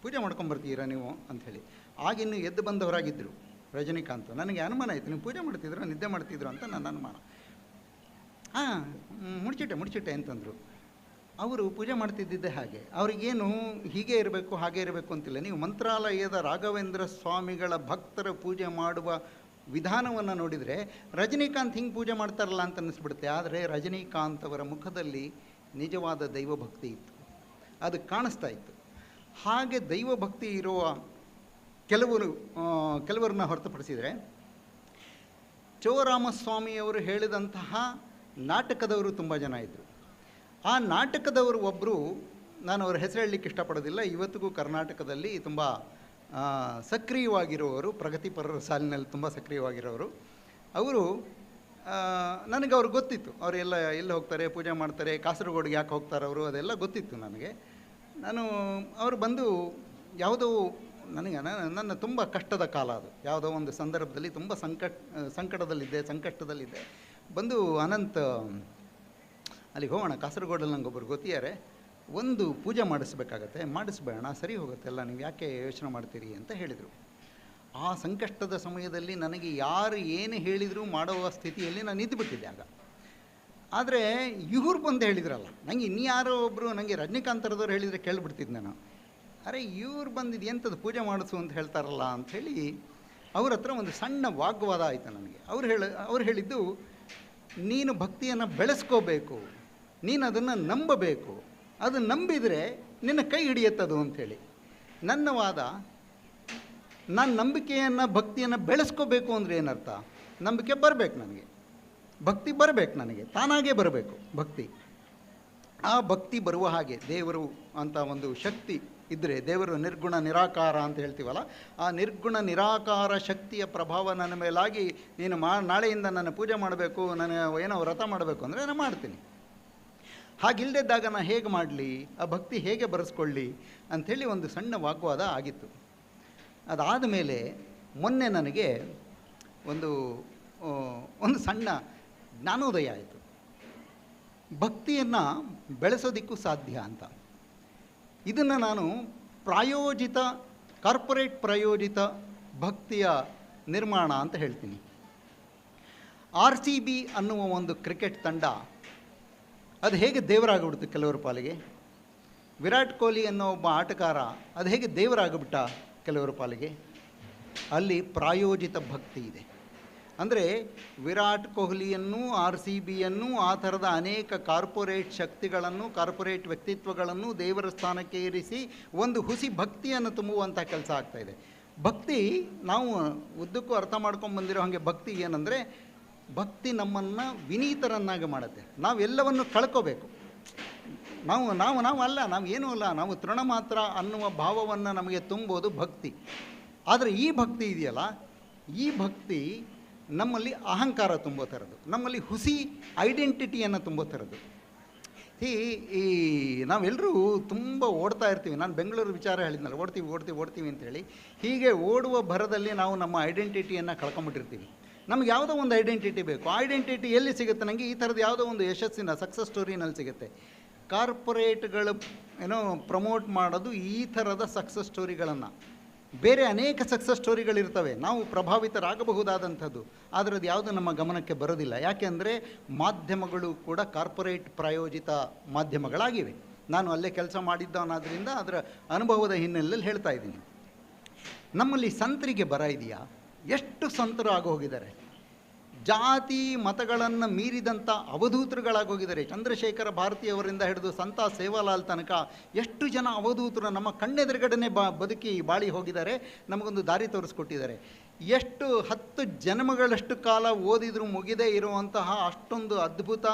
ಪೂಜೆ ಮಾಡ್ಕೊಂಬರ್ತೀರಾ ನೀವು ಅಂಥೇಳಿ. ಆಗಿನ್ನೂ ಎದ್ದು ಬಂದವರಾಗಿದ್ದರು ರಜನಿಕಾಂತ್. ನನಗೆ ಅನುಮಾನ ಆಯಿತು, ನೀವು ಪೂಜೆ ಮಾಡ್ತಿದ್ರು, ನಿದ್ದೆ ಮಾಡ್ತಿದ್ರು ಅಂತ ನನ್ನ ಅನುಮಾನ. ಮುಡ್ಚಿಟ್ಟೆ ಅಂತಂದರು. ಅವರು ಪೂಜೆ ಮಾಡ್ತಿದ್ದಿದ್ದೆ ಹಾಗೆ. ಅವ್ರಿಗೇನು ಹೀಗೆ ಇರಬೇಕು ಹಾಗೆ ಇರಬೇಕು ಅಂತಿಲ್ಲ. ನೀವು ಮಂತ್ರಾಲಯದ ರಾಘವೇಂದ್ರ ಸ್ವಾಮಿಗಳ ಭಕ್ತರ ಪೂಜೆ ಮಾಡುವ ವಿಧಾನವನ್ನು ನೋಡಿದರೆ ರಜನಿಕಾಂತ್ ಹಿಂಗೆ ಪೂಜೆ ಮಾಡ್ತಾರಲ್ಲ ಅಂತ ಅನ್ನಿಸ್ಬಿಡುತ್ತೆ. ಆದರೆ ರಜನಿಕಾಂತ್ ಅವರ ಮುಖದಲ್ಲಿ ನಿಜವಾದ ದೈವಭಕ್ತಿ ಇತ್ತು, ಅದು ಕಾಣಿಸ್ತಾ ಇತ್ತು. ಹಾಗೆ ದೈವಭಕ್ತಿ ಇರುವ ಕೆಲವರನ್ನ ಹೊರತುಪಡಿಸಿದರೆ ಚೋರಾಮಸ್ವಾಮಿಯವರು ಹೇಳಿದಂತಹ ನಾಟಕದವರು ತುಂಬ ಜನ ಇದ್ದರು. ಆ ನಾಟಕದವರು ಒಬ್ಬರು, ನಾನು ಅವ್ರ ಹೆಸರು ಹೇಳಲಿಕ್ಕೆ ಇಷ್ಟಪಡೋದಿಲ್ಲ, ಇವತ್ತಿಗೂ ಕರ್ನಾಟಕದಲ್ಲಿ ತುಂಬ ಸಕ್ರಿಯವಾಗಿರುವವರು, ಪ್ರಗತಿಪರರ ಸಾಲಿನಲ್ಲಿ ತುಂಬ ಸಕ್ರಿಯವಾಗಿರೋರು. ಅವರು ನನಗೆ ಅವ್ರಿಗೆ ಗೊತ್ತಿತ್ತು, ಅವರೆಲ್ಲ ಎಲ್ಲಿ ಹೋಗ್ತಾರೆ, ಪೂಜೆ ಮಾಡ್ತಾರೆ, ಕಾಸರಗೋಡಿಗೆ ಯಾಕೆ ಹೋಗ್ತಾರೆ ಅವರು, ಅದೆಲ್ಲ ಗೊತ್ತಿತ್ತು ನನಗೆ. ಅವರು ಬಂದು ಯಾವುದೋ ನನಗೆ ನನ್ನ ತುಂಬ ಕಷ್ಟದ ಕಾಲ ಅದು, ಯಾವುದೋ ಒಂದು ಸಂದರ್ಭದಲ್ಲಿ ತುಂಬ ಸಂಕಷ್ಟದಲ್ಲಿದ್ದೆ. ಬಂದು ಅನಂತ್ ಅಲ್ಲಿಗೆ ಹೋಗೋಣ, ಕಾಸರಗೋಡಲ್ಲಿ ನಂಗೊಬ್ಬರು ಗೊತ್ತಿದ್ದಾರೆ, ಒಂದು ಪೂಜೆ ಮಾಡಿಸ್ಬೇಕಾಗತ್ತೆ, ಮಾಡಿಸ್ಬೇಡ, ಸರಿ ಹೋಗುತ್ತೆ ಎಲ್ಲ, ನೀವು ಯಾಕೆ ಯೋಚನೆ ಮಾಡ್ತೀರಿ ಅಂತ ಹೇಳಿದರು. ಆ ಸಂಕಷ್ಟದ ಸಮಯದಲ್ಲಿ ನನಗೆ ಯಾರು ಏನು ಹೇಳಿದರೂ ಮಾಡುವ ಸ್ಥಿತಿಯಲ್ಲಿ ನಾನು ನಿಂತುಬಿಟ್ಟಿದ್ದೆ ಆಗ. ಆದರೆ ಇವ್ರು ಬಂದು ಹೇಳಿದ್ರಲ್ಲ, ನನಗೆ ಇನ್ಯಾರೋ ಒಬ್ಬರು, ನನಗೆ ರಜನಿಕಾಂತರದವ್ರು ಹೇಳಿದರೆ ಕೇಳಿಬಿಡ್ತಿದ್ದೆ ನಾನು. ಅರೆ ಇವ್ರು ಬಂದಿದ್ದು ಎಂಥದ್ದು ಪೂಜೆ ಮಾಡಿಸು ಅಂತ ಹೇಳ್ತಾರಲ್ಲ ಅಂಥೇಳಿ ಅವ್ರ ಹತ್ರ ಒಂದು ಸಣ್ಣ ವಾಗ್ವಾದ ಆಯಿತು ನನಗೆ. ಅವ್ರು ಹೇಳಿದ್ದು, ನೀನು ಭಕ್ತಿಯನ್ನು ಬೆಳೆಸ್ಕೋಬೇಕು, ನೀನು ಅದನ್ನು ನಂಬಬೇಕು, ಅದು ನಂಬಿದರೆ ನಿನ್ನ ಕೈ ಹಿಡಿಯುತ್ತದು ಅಂಥೇಳಿ. ನನ್ನ ವಾದ, ನಾನು ನಂಬಿಕೆಯನ್ನು ಭಕ್ತಿಯನ್ನು ಬೆಳೆಸ್ಕೋಬೇಕು ಅಂದರೆ ಏನರ್ಥ? ನಂಬಿಕೆ ಬರಬೇಕು ನನಗೆ, ಭಕ್ತಿ ಬರಬೇಕು ನನಗೆ, ತಾನಾಗೇ ಬರಬೇಕು ಭಕ್ತಿ. ಆ ಭಕ್ತಿ ಬರುವ ಹಾಗೆ ದೇವರು ಅಂತ ಒಂದು ಶಕ್ತಿ ಇದ್ದರೆ, ದೇವರು ನಿರ್ಗುಣ ನಿರಾಕಾರ ಅಂತ ಹೇಳ್ತೀವಲ್ಲ, ಆ ನಿರ್ಗುಣ ನಿರಾಕಾರ ಶಕ್ತಿಯ ಪ್ರಭಾವ ನನ್ನ ಮೇಲಾಗಿ ನೀನು ನಾಳೆಯಿಂದ ನನ್ನ ಪೂಜೆ ಮಾಡಬೇಕು, ನಾನು ಏನೋ ವ್ರತ ಮಾಡಬೇಕು ಅಂದರೆ ನಾನು ಮಾಡ್ತೀನಿ. ಹಾಗಿಲ್ಲದಿದ್ದಾಗ ನಾನು ಹೇಗೆ ಮಾಡಲಿ, ಆ ಭಕ್ತಿ ಹೇಗೆ ಬರೆಸ್ಕೊಳ್ಳಿ ಅಂಥೇಳಿ ಒಂದು ಸಣ್ಣ ವಾಗ್ವಾದ ಆಗಿತ್ತು. ಅದಾದ ಮೇಲೆ ಮೊನ್ನೆ ನನಗೆ ಒಂದು ಸಣ್ಣ ಜ್ಞಾನೋದಯ ಆಯಿತು. ಭಕ್ತಿಯನ್ನು ಬೆಳೆಸೋದಕ್ಕೂ ಸಾಧ್ಯ ಅಂತ. ಇದನ್ನು ನಾನು ಕಾರ್ಪೊರೇಟ್ ಪ್ರಾಯೋಜಿತ ಭಕ್ತಿಯ ನಿರ್ಮಾಣ ಅಂತ ಹೇಳ್ತೀನಿ. RCB ಅನ್ನುವ ಒಂದು ಕ್ರಿಕೆಟ್ ತಂಡ ಅದು ಹೇಗೆ ದೇವರಾಗಿಬಿಡ್ತು ಕೆಲವರ ಪಾಲಿಗೆ, ವಿರಾಟ್ ಕೊಹ್ಲಿ ಅನ್ನೋ ಒಬ್ಬ ಆಟಗಾರ ಅದು ಹೇಗೆ ದೇವರಾಗಿಬಿಟ್ಟ ಕೆಲವರ ಪಾಲಿಗೆ, ಅಲ್ಲಿ ಪ್ರಾಯೋಜಿತ ಭಕ್ತಿ ಇದೆ. ಅಂದರೆ ವಿರಾಟ್ ಕೊಹ್ಲಿಯನ್ನು, RCBಯನ್ನು, ಆ ಥರದ ಅನೇಕ ಕಾರ್ಪೊರೇಟ್ ಶಕ್ತಿಗಳನ್ನು, ಕಾರ್ಪೊರೇಟ್ ವ್ಯಕ್ತಿತ್ವಗಳನ್ನು ದೇವರ ಸ್ಥಾನಕ್ಕೆ ಇರಿಸಿ ಒಂದು ಹುಸಿ ಭಕ್ತಿಯನ್ನು ತುಂಬುವಂಥ ಕೆಲಸ ಆಗ್ತಾಯಿದೆ. ಭಕ್ತಿ ನಾವು ಉದ್ದಕ್ಕೂ ಅರ್ಥ ಮಾಡ್ಕೊಂಡು ಬಂದಿರೋ ಹಾಗೆ ಭಕ್ತಿ ಏನಂದರೆ, ಭಕ್ತಿ ನಮ್ಮನ್ನು ವಿನೀತರನ್ನಾಗಿ ಮಾಡುತ್ತೆ. ನಾವೆಲ್ಲವನ್ನು ಕಳ್ಕೋಬೇಕು, ನಾವು ಏನೂ ಅಲ್ಲ, ನಾವು ತೃಣ ಮಾತ್ರ ಅನ್ನುವ ಭಾವವನ್ನು ನಮಗೆ ತುಂಬೋದು ಭಕ್ತಿ. ಆದರೆ ಈ ಭಕ್ತಿ ಇದೆಯಲ್ಲ, ಈ ಭಕ್ತಿ ನಮ್ಮಲ್ಲಿ ಅಹಂಕಾರ ತುಂಬೋ ಥರದ್ದು, ನಮ್ಮಲ್ಲಿ ಹುಸಿ ಐಡೆಂಟಿಟಿಯನ್ನು ತುಂಬೋ ಥರದ್ದು. ಈ ನಾವೆಲ್ಲರೂ ತುಂಬ ಓಡ್ತಾ ಇರ್ತೀವಿ. ನಾನು ಬೆಂಗಳೂರು ವಿಚಾರ ಹೇಳಿದ್ನಲ್ಲ, ಓಡ್ತೀವಿ ಅಂಥೇಳಿ. ಹೀಗೆ ಓಡುವ ಭರದಲ್ಲಿ ನಾವು ನಮ್ಮ ಐಡೆಂಟಿಟಿಯನ್ನು ಕಳ್ಕೊಂಬಿಟ್ಟಿರ್ತೀವಿ. ನಮ್ಗೆ ಯಾವುದೋ ಒಂದು ಐಡೆಂಟಿಟಿ ಬೇಕು. ಆ ಐಡೆಂಟಿಟಿ ಎಲ್ಲಿ ಸಿಗುತ್ತೆ? ನನಗೆ ಈ ಥರದ್ದು ಯಾವುದೋ ಒಂದು ಯಶಸ್ಸಿನ ಸಕ್ಸಸ್ ಸ್ಟೋರಿನಲ್ಲಿ ಸಿಗುತ್ತೆ. ಕಾರ್ಪೊರೇಟ್ಗಳು ಪ್ರಮೋಟ್ ಮಾಡೋದು ಈ ಥರದ ಸಕ್ಸಸ್ ಸ್ಟೋರಿಗಳನ್ನು. ಬೇರೆ ಅನೇಕ ಸಕ್ಸಸ್ ಸ್ಟೋರಿಗಳಿರ್ತವೆ, ನಾವು ಪ್ರಭಾವಿತರಾಗಬಹುದಾದಂಥದ್ದು, ಆದರೆ ಅದು ಯಾವುದು ನಮ್ಮ ಗಮನಕ್ಕೆ ಬರೋದಿಲ್ಲ. ಯಾಕೆಂದರೆ ಮಾಧ್ಯಮಗಳು ಕೂಡ ಕಾರ್ಪೊರೇಟ್ ಪ್ರಾಯೋಜಿತ ಮಾಧ್ಯಮಗಳಾಗಿವೆ. ನಾನು ಅಲ್ಲೇ ಕೆಲಸ ಮಾಡಿದ್ದವನಾದ್ರಿಂದ ಅದರ ಅನುಭವದ ಹಿನ್ನೆಲೆಯಲ್ಲಿ ಹೇಳ್ತಾ ಇದ್ದೀನಿ. ನಮ್ಮಲ್ಲಿ ಸಂತರಿಗೆ ಬರ ಇದೆಯಾ? ಎಷ್ಟು ಸಂತರು ಆಗೋಗಿದ್ದಾರೆ, ಜಾತಿ ಮತಗಳನ್ನು ಮೀರಿದಂಥ ಅವಧೂತರುಗಳಾಗೋಗಿದ್ದಾರೆ. ಚಂದ್ರಶೇಖರ ಭಾರತಿಯವರಿಂದ ಹಿಡಿದು ಸಂತ ಸೇವಾಲಾಲ್ ತನಕ ಎಷ್ಟು ಜನ ಅವಧೂತರು ನಮ್ಮ ಕಣ್ಣೆದುರುಗಡೆನೆ ಬದುಕಿ ಬಾಳಿ ಹೋಗಿದ್ದಾರೆ, ನಮಗೊಂದು ದಾರಿ ತೋರಿಸ್ಕೊಟ್ಟಿದ್ದಾರೆ. ಎಷ್ಟು 10 ಜನ್ಮಗಳಷ್ಟು ಕಾಲ ಓದಿದರೂ ಮುಗಿದೇ ಇರುವಂತಹ ಅಷ್ಟೊಂದು ಅದ್ಭುತ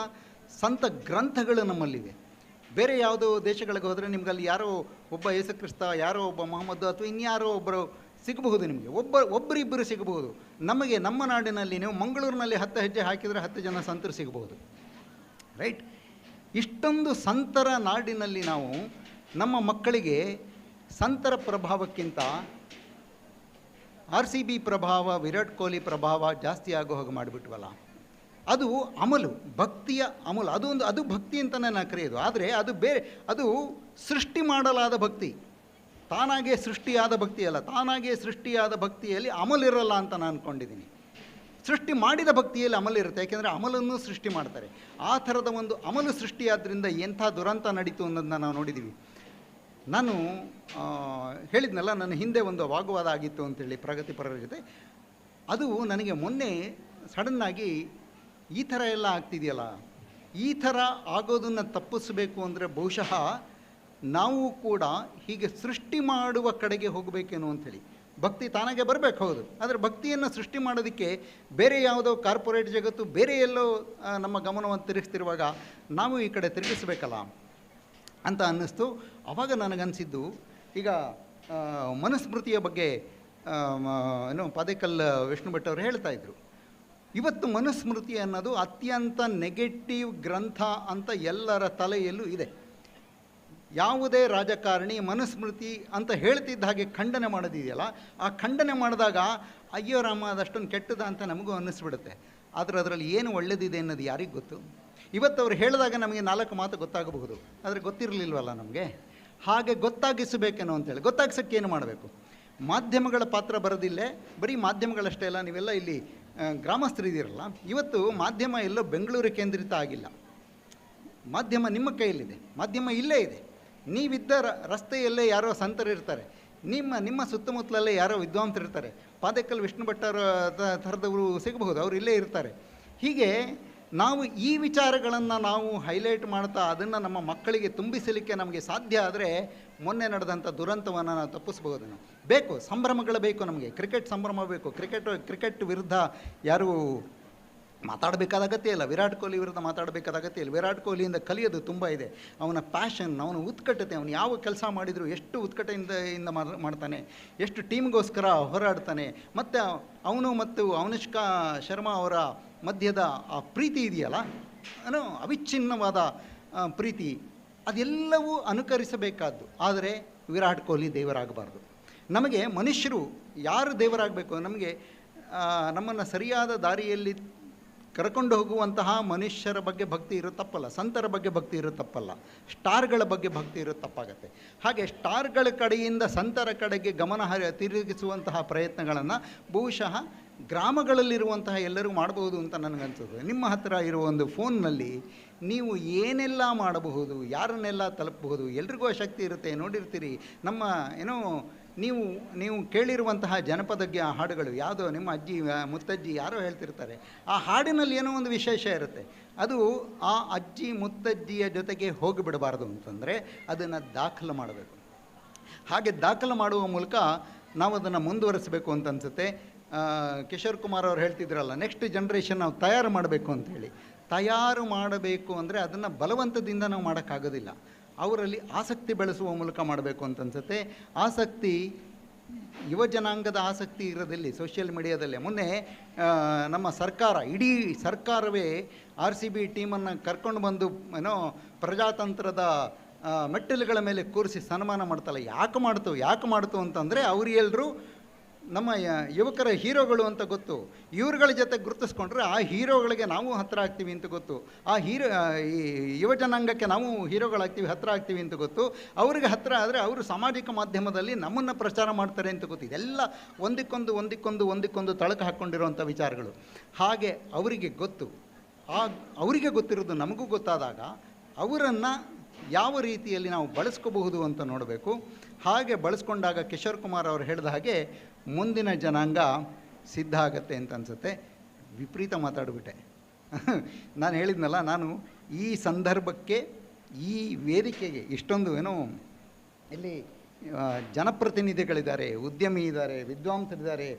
ಸಂತ ಗ್ರಂಥಗಳು ನಮ್ಮಲ್ಲಿವೆ. ಬೇರೆ ಯಾವುದೋ ದೇಶಗಳಿಗೆ ಹೋದರೆ ನಿಮ್ಗಲ್ಲಿ ಯಾರೋ ಒಬ್ಬ ಯೇಸುಕ್ರಿಸ್ತ, ಯಾರೋ ಒಬ್ಬ ಮೊಹಮ್ಮದ್ ಅಥವಾ ಇನ್ಯಾರೋ ಒಬ್ಬರು ಸಿಗಬಹುದು, ನಿಮಗೆ ಒಬ್ಬರಿಬ್ಬರು ಸಿಗಬಹುದು. ನಮಗೆ ನಮ್ಮ ನಾಡಿನಲ್ಲಿ ನೀವು ಮಂಗಳೂರಿನಲ್ಲಿ 10 ಹೆಜ್ಜೆ ಹಾಕಿದರೆ 10 ಜನ ಸಂತರು ಸಿಗಬಹುದು, ರೈಟ್? ಇಷ್ಟೊಂದು ಸಂತರ ನಾಡಿನಲ್ಲಿ ನಾವು ನಮ್ಮ ಮಕ್ಕಳಿಗೆ ಸಂತರ ಪ್ರಭಾವಕ್ಕಿಂತ RCB ಪ್ರಭಾವ, ವಿರಾಟ್ ಕೊಹ್ಲಿ ಪ್ರಭಾವ ಜಾಸ್ತಿ ಆಗೋ ಹಾಗೆ ಮಾಡಿಬಿಟ್ವಲ್ಲ. ಅದು ಅಮಲು, ಭಕ್ತಿಯ ಅಮಲು. ಅದು ಭಕ್ತಿ ಅಂತಲೇ ನಾನು ಕರೆಯೋದು. ಆದರೆ ಅದು ಬೇರೆ, ಅದು ಸೃಷ್ಟಿ ಮಾಡಲಾದ ಭಕ್ತಿ, ತಾನಾಗೇ ಸೃಷ್ಟಿಯಾದ ಭಕ್ತಿ ಅಲ್ಲ. ತಾನಾಗೇ ಸೃಷ್ಟಿಯಾದ ಭಕ್ತಿಯಲ್ಲಿ ಅಮಲಿರಲ್ಲ ಅಂತ ನಾನು ಅಂದ್ಕೊಂಡಿದ್ದೀನಿ. ಸೃಷ್ಟಿ ಮಾಡಿದ ಭಕ್ತಿಯಲ್ಲಿ ಅಮಲಿರುತ್ತೆ, ಯಾಕೆಂದರೆ ಅಮಲನ್ನು ಸೃಷ್ಟಿ ಮಾಡ್ತಾರೆ. ಆ ಥರದ ಒಂದು ಅಮಲು ಸೃಷ್ಟಿಯಾದ್ರಿಂದ ಎಂಥ ದುರಂತ ನಡೀತು ಅನ್ನೋದನ್ನ ನಾವು ನೋಡಿದ್ದೀವಿ. ನಾನು ಹೇಳಿದ್ನಲ್ಲ, ನನ್ನ ಹಿಂದೆ ಒಂದು ವಾಗ್ವಾದ ಆಗಿತ್ತು ಅಂತೇಳಿ ಪ್ರಗತಿಪರರ ಜೊತೆ. ಅದು ನನಗೆ ಮೊನ್ನೆ ಸಡನ್ನಾಗಿ ಈ ಥರ ಎಲ್ಲ ಆಗ್ತಿದೆಯಲ್ಲ, ಈ ಥರ ಆಗೋದನ್ನು ತಪ್ಪಿಸಬೇಕು ಅಂದರೆ ಬಹುಶಃ ನಾವು ಕೂಡ ಹೀಗೆ ಸೃಷ್ಟಿ ಮಾಡುವ ಕಡೆಗೆ ಹೋಗಬೇಕೇನೋ ಅಂಥೇಳಿ. ಭಕ್ತಿ ತಾನಾಗೆ ಬರಬೇಕು, ಹೌದು, ಆದರೆ ಭಕ್ತಿಯನ್ನು ಸೃಷ್ಟಿ ಮಾಡೋದಕ್ಕೆ ಬೇರೆ ಯಾವುದೋ ಕಾರ್ಪೊರೇಟ್ ಜಗತ್ತು, ಬೇರೆ ಎಲ್ಲೋ ನಮ್ಮ ಗಮನವನ್ನು ತಿರುಗಿಸ್ತಿರುವಾಗ ನಾವು ಈ ಕಡೆ ತಿರುಗಿಸ್ಬೇಕಲ್ಲ ಅಂತ ಅನ್ನಿಸ್ತು. ಆವಾಗ ನನಗನ್ನಿಸಿದ್ದು, ಈಗ ಮನುಸ್ಮೃತಿಯ ಬಗ್ಗೆ ಪಾದೇಕಲ್ ವಿಷ್ಣು ಭಟ್ ಅವರು ಹೇಳ್ತಾಯಿದ್ರು. ಇವತ್ತು ಮನುಸ್ಮೃತಿ ಅನ್ನೋದು ಅತ್ಯಂತ ನೆಗೆಟಿವ್ ಗ್ರಂಥ ಅಂತ ಎಲ್ಲರ ತಲೆಯಲ್ಲೂ ಇದೆ. ಯಾವುದೇ ರಾಜಕಾರಣಿ ಮನುಸ್ಮೃತಿ ಅಂತ ಹೇಳ್ತಿದ್ದ ಹಾಗೆ ಖಂಡನೆ ಮಾಡೋದಿದೆಯಲ್ಲ, ಆ ಖಂಡನೆ ಮಾಡಿದಾಗ ಅಯ್ಯೋ ರಾಮ ಅದಷ್ಟೊಂದು ಕೆಟ್ಟದ ಅಂತ ನಮಗೂ ಅನ್ನಿಸ್ಬಿಡುತ್ತೆ. ಆದರೆ ಅದರಲ್ಲಿ ಏನು ಒಳ್ಳೆಯದಿದೆ ಅನ್ನೋದು ಯಾರಿಗೆ ಗೊತ್ತು? ಇವತ್ತು ಅವ್ರು ಹೇಳಿದಾಗ ನಮಗೆ 4 ಮಾತು ಗೊತ್ತಾಗಬಹುದು, ಆದರೆ ಗೊತ್ತಿರಲಿಲ್ವಲ್ಲ ನಮಗೆ. ಹಾಗೆ ಗೊತ್ತಾಗಿಸಬೇಕೇನೋ ಅಂತೇಳಿ ಗೊತ್ತಾಗ್ಸೋಕ್ಕೆ ಏನು ಮಾಡಬೇಕು? ಮಾಧ್ಯಮಗಳ ಪಾತ್ರ ಬರೋದಿಲ್ಲೇ, ಬರೀ ಮಾಧ್ಯಮಗಳಷ್ಟೇ ಅಲ್ಲ, ನೀವೆಲ್ಲ ಇಲ್ಲಿ ಗ್ರಾಮಸ್ಥರಿದ್ದೀರಲ್ಲ, ಇವತ್ತು ಮಾಧ್ಯಮ ಎಲ್ಲೋ ಬೆಂಗಳೂರು ಕೇಂದ್ರಿತ ಆಗಿಲ್ಲ. ಮಾಧ್ಯಮ ನಿಮ್ಮ ಕೈಯಲ್ಲಿದೆ, ಮಾಧ್ಯಮ ಇಲ್ಲೇ ಇದೆ. ನೀವಿದ್ದ ರಸ್ತೆಯಲ್ಲೇ ಯಾರೋ ಸಂತರಿರ್ತಾರೆ, ನಿಮ್ಮ ಸುತ್ತಮುತ್ತಲಲ್ಲೇ ಯಾರೋ ವಿದ್ವಾಂಸರಿರ್ತಾರೆ. ಪಾದೇಕಲ್ ವಿಷ್ಣು ಭಟ್ಟರ ಥರದವರು ಸಿಗಬಹುದು, ಅವರು ಇಲ್ಲೇ ಇರ್ತಾರೆ. ಹೀಗೆ ನಾವು ಈ ವಿಚಾರಗಳನ್ನು ನಾವು ಹೈಲೈಟ್ ಮಾಡ್ತಾ ಅದನ್ನು ನಮ್ಮ ಮಕ್ಕಳಿಗೆ ತುಂಬಿಸಲಿಕ್ಕೆ ನಮಗೆ ಸಾಧ್ಯ ಆದರೆ ಮೊನ್ನೆ ನಡೆದಂಥ ದುರಂತವನ್ನು ನಾವು ತಪ್ಪಿಸ್ಬೋದು. ನಾವು ಬೇಕು, ಸಂಭ್ರಮಗಳು ಬೇಕು ನಮಗೆ. ಕ್ರಿಕೆಟ್ ಸಂಭ್ರಮ ಬೇಕು. ಕ್ರಿಕೆಟ್ ವಿರುದ್ಧ ಯಾರು ಮಾತಾಡಬೇಕಾದ ಅಗತ್ಯ ಇಲ್ಲ. ವಿರಾಟ್ ಕೊಹ್ಲಿ ವಿರುದ್ಧ ಮಾತಾಡಬೇಕಾದ ಅಗತ್ಯ ಇಲ್ಲ. ವಿರಾಟ್ ಕೊಹ್ಲಿಯಿಂದ ಕಲಿಯೋದು ತುಂಬ ಇದೆ. ಅವನ ಪ್ಯಾಷನ್, ಅವನ ಉತ್ಕಟತೆ, ಅವನು ಯಾವ ಕೆಲಸ ಮಾಡಿದರೂ ಎಷ್ಟು ಉತ್ಕಟೆಯಿಂದ ಮಾಡ್ತಾನೆ, ಎಷ್ಟು ಟೀಮ್ಗೋಸ್ಕರ ಹೋರಾಡ್ತಾನೆ. ಮತ್ತು ಅವನು ಮತ್ತು ಅನುಷ್ಕಾ ಶರ್ಮಾ ಅವರ ಮಧ್ಯದ ಆ ಪ್ರೀತಿ ಇದೆಯಲ್ಲ, ಅವಿಚ್ಛಿನ್ನವಾದ ಪ್ರೀತಿ, ಅದೆಲ್ಲವೂ ಅನುಕರಿಸಬೇಕಾದ್ದು. ಆದರೆ ವಿರಾಟ್ ಕೊಹ್ಲಿ ದೇವರಾಗಬಾರ್ದು. ನಮಗೆ ಮನುಷ್ಯರು ಯಾರು ದೇವರಾಗಬೇಕು? ನಮಗೆ ನಮ್ಮನ್ನು ಸರಿಯಾದ ದಾರಿಯಲ್ಲಿ ಕರ್ಕೊಂಡು ಹೋಗುವಂತಹ ಮನುಷ್ಯರ ಬಗ್ಗೆ ಭಕ್ತಿ ಇರೋ ತಪ್ಪಲ್ಲ, ಸಂತರ ಬಗ್ಗೆ ಭಕ್ತಿ ಇರೋ ತಪ್ಪಲ್ಲ, ಸ್ಟಾರ್ಗಳ ಬಗ್ಗೆ ಭಕ್ತಿ ಇರೋ ತಪ್ಪಾಗತ್ತೆ. ಹಾಗೆ ಸ್ಟಾರ್ಗಳ ಕಡೆಯಿಂದ ಸಂತರ ಕಡೆಗೆ ಗಮನ ತಿರುಗಿಸುವಂತಹ ಪ್ರಯತ್ನಗಳನ್ನು ಬಹುಶಃ ಗ್ರಾಮಗಳಲ್ಲಿರುವಂತಹ ಎಲ್ಲರೂ ಮಾಡಬಹುದು ಅಂತ ನನಗನ್ಸುತ್ತೆ. ನಿಮ್ಮ ಹತ್ತಿರ ಇರುವ ಒಂದು ಫೋನ್ನಲ್ಲಿ ನೀವು ಏನೆಲ್ಲ ಮಾಡಬಹುದು, ಯಾರನ್ನೆಲ್ಲ ತಲುಪಬಹುದು, ಎಲ್ರಿಗೂ ಆ ಶಕ್ತಿ ಇರುತ್ತೆ. ನೋಡಿರ್ತೀರಿ, ನಮ್ಮ ನೀವು ಕೇಳಿರುವಂತಹ ಜನಪದ ಹಾಡುಗಳು ಯಾವುದೋ ನಿಮ್ಮ ಅಜ್ಜಿ ಮುತ್ತಜ್ಜಿ ಯಾರೋ ಹೇಳ್ತಿರ್ತಾರೆ. ಆ ಹಾಡಿನಲ್ಲಿ ಏನೋ ಒಂದು ವಿಶೇಷ ಇರುತ್ತೆ. ಅದು ಆ ಅಜ್ಜಿ ಮುತ್ತಜ್ಜಿಯ ಜೊತೆಗೆ ಹೋಗಿಬಿಡಬಾರ್ದು ಅಂತಂದರೆ ಅದನ್ನು ದಾಖಲು ಮಾಡಬೇಕು. ಹಾಗೆ ದಾಖಲು ಮಾಡುವ ಮೂಲಕ ನಾವು ಅದನ್ನು ಮುಂದುವರಿಸಬೇಕು ಅಂತ ಅನಿಸುತ್ತೆ. ಕಿಶೋರ್ ಕುಮಾರ್ ಅವರು ಹೇಳ್ತಿದ್ರಲ್ಲ, ನೆಕ್ಸ್ಟ್ ಜನ್ರೇಷನ್ ನಾವು ತಯಾರು ಮಾಡಬೇಕು ಅಂಥೇಳಿ. ತಯಾರು ಮಾಡಬೇಕು ಅಂದರೆ ಅದನ್ನು ಬಲವಂತದಿಂದ ನಾವು ಮಾಡೋಕ್ಕಾಗೋದಿಲ್ಲ. ಅವರಲ್ಲಿ ಆಸಕ್ತಿ ಬೆಳೆಸುವ ಮೂಲಕ ಮಾಡಬೇಕು ಅಂತ ಅನಿಸುತ್ತೆ. ಆಸಕ್ತಿ, ಯುವ ಜನಾಂಗದ ಆಸಕ್ತಿ ಇರೋದಿಲ್ಲಿ ಸೋಷಿಯಲ್ ಮೀಡಿಯಾದಲ್ಲೇ. ಮೊನ್ನೆ ನಮ್ಮ ಸರ್ಕಾರ, ಇಡೀ ಸರ್ಕಾರವೇ RCB ಟೀಮನ್ನು ಕರ್ಕೊಂಡು ಬಂದು ಪ್ರಜಾತಂತ್ರದ ಮೆಟ್ಟಿಲುಗಳ ಮೇಲೆ ಕೂರಿಸಿ ಸನ್ಮಾನ ಮಾಡ್ತಲ್ಲ. ಯಾಕೆ ಮಾಡ್ತು ಅಂತಂದರೆ ಅವರೆಲ್ಲರೂ ನಮ್ಮ ಯುವಕರ ಹೀರೋಗಳು ಅಂತ ಗೊತ್ತು. ಇವ್ರುಗಳ ಜೊತೆ ಗುರುತಿಸ್ಕೊಂಡ್ರೆ ಆ ಹೀರೋಗಳಿಗೆ ನಾವು ಹತ್ತಿರ ಆಗ್ತೀವಿ ಅಂತ ಗೊತ್ತು. ಆ ಈ ಯುವ ಜನಾಂಗಕ್ಕೆ ನಾವು ಹೀರೋಗಳಾಗ್ತೀವಿ, ಹತ್ತಿರ ಆಗ್ತೀವಿ ಅಂತ ಗೊತ್ತು. ಅವ್ರಿಗೆ ಹತ್ತಿರ ಆದರೆ ಅವರು ಸಾಮಾಜಿಕ ಮಾಧ್ಯಮದಲ್ಲಿ ನಮ್ಮನ್ನು ಪ್ರಚಾರ ಮಾಡ್ತಾರೆ ಅಂತ ಗೊತ್ತು. ಇದೆಲ್ಲ ಒಂದಕ್ಕೊಂದು ತಳಕು ಹಾಕ್ಕೊಂಡಿರುವಂಥ ವಿಚಾರಗಳು. ಹಾಗೆ ಅವರಿಗೆ ಗೊತ್ತು. ಅವರಿಗೆ ಗೊತ್ತಿರೋದು ನಮಗೂ ಗೊತ್ತಾದಾಗ ಅವರನ್ನು ಯಾವ ರೀತಿಯಲ್ಲಿ ನಾವು ಬಳಸ್ಕೋಬಹುದು ಅಂತ ನೋಡಬೇಕು. ಹಾಗೆ ಬಳಸ್ಕೊಂಡಾಗ ಕಿಶೋರ್ ಕುಮಾರ್ ಅವರು ಹೇಳಿದ ಹಾಗೆ ಮುಂದಿನ ಜನಾಂಗ ಸಿದ್ಧ ಆಗತ್ತೆ ಅಂತ ಅನಿಸುತ್ತೆ. ವಿಪರೀತ ಮಾತಾಡಿಬಿಟ್ಟೆ. ನಾನು ಹೇಳಿದ್ನಲ್ಲ, ನಾನು ಈ ಸಂದರ್ಭಕ್ಕೆ, ಈ ವೇದಿಕೆಗೆ ಇಷ್ಟೊಂದು ಇಲ್ಲಿ ಜನಪ್ರತಿನಿಧಿಗಳಿದ್ದಾರೆ, ಉದ್ಯಮಿ ಇದ್ದಾರೆ, ವಿದ್ವಾಂಸರಿದ್ದಾರೆ,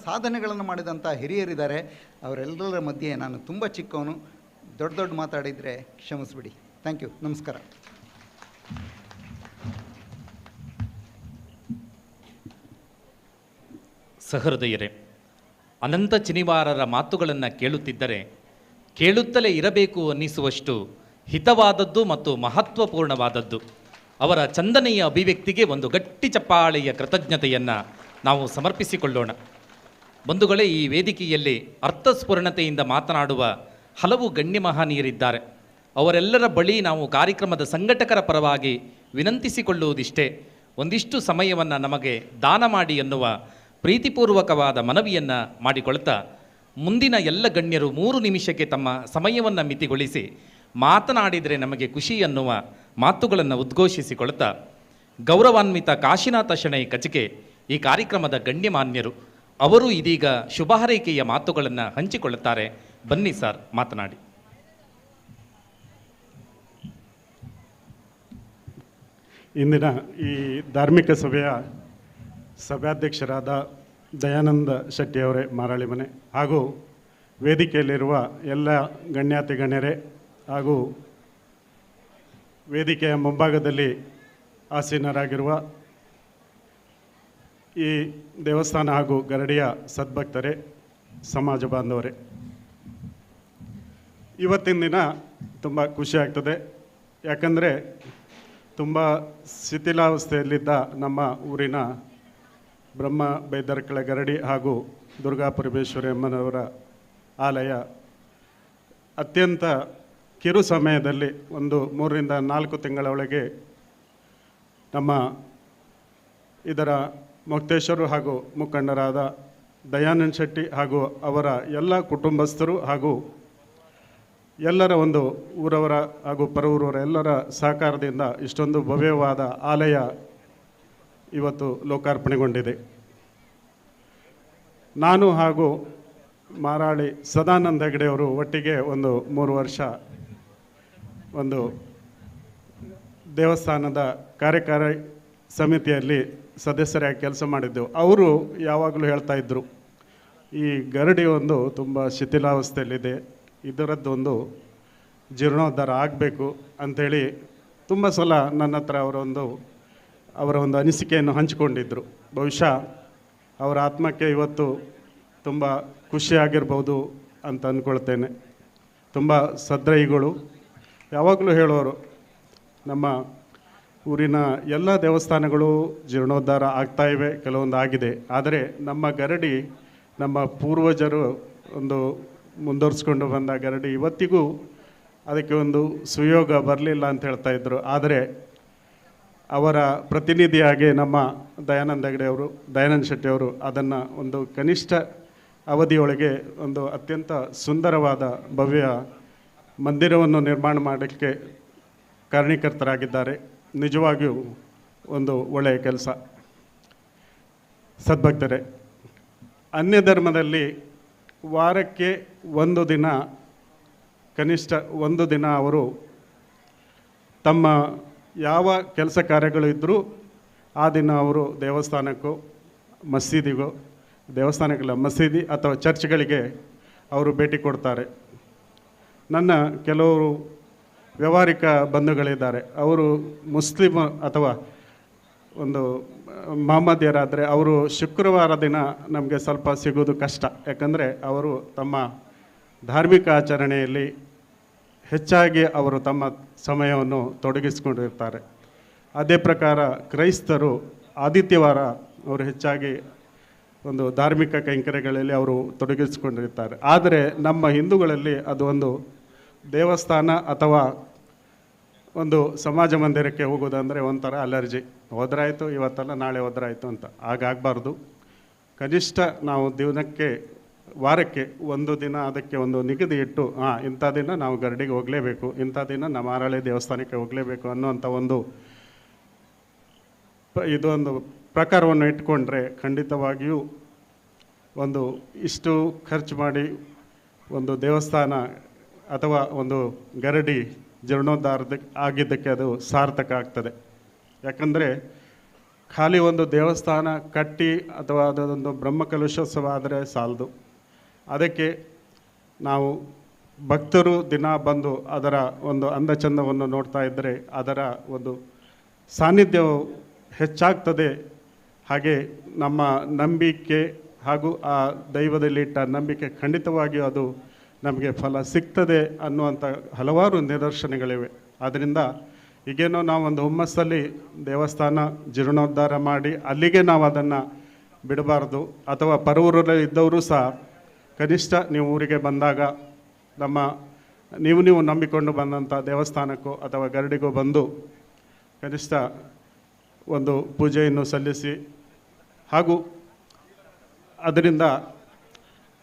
ಸಾಧನೆಗಳನ್ನು ಮಾಡಿದಂಥ ಹಿರಿಯರಿದ್ದಾರೆ. ಅವರೆಲ್ಲರ ಮಧ್ಯೆ ನಾನು ತುಂಬ ಚಿಕ್ಕವನು. ದೊಡ್ಡ ಮಾತಾಡಿದರೆ ಕ್ಷಮಿಸ್ಬಿಡಿ. Thank you. ನಮಸ್ಕಾರ. ಸಹೃದಯರೇ, ಅನಂತ ಚಿನಿವಾರರ ಮಾತುಗಳನ್ನು ಕೇಳುತ್ತಿದ್ದರೆ ಕೇಳುತ್ತಲೇ ಇರಬೇಕು ಅನ್ನಿಸುವಷ್ಟು ಹಿತವಾದದ್ದು ಮತ್ತು ಮಹತ್ವಪೂರ್ಣವಾದದ್ದು. ಅವರ ಚಂದನೆಯ ಅಭಿವ್ಯಕ್ತಿಗೆ ಒಂದು ಗಟ್ಟಿ ಚಪ್ಪಾಳೆಯ ಕೃತಜ್ಞತೆಯನ್ನು ನಾವು ಸಮರ್ಪಿಸಿಕೊಳ್ಳೋಣ. ಬಂಧುಗಳೇ, ಈ ವೇದಿಕೆಯಲ್ಲಿ ಅರ್ಥಸ್ಫುರಣತೆಯಿಂದ ಮಾತನಾಡುವ ಹಲವು ಗಣ್ಯ ಮಹನೀಯರಿದ್ದಾರೆ. ಅವರೆಲ್ಲರ ಬಳಿ ನಾವು ಕಾರ್ಯಕ್ರಮದ ಸಂಘಟಕರ ಪರವಾಗಿ ವಿನಂತಿಸಿಕೊಳ್ಳುವುದಿಷ್ಟೇ, ಒಂದಿಷ್ಟು ಸಮಯವನ್ನು ನಮಗೆ ದಾನ ಮಾಡಿ ಎನ್ನುವ ಪ್ರೀತಿಪೂರ್ವಕವಾದ ಮನವಿಯನ್ನು ಮಾಡಿಕೊಳ್ತಾ, ಮುಂದಿನ ಎಲ್ಲ ಗಣ್ಯರು 3 ನಿಮಿಷಕ್ಕೆ ತಮ್ಮ ಸಮಯವನ್ನು ಮಿತಿಗೊಳಿಸಿ ಮಾತನಾಡಿದರೆ ನಮಗೆ ಖುಷಿ ಎನ್ನುವ ಮಾತುಗಳನ್ನು ಉದ್ಘೋಷಿಸಿಕೊಳ್ತಾ, ಗೌರವಾನ್ವಿತ ಕಾಶಿನಾಥ ಶೆಣೈ ಕಚಿಕೆ ಈ ಕಾರ್ಯಕ್ರಮದ ಗಣ್ಯಮಾನ್ಯರು. ಅವರು ಇದೀಗ ಶುಭ ಹಾರೈಕೆಯ ಮಾತುಗಳನ್ನು ಹಂಚಿಕೊಳ್ಳುತ್ತಾರೆ. ಬನ್ನಿ ಸರ್, ಮಾತನಾಡಿ. ಇಂದಿನ ಈ ಧಾರ್ಮಿಕ ಸಭೆಯ ಸಭಾಧ್ಯಕ್ಷರಾದ ದಯಾನಂದ ಶೆಟ್ಟಿಯವರೇ, ಮಾರಾಳಿ ಮನೆ, ಹಾಗೂ ವೇದಿಕೆಯಲ್ಲಿರುವ ಎಲ್ಲ ಗಣ್ಯಾತಿ ಗಣ್ಯರೇ, ಹಾಗೂ ವೇದಿಕೆಯ ಮುಂಭಾಗದಲ್ಲಿ ಆಸೀನರಾಗಿರುವ ಈ ದೇವಸ್ಥಾನ ಹಾಗೂ ಗರಡಿಯ ಸದ್ಭಕ್ತರೇ, ಸಮಾಜ ಬಾಂಧವರೇ, ಇವತ್ತಿನ ದಿನ ತುಂಬ ಖುಷಿಯಾಗ್ತದೆ. ಯಾಕಂದರೆ ತುಂಬ ಶಿಥಿಲಾವಸ್ಥೆಯಲ್ಲಿದ್ದ ನಮ್ಮ ಊರಿನ ಬ್ರಹ್ಮ ಬೈದರ್ಕಳ ಗರಡಿ ಹಾಗೂ ದುರ್ಗಾ ಪರಮೇಶ್ವರಿ ಅಮ್ಮನವರ ಆಲಯ ಅತ್ಯಂತ ಕಿರು ಸಮಯದಲ್ಲಿ, ಒಂದು 3 ರಿಂದ 4 ತಿಂಗಳ ಒಳಗೆ ನಮ್ಮ ಇದರ ಮೊಕ್ತೇಶ್ವರು ಹಾಗೂ ಮುಖಂಡರಾದ ದಯಾನಂದ ಶೆಟ್ಟಿ ಹಾಗೂ ಅವರ ಎಲ್ಲ ಕುಟುಂಬಸ್ಥರು ಹಾಗೂ ಎಲ್ಲರ ಒಂದು ಊರವರ ಹಾಗೂ ಪರವೂರವರ ಎಲ್ಲರ ಸಹಕಾರದಿಂದ ಇಷ್ಟೊಂದು ಭವ್ಯವಾದ ಆಲಯ ಇವತ್ತು ಲೋಕಾರ್ಪಣೆಗೊಂಡಿದೆ. ನಾನು ಹಾಗೂ ಮಾರಾಳಿ ಸದಾನಂದ ಹೆಗಡೆಯವರು ಒಟ್ಟಿಗೆ ಒಂದು 3 ವರ್ಷ ಒಂದು ದೇವಸ್ಥಾನದ ಕಾರ್ಯಕಾರಿ ಸಮಿತಿಯಲ್ಲಿ ಸದಸ್ಯರಾಗಿ ಕೆಲಸ ಮಾಡಿದ್ದೆವು. ಅವರು ಯಾವಾಗಲೂ ಹೇಳ್ತಾ ಇದ್ದರು, ಈ ಗರಡಿ ಒಂದು ತುಂಬ ಶಿಥಿಲಾವಸ್ಥೆಯಲ್ಲಿದೆ, ಇದರದ್ದೊಂದು ಜೀರ್ಣೋದ್ಧಾರ ಆಗಬೇಕು ಅಂಥೇಳಿ ತುಂಬ ಸಲ ನನ್ನ ಹತ್ರ ಅವರ ಒಂದು ಅನಿಸಿಕೆಯನ್ನು ಹಂಚಿಕೊಂಡಿದ್ದರು. ಬಹುಶಃ ಅವರ ಆತ್ಮಕ್ಕೆ ಇವತ್ತು ತುಂಬ ಖುಷಿಯಾಗಿರ್ಬೋದು ಅಂತ ಅಂದ್ಕೊಳ್ತೇನೆ. ತುಂಬ ಸದ್ರೈಗಳು ಯಾವಾಗಲೂ ಹೇಳೋರು, ನಮ್ಮ ಊರಿನ ಎಲ್ಲ ದೇವಸ್ಥಾನಗಳು ಜೀರ್ಣೋದ್ಧಾರ ಆಗ್ತಾ ಇವೆ, ಕೆಲವೊಂದು ಆಗಿದೆ, ಆದರೆ ನಮ್ಮ ಗರಡಿ ನಮ್ಮ ಪೂರ್ವಜರು ಒಂದು ಮುಂದುವರಿಸ್ಕೊಂಡು ಬಂದ ಗರಡಿ ಇವತ್ತಿಗೂ ಅದಕ್ಕೆ ಒಂದು ಸುಯೋಗ ಬರಲಿಲ್ಲ ಅಂತ ಹೇಳ್ತಾ ಇದ್ದರು. ಆದರೆ ಅವರ ಪ್ರತಿನಿಧಿಯಾಗಿ ನಮ್ಮ ದಯಾನಂದ ಶೆಟ್ಟಿಯವರು ಅದನ್ನು ಒಂದು ಕನಿಷ್ಠ ಅವಧಿಯೊಳಗೆ ಒಂದು ಅತ್ಯಂತ ಸುಂದರವಾದ ಭವ್ಯ ಮಂದಿರವನ್ನು ನಿರ್ಮಾಣ ಮಾಡಲಿಕ್ಕೆ ಕಾರಣೀಕರ್ತರಾಗಿದ್ದಾರೆ. ನಿಜವಾಗಿಯೂ ಒಂದು ಒಳ್ಳೆಯ ಕೆಲಸ. ಸದ್ಭಕ್ತರೇ, ಅನ್ಯ ಧರ್ಮದಲ್ಲಿ ವಾರಕ್ಕೆ 1 ದಿನ, ಕನಿಷ್ಠ 1 ದಿನ ಅವರು ತಮ್ಮ ಯಾವ ಕೆಲಸ ಕಾರ್ಯಗಳು ಇದ್ದರೂ ಆ ದಿನ ಅವರು ದೇವಸ್ಥಾನಕ್ಕೋ ಮಸೀದಿಗೋ, ದೇವಸ್ಥಾನಕ್ಕೆಲ್ಲ ಮಸೀದಿ ಅಥವಾ ಚರ್ಚ್ಗಳಿಗೆ ಅವರು ಭೇಟಿ ಕೊಡ್ತಾರೆ. ನನ್ನ ಕೆಲವರು ವ್ಯಾವಹಾರಿಕ ಬಂಧುಗಳಿದ್ದಾರೆ, ಅವರು ಮುಸ್ಲಿಮ್ ಅಥವಾ ಒಂದು ಮಹಮ್ಮದಿಯರಾದರೆ ಅವರು ಶುಕ್ರವಾರ ದಿನ ನಮಗೆ ಸ್ವಲ್ಪ ಸಿಗೋದು ಕಷ್ಟ. ಯಾಕಂದರೆ ಅವರು ತಮ್ಮ ಧಾರ್ಮಿಕ ಆಚರಣೆಯಲ್ಲಿ ಹೆಚ್ಚಾಗಿ ಅವರು ತಮ್ಮ ಸಮಯವನ್ನು ತೊಡಗಿಸಿಕೊಂಡಿರ್ತಾರೆ. ಅದೇ ಪ್ರಕಾರ ಕ್ರೈಸ್ತರು ಆದಿತ್ಯವಾರ ಅವರು ಹೆಚ್ಚಾಗಿ ಒಂದು ಧಾರ್ಮಿಕ ಕೈಂಕರ್ಯಗಳಲ್ಲಿ ಅವರು ತೊಡಗಿಸಿಕೊಂಡಿರ್ತಾರೆ. ಆದರೆ ನಮ್ಮ ಹಿಂದೂಗಳಲ್ಲಿ ಅದು ಒಂದು ದೇವಸ್ಥಾನ ಅಥವಾ ಒಂದು ಸಮಾಜ ಮಂದಿರಕ್ಕೆ ಹೋಗೋದಂದರೆ ಒಂಥರ ಅಲರ್ಜಿ. ಹೋದ್ರಾಯ್ತು ಇವತ್ತಲ್ಲ ನಾಳೆ ಹೋದ್ರಾಯ್ತು ಅಂತ. ಹಾಗಾಗಬಾರ್ದು. ಕನಿಷ್ಠ ನಾವು ದಿನಕ್ಕೆ ವಾರಕ್ಕೆ ಒಂದು ದಿನ ಅದಕ್ಕೆ ಒಂದು ನಿಗದಿ ಇಟ್ಟು ಇಂಥ ದಿನ ನಾವು ಗರಡಿಗೆ ಹೋಗಲೇಬೇಕು, ಇಂಥ ದಿನ ನಮ್ಮ ಮಾರಾಳಿ ದೇವಸ್ಥಾನಕ್ಕೆ ಹೋಗಲೇಬೇಕು ಅನ್ನುವಂಥ ಒಂದು ಇದೊಂದು ಪ್ರಕಾರವನ್ನು ಇಟ್ಕೊಂಡ್ರೆ ಖಂಡಿತವಾಗಿಯೂ ಒಂದು ಇಷ್ಟು ಖರ್ಚು ಮಾಡಿ ಒಂದು ದೇವಸ್ಥಾನ ಅಥವಾ ಒಂದು ಗರಡಿ ಜೀರ್ಣೋದ್ಧಾರ ಆಗಿದ್ದಕ್ಕೆ ಅದು ಸಾರ್ಥಕ ಆಗ್ತದೆ. ಯಾಕಂದರೆ ಖಾಲಿ ಒಂದು ದೇವಸ್ಥಾನ ಕಟ್ಟಿ ಅಥವಾ ಅದೊಂದು ಬ್ರಹ್ಮಕಲಶೋತ್ಸವ ಆದರೆ ಸಾಲದು. ಅದಕ್ಕೆ ನಾವು ಭಕ್ತರು ದಿನ ಬಂದು ಅದರ ಒಂದು ಅಂದಚಂದವನ್ನು ನೋಡ್ತಾ ಇದ್ದರೆ ಅದರ ಒಂದು ಸಾನ್ನಿಧ್ಯವು ಹೆಚ್ಚಾಗ್ತದೆ. ಹಾಗೆ ನಮ್ಮ ನಂಬಿಕೆ ಹಾಗೂ ಆ ದೈವದಲ್ಲಿಟ್ಟ ನಂಬಿಕೆ ಖಂಡಿತವಾಗಿಯೂ ಅದು ನಮಗೆ ಫಲ ಸಿಗ್ತದೆ ಅನ್ನುವಂಥ ಹಲವಾರು ನಿದರ್ಶನಗಳಿವೆ. ಆದ್ದರಿಂದ ಈಗೇನೋ ನಾವು ಒಂದು ಹುಮ್ಮಸ್ಸಲ್ಲಿ ದೇವಸ್ಥಾನ ಜೀರ್ಣೋದ್ಧಾರ ಮಾಡಿ ಅಲ್ಲಿಗೆ ನಾವು ಅದನ್ನು ಬಿಡಬಾರ್ದು. ಅಥವಾ ಪರವೂರಲ್ಲಿ ಇದ್ದವರು ಸಹ ಕನಿಷ್ಠ ನೀವು ಊರಿಗೆ ಬಂದಾಗ ನಮ್ಮ ನೀವು ನಂಬಿಕೊಂಡು ಬಂದಂಥ ದೇವಸ್ಥಾನಕ್ಕೋ ಅಥವಾ ಗರಡಿಗೋ ಬಂದು ಕನಿಷ್ಠ ಒಂದು ಪೂಜೆಯನ್ನು ಸಲ್ಲಿಸಿ ಹಾಗೂ ಅದರಿಂದ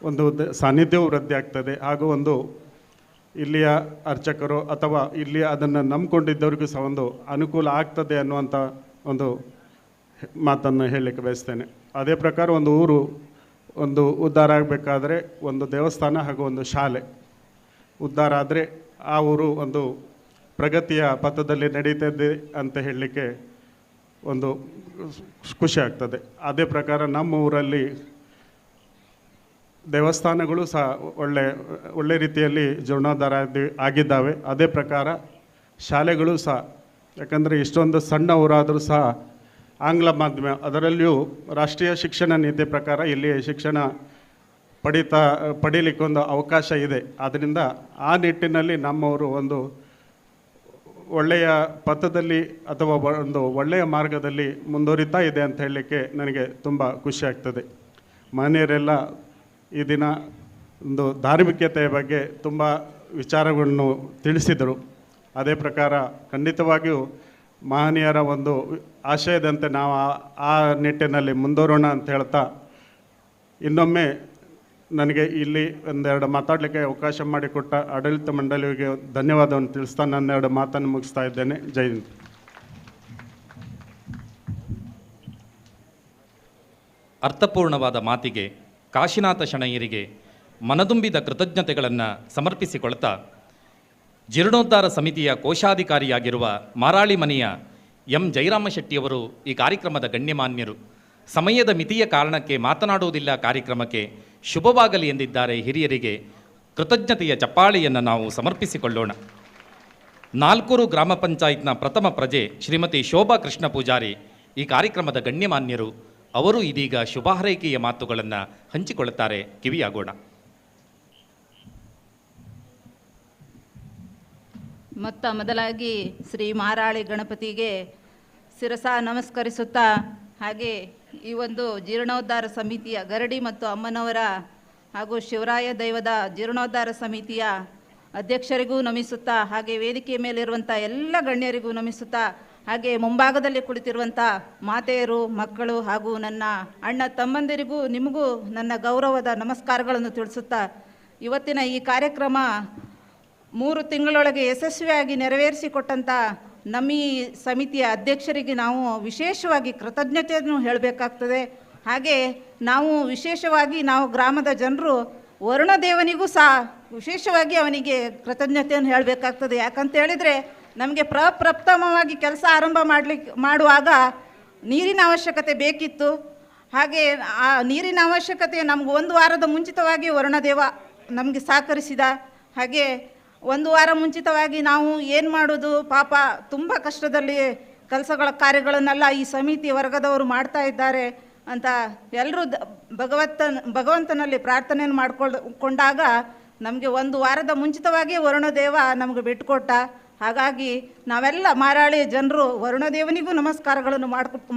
ಒಂದು ಸಾನ್ನಿಧ್ಯವೂ ವೃದ್ಧಿ ಆಗ್ತದೆ. ಹಾಗೂ ಒಂದು ಇಲ್ಲಿಯ ಅರ್ಚಕರು ಅಥವಾ ಇಲ್ಲಿ ಅದನ್ನು ನಂಬಿಕೊಂಡಿದ್ದವ್ರಿಗೂ ಸಹ ಒಂದು ಅನುಕೂಲ ಆಗ್ತದೆ ಅನ್ನುವಂಥ ಒಂದು ಮಾತನ್ನು ಹೇಳಲಿಕ್ಕೆ ಬಯಸ್ತೇನೆ. ಅದೇ ಪ್ರಕಾರ ಒಂದು ಊರು ಒಂದು ಉದ್ಧಾರ ಆಗಬೇಕಾದ್ರೆ ಒಂದು ದೇವಸ್ಥಾನ ಹಾಗೂ ಒಂದು ಶಾಲೆ ಉದ್ಧಾರ ಆದರೆ ಆ ಊರು ಒಂದು ಪ್ರಗತಿಯ ಪಥದಲ್ಲಿ ನಡೀತದೆ ಅಂತ ಹೇಳಲಿಕ್ಕೆ ಒಂದು ಖುಷಿ ಆಗ್ತದೆ. ಅದೇ ಪ್ರಕಾರ ನಮ್ಮ ಊರಲ್ಲಿ ದೇವಸ್ಥಾನಗಳು ಸಹ ಒಳ್ಳೆ ರೀತಿಯಲ್ಲಿ ಜೀರ್ಣೋದ್ಧಾರ ಆಗಿದ್ದಾವೆ. ಅದೇ ಪ್ರಕಾರ ಶಾಲೆಗಳು ಸಹ, ಯಾಕಂದರೆ ಇಷ್ಟೊಂದು ಸಣ್ಣ ಊರಾದರೂ ಸಹ ಆಂಗ್ಲ ಮಾಧ್ಯಮ ಅದರಲ್ಲಿಯೂ ರಾಷ್ಟ್ರೀಯ ಶಿಕ್ಷಣ ನೀತಿ ಪ್ರಕಾರ ಇಲ್ಲಿ ಶಿಕ್ಷಣ ಪಡೀಲಿಕ್ಕೊಂದು ಅವಕಾಶ ಇದೆ. ಆದ್ದರಿಂದ ಆ ನಿಟ್ಟಿನಲ್ಲಿ ನಮ್ಮವರು ಒಂದು ಒಳ್ಳೆಯ ಪಥದಲ್ಲಿ ಅಥವಾ ಒಂದು ಒಳ್ಳೆಯ ಮಾರ್ಗದಲ್ಲಿ ಮುಂದುವರಿತಾ ಇದೆ ಅಂತ ಹೇಳಲಿಕ್ಕೆ ನನಗೆ ತುಂಬ ಖುಷಿ ಆಗ್ತದೆ. ಮಾನ್ಯರೆಲ್ಲ ಈ ದಿನ ಒಂದು ಧಾರ್ಮಿಕತೆಯ ಬಗ್ಗೆ ತುಂಬ ವಿಚಾರಗಳನ್ನು ತಿಳಿಸಿದರು. ಅದೇ ಪ್ರಕಾರ ಖಂಡಿತವಾಗಿಯೂ ಮಹನೀಯರ ಒಂದು ಆಶಯದಂತೆ ನಾವು ಆ ನಿಟ್ಟಿನಲ್ಲಿ ಮುಂದುವರೋಣ ಅಂತ ಹೇಳ್ತಾ ಇನ್ನೊಮ್ಮೆ ನನಗೆ ಇಲ್ಲಿ ಒಂದೆರಡು ಮಾತಾಡಲಿಕ್ಕೆ ಅವಕಾಶ ಮಾಡಿಕೊಟ್ಟ ಆಡಳಿತ ಮಂಡಳಿಗೆ ಧನ್ಯವಾದವನ್ನು ತಿಳಿಸ್ತಾ ನನ್ನೆರಡು ಮಾತನ್ನು ಮುಗಿಸ್ತಾ ಇದ್ದೇನೆ. ಜೈ ಹಿಂದ್. ಅರ್ಥಪೂರ್ಣವಾದ ಮಾತಿಗೆ ಕಾಶಿನಾಥ ಶಣೈಯರಿಗೆ ಮನದುಂಬಿದ ಕೃತಜ್ಞತೆಗಳನ್ನು ಸಮರ್ಪಿಸಿಕೊಳ್ತಾ ಜೀರ್ಣೋದ್ಧಾರ ಸಮಿತಿಯ ಕೋಶಾಧಿಕಾರಿಯಾಗಿರುವ ಮಾರಾಳಿ ಮನೆಯ ಎಂ ಜಯರಾಮ ಶೆಟ್ಟಿಯವರು ಈ ಕಾರ್ಯಕ್ರಮದ ಗಣ್ಯಮಾನ್ಯರು. ಸಮಯದ ಮಿತಿಯ ಕಾರಣಕ್ಕೆ ಮಾತನಾಡುವುದಿಲ್ಲ. ಕಾರ್ಯಕ್ರಮಕ್ಕೆ ಶುಭವಾಗಲಿ ಎಂದಿದ್ದಾರೆ. ಹಿರಿಯರಿಗೆ ಕೃತಜ್ಞತೆಯ ಚಪ್ಪಾಳೆಯನ್ನು ನಾವು ಸಮರ್ಪಿಸಿಕೊಳ್ಳೋಣ. ನಾಲ್ಕೂರು ಗ್ರಾಮ ಪಂಚಾಯತ್ನ ಪ್ರಥಮ ಪ್ರಜೆ ಶ್ರೀಮತಿ ಶೋಭಾ ಕೃಷ್ಣ ಪೂಜಾರಿ ಈ ಕಾರ್ಯಕ್ರಮದ ಗಣ್ಯಮಾನ್ಯರು. ಅವರು ಇದೀಗ ಶುಭ ಹಾರೈಕೆಯ ಮಾತುಗಳನ್ನು ಹಂಚಿಕೊಳ್ಳುತ್ತಾರೆ. ಕಿವಿಯಾಗೋಣ. ಮೊದಲಾಗಿ ಶ್ರೀ ಮಾರಾಳಿ ಗಣಪತಿಗೆ ಶಿರಸ ನಮಸ್ಕರಿಸುತ್ತಾ, ಹಾಗೆ ಈ ಒಂದು ಜೀರ್ಣೋದ್ಧಾರ ಸಮಿತಿಯ ಗರಡಿ ಮತ್ತು ಅಮ್ಮನವರ ಹಾಗೂ ಶಿವರಾಯ ದೈವದ ಜೀರ್ಣೋದ್ಧಾರ ಸಮಿತಿಯ ಅಧ್ಯಕ್ಷರಿಗೂ ನಮಿಸುತ್ತಾ, ಹಾಗೆ ವೇದಿಕೆಯ ಮೇಲಿರುವಂಥ ಎಲ್ಲ ಗಣ್ಯರಿಗೂ ನಮಿಸುತ್ತಾ, ಹಾಗೆ ಮುಂಭಾಗದಲ್ಲಿ ಕುಳಿತಿರುವಂಥ ಮಾತೆಯರು, ಮಕ್ಕಳು ಹಾಗೂ ನನ್ನ ಅಣ್ಣ ತಮ್ಮಂದಿರಿಗೂ ನಿಮಗೂ ನನ್ನ ಗೌರವದ ನಮಸ್ಕಾರಗಳನ್ನು ತಿಳಿಸುತ್ತಾ, ಇವತ್ತಿನ ಈ ಕಾರ್ಯಕ್ರಮ 3 ತಿಂಗಳೊಳಗೆ ಯಶಸ್ವಿಯಾಗಿ ನೆರವೇರಿಸಿಕೊಟ್ಟಂಥ ನಮ್ಮ ಈ ಸಮಿತಿಯ ಅಧ್ಯಕ್ಷರಿಗೆ ನಾವು ವಿಶೇಷವಾಗಿ ಕೃತಜ್ಞತೆಯನ್ನು ಹೇಳಬೇಕಾಗ್ತದೆ. ಹಾಗೆ ವಿಶೇಷವಾಗಿ ನಾವು ಗ್ರಾಮದ ಜನರು ವರುಣದೇವನಿಗೂ ಸಹ ವಿಶೇಷವಾಗಿ ಅವನಿಗೆ ಕೃತಜ್ಞತೆಯನ್ನು ಹೇಳಬೇಕಾಗ್ತದೆ. ಯಾಕಂತ ಹೇಳಿದರೆ ನಮಗೆ ಪ್ರಪ್ರಥಮವಾಗಿ ಕೆಲಸ ಆರಂಭ ಮಾಡುವಾಗ ನೀರಿನ ಅವಶ್ಯಕತೆ ಬೇಕಿತ್ತು. ಹಾಗೆ ಆ ನೀರಿನ ಅವಶ್ಯಕತೆ ನಮ್ಗೆ 1 ವಾರದ ಮುಂಚಿತವಾಗಿ ವರುಣದೇವ ನಮಗೆ ಸಹಕರಿಸಿದ. ಹಾಗೆ 1 ವಾರ ಮುಂಚಿತವಾಗಿ ನಾವು ಏನು ಮಾಡೋದು, ಪಾಪ ತುಂಬ ಕಷ್ಟದಲ್ಲಿ ಕಾರ್ಯಗಳನ್ನೆಲ್ಲ ಈ ಸಮಿತಿ ವರ್ಗದವರು ಮಾಡ್ತಾ ಇದ್ದಾರೆ ಅಂತ ಎಲ್ಲರೂ ಭಗವಂತನಲ್ಲಿ ಪ್ರಾರ್ಥನೆಯನ್ನು ಮಾಡಿಕೊಂಡಾಗ ನಮಗೆ 1 ವಾರದ ಮುಂಚಿತವಾಗಿ ವರುಣದೇವ ನಮಗೆ ಬಿಟ್ಟುಕೊಟ್ಟ. ಹಾಗಾಗಿ ನಾವೆಲ್ಲ ಮಾರಾಳಿ ಜನರು ವರುಣದೇವನಿಗೂ ನಮಸ್ಕಾರಗಳನ್ನು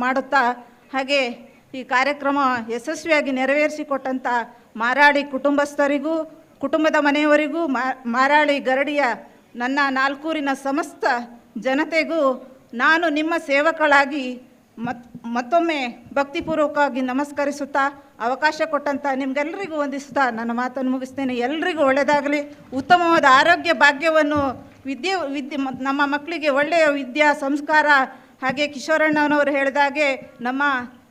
ಮಾಡುತ್ತಾ, ಹಾಗೆ ಈ ಕಾರ್ಯಕ್ರಮ ಯಶಸ್ವಿಯಾಗಿ ನೆರವೇರಿಸಿಕೊಟ್ಟಂಥ ಮಾರಾಳಿ ಕುಟುಂಬಸ್ಥರಿಗೂ, ಕುಟುಂಬದ ಮನೆಯವರಿಗೂ, ಮಾರಾಳಿ ಗರಡಿಯ ನನ್ನ ನಾಲ್ಕೂರಿನ ಸಮಸ್ತ ಜನತೆಗೂ ನಾನು ನಿಮ್ಮ ಸೇವಕಳಾಗಿ ಮತ್ತೊಮ್ಮೆ ಭಕ್ತಿಪೂರ್ವಕವಾಗಿ ನಮಸ್ಕರಿಸುತ್ತಾ, ಅವಕಾಶ ಕೊಟ್ಟಂಥ ನಿಮಗೆಲ್ಲರಿಗೂ ವಂದಿಸುತ್ತಾ ನನ್ನ ಮಾತನ್ನು ಮುಗಿಸ್ತೇನೆ. ಎಲ್ರಿಗೂ ಒಳ್ಳೆಯದಾಗಲಿ, ಉತ್ತಮವಾದ ಆರೋಗ್ಯ ಭಾಗ್ಯವನ್ನು ವಿದ್ಯೆ ನಮ್ಮ ಮಕ್ಕಳಿಗೆ ಒಳ್ಳೆಯ ವಿದ್ಯಾ ಸಂಸ್ಕಾರ, ಹಾಗೆ ಕಿಶೋರಣ್ಣನವರು ಹೇಳಿದಾಗೆ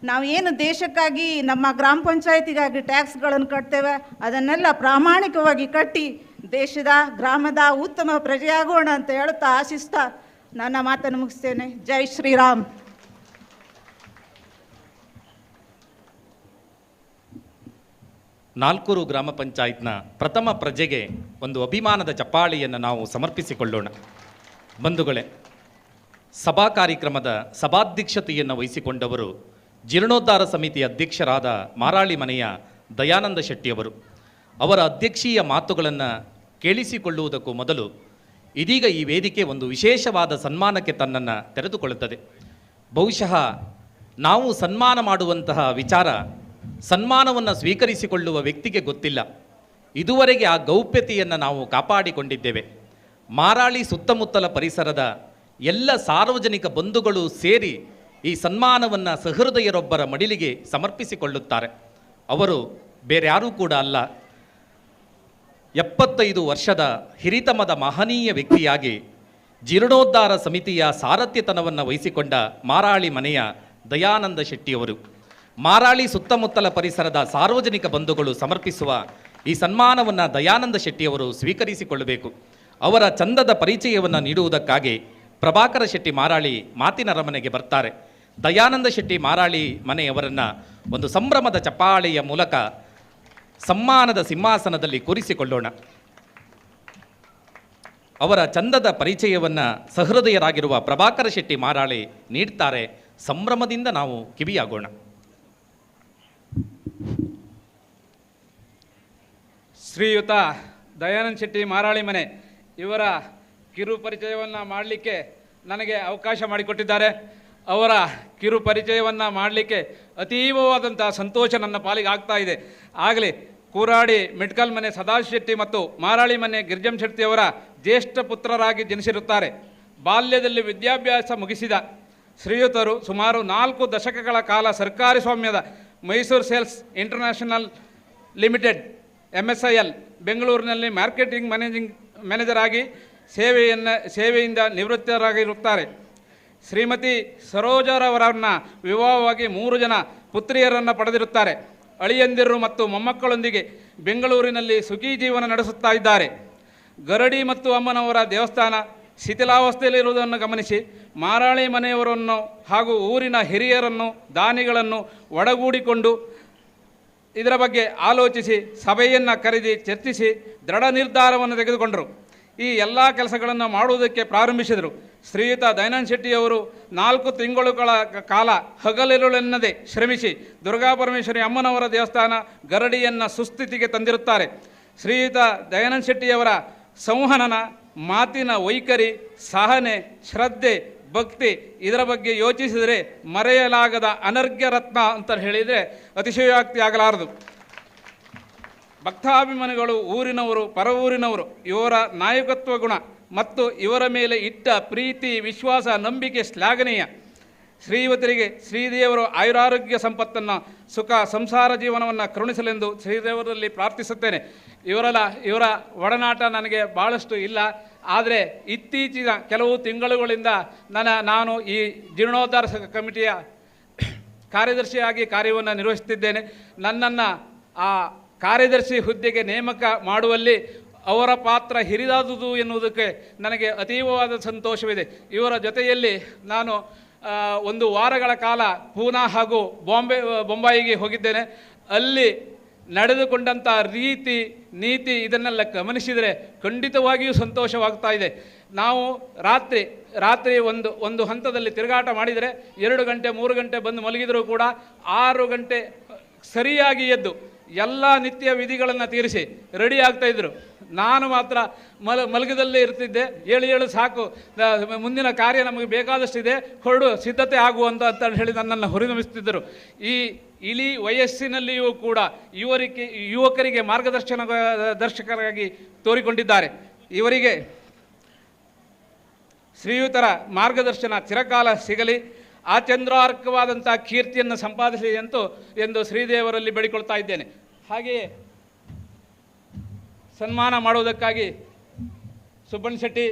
ನಾವು ಏನು ದೇಶಕ್ಕಾಗಿ ನಮ್ಮ ಗ್ರಾಮ ಪಂಚಾಯತಿಗಾಗಿ ಟ್ಯಾಕ್ಸ್ಗಳನ್ನು ಕಟ್ತೇವೆ ಅದನ್ನೆಲ್ಲ ಪ್ರಾಮಾಣಿಕವಾಗಿ ಕಟ್ಟಿ ದೇಶದ ಗ್ರಾಮದ ಉತ್ತಮ ಪ್ರಜೆಯಾಗೋಣ ಅಂತ ಹೇಳುತ್ತಾ ಆಶಿಸ್ತಾ ನನ್ನ ಮಾತನ್ನು ಮುಗಿಸ್ತೇನೆ. ಜೈ ಶ್ರೀರಾಮ್. ನಾಲ್ಕೂರು ಗ್ರಾಮ ಪಂಚಾಯತ್ನ ಪ್ರಥಮ ಪ್ರಜೆಗೆ ಒಂದು ಅಭಿಮಾನದ ಚಪ್ಪಾಳಿಯನ್ನು ನಾವು ಸಮರ್ಪಿಸಿಕೊಳ್ಳೋಣ. ಬಂಧುಗಳೇ, ಸಭಾ ಕಾರ್ಯಕ್ರಮದ ಸಭಾಧ್ಯಕ್ಷತೆಯನ್ನು ವಹಿಸಿಕೊಂಡವರು ಜೀರ್ಣೋದ್ಧಾರ ಸಮಿತಿ ಅಧ್ಯಕ್ಷರಾದ ಮಾರಾಳಿ ಮನೆಯ ದಯಾನಂದ ಶೆಟ್ಟಿಯವರು. ಅವರ ಅಧ್ಯಕ್ಷೀಯ ಮಾತುಗಳನ್ನು ಕೇಳಿಸಿಕೊಳ್ಳುವುದಕ್ಕೂ ಮೊದಲು ಇದೀಗ ಈ ವೇದಿಕೆ ಒಂದು ವಿಶೇಷವಾದ ಸನ್ಮಾನಕ್ಕೆ ತನ್ನನ್ನು ತೆರೆದುಕೊಳ್ಳುತ್ತದೆ. ಬಹುಶಃ ನಾವು ಸನ್ಮಾನ ಮಾಡುವಂತಹ ವಿಚಾರ ಸನ್ಮಾನವನ್ನು ಸ್ವೀಕರಿಸಿಕೊಳ್ಳುವ ವ್ಯಕ್ತಿಗೆ ಗೊತ್ತಿಲ್ಲ. ಇದುವರೆಗೆ ಆ ಗೌಪ್ಯತೆಯನ್ನು ನಾವು ಕಾಪಾಡಿಕೊಂಡಿದ್ದೇವೆ. ಮಾರಾಳಿ ಸುತ್ತಮುತ್ತಲ ಪರಿಸರದ ಎಲ್ಲ ಸಾರ್ವಜನಿಕ ಬಂಧುಗಳು ಸೇರಿ ಈ ಸನ್ಮಾನವನ್ನು ಸಹೃದಯರೊಬ್ಬರ ಮಡಿಲಿಗೆ ಸಮರ್ಪಿಸಿಕೊಳ್ಳುತ್ತಾರೆ. ಅವರು ಬೇರ್ಯಾರೂ ಕೂಡ ಅಲ್ಲ, 75 ವರ್ಷದ ಹಿರಿತಮದ ಮಹನೀಯ ವ್ಯಕ್ತಿಯಾಗಿ ಜೀರ್ಣೋದ್ಧಾರ ಸಮಿತಿಯ ಸಾರಥ್ಯತನವನ್ನು ವಹಿಸಿಕೊಂಡ ಮಾರಾಳಿ ಮನೆಯ ದಯಾನಂದ ಶೆಟ್ಟಿಯವರು. ಮಾರಾಳಿ ಸುತ್ತಮುತ್ತಲ ಪರಿಸರದ ಸಾರ್ವಜನಿಕ ಬಂಧುಗಳು ಸಮರ್ಪಿಸುವ ಈ ಸನ್ಮಾನವನ್ನು ದಯಾನಂದ ಶೆಟ್ಟಿಯವರು ಸ್ವೀಕರಿಸಿಕೊಳ್ಳಬೇಕು. ಅವರ ಚಂದದ ಪರಿಚಯವನ್ನು ನೀಡುವುದಕ್ಕಾಗಿ ಪ್ರಭಾಕರ ಶೆಟ್ಟಿ ಮಾರಾಳಿ ಮಾತಿನ ಅರಮನೆಗೆ ಬರ್ತಾರೆ. ದಯಾನಂದ ಶೆಟ್ಟಿ ಮಾರಾಳಿ ಮನೆಯವರನ್ನು ಒಂದು ಸಂಭ್ರಮದ ಚಪ್ಪಾಳೆಯ ಮೂಲಕ ಸಮ್ಮಾನದ ಸಿಂಹಾಸನದಲ್ಲಿ ಕೂರಿಸಿಕೊಳ್ಳೋಣ. ಅವರ ಚಂದದ ಪರಿಚಯವನ್ನು ಸಹೃದಯರಾಗಿರುವ ಪ್ರಭಾಕರ ಶೆಟ್ಟಿ ಮಾರಾಳಿ ನೀಡ್ತಾರೆ. ಸಂಭ್ರಮದಿಂದ ನಾವು ಕಿವಿಯಾಗೋಣ. ಶ್ರೀಯುತ ದಯಾನಂದ ಶೆಟ್ಟಿ ಮಾರಾಳಿ ಮನೆ ಇವರ ಕಿರು ಪರಿಚಯವನ್ನು ಮಾಡಲಿಕ್ಕೆ ನನಗೆ ಅವಕಾಶ ಮಾಡಿಕೊಟ್ಟಿದ್ದಾರೆ. ಅವರ ಕಿರು ಪರಿಚಯವನ್ನು ಮಾಡಲಿಕ್ಕೆ ಅತೀವವಾದಂಥ ಸಂತೋಷ ನನ್ನ ಪಾಲಿಗೆ ಆಗ್ತಾ ಇದೆ. ಆಗಲಿ ಕೂರಾಡಿ ಮೆಡ್ಕಲ್ ಮನೆ ಸದಾಶಿವ ಶೆಟ್ಟಿ ಮತ್ತು ಮಾರಾಳಿ ಮನೆ ಗಿರ್ಜಂ ಶೆಟ್ಟಿಯವರ ಜ್ಯೇಷ್ಠ ಪುತ್ರರಾಗಿ ಜನಿಸಿರುತ್ತಾರೆ. ಬಾಲ್ಯದಲ್ಲಿ ವಿದ್ಯಾಭ್ಯಾಸ ಮುಗಿಸಿದ ಶ್ರೀಯುತರು ಸುಮಾರು 4 ದಶಕಗಳ ಕಾಲ ಸರ್ಕಾರಿ ಸ್ವಾಮ್ಯದ Mysuru sales international limited MSIL ಬೆಂಗಳೂರಿನಲ್ಲಿ ಮಾರ್ಕೆಟಿಂಗ್ ಮ್ಯಾನೇಜರ್ ಆಗಿ ಸೇವೆಯಿಂದ ನಿವೃತ್ತರಾಗಿರುತ್ತಾರೆ. ಶ್ರೀಮತಿ ಸರೋಜರವರನ್ನು ವಿವಾಹವಾಗಿ 3 ಜನ ಪುತ್ರಿಯರನ್ನು ಪಡೆದಿರುತ್ತಾರೆ. ಅಳಿಯಂದಿರು ಮತ್ತು ಮೊಮ್ಮಕ್ಕಳೊಂದಿಗೆ ಬೆಂಗಳೂರಿನಲ್ಲಿ ಸುಖಿ ಜೀವನ ನಡೆಸುತ್ತಾ ಇದ್ದಾರೆ. ಗರಡಿ ಮತ್ತು ಅಮ್ಮನವರ ದೇವಸ್ಥಾನ ಶಿಥಿಲಾವಸ್ಥೆಯಲ್ಲಿರುವುದನ್ನು ಗಮನಿಸಿ ಮಾರಾಳಿ ಮನೆಯವರನ್ನು ಹಾಗೂ ಊರಿನ ಹಿರಿಯರನ್ನು ದಾನಿಗಳನ್ನು ಒಡಗೂಡಿಕೊಂಡು ಇದರ ಬಗ್ಗೆ ಆಲೋಚಿಸಿ ಸಭೆಯನ್ನು ಕರೆದಿ ಚರ್ಚಿಸಿ ದೃಢ ನಿರ್ಧಾರವನ್ನು ತೆಗೆದುಕೊಂಡರು. ಈ ಎಲ್ಲ ಕೆಲಸಗಳನ್ನು ಮಾಡುವುದಕ್ಕೆ ಪ್ರಾರಂಭಿಸಿದರು. ಶ್ರೀಯುತ ದಯಾನಂದ ಶೆಟ್ಟಿಯವರು 4 ತಿಂಗಳುಗಳ ಕಾಲ ಹಗಲಿರುಳೆನ್ನದೆ ಶ್ರಮಿಸಿ ದುರ್ಗಾಪರಮೇಶ್ವರಿ ಅಮ್ಮನವರ ದೇವಸ್ಥಾನ ಗರಡಿಯನ್ನು ಸುಸ್ಥಿತಿಗೆ ತಂದಿರುತ್ತಾರೆ. ಶ್ರೀಯುತ ದಯಾನಂದ ಶೆಟ್ಟಿಯವರ ಸಂವಹನ, ಮಾತಿನ ವೈಖರಿ, ಸಹನೆ, ಶ್ರದ್ಧೆ, ಭಕ್ತಿ ಇದರ ಬಗ್ಗೆ ಯೋಚಿಸಿದರೆ ಮರೆಯಲಾಗದ ಅನರ್ಘ್ಯ ರತ್ನ ಅಂತ ಹೇಳಿದರೆ ಅತಿಶಯೋಕ್ತಿ ಆಗಲಾರದು. ಭಕ್ತಾಭಿಮಾನಿಗಳು, ಊರಿನವರು, ಪರ ಊರಿನವರು ಇವರ ನಾಯಕತ್ವ ಗುಣ ಮತ್ತು ಇವರ ಮೇಲೆ ಇಟ್ಟ ಪ್ರೀತಿ, ವಿಶ್ವಾಸ, ನಂಬಿಕೆ ಶ್ಲಾಘನೀಯ. ಶ್ರೀಯುತರಿಗೆ ಶ್ರೀದೇವರು ಆಯುರಾರೋಗ್ಯ ಸಂಪತ್ತನ್ನು, ಸುಖ ಸಂಸಾರ ಜೀವನವನ್ನು ಕರುಣಿಸಲೆಂದು ಶ್ರೀದೇವರಲ್ಲಿ ಪ್ರಾರ್ಥಿಸುತ್ತೇನೆ. ಇವರ ಒಡನಾಟ ನನಗೆ ಭಾಳಷ್ಟು ಇಲ್ಲ. ಆದರೆ ಇತ್ತೀಚಿನ ಕೆಲವು ತಿಂಗಳುಗಳಿಂದ ನಾನು ಈ ಜೀರ್ಣೋದ್ಧಾರ ಕಮಿಟಿಯ ಕಾರ್ಯದರ್ಶಿಯಾಗಿ ಕಾರ್ಯವನ್ನು ನಿರ್ವಹಿಸುತ್ತಿದ್ದೇನೆ. ನನ್ನನ್ನು ಆ ಕಾರ್ಯದರ್ಶಿ ಹುದ್ದೆಗೆ ನೇಮಕ ಮಾಡುವಲ್ಲಿ ಅವರ ಪಾತ್ರ ಹಿರಿದಾದುದು ಎನ್ನುವುದಕ್ಕೆ ನನಗೆ ಅತೀವವಾದ ಸಂತೋಷವಿದೆ. ಇವರ ಜೊತೆಯಲ್ಲಿ ನಾನು 1 ವಾರಗಳ ಕಾಲ ಪೂನಾ ಹಾಗೂ ಬೊಂಬಾಯಿಗೆ ಹೋಗಿದ್ದೇನೆ. ಅಲ್ಲಿ ನಡೆದುಕೊಂಡಂಥ ರೀತಿ ನೀತಿ ಇದನ್ನೆಲ್ಲ ಗಮನಿಸಿದರೆ ಖಂಡಿತವಾಗಿಯೂ ಸಂತೋಷವಾಗ್ತಾ ಇದೆ. ನಾವು ರಾತ್ರಿ ಒಂದು ಹಂತದಲ್ಲಿ ತಿರುಗಾಟ ಮಾಡಿದರೆ 2 ಗಂಟೆ 3 ಗಂಟೆ ಬಂದು ಮಲಗಿದರೂ ಕೂಡ 6 ಗಂಟೆ ಸರಿಯಾಗಿ ಎದ್ದು ಎಲ್ಲ ನಿತ್ಯ ವಿಧಿಗಳನ್ನು ತೀರಿಸಿ ರೆಡಿ ಆಗ್ತಾಯಿದ್ರು. ನಾನು ಮಾತ್ರ ಮಲಗದಲ್ಲೇ ಇರ್ತಿದ್ದೆ. ಏಳು ಸಾಕು, ಮುಂದಿನ ಕಾರ್ಯ ನಮಗೆ ಬೇಕಾದಷ್ಟಿದೆ, ಹೊರಡು, ಸಿದ್ಧತೆ ಆಗುವಂತ ಅಂತ ಹೇಳಿ ನನ್ನನ್ನು ಹುರಿದುಂಬಿಸ್ತಿದ್ದರು. ಈ ಇಳಿ ವಯಸ್ಸಿನಲ್ಲಿಯೂ ಕೂಡ ಯುವಕರಿಗೆ ದರ್ಶಕರಾಗಿ ತೋರಿಕೊಂಡಿದ್ದಾರೆ. ಇವರಿಗೆ ಶ್ರೀಯುತರ ಮಾರ್ಗದರ್ಶನ ಚಿರಕಾಲ ಸಿಗಲಿ, ಆ ಚಂದ್ರಾರ್ಕವಾದಂಥ ಕೀರ್ತಿಯನ್ನು ಸಂಪಾದಿಸಲಿ ಎಂದು ಶ್ರೀದೇವರಲ್ಲಿ ಬೇಡಿಕೊಳ್ತಾ ಇದ್ದೇನೆ. ಹಾಗೆಯೇ ಸನ್ಮಾನ ಮಾಡುವುದಕ್ಕಾಗಿ ಸುಬ್ಬಣ್ಣ ಶೆಟ್ಟಿ,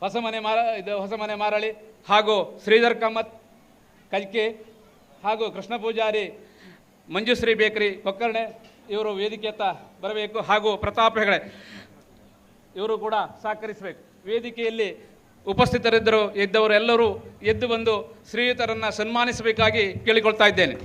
ಹೊಸಮನೆ ಮಾರಳಿ ಹಾಗೂ ಶ್ರೀಧರ್ ಕಾಮತ್ ಕಲ್ಕೆ ಹಾಗೂ ಕೃಷ್ಣ ಪೂಜಾರಿ, ಮಂಜುಶ್ರೀ ಬೇಕರಿ ಕೊಕ್ಕರ್ಣೆ ಇವರು ವೇದಿಕೆಯತ್ತ ಬರಬೇಕು. ಹಾಗೂ ಪ್ರತಾಪ್ ಹೆಗಡೆ ಇವರು ಕೂಡ ಸಹಕರಿಸಬೇಕು. ವೇದಿಕೆಯಲ್ಲಿ ಇದ್ದವರು ಎಲ್ಲರೂ ಎದ್ದು ಬಂದು ಶ್ರೀಯುತರನ್ನು ಸನ್ಮಾನಿಸಬೇಕಾಗಿ ಕೇಳಿಕೊಳ್ತಾ ಇದ್ದೇನೆ.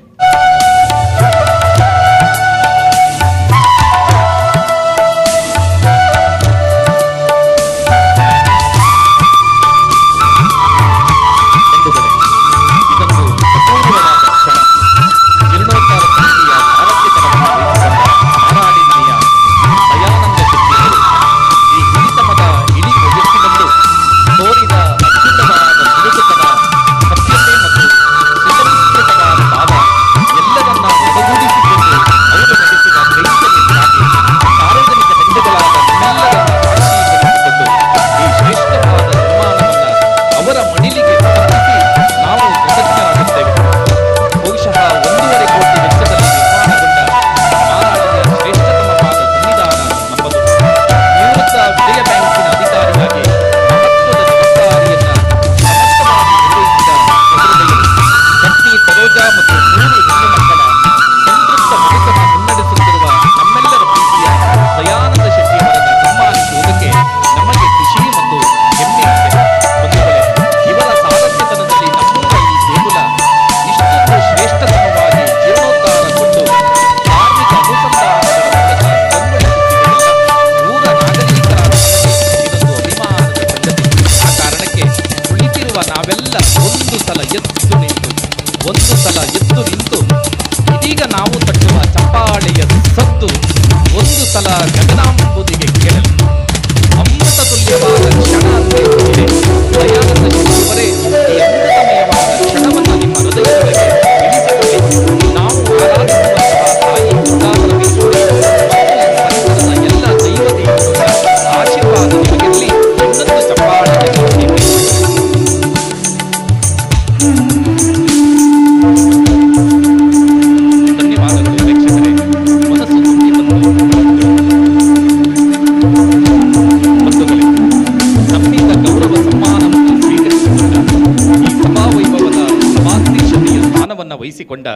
ವಹಿಸಿಕೊಂಡ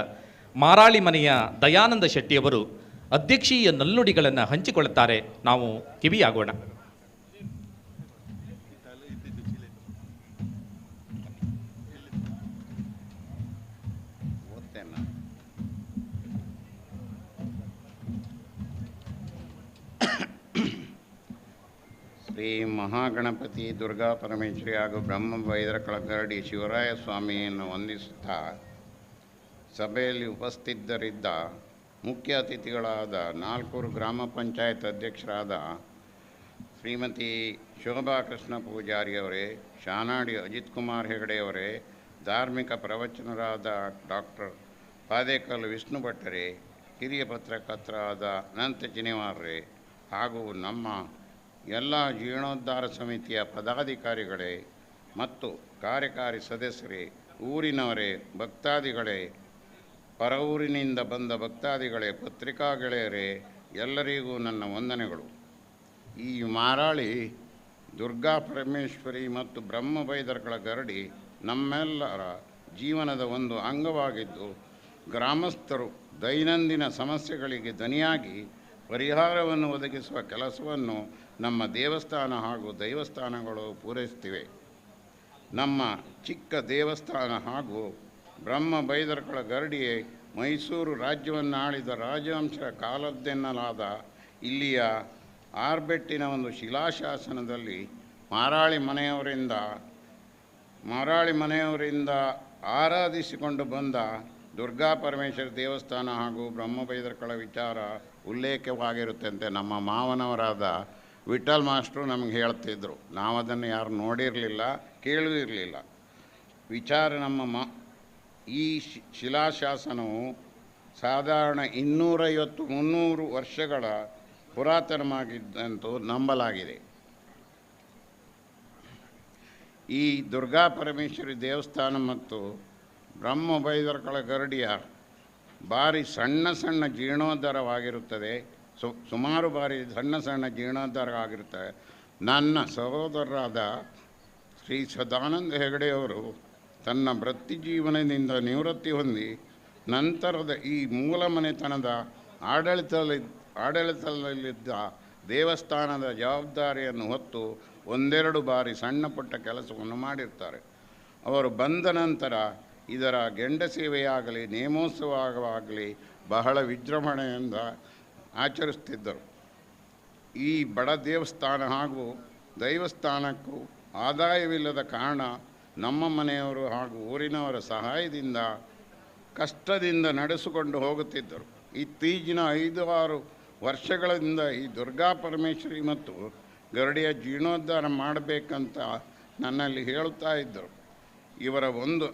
ಮಾರಾಳಿ ಮನೆಯ ದಯಾನಂದ ಶೆಟ್ಟಿಯವರು ಅಧ್ಯಕ್ಷೀಯ ನಲ್ಲುಡಿಗಳನ್ನು ಹಂಚಿಕೊಳ್ಳುತ್ತಾರೆ. ನಾವು ಕಿವಿಯಾಗೋಣ. ಶ್ರೀ ಮಹಾಗಣಪತಿ ದುರ್ಗಾ ಪರಮೇಶ್ವರಿ ಹಾಗೂ ಬ್ರಹ್ಮ ಬೈದರ ಕಳಗರಡಿ ಶಿವರಾಯ ಸ್ವಾಮಿಯನ್ನು ವಂದಿಸುತ್ತಾ ಸಭೆಯಲ್ಲಿ ಉಪಸ್ಥಿತರಿದ್ದ ಮುಖ್ಯ ಅತಿಥಿಗಳಾದ ನಾಲ್ಕೂರು ಗ್ರಾಮ ಪಂಚಾಯತ್ ಅಧ್ಯಕ್ಷರಾದ ಶ್ರೀಮತಿ ಶೋಭಾ ಕೃಷ್ಣ ಪೂಜಾರಿಯವರೇ, ಶಾನಾಡಿ ಅಜಿತ್ ಕುಮಾರ್ ಹೆಗಡೆಯವರೇ, ಧಾರ್ಮಿಕ ಪ್ರವಚನರಾದ ಡಾಕ್ಟರ್ ಪಾದೇಕಲ್ ವಿಷ್ಣು ಭಟ್ಟರೇ, ಹಿರಿಯ ಪತ್ರಕರ್ತರಾದ ಅನಂತ ಜಿನಿವಾರ್ರೇ ಹಾಗೂ ನಮ್ಮ ಎಲ್ಲ ಜೀರ್ಣೋದ್ಧಾರ ಸಮಿತಿಯ ಪದಾಧಿಕಾರಿಗಳೇ ಮತ್ತು ಕಾರ್ಯಕಾರಿ ಸದಸ್ಯರೇ, ಊರಿನವರೇ, ಭಕ್ತಾದಿಗಳೇ, ಪರ ಊರಿನಿಂದ ಬಂದ ಭಕ್ತಾದಿಗಳೇ, ಪತ್ರಿಕಾ ಗೆಳೆಯರೇ, ಎಲ್ಲರಿಗೂ ನನ್ನ ವಂದನೆಗಳು. ಈ ಮಾರಾಳಿ ದುರ್ಗಾ ಪರಮೇಶ್ವರಿ ಮತ್ತು ಬ್ರಹ್ಮ ಬೈದರ್ಗಳ ಗರಡಿ ನಮ್ಮೆಲ್ಲರ ಜೀವನದ ಒಂದು ಅಂಗವಾಗಿದ್ದು, ಗ್ರಾಮಸ್ಥರು ದೈನಂದಿನ ಸಮಸ್ಯೆಗಳಿಗೆ ದನಿಯಾಗಿ ಪರಿಹಾರವನ್ನು ಒದಗಿಸುವ ಕೆಲಸವನ್ನು ನಮ್ಮ ದೇವಸ್ಥಾನ ಹಾಗೂ ದೈವಸ್ಥಾನಗಳು ಪೂರೈಸುತ್ತಿವೆ. ನಮ್ಮ ಚಿಕ್ಕ ದೇವಸ್ಥಾನ ಹಾಗೂ ಬ್ರಹ್ಮ ಬೈದರ್ಕಳ ಗರಡಿಯೇ ಮೈಸೂರು ರಾಜ್ಯವನ್ನು ಆಳಿದ ರಾಜವಂಶದ ಕಾಲದ್ದೆನ್ನಲಾದ ಇಲ್ಲಿಯ ಆರ್ಬೆಟ್ಟಿನ ಒಂದು ಶಿಲಾಶಾಸನದಲ್ಲಿ ಮಾರಾಳಿ ಮನೆಯವರಿಂದ ಆರಾಧಿಸಿಕೊಂಡು ಬಂದ ದುರ್ಗಾ ಪರಮೇಶ್ವರಿ ದೇವಸ್ಥಾನ ಹಾಗೂ ಬ್ರಹ್ಮಬೈದರ್ಕಳ ವಿಚಾರ ಉಲ್ಲೇಖವಾಗಿರುತ್ತಂತೆ ನಮ್ಮ ಮಾವನವರಾದ ವಿಠಲ್ ಮಾಸ್ಟ್ರು ನಮಗೆ ಹೇಳ್ತಿದ್ರು. ನಾವು ಅದನ್ನು ಯಾರು ನೋಡಿರಲಿಲ್ಲ, ಕೇಳಿರಲಿಲ್ಲ. ವಿಚಾರ ಈ ಶಿಲಾಶಾಸನವು ಸಾಧಾರಣ 250-300 ವರ್ಷಗಳ ಪುರಾತನವಾಗಿದ್ದಂತೂ ನಂಬಲಾಗಿದೆ. ಈ ದುರ್ಗಾ ಪರಮೇಶ್ವರಿ ದೇವಸ್ಥಾನ ಮತ್ತು ಬ್ರಹ್ಮಬೈದರ್ಕಳ ಗರಡಿಯ ಭಾರಿ ಸಣ್ಣ ಜೀರ್ಣೋದ್ಧಾರವಾಗಿರುತ್ತದೆ. ಸುಮಾರು ಬಾರಿ ಸಣ್ಣ ಜೀರ್ಣೋದ್ಧಾರ ಆಗಿರುತ್ತದೆ. ನನ್ನ ಸಹೋದರರಾದ ಶ್ರೀ ಸದಾನಂದ ಹೆಗಡೆಯವರು ತನ್ನ ವೃತ್ತಿ ಜೀವನದಿಂದ ನಿವೃತ್ತಿ ಹೊಂದಿ ನಂತರದ ಈ ಮೂಲ ಮನೆತನದ ಆಡಳಿತದಲ್ಲಿದ್ದ ದೇವಸ್ಥಾನದ ಜವಾಬ್ದಾರಿಯನ್ನು ಹೊತ್ತು ಒಂದೆರಡು ಬಾರಿ ಸಣ್ಣ ಪುಟ್ಟ ಕೆಲಸವನ್ನು ಮಾಡಿರ್ತಾರೆ. ಅವರು ಬಂದ ನಂತರ ಇದರ ಗೆಂಡ ಸೇವೆಯಾಗಲಿ ನೇಮೋತ್ಸವವಾಗಲಿ ಬಹಳ ವಿಜೃಂಭಣೆಯಿಂದ ಆಚರಿಸ್ತಿದ್ದರು. ಈ ಬಡ ದೇವಸ್ಥಾನ ಹಾಗೂ ದೈವಸ್ಥಾನಕ್ಕೂ ಆದಾಯವಿಲ್ಲದ ಕಾರಣ ನಮ್ಮ ಮನೆಯವರು ಹಾಗೂ ಊರಿನವರ ಸಹಾಯದಿಂದ ಕಷ್ಟದಿಂದ ನಡೆಸಿಕೊಂಡು ಹೋಗುತ್ತಿದ್ದರು. ಇತ್ತೀಚಿನ 5-6 ವರ್ಷಗಳಿಂದ ಈ ದುರ್ಗಾ ಪರಮೇಶ್ವರಿ ಮತ್ತು ಗರಡಿಯ ಜೀರ್ಣೋದ್ಧಾರ ಮಾಡಬೇಕಂತ ನನ್ನಲ್ಲಿ ಹೇಳುತ್ತಾ ಇದ್ದರು. ಇವರ ಒಂದು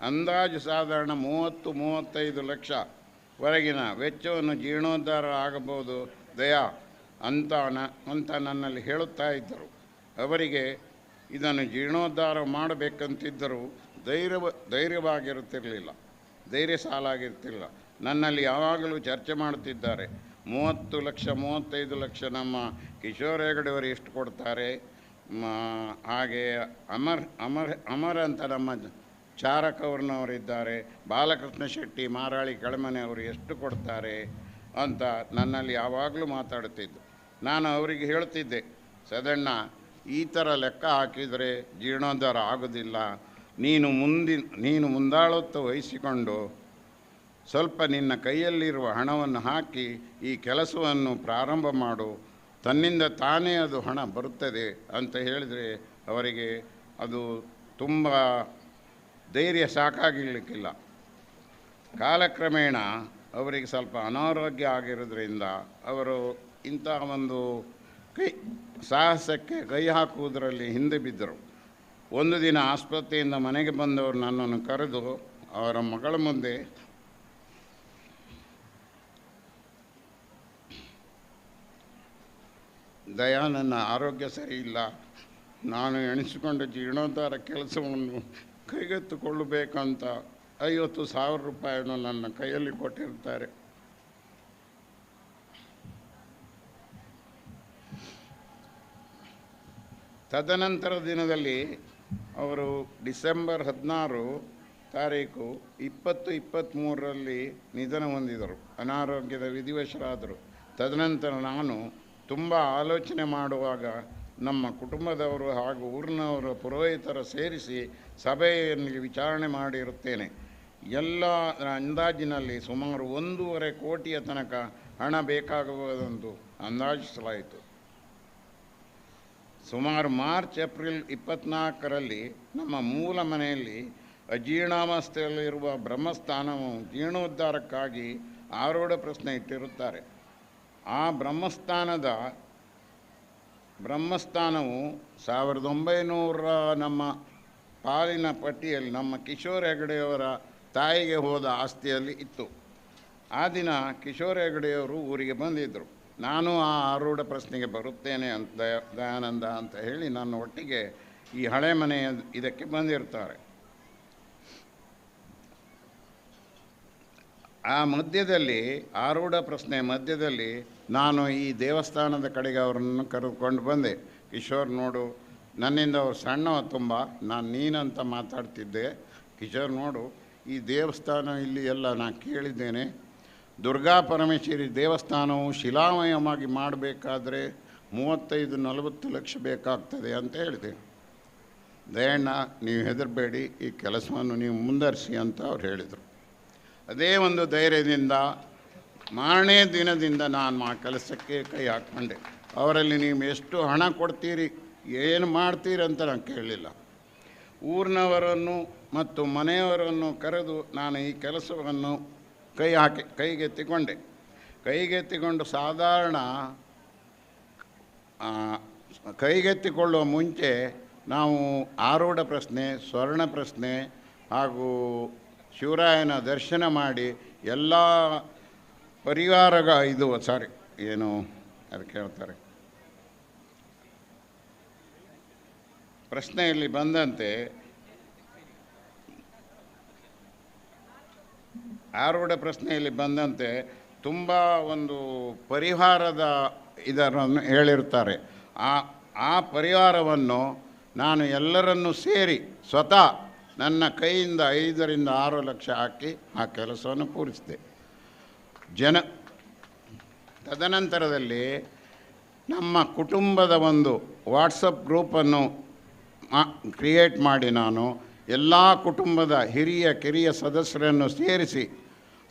ಅಂದಾಜು ಸಾಧಾರಣ 30-35 ಲಕ್ಷವರೆಗಿನ ವೆಚ್ಚವನ್ನು ಜೀರ್ಣೋದ್ಧಾರ ಆಗಬಹುದು ದಯಾ ಅಂತ ನನ್ನಲ್ಲಿ ಹೇಳುತ್ತಾ ಇದ್ದರು. ಅವರಿಗೆ ಇದನ್ನು ಜೀರ್ಣೋದ್ಧಾರ ಮಾಡಬೇಕಂತಿದ್ದರೂ ಧೈರ್ಯವಾಗಿರುತ್ತಿರಲಿಲ್ಲ, ಧೈರ್ಯ ಸಾಲಾಗಿರ್ತಿಲ್ಲ. ನನ್ನಲ್ಲಿ ಯಾವಾಗಲೂ ಚರ್ಚೆ ಮಾಡುತ್ತಿದ್ದಾರೆ. 30 ಲಕ್ಷ 35 ಲಕ್ಷ ನಮ್ಮ ಕಿಶೋರ್ ಹೆಗಡೆಯವರು ಎಷ್ಟು ಕೊಡ್ತಾರೆ, ಹಾಗೆ ಅಮರ್ ಅಂತ ನಮ್ಮ ಚಾರಕವ್ರನವರಿದ್ದಾರೆ, ಬಾಲಕೃಷ್ಣ ಶೆಟ್ಟಿ ಮಾರಾಳಿ ಕೆಳಮನೆಯವರು ಎಷ್ಟು ಕೊಡ್ತಾರೆ ಅಂತ ನನ್ನಲ್ಲಿ ಯಾವಾಗಲೂ ಮಾತಾಡುತ್ತಿದ್ದು. ನಾನು ಅವರಿಗೆ ಹೇಳ್ತಿದ್ದೆ, ಸದಣ್ಣ ಈ ಥರ ಲೆಕ್ಕ ಹಾಕಿದರೆ ಜೀರ್ಣೋದ್ಧಾರ ಆಗೋದಿಲ್ಲ. ನೀನು ಮುಂದಾಳತ್ವ ವಹಿಸಿಕೊಂಡು ಸ್ವಲ್ಪ ನಿನ್ನ ಕೈಯಲ್ಲಿರುವ ಹಣವನ್ನು ಹಾಕಿ ಈ ಕೆಲಸವನ್ನು ಪ್ರಾರಂಭ ಮಾಡು, ತನ್ನಿಂದ ತಾನೇ ಅದು ಹಣ ಬರುತ್ತದೆ ಅಂತ ಹೇಳಿದರೆ ಅವರಿಗೆ ಅದು ತುಂಬ ಧೈರ್ಯ ಸಾಕಾಗಿರಲಿಕ್ಕಿಲ್ಲ. ಕಾಲಕ್ರಮೇಣ ಅವರಿಗೆ ಸ್ವಲ್ಪ ಅನಾರೋಗ್ಯ ಆಗಿರೋದ್ರಿಂದ ಅವರು ಇಂಥ ಒಂದು ಸಾಹಸಕ್ಕೆ ಕೈ ಹಾಕುವುದರಲ್ಲಿ ಹಿಂದೆ ಬಿದ್ದರು. ಒಂದು ದಿನ ಆಸ್ಪತ್ರೆಯಿಂದ ಮನೆಗೆ ಬಂದವರು ನನ್ನನ್ನು ಕರೆದು ಅವರ ಮಗಳ ಮುಂದೆ ದಯಾ, ನನ್ನ ಆರೋಗ್ಯ ಸರಿ ಇಲ್ಲ, ನಾನು ಎಣಿಸಿಕೊಂಡ ಜೀರ್ಣೋದ್ಧಾರ ಕೆಲಸವನ್ನು ಕೈಗೆತ್ತಿಕೊಳ್ಳಬೇಕಂತ 50,000 ರೂಪಾಯಿಯನ್ನು ನನ್ನ ಕೈಯಲ್ಲಿ ಕೊಟ್ಟಿರ್ತಾರೆ. ತದನಂತರ ದಿನದಲ್ಲಿ ಅವರು ಡಿಸೆಂಬರ್ 16 ತಾರೀಕು 2023ರಲ್ಲಿ ನಿಧನ ಹೊಂದಿದರು, ಅನಾರೋಗ್ಯದ ವಿಧಿವಶರಾದರು. ತದನಂತರ ನಾನು ತುಂಬ ಆಲೋಚನೆ ಮಾಡುವಾಗ ನಮ್ಮ ಕುಟುಂಬದವರು ಹಾಗೂ ಊರಿನವರು ಪುರೋಹಿತರ ಸೇರಿಸಿ ಸಭೆಯಲ್ಲಿ ವಿಚಾರಣೆ ಮಾಡಿರುತ್ತೇನೆ. ಎಲ್ಲ ಅಂದಾಜಿನಲ್ಲಿ ಸುಮಾರು 1.5 ಕೋಟಿಯ ತನಕ ಹಣ ಬೇಕಾಗುವುದೆಂದು ಅಂದಾಜಿಸಲಾಯಿತು. ಸುಮಾರು ಮಾರ್ಚ್-ಏಪ್ರಿಲ್ 24ರಲ್ಲಿ ನಮ್ಮ ಮೂಲ ಮನೆಯಲ್ಲಿ ಅಜೀರ್ಣಾವಸ್ಥೆಯಲ್ಲಿರುವ ಬ್ರಹ್ಮಸ್ಥಾನವು ಜೀರ್ಣೋದ್ಧಾರಕ್ಕಾಗಿ ಆರೂಢ ಪ್ರಶ್ನೆ ಇಟ್ಟಿರುತ್ತಾರೆ. ಆ ಬ್ರಹ್ಮಸ್ಥಾನವು 1900 ನಮ್ಮ ಪಾಲಿನ ಪಟ್ಟಿಯಲ್ಲಿ ನಮ್ಮ ಕಿಶೋರ್ ಹೆಗಡೆಯವರ ತಾಯಿಗೆ ಹೋದ ಆಸ್ತಿಯಲ್ಲಿ ಇತ್ತು. ಆ ದಿನ ಕಿಶೋರ್ ಹೆಗಡೆಯವರು ಊರಿಗೆ ಬಂದಿದ್ದರು. ನಾನು ಆ ಆರೂಢ ಪ್ರಶ್ನೆಗೆ ಬರುತ್ತೇನೆ ಅಂತ ದಯಾನಂದ ಅಂತ ಹೇಳಿ ನನ್ನ ಒಟ್ಟಿಗೆ ಈ ಹಳೆ ಮನೆಯ ಇದಕ್ಕೆ ಬಂದಿರ್ತಾರೆ. ಆ ಮಧ್ಯದಲ್ಲಿ ಆರೂಢ ಪ್ರಶ್ನೆ ಮಧ್ಯದಲ್ಲಿ ನಾನು ಈ ದೇವಸ್ಥಾನದ ಕಡೆಗೆ ಅವರನ್ನು ಕರೆದುಕೊಂಡು ಬಂದೆ. ಕಿಶೋರ್ ನೋಡು, ನನ್ನಿಂದ ಅವ್ರು ಸಣ್ಣವ ತುಂಬ, ನಾನು ನೀನಂತ ಮಾತಾಡ್ತಿದ್ದೆ. ಕಿಶೋರ್ ನೋಡು, ಈ ದೇವಸ್ಥಾನ ಇಲ್ಲಿ ಎಲ್ಲ ನಾನು ಕೇಳಿದ್ದೇನೆ, ದುರ್ಗಾ ಪರಮೇಶ್ವರಿ ದೇವಸ್ಥಾನವು ಶಿಲಾಮಯವಾಗಿ ಮಾಡಬೇಕಾದ್ರೆ 35-40 ಲಕ್ಷ ಬೇಕಾಗ್ತದೆ ಅಂತ ಹೇಳಿದೆ. ದಯಣ್ಣ, ನೀವು ಹೆದರಬೇಡಿ, ಈ ಕೆಲಸವನ್ನು ನೀವು ಮುಂದುವರಿಸಿ ಅಂತ ಅವ್ರು ಹೇಳಿದರು. ಅದೇ ಒಂದು ಧೈರ್ಯದಿಂದ ಮಾರನೇ ದಿನದಿಂದ ನಾನು ಆ ಕೆಲಸಕ್ಕೆ ಕೈ ಹಾಕ್ಕೊಂಡೆ. ಅವರಲ್ಲಿ ನೀವು ಎಷ್ಟು ಹಣ ಕೊಡ್ತೀರಿ, ಏನು ಮಾಡ್ತೀರಿ ಅಂತ ನಾನು ಕೇಳಲಿಲ್ಲ. ಊರಿನವರನ್ನು ಮತ್ತು ಮನೆಯವರನ್ನು ಕರೆದು ನಾನು ಈ ಕೆಲಸವನ್ನು ಕೈಗೆತ್ತಿಕೊಂಡು ಸಾಧಾರಣ ಕೈಗೆತ್ತಿಕೊಳ್ಳುವ ಮುಂಚೆ ನಾವು ಆರೂಢ ಪ್ರಶ್ನೆ, ಸ್ವರ್ಣ ಪ್ರಶ್ನೆ ಹಾಗೂ ಶಿವರಾಯನ ದರ್ಶನ ಮಾಡಿ ಎಲ್ಲ ಅದಕ್ಕೆ ಹೇಳ್ತಾರೆ ಪ್ರಶ್ನೆಯಲ್ಲಿ ಬಂದಂತೆ ಆರೂಢ ಪ್ರಶ್ನೆಯಲ್ಲಿ ಬಂದಂತೆ ತುಂಬ ಒಂದು ಪರಿಹಾರದ ಇದನ್ನು ಹೇಳಿರ್ತಾರೆ. ಆ ಪರಿಹಾರವನ್ನು ನಾನು ಎಲ್ಲರನ್ನೂ ಸೇರಿ ಸ್ವತಃ ನನ್ನ ಕೈಯಿಂದ 5 ರಿಂದ 6 ಲಕ್ಷ ಹಾಕಿ ಆ ಕೆಲಸವನ್ನು ಪೂರಿಸಿದೆ. ತದನಂತರದಲ್ಲಿ ನಮ್ಮ ಕುಟುಂಬದ ಒಂದು ವಾಟ್ಸಪ್ ಗ್ರೂಪನ್ನು ಕ್ರಿಯೇಟ್ ಮಾಡಿ ನಾನು ಎಲ್ಲ ಕುಟುಂಬದ ಹಿರಿಯ ಕಿರಿಯ ಸದಸ್ಯರನ್ನು ಸೇರಿಸಿ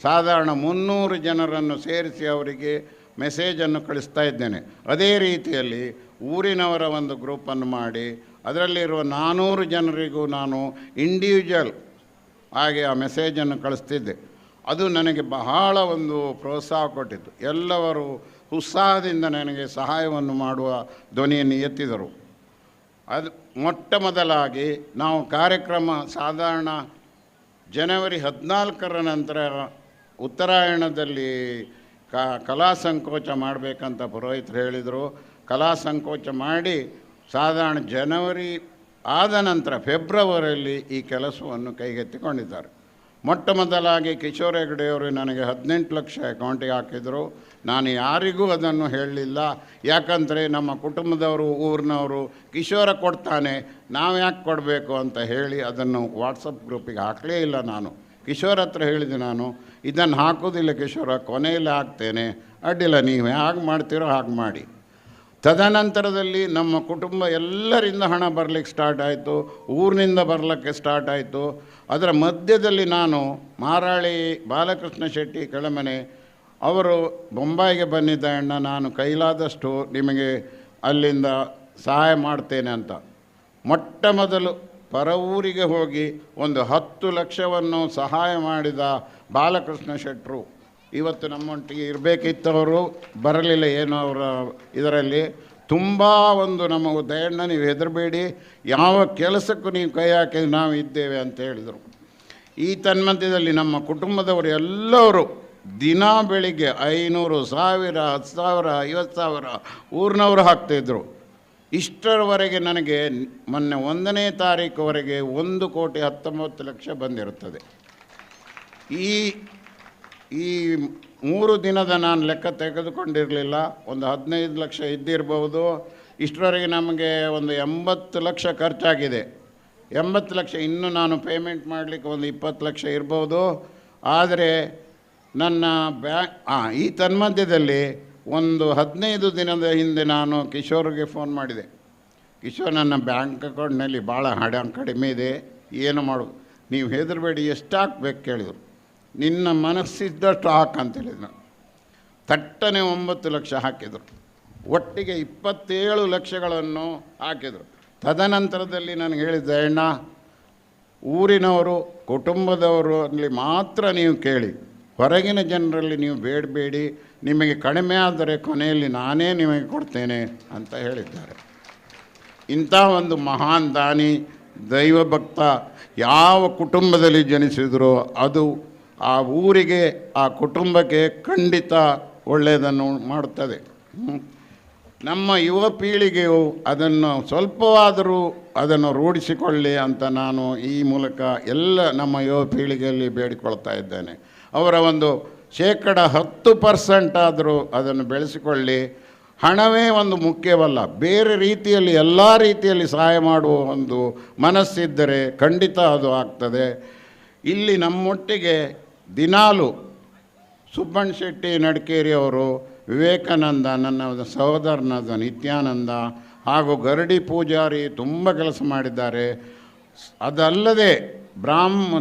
ಸಾಧಾರಣ 300 ಜನರನ್ನು ಸೇರಿಸಿ ಅವರಿಗೆ ಮೆಸೇಜನ್ನು ಕಳಿಸ್ತಾ ಇದ್ದೇನೆ. ಅದೇ ರೀತಿಯಲ್ಲಿ ಊರಿನವರ ಒಂದು ಗ್ರೂಪನ್ನು ಮಾಡಿ ಅದರಲ್ಲಿರುವ 400 ಜನರಿಗೂ ನಾನು ಇಂಡಿವಿಜುವಲ್ ಆಗಿ ಆ ಮೆಸೇಜನ್ನು ಕಳಿಸ್ತಿದ್ದೆ. ಅದು ನನಗೆ ಬಹಳ ಒಂದು ಪ್ರೋತ್ಸಾಹ ಕೊಟ್ಟಿತ್ತು. ಎಲ್ಲವರು ಉತ್ಸಾಹದಿಂದ ನನಗೆ ಸಹಾಯವನ್ನು ಮಾಡುವ ಧ್ವನಿಯನ್ನು ಎತ್ತಿದರು. ಅದು ಮೊಟ್ಟ ಮೊದಲಾಗಿ ನಾವು ಕಾರ್ಯಕ್ರಮ ಸಾಧಾರಣ ಜನವರಿ 14ರ ನಂತರ ಉತ್ತರಾಯಣದಲ್ಲಿ ಕಲಾ ಸಂಕೋಚ ಮಾಡಬೇಕಂತ ಪುರೋಹಿತರು ಹೇಳಿದರು. ಕಲಾ ಸಂಕೋಚ ಮಾಡಿ ಸಾಧಾರಣ ಜನವರಿ ಆದ ನಂತರ ಫೆಬ್ರವರಿಯಲ್ಲಿ ಈ ಕೆಲಸವನ್ನು ಕೈಗೆತ್ತಿಕೊಂಡಿದ್ದಾರೆ. ಮೊಟ್ಟ ಮೊದಲಾಗಿ ಕಿಶೋರ್ ಹೆಗಡೆಯವರು ನನಗೆ 18 ಲಕ್ಷ ಅಕೌಂಟಿಗೆ ಹಾಕಿದರು. ನಾನು ಯಾರಿಗೂ ಅದನ್ನು ಹೇಳಲಿಲ್ಲ. ಯಾಕಂದರೆ ನಮ್ಮ ಕುಟುಂಬದವರು ಊರಿನವರು ಕಿಶೋರ ಕೊಡ್ತಾನೆ, ನಾವು ಯಾಕೆ ಕೊಡಬೇಕು ಅಂತ ಹೇಳಿ ಅದನ್ನು ವಾಟ್ಸಪ್ ಗ್ರೂಪಿಗೆ ಹಾಕಲೇ ಇಲ್ಲ. ನಾನು ಕಿಶೋರ್ ಹತ್ರ ಹೇಳಿದೆ, ನಾನು ಇದನ್ನು ಹಾಕೋದಿಲ್ಲ ಕಿಶೋರ, ಕೊನೆಯಲ್ಲಿ ಹಾಕ್ತೇನೆ, ಅಡ್ಡಿಲ್ಲ ನೀವು ಹೇಗೆ ಮಾಡ್ತೀರೋ ಹಾಗೆ ಮಾಡಿ. ತದನಂತರದಲ್ಲಿ ನಮ್ಮ ಕುಟುಂಬ ಎಲ್ಲರಿಂದ ಹಣ ಬರಲಿಕ್ಕೆ ಸ್ಟಾರ್ಟ್ ಆಯಿತು, ಊರಿನಿಂದ ಬರಲಿಕ್ಕೆ ಸ್ಟಾರ್ಟ್ ಆಯಿತು. ಅದರ ಮಧ್ಯದಲ್ಲಿ ನಾನು ಮಾರಾಳಿ ಬಾಲಕೃಷ್ಣ ಶೆಟ್ಟಿ ಕೆಳಮನೆ ಅವರು ಬೊಂಬಾಯಿಗೆ ಬಂದಿದ್ದ ಅಣ್ಣ, ನಾನು ಕೈಲಾದಷ್ಟು ನಿಮಗೆ ಅಲ್ಲಿಂದ ಸಹಾಯ ಮಾಡ್ತೇನೆ ಅಂತ ಮೊಟ್ಟ ಮೊದಲು ಪರ ಊರಿಗೆ ಹೋಗಿ ಒಂದು 10 ಲಕ್ಷವನ್ನು ಸಹಾಯ ಮಾಡಿದ ಬಾಲಕೃಷ್ಣ ಶೆಟ್ಟರು ಇವತ್ತು ನಮ್ಮೊಟ್ಟಿಗೆ ಇರಬೇಕಿತ್ತವರು, ಬರಲಿಲ್ಲ. ಏನೋ ಅವರ ಇದರಲ್ಲಿ ತುಂಬ ಒಂದು ನಮಗೆ ದಯಣ್ಣ ನೀವು ಹೆದರಬೇಡಿ, ಯಾವ ಕೆಲಸಕ್ಕೂ ನೀವು ಕೈ ಹಾಕಿದ್ರೆ ನಾವು ಇದ್ದೇವೆ ಅಂತ ಹೇಳಿದರು. ಈ ತನ್ಮಧ್ಯದಲ್ಲಿ ನಮ್ಮ ಕುಟುಂಬದವರು ಎಲ್ಲರೂ ದಿನ ಬೆಳಿಗ್ಗೆ 500, 1000, 10,000, 50,000 ಊರಿನವರು ಹಾಕ್ತಾಯಿದ್ರು. ಇಷ್ಟರವರೆಗೆ ನನಗೆ ಮೊನ್ನೆ 1ನೇ ತಾರೀಕುವರೆಗೆ 1,19,00,000 ಬಂದಿರುತ್ತದೆ. ಈ 3 ದಿನದ ನಾನು ಲೆಕ್ಕ ತೆಗೆದುಕೊಂಡಿರಲಿಲ್ಲ, ಒಂದು 15 ಲಕ್ಷ ಇದ್ದಿರಬಹುದು. ಇಷ್ಟರವರೆಗೆ ನಮಗೆ ಒಂದು 80 ಲಕ್ಷ ಖರ್ಚಾಗಿದೆ. 80 ಲಕ್ಷ ಇನ್ನೂ ನಾನು ಪೇಮೆಂಟ್ ಮಾಡಲಿಕ್ಕೆ ಒಂದು 20 ಲಕ್ಷ ಇರ್ಬೋದು. ಆದರೆ ನನ್ನ ಈ ತನ್ಮಧ್ಯದಲ್ಲಿ ಒಂದು 15 ದಿನದ ಹಿಂದೆ ನಾನು ಕಿಶೋರ್ಗೆ ಫೋನ್ ಮಾಡಿದೆ. ಕಿಶೋರ್, ನನ್ನ ಬ್ಯಾಂಕ್ ಅಕೌಂಟ್ನಲ್ಲಿ ಭಾಳ ಹಣ ಕಡಿಮೆ ಇದೆ, ಏನು ಮಾಡೋದು, ನೀವು ಹೆದರಬೇಡಿ, ಎಷ್ಟು ಹಾಕ್ಬೇಕು ಕೇಳಿದರು. ನಿನ್ನ ಮನಸ್ಸಿದ್ದಷ್ಟು ಹಾಕಂತೇಳಿದ್ರು. ತಟ್ಟನೆ 9 ಲಕ್ಷ ಹಾಕಿದರು. ಒಟ್ಟಿಗೆ 27 ಲಕ್ಷಗಳನ್ನು ಹಾಕಿದರು. ತದನಂತರದಲ್ಲಿ ನನಗೆ ಹೇಳಿದ್ದೆ, ಅಣ್ಣ ಊರಿನವರು ಕುಟುಂಬದವರು ಅಲ್ಲಿ ಮಾತ್ರ ನೀವು ಕೇಳಿ, ಹೊರಗಿನ ಜನರಲ್ಲಿ ನೀವು ಬೇಡಬೇಡಿ, ನಿಮಗೆ ಕಡಿಮೆ ಆದರೆ ಕೊನೆಯಲ್ಲಿ ನಾನೇ ನಿಮಗೆ ಕೊಡ್ತೇನೆ ಅಂತ ಹೇಳಿದ್ದಾರೆ. ಇಂಥ ಒಂದು ಮಹಾನ್ ದಾನಿ ದೈವಭಕ್ತ ಯಾವ ಕುಟುಂಬದಲ್ಲಿ ಜನಿಸಿದರೋ ಅದು ಆ ಊರಿಗೆ ಆ ಕುಟುಂಬಕ್ಕೆ ಖಂಡಿತ ಒಳ್ಳೆಯದನ್ನು ಮಾಡುತ್ತದೆ. ನಮ್ಮ ಯುವ ಪೀಳಿಗೆಯು ಅದನ್ನು ಸ್ವಲ್ಪವಾದರೂ ಅದನ್ನು ರೂಢಿಸಿಕೊಳ್ಳಿ ಅಂತ ನಾನು ಈ ಮೂಲಕ ಎಲ್ಲ ನಮ್ಮ ಯುವ ಪೀಳಿಗೆಯಲ್ಲಿ ಬೇಡಿಕೊಳ್ತಾ ಇದ್ದೇನೆ. ಅವರ ಒಂದು 10% ಆದರೂ ಅದನ್ನು ಬೆಳೆಸಿಕೊಳ್ಳಿ. ಹಣವೇ ಒಂದು ಮುಖ್ಯವಲ್ಲ, ಬೇರೆ ರೀತಿಯಲ್ಲಿ ಎಲ್ಲ ರೀತಿಯಲ್ಲಿ ಸಹಾಯ ಮಾಡುವ ಒಂದು ಮನಸ್ಸಿದ್ದರೆ ಖಂಡಿತ ಅದು ಆಗ್ತದೆ. ಇಲ್ಲಿ ನಮ್ಮೊಟ್ಟಿಗೆ ದಿನಾಲು ಸುಬ್ಬಣ್ಣ ಶೆಟ್ಟಿ ನಡ್ಕೇರಿಯವರು, ವಿವೇಕಾನಂದ ನನ್ನ ಸಹೋದರನಾದ ನಿತ್ಯಾನಂದ ಹಾಗೂ ಗರಡಿ ಪೂಜಾರಿ ತುಂಬ ಕೆಲಸ ಮಾಡಿದ್ದಾರೆ. ಅದಲ್ಲದೆ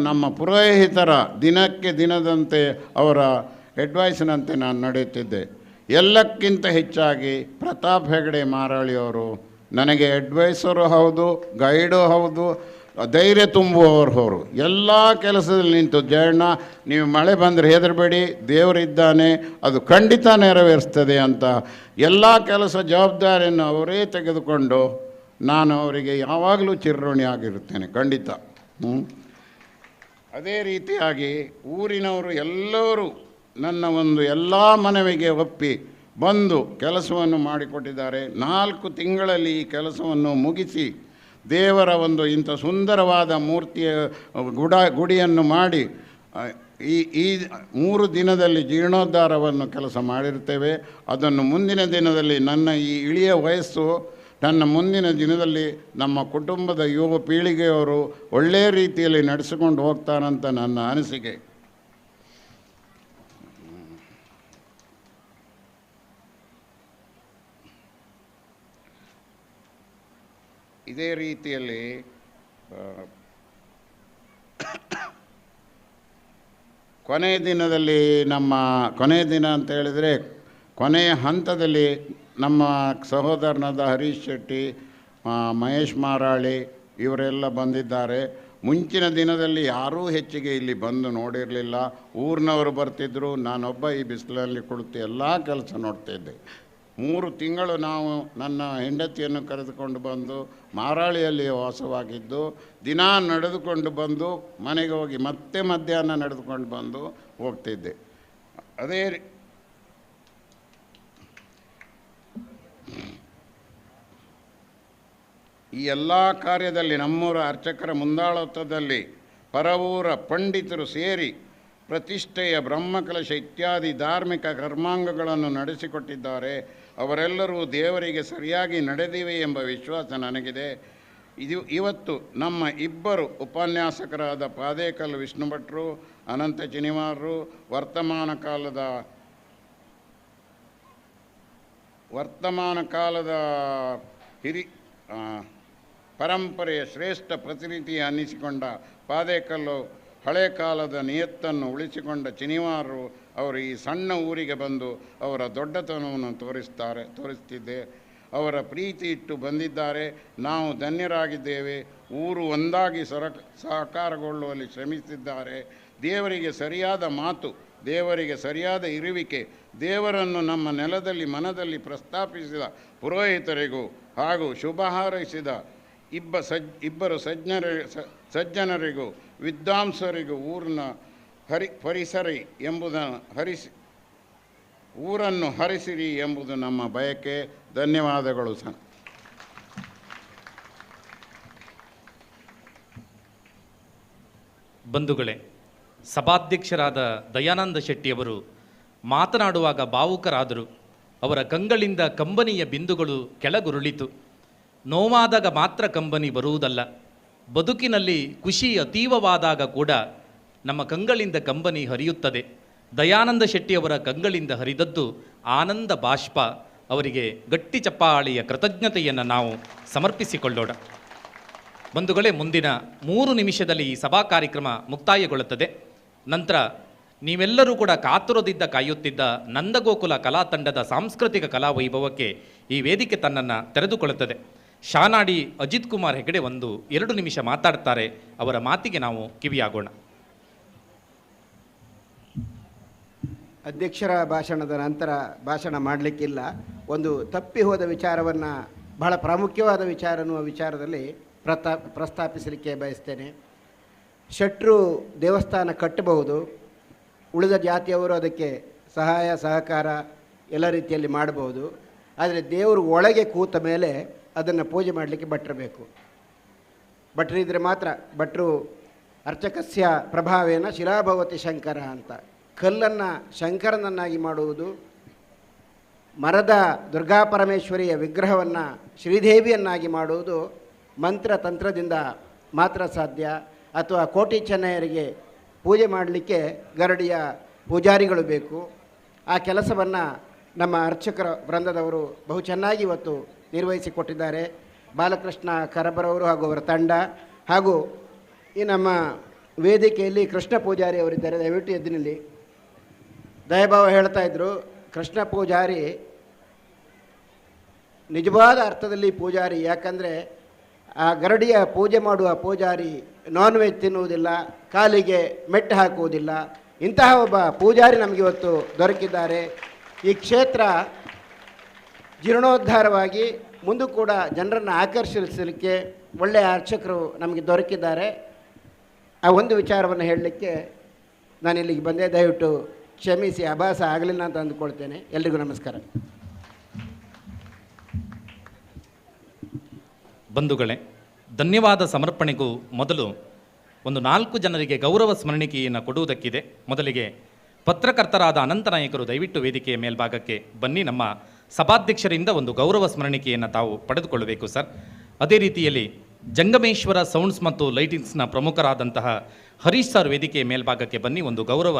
ನಮ್ಮ ಪುರೋಹಿತರ ದಿನಕ್ಕೆ ದಿನದಂತೆ ಅವರ ಅಡ್ವೈಸ್ನಂತೆ ನಾನು ನಡೆಯುತ್ತಿದ್ದೆ. ಎಲ್ಲಕ್ಕಿಂತ ಹೆಚ್ಚಾಗಿ ಪ್ರತಾಪ್ ಹೆಗಡೆ ಮಾರಾಳಿಯವರು ನನಗೆ ಅಡ್ವೈಸರು ಹೌದು, ಗೈಡು ಹೌದು. ಧೈರ್ಯ ತುಂಬುವವರು ಎಲ್ಲ ಕೆಲಸದಲ್ಲಿ ನಿಂತು ಜಯಣ್ಣ ನೀವು ಮಳೆ ಬಂದರೆ ಹೆದರಬೇಡಿ, ದೇವರಿದ್ದಾನೆ, ಅದು ಖಂಡಿತ ನೆರವೇರಿಸ್ತದೆ ಅಂತ ಎಲ್ಲ ಕೆಲಸ ಜವಾಬ್ದಾರಿಯನ್ನು ಅವರೇ ತೆಗೆದುಕೊಂಡು ನಾನು ಅವರಿಗೆ ಯಾವಾಗಲೂ ಚಿರಋಣಿ ಆಗಿರುತ್ತೇನೆ ಖಂಡಿತ. ಅದೇ ರೀತಿಯಾಗಿ ಊರಿನವರು ಎಲ್ಲರೂ ನನ್ನ ಒಂದು ಎಲ್ಲ ಮನವಿಗೆ ಒಪ್ಪಿ ಬಂದು ಕೆಲಸವನ್ನು ಮಾಡಿಕೊಟ್ಟಿದ್ದಾರೆ. 4 ತಿಂಗಳಲ್ಲಿ ಈ ಕೆಲಸವನ್ನು ಮುಗಿಸಿ ದೇವರ ಒಂದು ಇಂಥ ಸುಂದರವಾದ ಮೂರ್ತಿಯ ಗುಡಿಯನ್ನು ಮಾಡಿ ಈ 3 ದಿನದಲ್ಲಿ ಜೀರ್ಣೋದ್ಧಾರವನ್ನು ಕೆಲಸ ಮಾಡಿರ್ತೇವೆ. ಅದನ್ನು ಮುಂದಿನ ದಿನದಲ್ಲಿ ನನ್ನ ಈ ಇಳಿಯ ವಯಸ್ಸು ನನ್ನ ಮುಂದಿನ ದಿನದಲ್ಲಿ ನಮ್ಮ ಕುಟುಂಬದ ಯುವ ಪೀಳಿಗೆಯವರು ಒಳ್ಳೆಯ ರೀತಿಯಲ್ಲಿ ನಡೆಸಿಕೊಂಡು ಹೋಗ್ತಾರಂತ ನನ್ನ ಅನಿಸಿಕೆ. ಇದೇ ರೀತಿಯಲ್ಲಿ ಕೊನೆಯ ದಿನದಲ್ಲಿ ಕೊನೆಯ ದಿನ ಅಂತ ಹೇಳಿದರೆ ಕೊನೆಯ ಹಂತದಲ್ಲಿ ನಮ್ಮ ಸಹೋದರನಾದ ಹರೀಶ್ ಶೆಟ್ಟಿ, ಮಹೇಶ್ ಮಾರಾಳಿ ಇವರೆಲ್ಲ ಬಂದಿದ್ದಾರೆ. ಮುಂಚಿನ ದಿನದಲ್ಲಿ ಯಾರೂ ಹೆಚ್ಚಿಗೆ ಇಲ್ಲಿ ಬಂದು ನೋಡಿರಲಿಲ್ಲ. ಊರಿನವರು ಬರ್ತಿದ್ದರು, ನಾನೊಬ್ಬ ಈ ಬಿಸಿಲಲ್ಲಿ ಕುಳಿತು ಎಲ್ಲ ಕೆಲಸ ನೋಡ್ತಿದ್ದೆ. 3 ತಿಂಗಳು ನಾವು ನನ್ನ ಹೆಂಡತಿಯನ್ನು ಕರೆದುಕೊಂಡು ಬಂದು ಮಾರಾಳಿಯಲ್ಲಿ ವಾಸವಾಗಿದ್ದು, ದಿನ ನಡೆದುಕೊಂಡು ಬಂದು ಮನೆಗೆ ಹೋಗಿ ಮತ್ತೆ ಮಧ್ಯಾಹ್ನ ನಡೆದುಕೊಂಡು ಬಂದು ಹೋಗ್ತಿದ್ದೆ. ಅದೇ ಈ ಎಲ್ಲ ಕಾರ್ಯದಲ್ಲಿ ನಮ್ಮೂರ ಅರ್ಚಕರ ಮುಂದಾಳತ್ವದಲ್ಲಿ ಪರವೂರ ಪಂಡಿತರು ಸೇರಿ ಪ್ರತಿಷ್ಠೆಯ ಬ್ರಹ್ಮಕಲಶ ಇತ್ಯಾದಿ ಧಾರ್ಮಿಕ ಕರ್ಮಾಂಗಗಳನ್ನು ನಡೆಸಿಕೊಟ್ಟಿದ್ದಾರೆ. ಅವರೆಲ್ಲರೂ ದೇವರಿಗೆ ಸರಿಯಾಗಿ ನಡೆದಿವೆ ಎಂಬ ವಿಶ್ವಾಸ ನನಗಿದೆ. ಇವತ್ತು ನಮ್ಮ ಇಬ್ಬರು ಉಪನ್ಯಾಸಕರಾದ ಪಾದೇಕಲ್ ವಿಷ್ಣು ಭಟ್ರು, ಅನಂತ ಚಿನಿವಾರರು ವರ್ತಮಾನ ಕಾಲದ ಪರಂಪರೆಯ ಶ್ರೇಷ್ಠ ಪ್ರತಿನಿಧಿ ಅನ್ನಿಸಿಕೊಂಡ ಪಾದೇಕಲ್ಲು, ಹಳೆ ಕಾಲದ ನಿಯತ್ತನ್ನು ಉಳಿಸಿಕೊಂಡ ಚಿನಿವಾರರು ಅವರು ಈ ಸಣ್ಣ ಊರಿಗೆ ಬಂದು ಅವರ ದೊಡ್ಡತನವನ್ನು ತೋರಿಸ್ತಿದ್ದೆ. ಅವರ ಪ್ರೀತಿ ಇಟ್ಟು ಬಂದಿದ್ದಾರೆ. ನಾವು ಧನ್ಯರಾಗಿದ್ದೇವೆ. ಊರು ಒಂದಾಗಿ ಸಹಕಾರಗೊಳ್ಳುವಲ್ಲಿ ಶ್ರಮಿಸಿದ್ದಾರೆ. ದೇವರಿಗೆ ಸರಿಯಾದ ಮಾತು, ದೇವರಿಗೆ ಸರಿಯಾದ ಇರುವಿಕೆ, ದೇವರನ್ನು ನಮ್ಮ ನೆಲದಲ್ಲಿ ಮನದಲ್ಲಿ ಪ್ರಸ್ತಾಪಿಸಿದ ಪುರೋಹಿತರಿಗೂ ಹಾಗೂ ಶುಭ ಹಾರೈಸಿದ ಇಬ್ಬರು ಸಜ್ಜನರಿಗೂ ವಿದ್ವಾಂಸರಿಗೂ ಊರನ್ನು ಹರಿಸಿರಿ ಎಂಬುದು ನಮ್ಮ ಬಯಕೆ. ಧನ್ಯವಾದಗಳು ಸರ್. ಬಂಧುಗಳೇ, ಸಭಾಧ್ಯಕ್ಷರಾದ ದಯಾನಂದ ಶೆಟ್ಟಿಯವರು ಮಾತನಾಡುವಾಗ ಭಾವುಕರಾದರು. ಅವರ ಕಂಗಳಿಂದ ಕಂಬನಿಯ ಬಿಂದುಗಳು ಕೆಳಗುರುಳಿತು. ನೋವಾದಾಗ ಮಾತ್ರ ಕಂಬನಿ ಬರುವುದಲ್ಲ, ಬದುಕಿನಲ್ಲಿ ಖುಷಿ ಅತೀವವಾದಾಗ ಕೂಡ ನಮ್ಮ ಕಂಗಳಿಂದ ಕಂಬನಿ ಹರಿಯುತ್ತದೆ. ದಯಾನಂದ ಶೆಟ್ಟಿಯವರ ಕಂಗಳಿಂದ ಹರಿದದ್ದು ಆನಂದ ಬಾಷ್ಪ. ಅವರಿಗೆ ಗಟ್ಟಿ ಚಪ್ಪಾಳೆಯ ಕೃತಜ್ಞತೆಯನ್ನು ನಾವು ಸಮರ್ಪಿಸಿಕೊಳ್ಳೋಣ. ಬಂಧುಗಳೇ, ಮುಂದಿನ 3 ನಿಮಿಷದಲ್ಲಿ ಈ ಸಭಾ ಕಾರ್ಯಕ್ರಮ ಮುಕ್ತಾಯಗೊಳ್ಳುತ್ತದೆ. ನಂತರ ನೀವೆಲ್ಲರೂ ಕೂಡ ಕಾತುರದಿಂದ ಕಾಯುತ್ತಿದ್ದ ನಂದಗೋಕುಲ ಕಲಾ ತಂಡದ ಸಾಂಸ್ಕೃತಿಕ ಕಲಾ ವೈಭವಕ್ಕೆ ಈ ವೇದಿಕೆ ತನ್ನನ್ನು ತೆರೆದುಕೊಳ್ಳುತ್ತದೆ. ಶಾನಾಡಿ ಅಜಿತ್ ಕುಮಾರ್ ಹೆಗಡೆ 1-2 ನಿಮಿಷ ಮಾತಾಡ್ತಾರೆ. ಅವರ ಮಾತಿಗೆ ನಾವು ಕಿವಿಯಾಗೋಣ. ಅಧ್ಯಕ್ಷರ ಭಾಷಣದ ನಂತರ ಭಾಷಣ ಮಾಡಲಿಕ್ಕಿಲ್ಲ. ಒಂದು ತಪ್ಪಿ ಹೋದ ವಿಚಾರವನ್ನು, ಬಹಳ ಪ್ರಾಮುಖ್ಯವಾದ ವಿಚಾರ ಅನ್ನುವ ವಿಚಾರದಲ್ಲಿ ಪ್ರಸ್ತಾಪಿಸಲಿಕ್ಕೆ ಬಯಸ್ತೇನೆ. ಶೆಟ್ರು ದೇವಸ್ಥಾನ ಕಟ್ಟಬಹುದು, ಉಳಿದ ಜಾತಿಯವರು ಅದಕ್ಕೆ ಸಹಾಯ ಸಹಕಾರ ಎಲ್ಲ ರೀತಿಯಲ್ಲಿ ಮಾಡಬಹುದು. ಆದರೆ ದೇವರು ಒಳಗೆ ಕೂತ ಮೇಲೆ ಅದನ್ನು ಪೂಜೆ ಮಾಡಲಿಕ್ಕೆ ಭಟ್ರು ಬೇಕು. ಭಟ್ರಿದ್ರೆ ಮಾತ್ರ. ಭಟ್ರು ಅರ್ಚಕಸ್ಯ ಪ್ರಭಾವೇನ ಶಿಲಾಭವತಿ ಶಂಕರ ಅಂತ, ಕಲ್ಲನ್ನು ಶಂಕರನನ್ನಾಗಿ ಮಾಡುವುದು, ಮರದ ದುರ್ಗಾಪರಮೇಶ್ವರಿಯ ವಿಗ್ರಹವನ್ನು ಶ್ರೀದೇವಿಯನ್ನಾಗಿ ಮಾಡುವುದು ಮಂತ್ರ ತಂತ್ರದಿಂದ ಮಾತ್ರ ಸಾಧ್ಯ. ಅಥವಾ ಕೋಟಿ ಚೆನ್ನಯ್ಯರಿಗೆ ಪೂಜೆ ಮಾಡಲಿಕ್ಕೆ ಗರಡಿಯ ಪೂಜಾರಿಗಳು ಬೇಕು. ಆ ಕೆಲಸವನ್ನು ನಮ್ಮ ಅರ್ಚಕರ ವೃಂದದವರು ಬಹು ಚೆನ್ನಾಗಿ ಇವತ್ತು ನಿರ್ವಹಿಸಿಕೊಟ್ಟಿದ್ದಾರೆ. ಬಾಲಕೃಷ್ಣ ಕರಬರವರು ಹಾಗೂ ಅವರ ತಂಡ, ಹಾಗೂ ಈ ನಮ್ಮ ವೇದಿಕೆಯಲ್ಲಿ ಕೃಷ್ಣ ಪೂಜಾರಿ ಅವರಿದ್ದಾರೆ. ದಯವಿಟ್ಟು ಎದ್ದಿನಲ್ಲಿ. ದಯಭಾವ ಹೇಳ್ತಾ ಇದ್ದರು, ಕೃಷ್ಣ ಪೂಜಾರಿ ನಿಜವಾದ ಅರ್ಥದಲ್ಲಿ ಪೂಜಾರಿ. ಯಾಕಂದರೆ ಆ ಗರಡಿಯ ಪೂಜೆ ಮಾಡುವ ಪೂಜಾರಿ ನಾನ್ ವೆಜ್ ತಿನ್ನುವುದಿಲ್ಲ, ಕಾಲಿಗೆ ಮೆಟ್ಟು ಹಾಕುವುದಿಲ್ಲ. ಇಂತಹ ಒಬ್ಬ ಪೂಜಾರಿ ನಮಗಿವತ್ತು ದೊರಕಿದ್ದಾರೆ. ಈ ಕ್ಷೇತ್ರ ಜೀರ್ಣೋದ್ಧಾರವಾಗಿ ಮುಂದೂ ಕೂಡ ಜನರನ್ನು ಆಕರ್ಷಿಸಲಿಕ್ಕೆ ಒಳ್ಳೆಯ ಅರ್ಚಕರು ನಮಗೆ ದೊರಕಿದ್ದಾರೆ. ಆ ಒಂದು ವಿಚಾರವನ್ನು ಹೇಳಲಿಕ್ಕೆ ನಾನು ಇಲ್ಲಿಗೆ ಬಂದೆ. ದಯವಿಟ್ಟು ಕ್ಷಮಿಸಿ, ಆಭಾಸ ಆಗಲಿಲ್ಲ ಅಂತ ಅಂದುಕೊಳ್ತೇನೆ. ಎಲ್ರಿಗೂ ನಮಸ್ಕಾರ. ಬಂಧುಗಳೇ, ಧನ್ಯವಾದ ಸಮರ್ಪಣೆಗೂ ಮೊದಲು ಒಂದು 4 ಜನರಿಗೆ ಗೌರವ ಸ್ಮರಣಿಕೆಯನ್ನು ಕೊಡುವುದಕ್ಕಿದೆ. ಮೊದಲಿಗೆ ಪತ್ರಕರ್ತರಾದ ಅನಂತನಾಯಕರು ದಯವಿಟ್ಟು ವೇದಿಕೆಯ ಮೇಲ್ಭಾಗಕ್ಕೆ ಬನ್ನಿ. ನಮ್ಮ ಸಭಾಧ್ಯಕ್ಷರಿಂದ ಒಂದು ಗೌರವ ಸ್ಮರಣಿಕೆಯನ್ನು ತಾವು ಪಡೆದುಕೊಳ್ಳಬೇಕು ಸರ್. ಅದೇ ರೀತಿಯಲ್ಲಿ ಜಂಗಮೇಶ್ವರ ಸೌಂಡ್ಸ್ ಮತ್ತು ಲೈಟಿಂಗ್ಸ್ನ ಪ್ರಮುಖರಾದಂತಹ ಹರೀಶ್ ಸರ್ ವೇದಿಕೆಯ ಮೇಲ್ಭಾಗಕ್ಕೆ ಬನ್ನಿ. ಒಂದು ಗೌರವ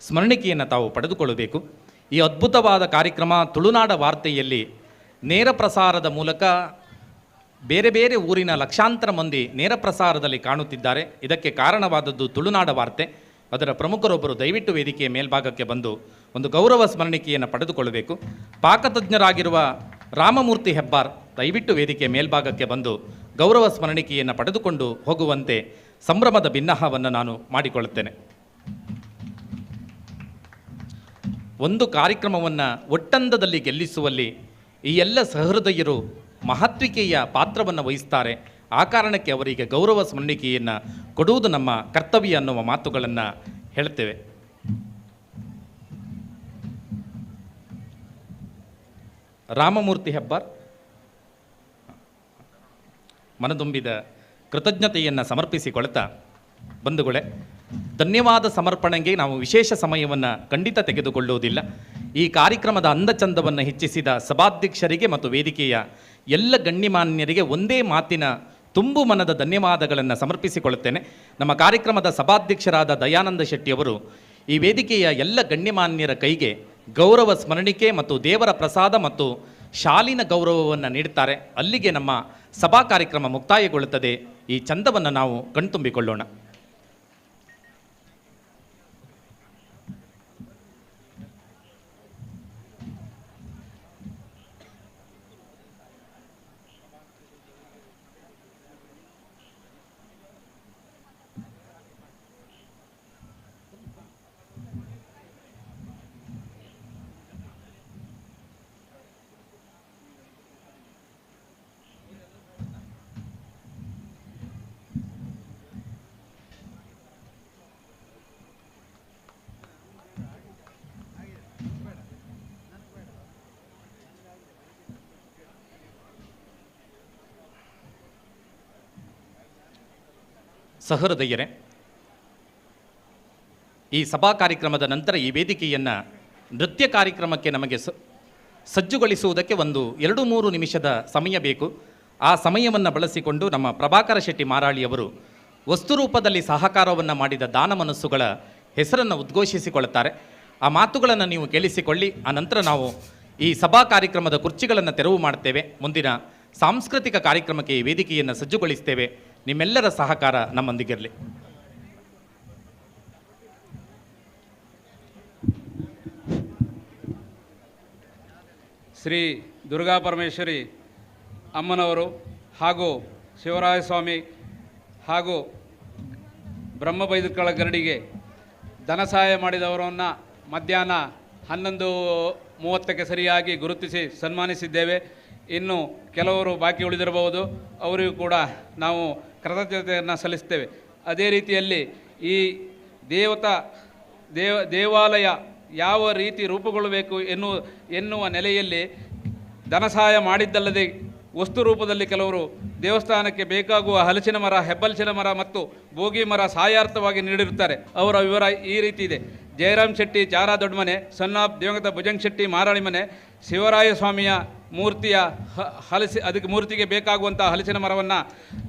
ಸ್ಮರಣಿಕೆಯನ್ನು ತಾವು ಪಡೆದುಕೊಳ್ಳಬೇಕು. ಈ ಅದ್ಭುತವಾದ ಕಾರ್ಯಕ್ರಮ ತುಳುನಾಡ ವಾರ್ತೆಯಲ್ಲಿ ನೇರ ಪ್ರಸಾರದ ಮೂಲಕ ಬೇರೆ ಬೇರೆ ಊರಿನ ಲಕ್ಷಾಂತರ ಮಂದಿ ನೇರ ಪ್ರಸಾರದಲ್ಲಿ ಕಾಣುತ್ತಿದ್ದಾರೆ. ಇದಕ್ಕೆ ಕಾರಣವಾದದ್ದು ತುಳುನಾಡ ವಾರ್ತೆ. ಅದರ ಪ್ರಮುಖರೊಬ್ಬರು ದಯವಿಟ್ಟು ವೇದಿಕೆಯ ಮೇಲ್ಭಾಗಕ್ಕೆ ಬಂದು ಒಂದು ಗೌರವ ಸ್ಮರಣಿಕೆಯನ್ನು ಪಡೆದುಕೊಳ್ಳಬೇಕು. ಪಾಕತಜ್ಞರಾಗಿರುವ ರಾಮಮೂರ್ತಿ ಹೆಬ್ಬಾರ್ ದಯವಿಟ್ಟು ವೇದಿಕೆಯ ಮೇಲ್ಭಾಗಕ್ಕೆ ಬಂದು ಗೌರವ ಸ್ಮರಣಿಕೆಯನ್ನು ಪಡೆದುಕೊಂಡು ಹೋಗುವಂತೆ ಸಂಭ್ರಮದ ಭಿನ್ನಹವನ್ನು ನಾನು ಮಾಡಿಕೊಳ್ಳುತ್ತೇನೆ. ಒಂದು ಕಾರ್ಯಕ್ರಮವನ್ನು ಒಟ್ಟಂದದಲ್ಲಿ ಗೆಲ್ಲಿಸುವಲ್ಲಿ ಈ ಎಲ್ಲ ಸಹೃದಯರು ಮಹತ್ವಿಕೆಯ ಪಾತ್ರವನ್ನು ವಹಿಸ್ತಾರೆ. ಆ ಕಾರಣಕ್ಕೆ ಅವರಿಗೆ ಗೌರವ ಸ್ಮರಣಿಕೆಯನ್ನು ಕೊಡುವುದು ನಮ್ಮ ಕರ್ತವ್ಯ ಅನ್ನುವ ಮಾತುಗಳನ್ನು ಹೇಳ್ತೇವೆ. ರಾಮಮೂರ್ತಿ ಹೆಬ್ಬಾರ್ ಮನದುಂಬಿದ ಕೃತಜ್ಞತೆಯನ್ನು ಸಮರ್ಪಿಸಿಕೊಳ್ತಾ, ಬಂಧುಗಳೇ, ಧನ್ಯವಾದ ಸಮರ್ಪಣೆಗೆ ನಾವು ವಿಶೇಷ ಸಮಯವನ್ನು ಖಂಡಿತ ತೆಗೆದುಕೊಳ್ಳುವುದಿಲ್ಲ. ಈ ಕಾರ್ಯಕ್ರಮದ ಅಂದಚಂದವನ್ನು ಹೆಚ್ಚಿಸಿದ ಸಭಾಧ್ಯಕ್ಷರಿಗೆ ಮತ್ತು ವೇದಿಕೆಯ ಎಲ್ಲ ಗಣ್ಯಮಾನ್ಯರಿಗೆ ಒಂದೇ ಮಾತಿನ ತುಂಬು ಮನದ ಧನ್ಯವಾದಗಳನ್ನು ಸಮರ್ಪಿಸಿಕೊಳ್ಳುತ್ತೇನೆ. ನಮ್ಮ ಕಾರ್ಯಕ್ರಮದ ಸಭಾಧ್ಯಕ್ಷರಾದ ದಯಾನಂದ ಶೆಟ್ಟಿಯವರು ಈ ವೇದಿಕೆಯ ಎಲ್ಲ ಗಣ್ಯಮಾನ್ಯರ ಕೈಗೆ ಗೌರವ ಸ್ಮರಣಿಕೆ ಮತ್ತು ದೇವರ ಪ್ರಸಾದ ಮತ್ತು ಶಾಲಿನ ಗೌರವವನ್ನು ನೀಡುತ್ತಾರೆ. ಅಲ್ಲಿಗೆ ನಮ್ಮ ಸಭಾ ಕಾರ್ಯಕ್ರಮ ಮುಕ್ತಾಯಗೊಳ್ಳುತ್ತದೆ. ಈ ಚಂದವನ್ನು ನಾವು ಕಣ್ತುಂಬಿಕೊಳ್ಳೋಣ. ಸಹೃದಯರೇ, ಈ ಸಭಾ ಕಾರ್ಯಕ್ರಮದ ನಂತರ ಈ ವೇದಿಕೆಯನ್ನು ನೃತ್ಯ ಕಾರ್ಯಕ್ರಮಕ್ಕೆ ನಮಗೆ ಸಜ್ಜುಗೊಳಿಸುವುದಕ್ಕೆ ಒಂದು 2-3 ನಿಮಿಷದ ಸಮಯ ಬೇಕು. ಆ ಸಮಯವನ್ನು ಬಳಸಿಕೊಂಡು ನಮ್ಮ ಪ್ರಭಾಕರ ಶೆಟ್ಟಿ ಮಾರಾಳಿಯವರು ವಸ್ತು ರೂಪದಲ್ಲಿ ಸಹಕಾರವನ್ನು ಮಾಡಿದ ದಾನ ಮನಸ್ಸುಗಳ ಹೆಸರನ್ನು ಉದ್ಘೋಷಿಸಿಕೊಳ್ಳುತ್ತಾರೆ. ಆ ಮಾತುಗಳನ್ನು ನೀವು ಕೇಳಿಸಿಕೊಳ್ಳಿ. ಆ ನಂತರ ನಾವು ಈ ಸಭಾ ಕಾರ್ಯಕ್ರಮದ ಕುರ್ಚಿಗಳನ್ನು ತೆರವು ಮಾಡ್ತೇವೆ. ಮುಂದಿನ ಸಾಂಸ್ಕೃತಿಕ ಕಾರ್ಯಕ್ರಮಕ್ಕೆ ಈ ವೇದಿಕೆಯನ್ನು ಸಜ್ಜುಗೊಳಿಸ್ತೇವೆ. ನಿಮ್ಮೆಲ್ಲರ ಸಹಕಾರ ನಮ್ಮೊಂದಿಗಿರಲಿ. ಶ್ರೀ ದುರ್ಗಾ ಪರಮೇಶ್ವರಿ ಅಮ್ಮನವರು ಹಾಗೂ ಶಿವರಾಯ ಸ್ವಾಮಿ ಹಾಗೂ ಬ್ರಹ್ಮಬೈದಕ್ಕಳ ಗರಡಿಗೆ ಧನ ಸಹಾಯ ಮಾಡಿದವರನ್ನು ಮಧ್ಯಾಹ್ನ 11:30ಕ್ಕೆ ಸರಿಯಾಗಿ ಗುರುತಿಸಿ ಸನ್ಮಾನಿಸಿದ್ದೇವೆ. ಇನ್ನು ಕೆಲವರು ಬಾಕಿ ಉಳಿದಿರಬಹುದು, ಅವರಿಗೂ ಕೂಡ ನಾವು ಕೃತಜ್ಞತೆಯನ್ನು ಸಲ್ಲಿಸ್ತೇವೆ. ಅದೇ ರೀತಿಯಲ್ಲಿ ಈ ದೇವಾಲಯ ಯಾವ ರೀತಿ ರೂಪುಗೊಳ್ಳಬೇಕು ಎನ್ನುವ ನೆಲೆಯಲ್ಲಿ ಧನ ಸಹಾಯ ಮಾಡಿದ್ದಲ್ಲದೆ ವಸ್ತು ರೂಪದಲ್ಲಿ ಕೆಲವರು ದೇವಸ್ಥಾನಕ್ಕೆ ಬೇಕಾಗುವ ಹಲಸಿನ ಮರ, ಹೆಬ್ಬಲಸಿನ ಮರ ಮತ್ತು ಬೋಗಿ ಮರ ಸಹಾಯಾರ್ಥವಾಗಿ ನೀಡಿರುತ್ತಾರೆ. ಅವರ ವಿವರ ಈ ರೀತಿ ಇದೆ. ಜಯರಾಮ್ ಶೆಟ್ಟಿ ಚಾರಾ ದೊಡ್ಡಮನೆ, ಸನ್ ಆಫ್ ದಿವಂಗತ ಭುಜಂಗ್ ಶೆಟ್ಟಿ ಮಾರಾಳಿ ಮನೆ, ಶಿವರಾಯ ಸ್ವಾಮಿಯ ಮೂರ್ತಿಯ ಅದಕ್ಕೆ ಮೂರ್ತಿಗೆ ಬೇಕಾಗುವಂಥ ಹಲಸಿನ ಮರವನ್ನು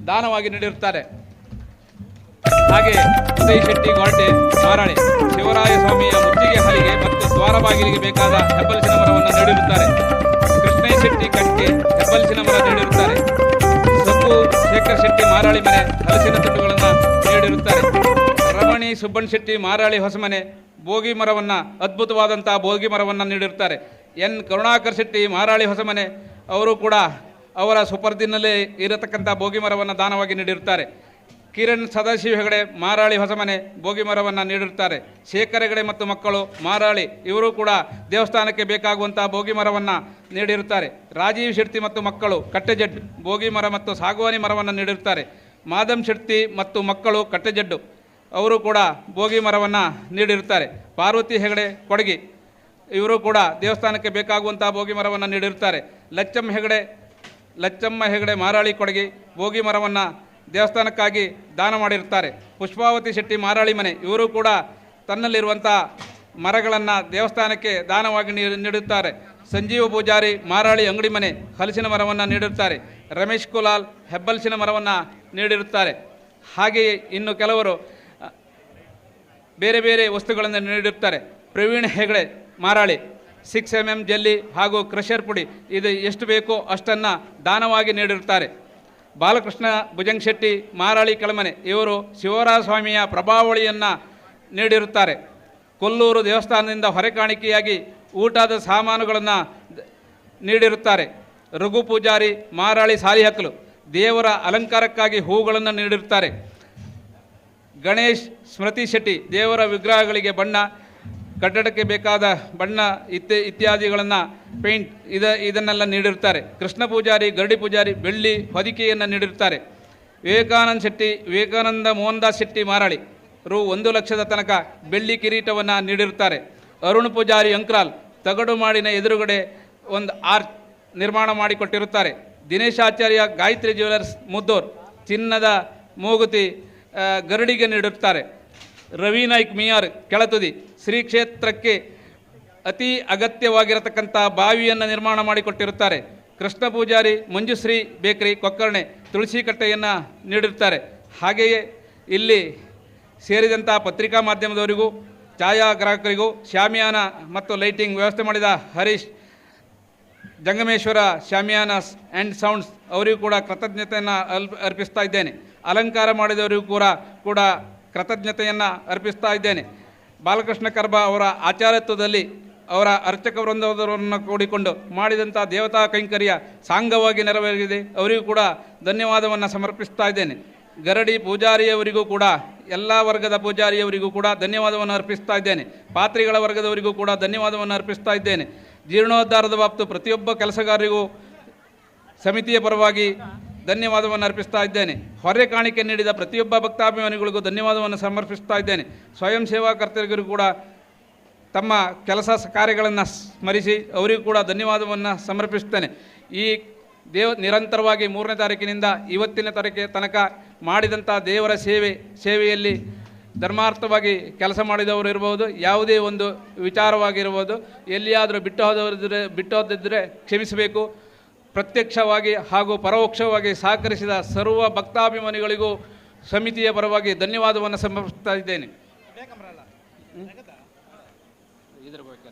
ದಾನವಾಗಿ ನೀಡಿರುತ್ತಾರೆ. ಹಾಗೆ ಉದಯ್ ಶೆಟ್ಟಿ ಗೋಲ್ಟೆ ಮಾರಾಳಿ ಶಿವರಾಯ ಸ್ವಾಮಿಯ ಮುತ್ತಿಗೆ ಹಲಿಗೆ ಮತ್ತು ದ್ವಾರ ಬಾಗಿಲಿಗೆ ಬೇಕಾದ ಹೆಬ್ಬಲಸಿನ ಮರವನ್ನು ನೀಡಿರುತ್ತಾರೆ. ಕೃಷ್ಣಯ್ಯ ಶೆಟ್ಟಿ ಕಟ್ಟಿ ಹೆಬ್ಬಲಸಿನ ಮರ ನೀಡಿರುತ್ತಾರೆ. ಸಬ್ಬು ಶೇಖರ್ ಶೆಟ್ಟಿ ಮಾರಾಳಿ ಮನೆ ಹಲಸಿನ ತುಂಡುಗಳನ್ನು ನೀಡಿರುತ್ತಾರೆ. ರಮಣಿ ಸುಬ್ಬಣ್ಣ ಶೆಟ್ಟಿ ಮಾರಾಳಿ ಹೊಸಮನೆ ಬೋಗಿ ಮರವನ್ನು ಅದ್ಭುತವಾದಂಥ ಬೋಗಿ ಮರವನ್ನು ನೀಡಿರುತ್ತಾರೆ. ಎನ್ ಕರುಣಾಕರ್ ಶೆಟ್ಟಿ ಮಾರಾಳಿ ಹೊಸಮನೆ ಅವರು ಕೂಡ ಅವರ ಸುಪರ್ದಿನಲ್ಲೇ ಇರತಕ್ಕಂಥ ಬೋಗಿ ಮರವನ್ನು ದಾನವಾಗಿ ನೀಡಿರುತ್ತಾರೆ. ಕಿರಣ್ ಸದಾಶಿವ ಹೆಗಡೆ ಮಾರಾಳಿ ಹೊಸಮನೆ ಬೋಗಿ ಮರವನ್ನು ನೀಡಿರುತ್ತಾರೆ. ಶೇಖರ್ ಹೆಗಡೆ ಮತ್ತು ಮಕ್ಕಳು ಮಾರಾಳಿ ಇವರು ಕೂಡ ದೇವಸ್ಥಾನಕ್ಕೆ ಬೇಕಾಗುವಂಥ ಬೋಗಿ ಮರವನ್ನು ನೀಡಿರುತ್ತಾರೆ. ರಾಜೀವ್ ಶೆಟ್ಟಿ ಮತ್ತು ಮಕ್ಕಳು ಕಟ್ಟೆಜಡ್ಡು ಬೋಗಿ ಮರ ಮತ್ತು ಸಾಗುವಾನಿ ಮರವನ್ನು ನೀಡಿರುತ್ತಾರೆ. ಮಾದಮ್ ಶೆಟ್ಟಿ ಮತ್ತು ಮಕ್ಕಳು ಕಟ್ಟೆಜಡ್ಡು ಅವರು ಕೂಡ ಬೋಗಿ ಮರವನ್ನು ನೀಡಿರುತ್ತಾರೆ. ಪಾರ್ವತಿ ಹೆಗಡೆ ಕೊಡಗಿ ಇವರು ಕೂಡ ದೇವಸ್ಥಾನಕ್ಕೆ ಬೇಕಾಗುವಂಥ ಬೋಗಿ ಮರವನ್ನು ನೀಡಿರುತ್ತಾರೆ. ಲಚ್ಚಮ್ಮ ಹೆಗಡೆ ಮಾರಾಳಿ ಕೊಡಗಿ ಬೋಗಿ ಮರವನ್ನು ದೇವಸ್ಥಾನಕ್ಕಾಗಿ ದಾನ ಮಾಡಿರುತ್ತಾರೆ. ಪುಷ್ಪಾವತಿ ಶೆಟ್ಟಿ ಮಾರಾಳಿ ಮನೆ ಇವರು ಕೂಡ ತನ್ನಲ್ಲಿರುವಂಥ ಮರಗಳನ್ನು ದೇವಸ್ಥಾನಕ್ಕೆ ದಾನವಾಗಿ ನೀಡುತ್ತಾರೆ. ಸಂಜೀವ ಪೂಜಾರಿ ಮಾರಾಳಿ ಅಂಗಡಿ ಮನೆ ಹಲಸಿನ ಮರವನ್ನು ನೀಡಿರುತ್ತಾರೆ. ರಮೇಶ್ ಕುಲಾಲ್ ಹೆಬ್ಬಲಸಿನ ಮರವನ್ನು ನೀಡಿರುತ್ತಾರೆ. ಹಾಗೆಯೇ ಇನ್ನು ಕೆಲವರು ಬೇರೆ ಬೇರೆ ವಸ್ತುಗಳನ್ನು ನೀಡಿರುತ್ತಾರೆ. ಪ್ರವೀಣ್ ಹೆಗಡೆ ಮಾರಾಳಿ 6mm ಜಲ್ಲಿ ಹಾಗೂ ಕ್ರಷರ್ ಪುಡಿ ಇದು ಎಷ್ಟು ಬೇಕೋ ಅಷ್ಟನ್ನು ದಾನವಾಗಿ ನೀಡಿರುತ್ತಾರೆ. ಬಾಲಕೃಷ್ಣ ಭುಜಂಗ್ ಶೆಟ್ಟಿ ಮಾರಾಳಿ ಕೆಳಮನೆ ಇವರು ಶಿವರಾಜ ಸ್ವಾಮಿಯ ಪ್ರಭಾವಳಿಯನ್ನು ನೀಡಿರುತ್ತಾರೆ. ಕೊಲ್ಲೂರು ದೇವಸ್ಥಾನದಿಂದ ಹೊರೆಕಾಣಿಕೆಯಾಗಿ ಊಟದ ಸಾಮಾನುಗಳನ್ನು ನೀಡಿರುತ್ತಾರೆ. ರಘು ಪೂಜಾರಿ ಮಾರಾಳಿ ಸಾಲಿಹಕ್ಕಲು ದೇವರ ಅಲಂಕಾರಕ್ಕಾಗಿ ಹೂಗಳನ್ನು ನೀಡಿರುತ್ತಾರೆ. ಗಣೇಶ್ ಸ್ಮೃತಿ ಶೆಟ್ಟಿ ದೇವರ ವಿಗ್ರಹಗಳಿಗೆ ಬಣ್ಣ, ಕಟ್ಟಡಕ್ಕೆ ಬೇಕಾದ ಬಣ್ಣ ಇತ್ಯಾದಿಗಳನ್ನು ಪೇಂಟ್ ಇದನ್ನೆಲ್ಲ ನೀಡಿರುತ್ತಾರೆ. ಕೃಷ್ಣ ಪೂಜಾರಿ ಗರಡಿ ಪೂಜಾರಿ ಬೆಳ್ಳಿ ಹೊದಿಕೆಯನ್ನು ನೀಡಿರುತ್ತಾರೆ. ವಿವೇಕಾನಂದ ಮೋಹನ್ದಾಸ್ ಶೆಟ್ಟಿ ಮಾರಾಳಿ ರು 1 ಲಕ್ಷದ ತನಕ ಬೆಳ್ಳಿ ಕಿರೀಟವನ್ನು ನೀಡಿರುತ್ತಾರೆ. ಅರುಣ್ ಪೂಜಾರಿ ಅಂಕ್ರಾಲ್ ತಗಡು ಮಾಡಿನ ಎದುರುಗಡೆ ಒಂದು ಆರ್ಚ್ ನಿರ್ಮಾಣ ಮಾಡಿಕೊಟ್ಟಿರುತ್ತಾರೆ. ದಿನೇಶ್ ಆಚಾರ್ಯ ಗಾಯತ್ರಿ ಜ್ಯುವೆಲರ್ಸ್ ಮುದ್ದೂರ್ ಚಿನ್ನದ ಮೂಗುತಿ ಗರಡಿಗೆ ನೀಡಿರುತ್ತಾರೆ. ರವಿ ನಾಯ್ಕ್ ಮಿಯಾರ್ ಕೆಳತುದಿ ಶ್ರೀ ಕ್ಷೇತ್ರಕ್ಕೆ ಅತಿ ಅಗತ್ಯವಾಗಿರತಕ್ಕಂಥ ಬಾವಿಯನ್ನು ನಿರ್ಮಾಣ ಮಾಡಿಕೊಟ್ಟಿರುತ್ತಾರೆ. ಕೃಷ್ಣ ಪೂಜಾರಿ ಮಂಜುಶ್ರೀ ಬೇಕರಿ ಕೊಕ್ಕರ್ಣೆ ತುಳಸಿ ಕಟ್ಟೆಯನ್ನು ನೀಡಿರುತ್ತಾರೆ. ಹಾಗೆಯೇ ಇಲ್ಲಿ ಸೇರಿದಂಥ ಪತ್ರಿಕಾ ಮಾಧ್ಯಮದವರಿಗೂ ಛಾಯಾಗ್ರಾಹಕರಿಗೂ ಶಾಮಿಯಾನ ಮತ್ತು ಲೈಟಿಂಗ್ ವ್ಯವಸ್ಥೆ ಮಾಡಿದ ಹರೀಶ್ ಜಂಗಮೇಶ್ವರ ಶಾಮಿಯಾನಸ್ ಆ್ಯಂಡ್ ಸೌಂಡ್ಸ್ ಅವರಿಗೂ ಕೂಡ ಕೃತಜ್ಞತೆಯನ್ನು ಅರ್ಪಿಸ್ತಾ ಇದ್ದೇನೆ. ಅಲಂಕಾರ ಮಾಡಿದವರಿಗೂ ಕೂಡ ಕೃತಜ್ಞತೆಯನ್ನು ಅರ್ಪಿಸ್ತಾ ಇದ್ದೇನೆ. ಬಾಲಕೃಷ್ಣ ಕರ್ಬ ಅವರ ಆಚಾರ್ಯತ್ವದಲ್ಲಿ ಅವರ ಅರ್ಚಕ ವೃಂದವನ್ನು ಕೂಡಿಕೊಂಡು ಮಾಡಿದಂಥ ದೇವತಾ ಕೈಂಕರ್ಯ ಸಾಂಗವಾಗಿ ನೆರವೇರಿದೆ. ಅವರಿಗೂ ಕೂಡ ಧನ್ಯವಾದವನ್ನು ಸಮರ್ಪಿಸ್ತಾ ಇದ್ದೇನೆ. ಗರಡಿ ಪೂಜಾರಿಯವರಿಗೂ ಕೂಡ ಎಲ್ಲ ವರ್ಗದ ಪೂಜಾರಿಯವರಿಗೂ ಕೂಡ ಧನ್ಯವಾದವನ್ನು ಅರ್ಪಿಸ್ತಾ ಇದ್ದೇನೆ. ಪಾತ್ರಿಗಳ ವರ್ಗದವರಿಗೂ ಕೂಡ ಧನ್ಯವಾದವನ್ನು ಅರ್ಪಿಸ್ತಾ ಇದ್ದೇನೆ. ಜೀರ್ಣೋದ್ಧಾರದ ಬಾಬ್ತು ಪ್ರತಿಯೊಬ್ಬ ಕೆಲಸಗಾರರಿಗೂ ಸಮಿತಿಯ ಪರವಾಗಿ ಧನ್ಯವಾದವನ್ನು ಅರ್ಪಿಸ್ತಾ ಇದ್ದೇನೆ. ಹೊರೆ ಕಾಣಿಕೆ ನೀಡಿದ ಪ್ರತಿಯೊಬ್ಬ ಭಕ್ತಾಭಿಮಾನಿಗಳಿಗೂ ಧನ್ಯವಾದವನ್ನು ಸಮರ್ಪಿಸ್ತಾ ಇದ್ದೇನೆ. ಸ್ವಯಂ ಸೇವಾಕರ್ತರಿಗೂ ಕೂಡ ತಮ್ಮ ಕೆಲಸ ಕಾರ್ಯಗಳನ್ನು ಸ್ಮರಿಸಿ ಅವರಿಗೂ ಕೂಡ ಧನ್ಯವಾದವನ್ನು ಸಮರ್ಪಿಸ್ತೇನೆ. ಈ ನಿರಂತರವಾಗಿ 3ನೇ ತಾರೀಕಿನಿಂದ ಇವತ್ತಿನ ತನಕ ಮಾಡಿದಂಥ ದೇವರ ಸೇವೆಯಲ್ಲಿ ಧರ್ಮಾರ್ಥವಾಗಿ ಕೆಲಸ ಮಾಡಿದವರು ಇರ್ಬೋದು, ಯಾವುದೇ ಒಂದು ವಿಚಾರವಾಗಿರ್ಬೋದು, ಎಲ್ಲಿಯಾದರೂ ಬಿಟ್ಟು ಹೋದಿದ್ದರೆ ಕ್ಷಮಿಸಬೇಕು. ಪ್ರತ್ಯಕ್ಷವಾಗಿ ಹಾಗೂ ಪರೋಕ್ಷವಾಗಿ ಸಹಕರಿಸಿದ ಸರ್ವ ಭಕ್ತಾಭಿಮಾನಿಗಳಿಗೂ ಸಮಿತಿಯ ಪರವಾಗಿ ಧನ್ಯವಾದವನ್ನು ಸಮರ್ಪಿಸ್ತಾ ಇದ್ದೇನೆ. ಇದರ ಬಗ್ಗೆ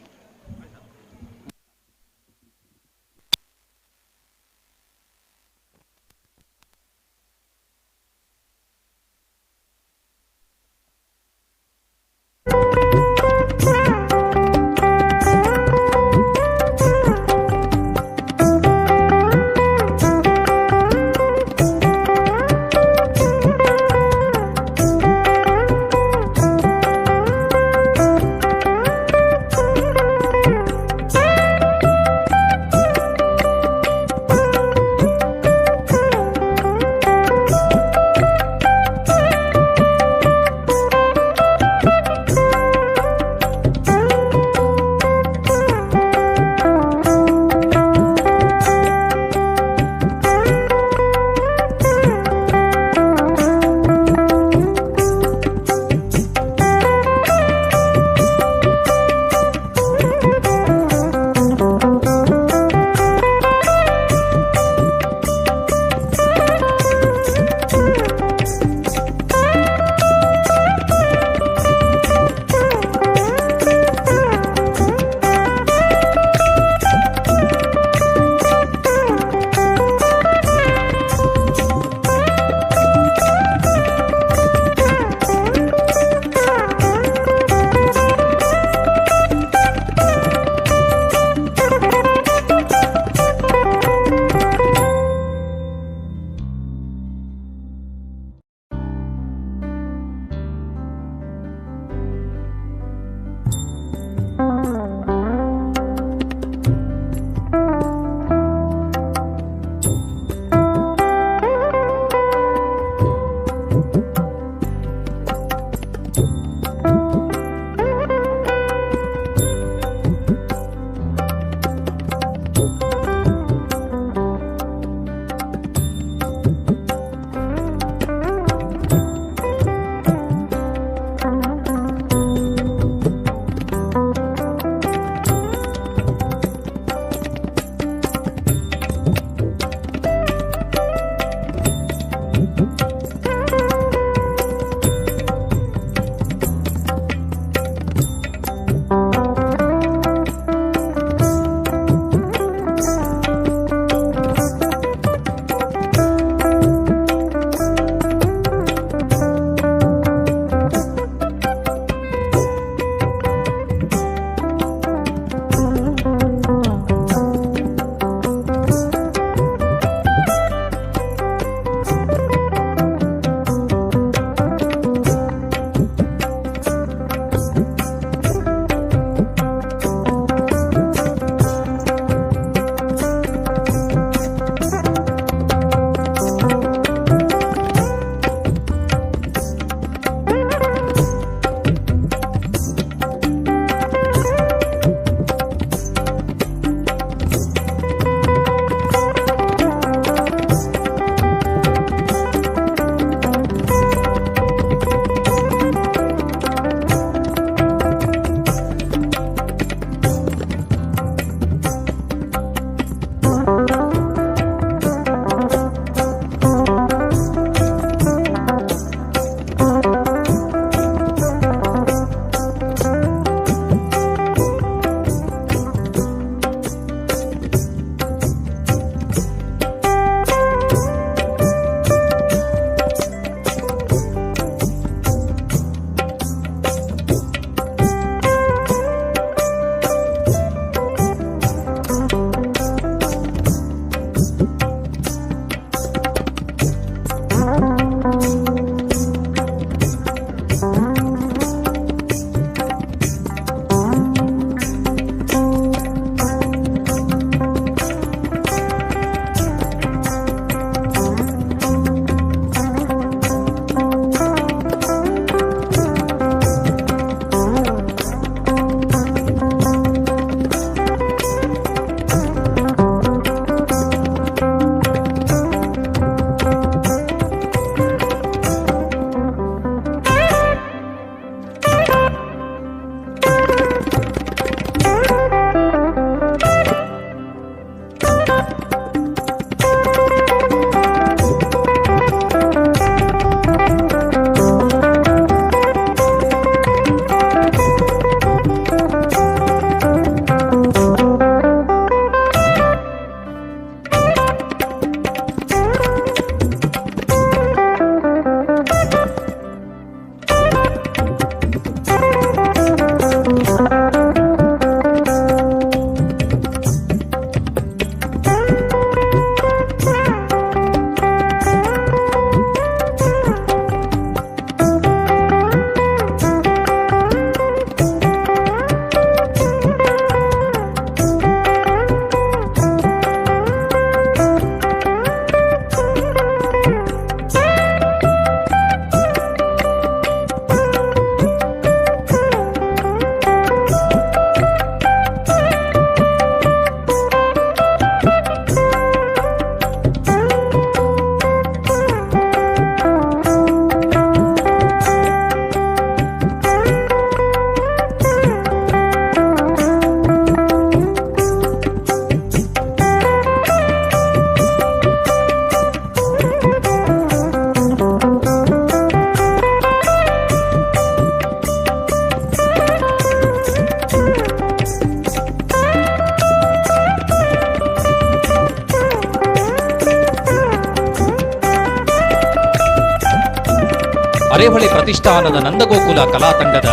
ಅರೆಹೊಳೆ ಪ್ರತಿಷ್ಠಾನದ ನಂದಗೋಕುಲ ಕಲಾತಂಡದ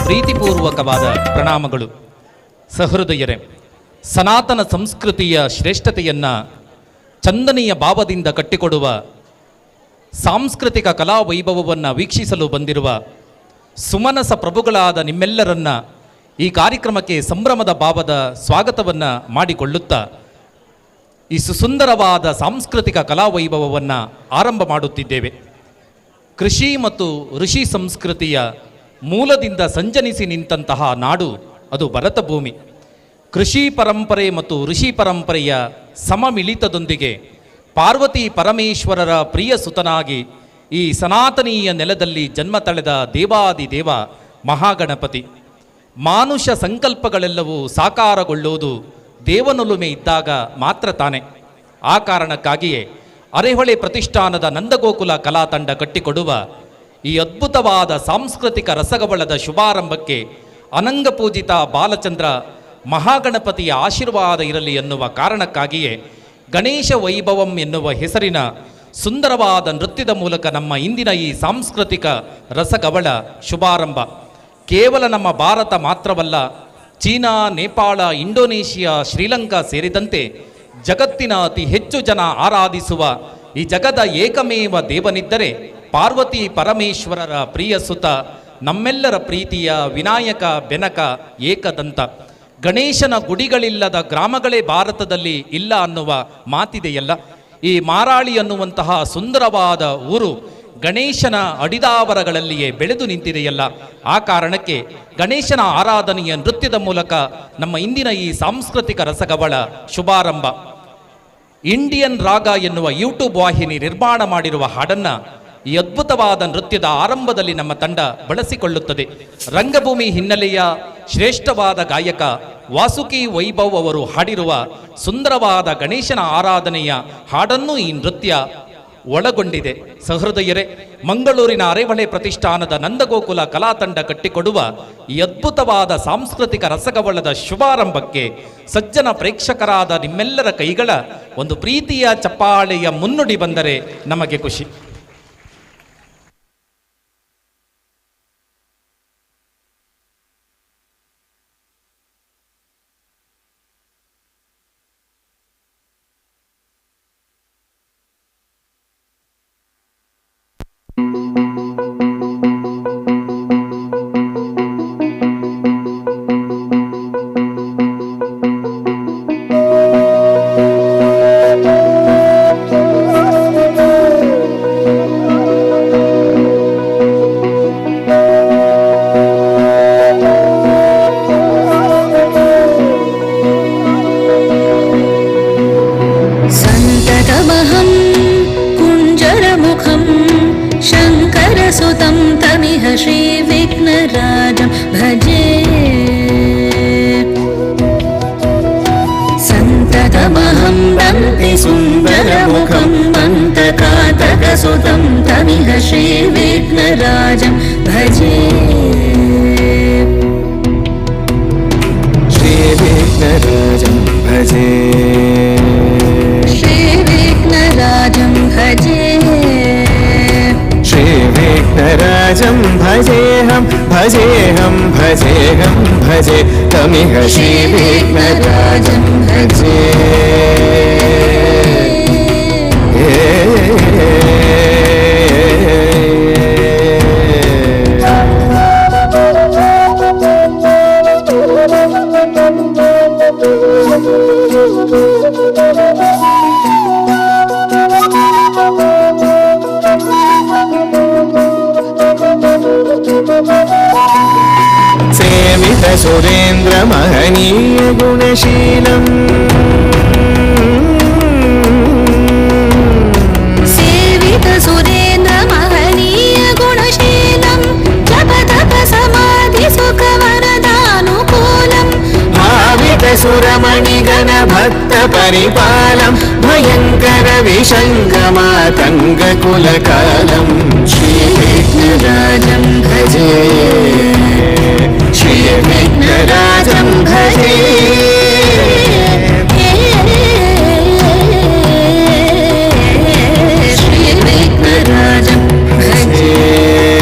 ಪ್ರೀತಿಪೂರ್ವಕವಾದ ಪ್ರಣಾಮಗಳು. ಸಹೃದಯರೇ, ಸನಾತನ ಸಂಸ್ಕೃತಿಯ ಶ್ರೇಷ್ಠತೆಯನ್ನು ಚಂದನೆಯ ಭಾವದಿಂದ ಕಟ್ಟಿಕೊಡುವ ಸಾಂಸ್ಕೃತಿಕ ಕಲಾ ವೈಭವವನ್ನು ವೀಕ್ಷಿಸಲು ಬಂದಿರುವ ಸುಮನಸ ಪ್ರಭುಗಳಾದ ನಿಮ್ಮೆಲ್ಲರನ್ನ ಈ ಕಾರ್ಯಕ್ರಮಕ್ಕೆ ಸಂಭ್ರಮದ ಭಾವದ ಸ್ವಾಗತವನ್ನು ಮಾಡಿಕೊಳ್ಳುತ್ತಾ ಈ ಸುಸುಂದರವಾದ ಸಾಂಸ್ಕೃತಿಕ ಕಲಾ ವೈಭವವನ್ನು ಆರಂಭ ಮಾಡುತ್ತಿದ್ದೇವೆ. ಕೃಷಿ ಮತ್ತು ಋಷಿ ಸಂಸ್ಕೃತಿಯ ಮೂಲದಿಂದ ಸಂಜನಿಸಿ ನಿಂತಹ ನಾಡು ಅದು ಭರತ ಭೂಮಿ. ಕೃಷಿ ಪರಂಪರೆ ಮತ್ತು ಋಷಿ ಪರಂಪರೆಯ ಸಮಮಿಳಿತದೊಂದಿಗೆ ಪಾರ್ವತಿ ಪರಮೇಶ್ವರರ ಪ್ರಿಯ ಸುತನಾಗಿ ಈ ಸನಾತನೀಯ ನೆಲದಲ್ಲಿ ಜನ್ಮ ತಳೆದ ದೇವಾದಿದೇವ ಮಹಾಗಣಪತಿ. ಮಾನುಷ ಸಂಕಲ್ಪಗಳೆಲ್ಲವೂ ಸಾಕಾರಗೊಳ್ಳುವುದು ದೇವನೊಲುಮೆ ಇದ್ದಾಗ ಮಾತ್ರ ತಾನೆ. ಆ ಕಾರಣಕ್ಕಾಗಿಯೇ ಅರೆಹೊಳೆ ಪ್ರತಿಷ್ಠಾನದ ನಂದಗೋಕುಲ ಕಲಾತಂಡ ಕಟ್ಟಿಕೊಡುವ ಈ ಅದ್ಭುತವಾದ ಸಾಂಸ್ಕೃತಿಕ ರಸಗವಳದ ಶುಭಾರಂಭಕ್ಕೆ ಅನಂಗಪೂಜಿತ ಬಾಲಚಂದ್ರ ಮಹಾಗಣಪತಿಯ ಆಶೀರ್ವಾದ ಇರಲಿ ಎನ್ನುವ ಕಾರಣಕ್ಕಾಗಿಯೇ ಗಣೇಶ ವೈಭವಂ ಎನ್ನುವ ಹೆಸರಿನ ಸುಂದರವಾದ ನೃತ್ಯದ ಮೂಲಕ ನಮ್ಮ ಇಂದಿನ ಈ ಸಾಂಸ್ಕೃತಿಕ ರಸಗವಳ ಶುಭಾರಂಭ. ಕೇವಲ ನಮ್ಮ ಭಾರತ ಮಾತ್ರವಲ್ಲ, ಚೀನಾ, ನೇಪಾಳ, ಇಂಡೋನೇಷಿಯಾ, ಶ್ರೀಲಂಕಾ ಸೇರಿದಂತೆ ಜಗತ್ತಿನ ಅತಿ ಹೆಚ್ಚು ಜನ ಆರಾಧಿಸುವ ಈ ಜಗದ ಏಕಮೇವ ದೇವನಿದ್ದರೆ ಪಾರ್ವತಿ ಪರಮೇಶ್ವರರ ಪ್ರಿಯ ಸುತ, ನಮ್ಮೆಲ್ಲರ ಪ್ರೀತಿಯ ವಿನಾಯಕ ಬೆನಕ ಏಕದಂತ. ಗಣೇಶನ ಗುಡಿಗಳಿಲ್ಲದ ಗ್ರಾಮಗಳೇ ಭಾರತದಲ್ಲಿ ಇಲ್ಲ ಅನ್ನುವ ಮಾತಿದೆಯಲ್ಲ. ಈ ಮಾರಾಳಿ ಅನ್ನುವಂತಹ ಸುಂದರವಾದ ಊರು ಗಣೇಶನ ಅಡಿದಾವರಗಳಲ್ಲಿಯೇ ಬೆಳೆದು ನಿಂತಿದೆಯಲ್ಲ. ಆ ಕಾರಣಕ್ಕೆ ಗಣೇಶನ ಆರಾಧನೆಯ ನೃತ್ಯದ ಮೂಲಕ ನಮ್ಮ ಇಂದಿನ ಈ ಸಾಂಸ್ಕೃತಿಕ ರಸಗವಳ ಶುಭಾರಂಭ. ಇಂಡಿಯನ್ ರಾಗ ಎನ್ನುವ ಯೂಟ್ಯೂಬ್ ವಾಹಿನಿ ನಿರ್ಮಾಣ ಮಾಡಿರುವ ಹಾಡನ್ನು ಈ ಅದ್ಭುತವಾದ ನೃತ್ಯದ ಆರಂಭದಲ್ಲಿ ನಮ್ಮ ತಂಡ ಬಳಸಿಕೊಳ್ಳುತ್ತದೆ. ರಂಗಭೂಮಿ ಹಿನ್ನೆಲೆಯ ಶ್ರೇಷ್ಠವಾದ ಗಾಯಕ ವಾಸುಕಿ ವೈಭವ್ ಅವರು ಹಾಡಿರುವ ಸುಂದರವಾದ ಗಣೇಶನ ಆರಾಧನೆಯ ಹಾಡನ್ನು ಈ ನೃತ್ಯ ಒಳಗೊಂಡಿದೆ. ಸಹೃದಯರೇ, ಮಂಗಳೂರಿನ ಅರೆಹೊಳೆ ಪ್ರತಿಷ್ಠಾನದ ನಂದಗೋಕುಲ ಕಲಾತಂಡ ಕಟ್ಟಿಕೊಡುವ ಈ ಅದ್ಭುತವಾದ ಸಾಂಸ್ಕೃತಿಕ ರಸಗವಳದ ಶುಭಾರಂಭಕ್ಕೆ ಸಜ್ಜನ ಪ್ರೇಕ್ಷಕರಾದ ನಿಮ್ಮೆಲ್ಲರ ಕೈಗಳ ಒಂದು ಪ್ರೀತಿಯ ಚಪ್ಪಾಳೆಯ ಮುನ್ನುಡಿ ಬಂದರೆ ನಮಗೆ ಖುಷಿ. सुतं तमिह श्रीविघ्नराजं भजे श्रीविघ्नराजं भजे श्रीविघ्नराजं भजे श्रीविघ्नराजं भजेऽहं भजेऽहं भजेऽहं भजे तमिह श्रीविघ्नराजं भजे सेवित सुरेन्द्र महनीय गुणशीलम् सेवित सुरेन्द्र महनीय गुणशीलं जप तप समाधि सुख वरदानुकूलम् भावित सुरमणिगण भक्त परिपालं भयंकर विशङ्गमातङ्ग कुलकालं श्रीविघ्नराजं भजे श्रीविघ्नराजं भजे श्रीविघ्नराजं भजे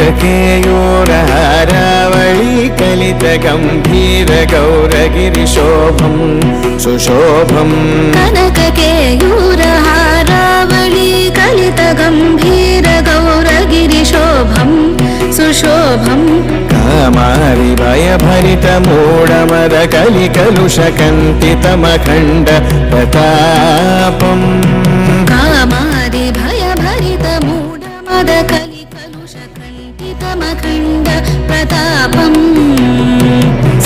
ಕನಕಕೇಯೂರಹಾರಾವಳಿ ಕಲಿತ ಗಂಭೀರ ಗೌರಗಿರಿಶೋಭಂ ಸುಶೋಭಂ ಕನಕಕೇಯೂರಹಾರಾವಳಿ ಕಲಿತ ಗಂಭೀರ ಗೌರಗಿರಿಶೋಭಂ ಸುಶೋಭಂ ಕಾಮಾರಿ ಭಯಭರಿತ ಮೂಢಮದ ಕಲಿ ಕಲುಷ ಕಂತಿತಮಖಂಡ ಪ್ರತಾಪಂ ಕಾಮಾರಿ ಭಯಭರಿತ ಮೂಢಮದ ಕಲಿ ಕಲುಷ ಕಂಟಿತಮಖಂಡ ಪ್ರತಾಪಂ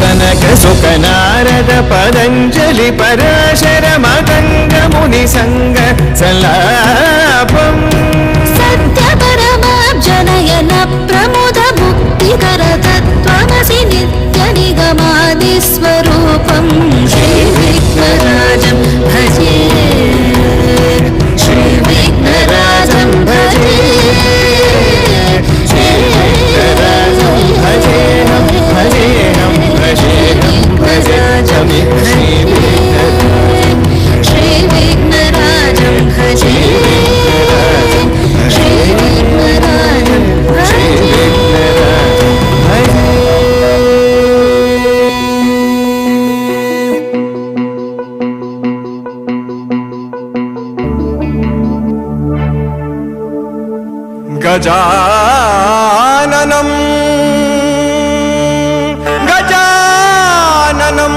ಸನಕ ಸುಖ ನಾರದ ಪದಂಜಲಿ ಪರಾಶರ ಮದಂಗ ಮುನಿ ಸಂಗ ಸಲಾಪಂ ಸತ್ಯ ಪರಮಾಬ್ಜನಯನ ಪ್ರಮೋದ ಮುಕ್ತಿಕರ ತತ್ವಮಸಿ ನಿತ್ಯ ನಿಗಮಾದಿ ಸ್ವರೂಪಂ ಶ್ರೀ ವಿಘ್ನರಾಜಂ ಭಜೆ ಶ್ರೀ ವಿಘ್ನರಾಜಂ ಭಜೆ ಶ್ರೀ ವಿಘ್ನರಾಜಂ ಭಜೇಹಂ ಭಜೇಹಂ ಭಜೇಹಂ ಭಜಾಜಂ ಶ್ರೀ ವಿಘ್ನರಾಜಂ ಭಜೆ ಶ್ರೀ ವಿಘ್ನರಾಜಂ ಭಜೆ ಗಜಾನನಂ ಗಜಾನನಂ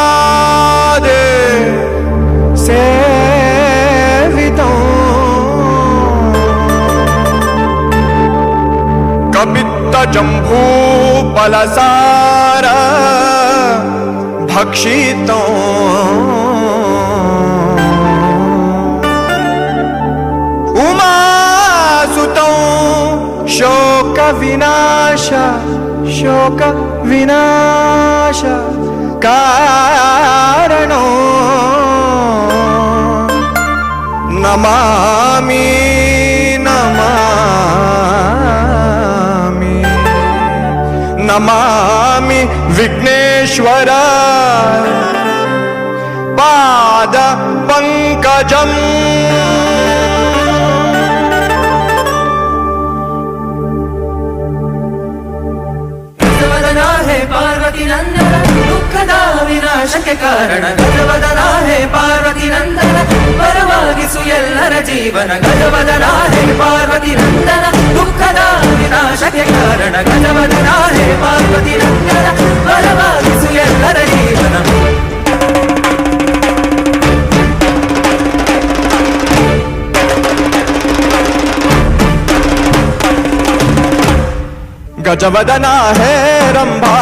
ಭೂತಗಣಾದೇ ಸೇವಿತಂ ಕಪಿತ್ತ ಜಂಭೂ ಫಲಸಾರ ಭಕ್ಷಿತಂ ಉಮಾಸುತಂ ಶೋಕ ವಿನಾಶ ಶೋಕ ವಿನಾಶ ಕಾರಣೋ ನಮಾಮಿ ನಮಾಮಿ ನಮಾಮಿ ವಿಘ್ನೇಶ್ವರ ಪಾದ ಪಂಕಜಂ ಪಾರ್ವತಿ ನಂದನ ದುಃಖದ ವಿನಾಶಕ್ಕೆ ಕಾರಣ ಗಜವದನ ಹೇ ಪಾರ್ವತಿ ನಂದನ ಪರವಾಗಿಸು ಎಲ್ಲರ ಜೀವನ ಗಜವದನ ಹೇ ಪಾರ್ವತಿ ನಂದನ ದುಃಖದ ವಿನಾಶಕ್ಕೆ ಕಾರಣ ಗಜವದನ ಹೇ ಪಾರ್ವತಿ ನಂದನ ಪರವಾಗಿಸು ಎಲ್ಲರ ಜೀವನ ಗಜವದನ ಹೇ ರಂಭಾ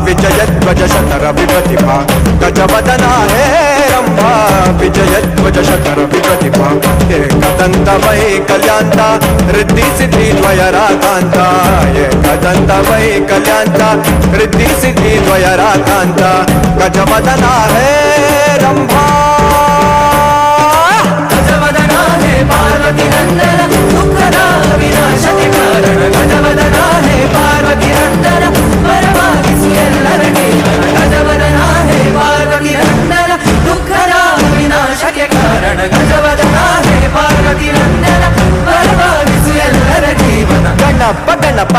ವಿಜಯಧ್ವಜ ಶತರ ವಿಪ್ರತಿಭಾ ಗಜವದನ ಹೇ ರಂಭಾ ವಿಜಯಧ್ವಜ ಶತರ ವಿಪ್ರತಿಭಾ ಏಕದಂತ ವೈಕಲ್ಯಾಂತ ರಿದ್ಧಿ ಸಿದ್ಧಿ ದ್ವಯರಾಕಾಂತ ಏಕದಂತ ವೈಕಲ್ಯಾಂತ ರಿದ್ಧಿ ಸಿದ್ಧಿ ದ್ವಯರಾಕಾಂತ ಗಜವದನ ಹೇ ರಂಭಾ ಗಜವದನ ಹೇ ಪಾರ್ವತಿ ನಂದನ ದುಃಖದ ವಿನಾಶಕ್ಕೆ ಕಾರಣ ಗಜವದನ ಹೇ ಪಾರ್ವತಿ ನಂದನ ಪರವಾಗಿಸು ಎಲ್ಲರ ಜೀವನ ಗಜವದನ ಹೇ ಪಾರ್ವತಿ ನಂದನ ದುಃಖದ ವಿನಾಶಕ್ಕೆ ಕಾರಣ ಗಜವದನ ಹೇ ಪಾರ್ವತಿ ನಂದನ ಪರವಾಗಿಸು ಎಲ್ಲರ ಜೀವನ ಗಣಪ ಗಣಪ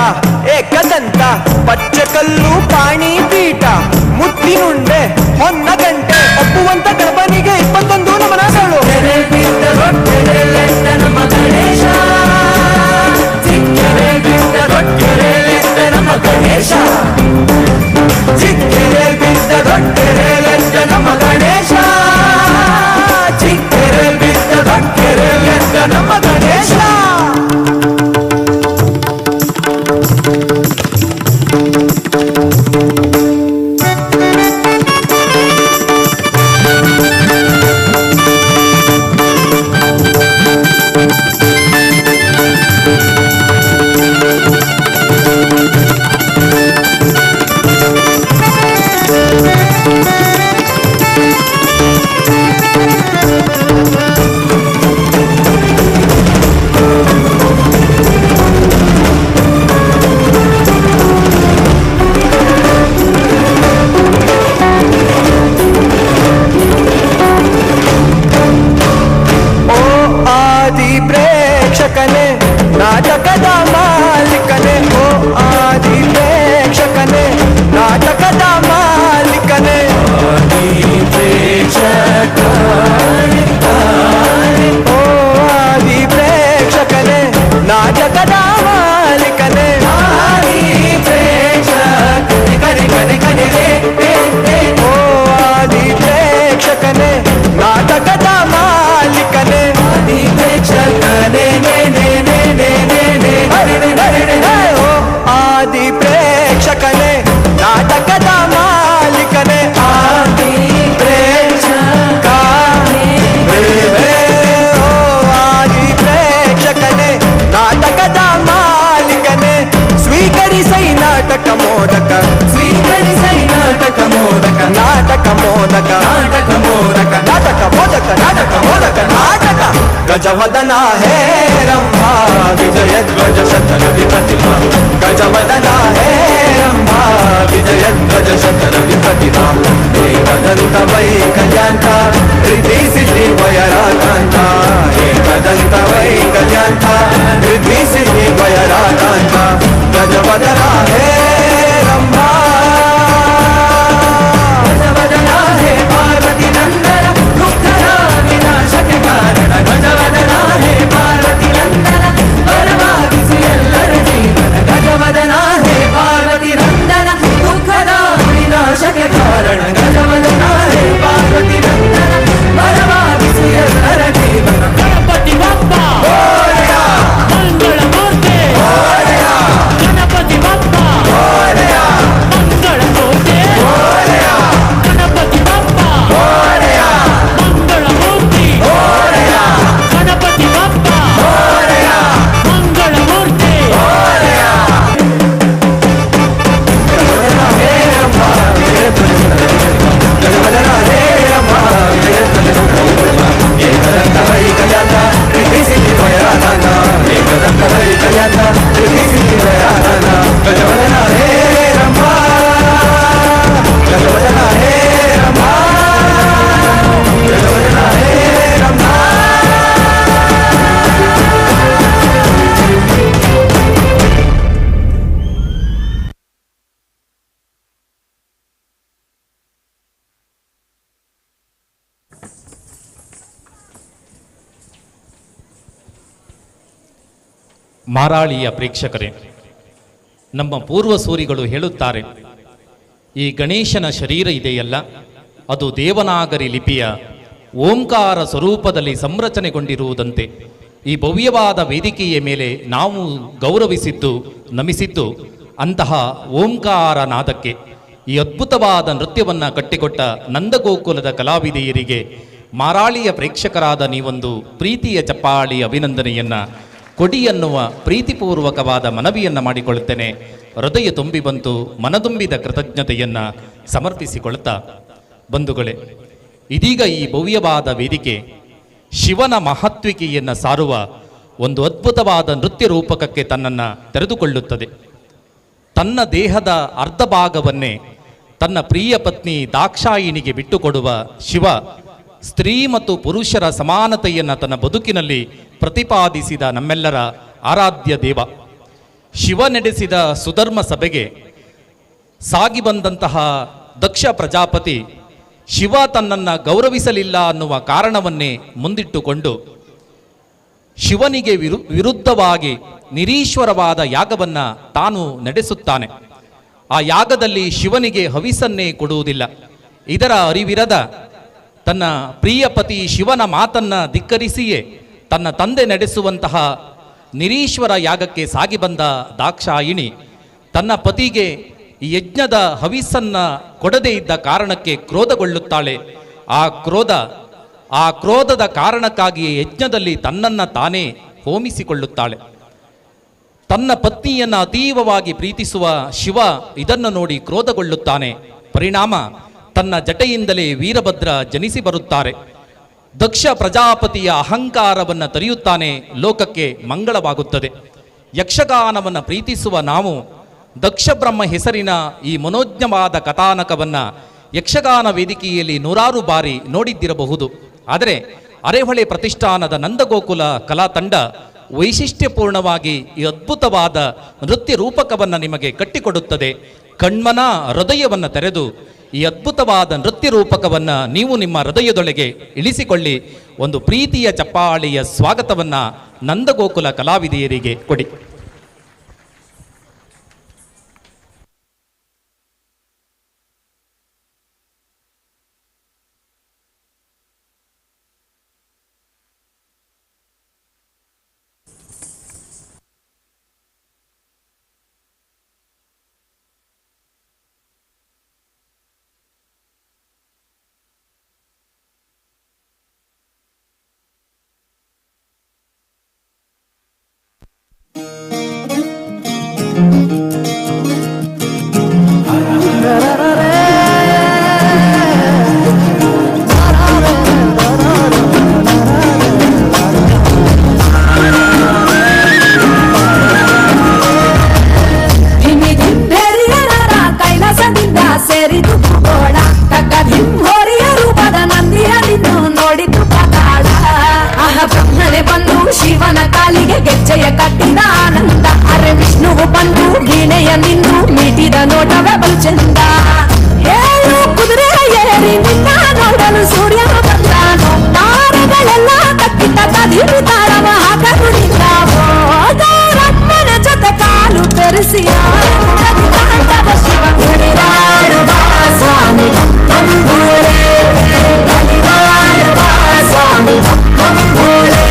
ಏಕದಂತ ಪಚ್ಚಕಲ್ಲು ಪಾಣಿ ಪೀಠ ಮುತ್ತಿನುಂಡೆ ಹೊನ್ನ ಗಂಟೆ ಒಪ್ಪುವಂತ ಗಣಪನಿಗೆ 21 ನಮನಗಳು ನಮ್ಮ ಗಣೇಶ ಸಿಕ್ಕರೆ ಬಿಟ್ಟ ನಮ್ಮ ಗಣೇಶ ಮೋದಕ ನಾಟಕ ಮೋದಕ ನಾಟಕ ಮೋದಕ ನಾಟಕ ಮೋದಕ ನಾಟಕ ಗಜವದನ ಹೇ ರಂಭ ವಿಜಯ ಧ್ವಜ ಶತರವಿ ಪ್ರತಿಮಾ ಗಜವದನ ಹೇ ರಂಭ ವಿಜಯ ಧ್ವಜ ಶತರವಿ ಪ್ರತಿಮಾ ಏಕದಂತ ವೈಕಲ್ಯಾಂತ ರಿದ್ಧಿ ಸಿದ್ಧಿ ವಯರಾಕಾಂತ ಏಕದಂತ ವೈಕಲ್ಯಾಂತ ರಿದ್ಧಿ ಸಿದ್ಧಿ ವಯರಾಕಾಂತ ಗಜವದನ ಹೇ ರಂಭ ಗಜವದನ ಹೇ ಪಾರ್ವತಿ ನಂದನ ದುಃಖದ ವಿನಾಶಕ್ಕೆ ಕಾರಣ ಗಜವದನ ಹೇ ಪಾರ್ವತಿ ನಂದನ ಪರವಾಗಿಸಿ ಎಲ್ಲರ ಜೀವನ ಗಜವದನ ಹೇ ಪಾರ್ವತಿ ನಂದನ ದುಃಖದ ವಿನಾಶಕ್ಕೆ ಕಾರಣ ಗಜವದನ ಹೇ ಪಾರ್ವತಿ ನಂದನ ಪರವಾಗಿಸಿ ಎಲ್ಲರ ಜೀವನ ಗಣಪತಿ ಬಪ್ಪ ಮಂಗಳ ಮೂರ್ತಿ ಗಣಪತಿ ಬಪ್ಪ ಮಂಗಳ ಮೂರ್ತಿ ಗಣಪತಿ ಬಪ್ಪ ಮಂಗಳ ಮೂರ್ತಿ ಗಣಪತಿ ಬಪ್ಪ ಮಂಗಳ ಮೂರ್ತಿ ಏಕದಂತ ವೈಕಲ್ಯಾಂತ ರಿದ್ಧಿ ಸಿದ್ಧಿ ವಯರಾಧಾನ ಏಕದಂತ ವೈಕಲ್ಯಾಂತ ರಿದ್ಧಿ ಸಿದ್ಧಿ ವಯರಾಧಾನ ಗಜವದನ ಹೇ ರಂಭ ಗಜವದನ ಹೇ ರಂಭ ಗಜವದನ ಹೇ ರಂಭ ಮಾರಾಳಿಯ ಪ್ರೇಕ್ಷಕರೇ, ನಮ್ಮ ಪೂರ್ವಸೂರಿಗಳು ಹೇಳುತ್ತಾರೆ, ಈ ಗಣೇಶನ ಶರೀರ ಇದೆಯಲ್ಲ, ಅದು ದೇವನಾಗರಿ ಲಿಪಿಯ ಓಂಕಾರ ಸ್ವರೂಪದಲ್ಲಿ ಸಂರಚನೆಗೊಂಡಿರುವುದಂತೆ ಈ ಭವ್ಯವಾದ ವೇದಿಕೆಯ ಮೇಲೆ ನಾವು ಗೌರವಿಸಿದ್ದು ನಮಿಸಿದ್ದು ಅಂತಹ ಓಂಕಾರ ನಾದಕ್ಕೆ. ಈ ಅದ್ಭುತವಾದ ನೃತ್ಯವನ್ನು ಕಟ್ಟಿಕೊಟ್ಟ ನಂದಗೋಕುಲದ ಕಲಾವಿದೆಯರಿಗೆ ಮಾರಾಳಿಯ ಪ್ರೇಕ್ಷಕರಾದ ನೀವೊಂದು ಪ್ರೀತಿಯ ಚಪ್ಪಾಳಿ ಅಭಿನಂದನೆಯನ್ನ ಕೊಡಿ ಎನ್ನುವ ಪ್ರೀತಿಪೂರ್ವಕವಾದ ಮನವಿಯನ್ನು ಮಾಡಿಕೊಳ್ಳುತ್ತೇನೆ. ಹೃದಯ ತುಂಬಿ ಬಂತು, ಮನದುಂಬಿದ ಕೃತಜ್ಞತೆಯನ್ನು ಸಮರ್ಪಿಸಿಕೊಳ್ಳುತ್ತಾ, ಬಂಧುಗಳೇ, ಇದೀಗ ಈ ಭವ್ಯವಾದ ವೇದಿಕೆ ಶಿವನ ಮಹತ್ವಿಕೆಯನ್ನು ಸಾರುವ ಒಂದು ಅದ್ಭುತವಾದ ನೃತ್ಯ ರೂಪಕಕ್ಕೆ ತನ್ನನ್ನು ತೆರೆದುಕೊಳ್ಳುತ್ತದೆ. ತನ್ನ ದೇಹದ ಅರ್ಧ ಭಾಗವನ್ನೇ ತನ್ನ ಪ್ರಿಯ ಪತ್ನಿ ದಾಕ್ಷಾಯಿಣಿಗೆ ಬಿಟ್ಟುಕೊಡುವ ಶಿವ ಸ್ತ್ರೀ ಮತ್ತು ಪುರುಷರ ಸಮಾನತೆಯನ್ನು ತನ್ನ ಬದುಕಿನಲ್ಲಿ ಪ್ರತಿಪಾದಿಸಿದ ನಮ್ಮೆಲ್ಲರ ಆರಾಧ್ಯ ದೇವ. ಶಿವ ನಡೆಸಿದ ಸುಧರ್ಮ ಸಭೆಗೆ ಸಾಗಿ ಬಂದಂತಹ ದಕ್ಷ ಪ್ರಜಾಪತಿ ಶಿವ ತನ್ನನ್ನು ಗೌರವಿಸಲಿಲ್ಲ ಅನ್ನುವ ಕಾರಣವನ್ನೇ ಮುಂದಿಟ್ಟುಕೊಂಡು ಶಿವನಿಗೆ ವಿರುದ್ಧವಾಗಿ ನಿರೀಶ್ವರವಾದ ಯಾಗವನ್ನು ತಾನು ನಡೆಸುತ್ತಾನೆ. ಆ ಯಾಗದಲ್ಲಿ ಶಿವನಿಗೆ ಹವಿಸನ್ನೇ ಕೊಡುವುದಿಲ್ಲ. ಇದರ ಅರಿವಿರದ ತನ್ನ ಪ್ರಿಯ ಪತಿ ಶಿವನ ಮಾತನ್ನು ಧಿಕ್ಕರಿಸಿಯೇ ತನ್ನ ತಂದೆ ನಡೆಸುವಂತಹ ನಿರೀಶ್ವರ ಯಾಗಕ್ಕೆ ಸಾಗಿ ಬಂದ ದಾಕ್ಷಾಯಿಣಿ ತನ್ನ ಪತಿಗೆ ಈ ಯಜ್ಞದ ಹವಿಸ್ಸನ್ನು ಕೊಡದೇ ಇದ್ದ ಕಾರಣಕ್ಕೆ ಕ್ರೋಧಗೊಳ್ಳುತ್ತಾಳೆ. ಆ ಕ್ರೋಧದ ಕಾರಣಕ್ಕಾಗಿಯೇ ಯಜ್ಞದಲ್ಲಿ ತನ್ನನ್ನು ತಾನೇ ಹೋಮಿಸಿಕೊಳ್ಳುತ್ತಾಳೆ. ತನ್ನ ಪತ್ನಿಯನ್ನು ಅತೀವವಾಗಿ ಪ್ರೀತಿಸುವ ಶಿವ ಇದನ್ನು ನೋಡಿ ಕ್ರೋಧಗೊಳ್ಳುತ್ತಾನೆ. ಪರಿಣಾಮ ತನ್ನ ಜಟೆಯಿಂದಲೇ ವೀರಭದ್ರ ಜನಿಸಿ ಬರುತ್ತಾರೆ. ದಕ್ಷ ಪ್ರಜಾಪತಿಯ ಅಹಂಕಾರವನ್ನು ತರಿಯುತ್ತಾನೆ. ಲೋಕಕ್ಕೆ ಮಂಗಳವಾಗುತ್ತದೆ. ಯಕ್ಷಗಾನವನ್ನು ಪ್ರೀತಿಸುವ ನಾವು ದಕ್ಷ ಬ್ರಹ್ಮ ಹೆಸರಿನ ಈ ಮನೋಜ್ಞವಾದ ಕಥಾನಕವನ್ನು ಯಕ್ಷಗಾನ ವೇದಿಕೆಯಲ್ಲಿ ನೂರಾರು ಬಾರಿ ನೋಡಿದ್ದಿರಬಹುದು. ಆದರೆ ಅರೆಹೊಳೆ ಪ್ರತಿಷ್ಠಾನದ ನಂದಗೋಕುಲ ಕಲಾ ತಂಡ ವೈಶಿಷ್ಟ್ಯಪೂರ್ಣವಾಗಿ ಈ ಅದ್ಭುತವಾದ ನೃತ್ಯ ರೂಪಕವನ್ನು ನಿಮಗೆ ಕಟ್ಟಿಕೊಡುತ್ತದೆ. ಕಣ್ಮನ ಹೃದಯವನ್ನು ತೆರೆದು ಈ ಅದ್ಭುತವಾದ ನೃತ್ಯ ರೂಪಕವನ್ನು ನೀವು ನಿಮ್ಮ ಹೃದಯದೊಳಗೆ ಇಳಿಸಿಕೊಳ್ಳಿ. ಒಂದು ಪ್ರೀತಿಯ ಚಪ್ಪಾಳಿಯ ಸ್ವಾಗತವನ್ನು ನಂದಗೋಕುಲ ಕಲಾವಿದೆಯರಿಗೆ ಕೊಡಿ. ಗೆಜ್ಜೆಯ ಕಟ್ಟಿದ ಆನಂದ ಅರೆ ವಿಷ್ಣುವು ಬಂದು ವೀಣೆಯ ನಿಂದು ಮೀಟಿದ ನೋಟವೇ ಬಲು ಚಂದ ಏಳು ಕುದುರೆ ಏರಿ ನಿನ್ನ ನೋಡಲು ಸೂರ್ಯ ಬಂದಾನು ತಾರಗಳೆಲ್ಲ ಕಟ್ಟಿದ ಕದಿರು ತಾಳವ ಹಾಕ ಕುಡಿತಾವೋ ಗೌರಮ್ಮನ ಜೊತೆ ಕಾಲು ಬೆರೆಸಿ ಶಿವ ಕುಣಿದಾಡುವ ಸ್ವಾಮಿ ತಂಬೂರೆ ಸ್ವಾಮಿ ತಂಬೂರೆ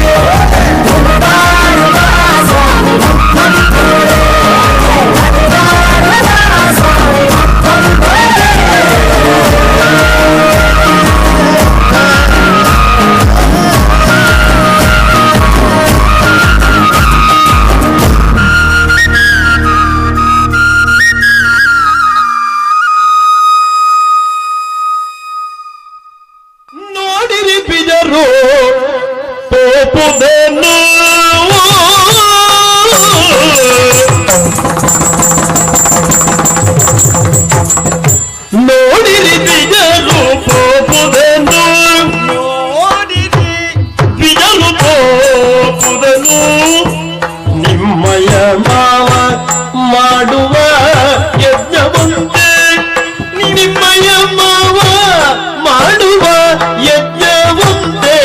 ನೋಡಿರಿ ಬಿಜರು ಪೋಪುದೆನು ನೋಡಿರಿ ಬಿಜರು ಪೋಪುದೆನು ನೋಡಿರಿ ಬಿಜರು ಪೋಪುದೆನು ನಿಮ್ಮಯ ಮಾವ ಮಾಡುವ ಯಜ್ಞವಂತೆ ನಿಮ್ಮಯ ಮಾವ ಮಾಡುವ ಯಜ್ಞವಂತೆ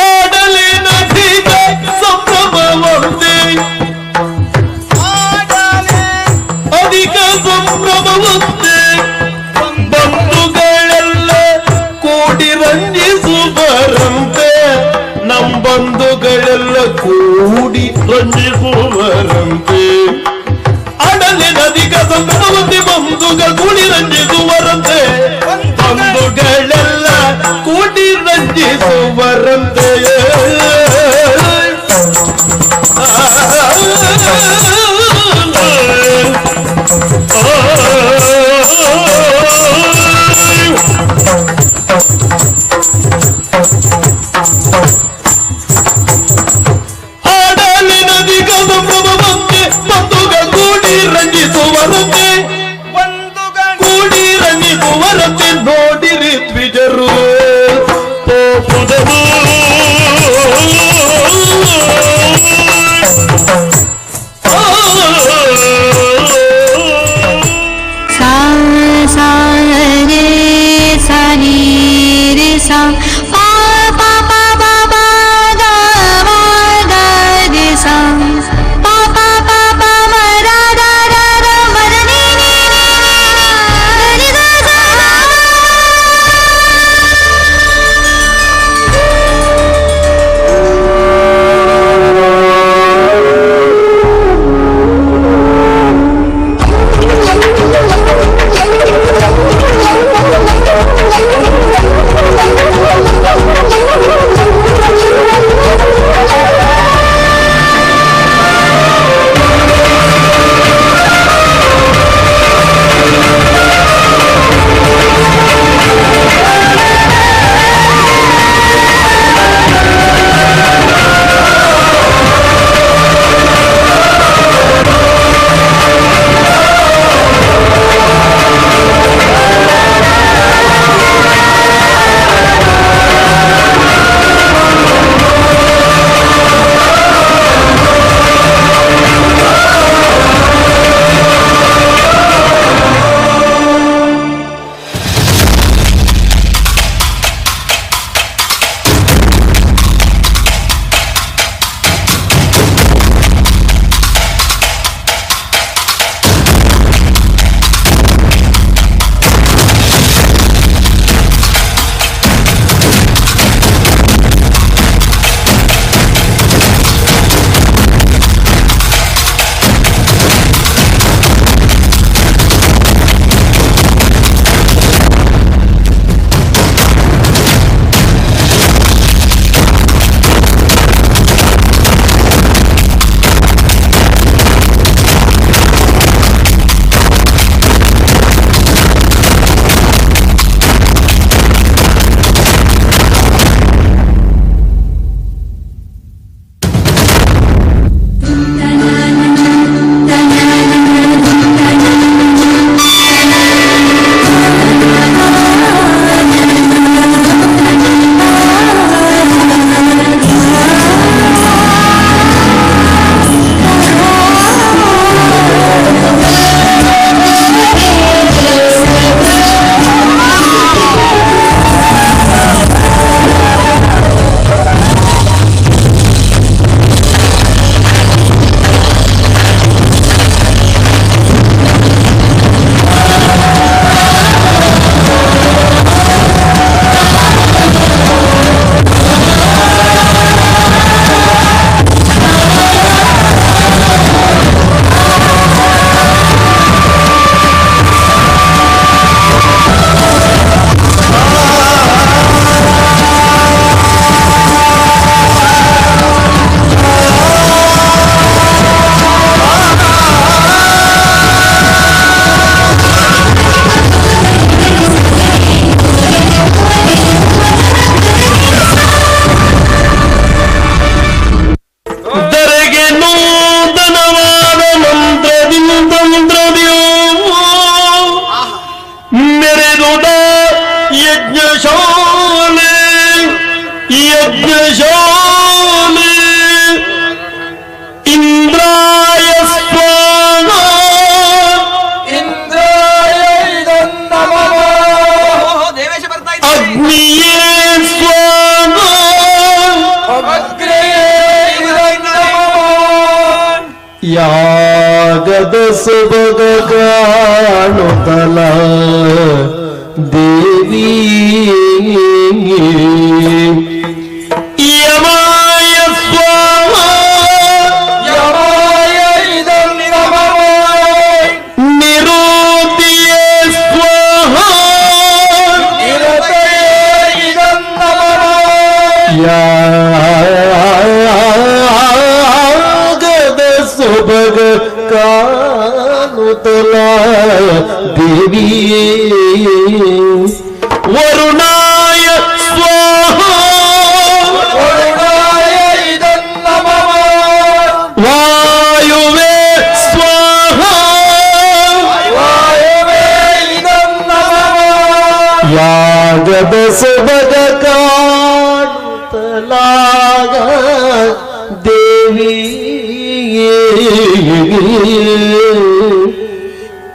ಆಡಲಿನ ಬೀಗ ಸಂಭ್ರಮವಂತೆ ಅಧಿಕ ಸಂಭ್ರಮವಂತೆ ಬಂಧುಗಳೆಲ್ಲ ಕೂಡಿ ರಂಜಿಸುವರಂತೆ ಬಂಧುಗಳೆಲ್ಲ ಕೂಡಿ ರಂಜಿಸುವರಂತೆ ಅಡಲೆ ನದಿಗ ಸಂಭ್ರಮವಂತೆ ಬಂಧುಗಳು ಕೂಡಿ ರಂಜಿಸುವರಂತೆ ಬಂಧುಗಳೆಲ್ಲ ಕೂಡಿ ರಂಜಿಸುವರಂತೆ ಹಾಡಲಿ ನದಿಗ ಸಂಭ್ರಮವಂತೆ ಬಂಧುಗಳು ಕೂಡಿ ರಂಜಿಸುವರಂತೆ ಕೂಡಿ ರಂಜಿಸುವರಂತೆ ನೋಡಿರಿ ದ್ವಿಜರು ಪೋಪುದನು ಯಜ್ಞಶಾಲೆ ಇಂದ್ರಾಯ ಸ್ವಾಹ ಅಗ್ನಿಯೇ ಸ್ವಾಹ ಯಾಗದ ಸೊಬಗ ಕಾಣುತ್ತಲ ದೇವಿ ಯಮಾಯ ಸ್ವಾಹ ನಿರುತಿಯೇ ಸ್ವಾಹ ಯಾಗದ ಸೊಬಗ ಕಾಣುತ್ತಲ ದೇವಿಯೇ ವರುಣಾಯ ಸ್ವಾಹ ವಾಯುವೇ ಸ್ವಾಹ ಯಾಗದ ಸೊಬಗ ಕಾಣುತ್ತಲಾಗ ದೇವಿಯೇ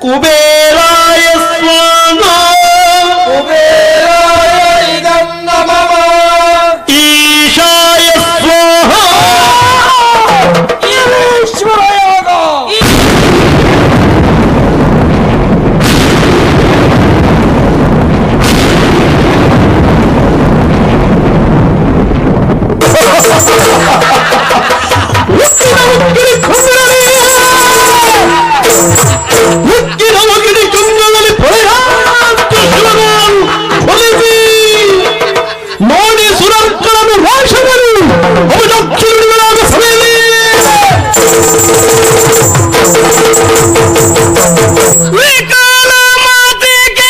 ಕುಬೇರಾಯ ಸ್ವಾಹ ಈಶಾಯ ಸ್ವಾಹ ನೋಡಿ ಸುರರ್ಗಳನ್ನು ನಾಶಗಳು ಅಭಿನಕ್ಷಿಗಳಾದ ಸಭೆಯಲ್ಲಿ ವಿಕಾಲ ಮಾತಿಗೆ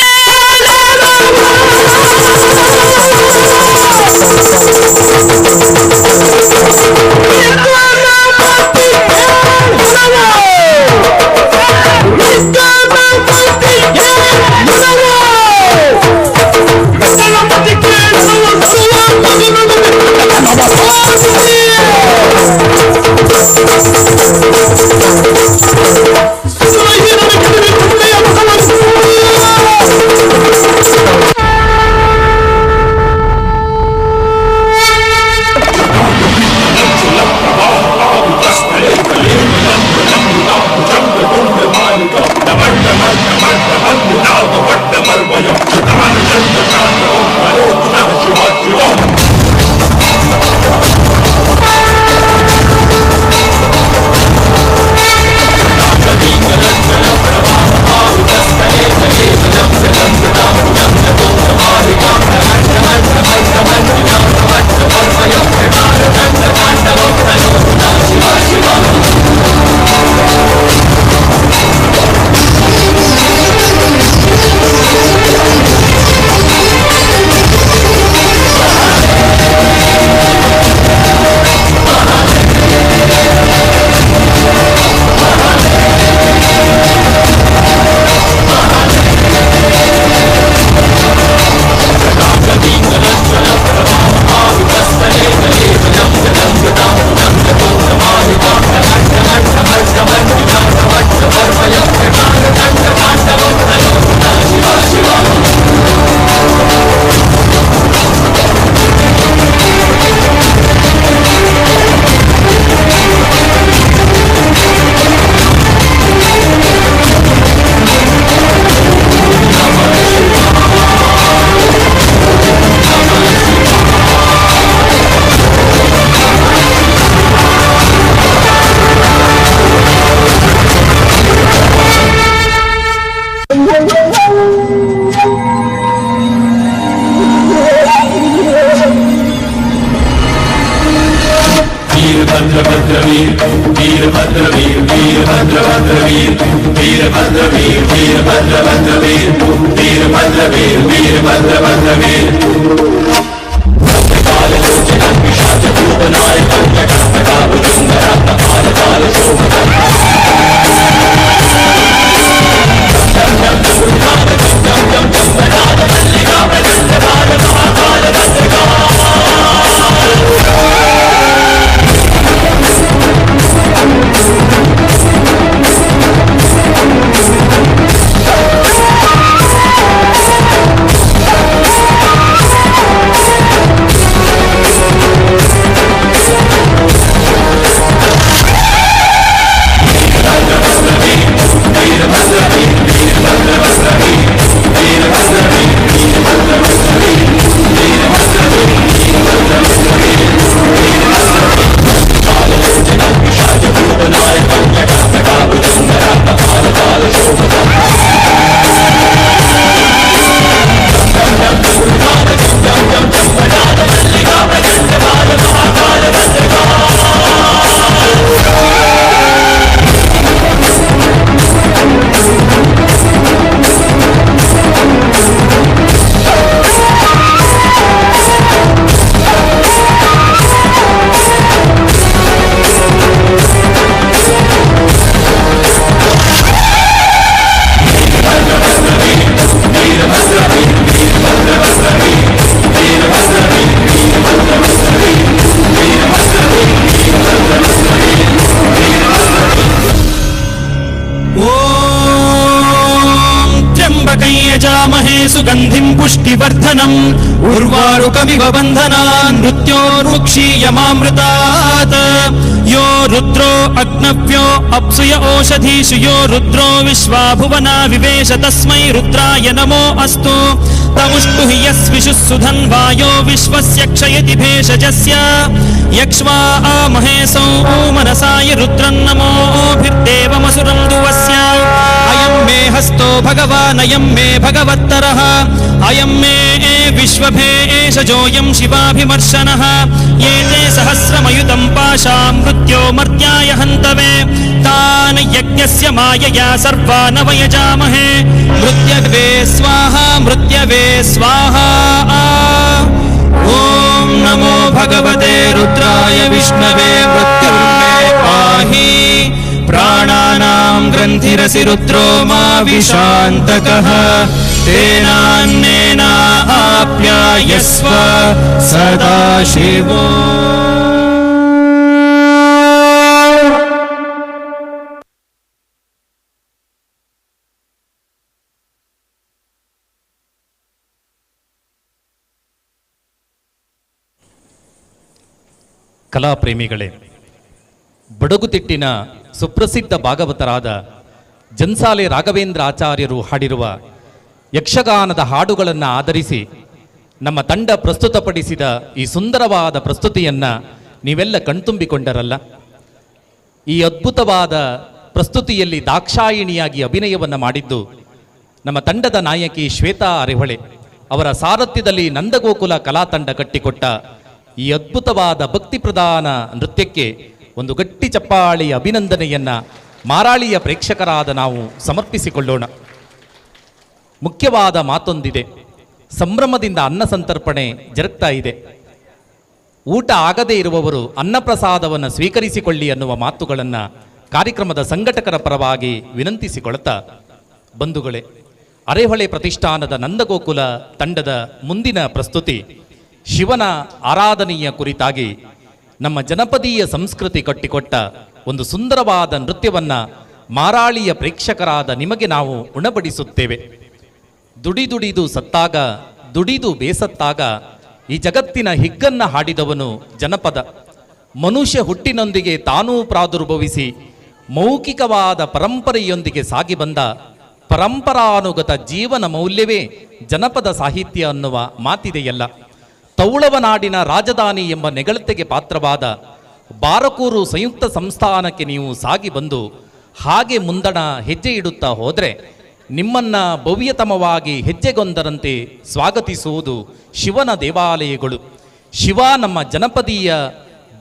सुगन्धिं पुष्टिवर्धनम् उर्वारुकमिव बन्धनान् मृत्योर्मुक्षीयमामृतात् यो रुद्रो अग्नव्यो अप्सुय ओषधीषु यो रुद्रो विश्वा भुवना विवेश तस्मै रुद्राय नमो अस्तु तमुष्टु हि यस्विषुः सुधन्वायो विश्वस्य क्षयति भेषजस्य यक्ष्वा महेशौ मनसाय रुद्रन्नमोभिर्देवमसुरं दुवस्य अयं मे हस्तो भगवान् अयं मे भगवत्तरः अयं मे विश्वभेषजोऽयं शिवाभिमर्शनः ये ते सहस्रमयुतं पाशां मृत्यो मर्त्याय हन्तवे तान् यज्ञस्य मायया सर्वान् वयजामहे मृत्यवे स्वाहा मृत्यवे स्वाहा ॐ नमो भगवते रुद्राय विष्णवे मृत्युर्मे पाहि प्राणानां ग्रन्थिरसि रुद्रो मा विशान्तकः तेनान्नेनाप्यायस्व सदा शिवो ಕಲಾಪ್ರೇಮಿಗಳೇ, ಬಡಗುತಿಟ್ಟಿನ ಸುಪ್ರಸಿದ್ಧ ಭಾಗವತರಾದ ಜನ್ಸಾಲೆ ರಾಘವೇಂದ್ರ ಆಚಾರ್ಯರು ಹಾಡಿರುವ ಯಕ್ಷಗಾನದ ಹಾಡುಗಳನ್ನು ಆಧರಿಸಿ ನಮ್ಮ ತಂಡ ಪ್ರಸ್ತುತಪಡಿಸಿದ ಈ ಸುಂದರವಾದ ಪ್ರಸ್ತುತಿಯನ್ನು ನೀವೆಲ್ಲ ಕಣ್ತುಂಬಿಕೊಂಡರಲ್ಲ. ಈ ಅದ್ಭುತವಾದ ಪ್ರಸ್ತುತಿಯಲ್ಲಿ ದಾಕ್ಷಾಯಿಣಿಯಾಗಿ ಅಭಿನಯವನ್ನು ಮಾಡಿದ್ದು ನಮ್ಮ ತಂಡದ ನಾಯಕಿ ಶ್ವೇತಾ ಅರೆಹೊಳೆ. ಅವರ ಸಾರಥ್ಯದಲ್ಲಿ ನಂದಗೋಕುಲ ಕಲಾ ತಂಡ ಕಟ್ಟಿಕೊಟ್ಟ ಈ ಅದ್ಭುತವಾದ ಭಕ್ತಿ ಪ್ರಧಾನ ನೃತ್ಯಕ್ಕೆ ಒಂದು ಗಟ್ಟಿ ಚಪ್ಪಾಳಿಯ ಅಭಿನಂದನೆಯನ್ನ ಮಾರಾಳಿಯ ಪ್ರೇಕ್ಷಕರಾದ ನಾವು ಸಮರ್ಪಿಸಿಕೊಳ್ಳೋಣ. ಮುಖ್ಯವಾದ ಮಾತೊಂದಿದೆ, ಸಂಭ್ರಮದಿಂದ ಅನ್ನ ಸಂತರ್ಪಣೆ ಜರುಗ್ತಾ ಇದೆ. ಊಟ ಆಗದೇ ಇರುವವರು ಅನ್ನಪ್ರಸಾದವನ್ನು ಸ್ವೀಕರಿಸಿಕೊಳ್ಳಿ ಅನ್ನುವ ಮಾತುಗಳನ್ನು ಕಾರ್ಯಕ್ರಮದ ಸಂಘಟಕರ ಪರವಾಗಿ ವಿನಂತಿಸಿಕೊಳ್ತಾ, ಬಂಧುಗಳೇ, ಅರೆಹೊಳೆ ಪ್ರತಿಷ್ಠಾನದ ನಂದಗೋಕುಲ ತಂಡದ ಮುಂದಿನ ಪ್ರಸ್ತುತಿ ಶಿವನ ಆರಾಧನೆಯ ಕುರಿತಾಗಿ ನಮ್ಮ ಜನಪದೀಯ ಸಂಸ್ಕೃತಿ ಕಟ್ಟಿಕೊಟ್ಟ ಒಂದು ಸುಂದರವಾದ ನೃತ್ಯವನ್ನ ಮಾರಾಳಿಯ ಪ್ರೇಕ್ಷಕರಾದ ನಿಮಗೆ ನಾವು ಉಣಬಡಿಸುತ್ತೇವೆ. ದುಡಿದು ಸತ್ತಾಗ ದುಡಿದು ಬೇಸತ್ತಾಗ ಈ ಜಗತ್ತಿನ ಹಿಗ್ಗನ್ನ ಹಾಡಿದವನು ಜನಪದ. ಮನುಷ್ಯ ಹುಟ್ಟಿನೊಂದಿಗೆ ತಾನೂ ಪ್ರಾದುರ್ಭವಿಸಿ ಮೌಖಿಕವಾದ ಪರಂಪರೆಯೊಂದಿಗೆ ಸಾಗಿ ಬಂದ ಪರಂಪರಾನುಗತ ಜೀವನ ಮೌಲ್ಯವೇ ಜನಪದ ಸಾಹಿತ್ಯ ಅನ್ನುವ ಮಾತಿದೆಯಲ್ಲ. ತೌಳವ ನಾಡಿನ ರಾಜಧಾನಿ ಎಂಬ ನೆಗಳತೆಗೆ ಪಾತ್ರವಾದ ಬಾರಕೂರು ಸಂಯುಕ್ತ ಸಂಸ್ಥಾನಕ್ಕೆ ನೀವು ಸಾಗಿ ಬಂದು ಹಾಗೆ ಮುಂದಣ ಹೆಜ್ಜೆ ಇಡುತ್ತಾ ಹೋದರೆ ನಿಮ್ಮನ್ನ ಭವ್ಯತಮವಾಗಿ ಹೆಜ್ಜೆಗೊಂದರಂತೆ ಸ್ವಾಗತಿಸುವುದು ಶಿವನ ದೇವಾಲಯಗಳು. ಶಿವ ನಮ್ಮ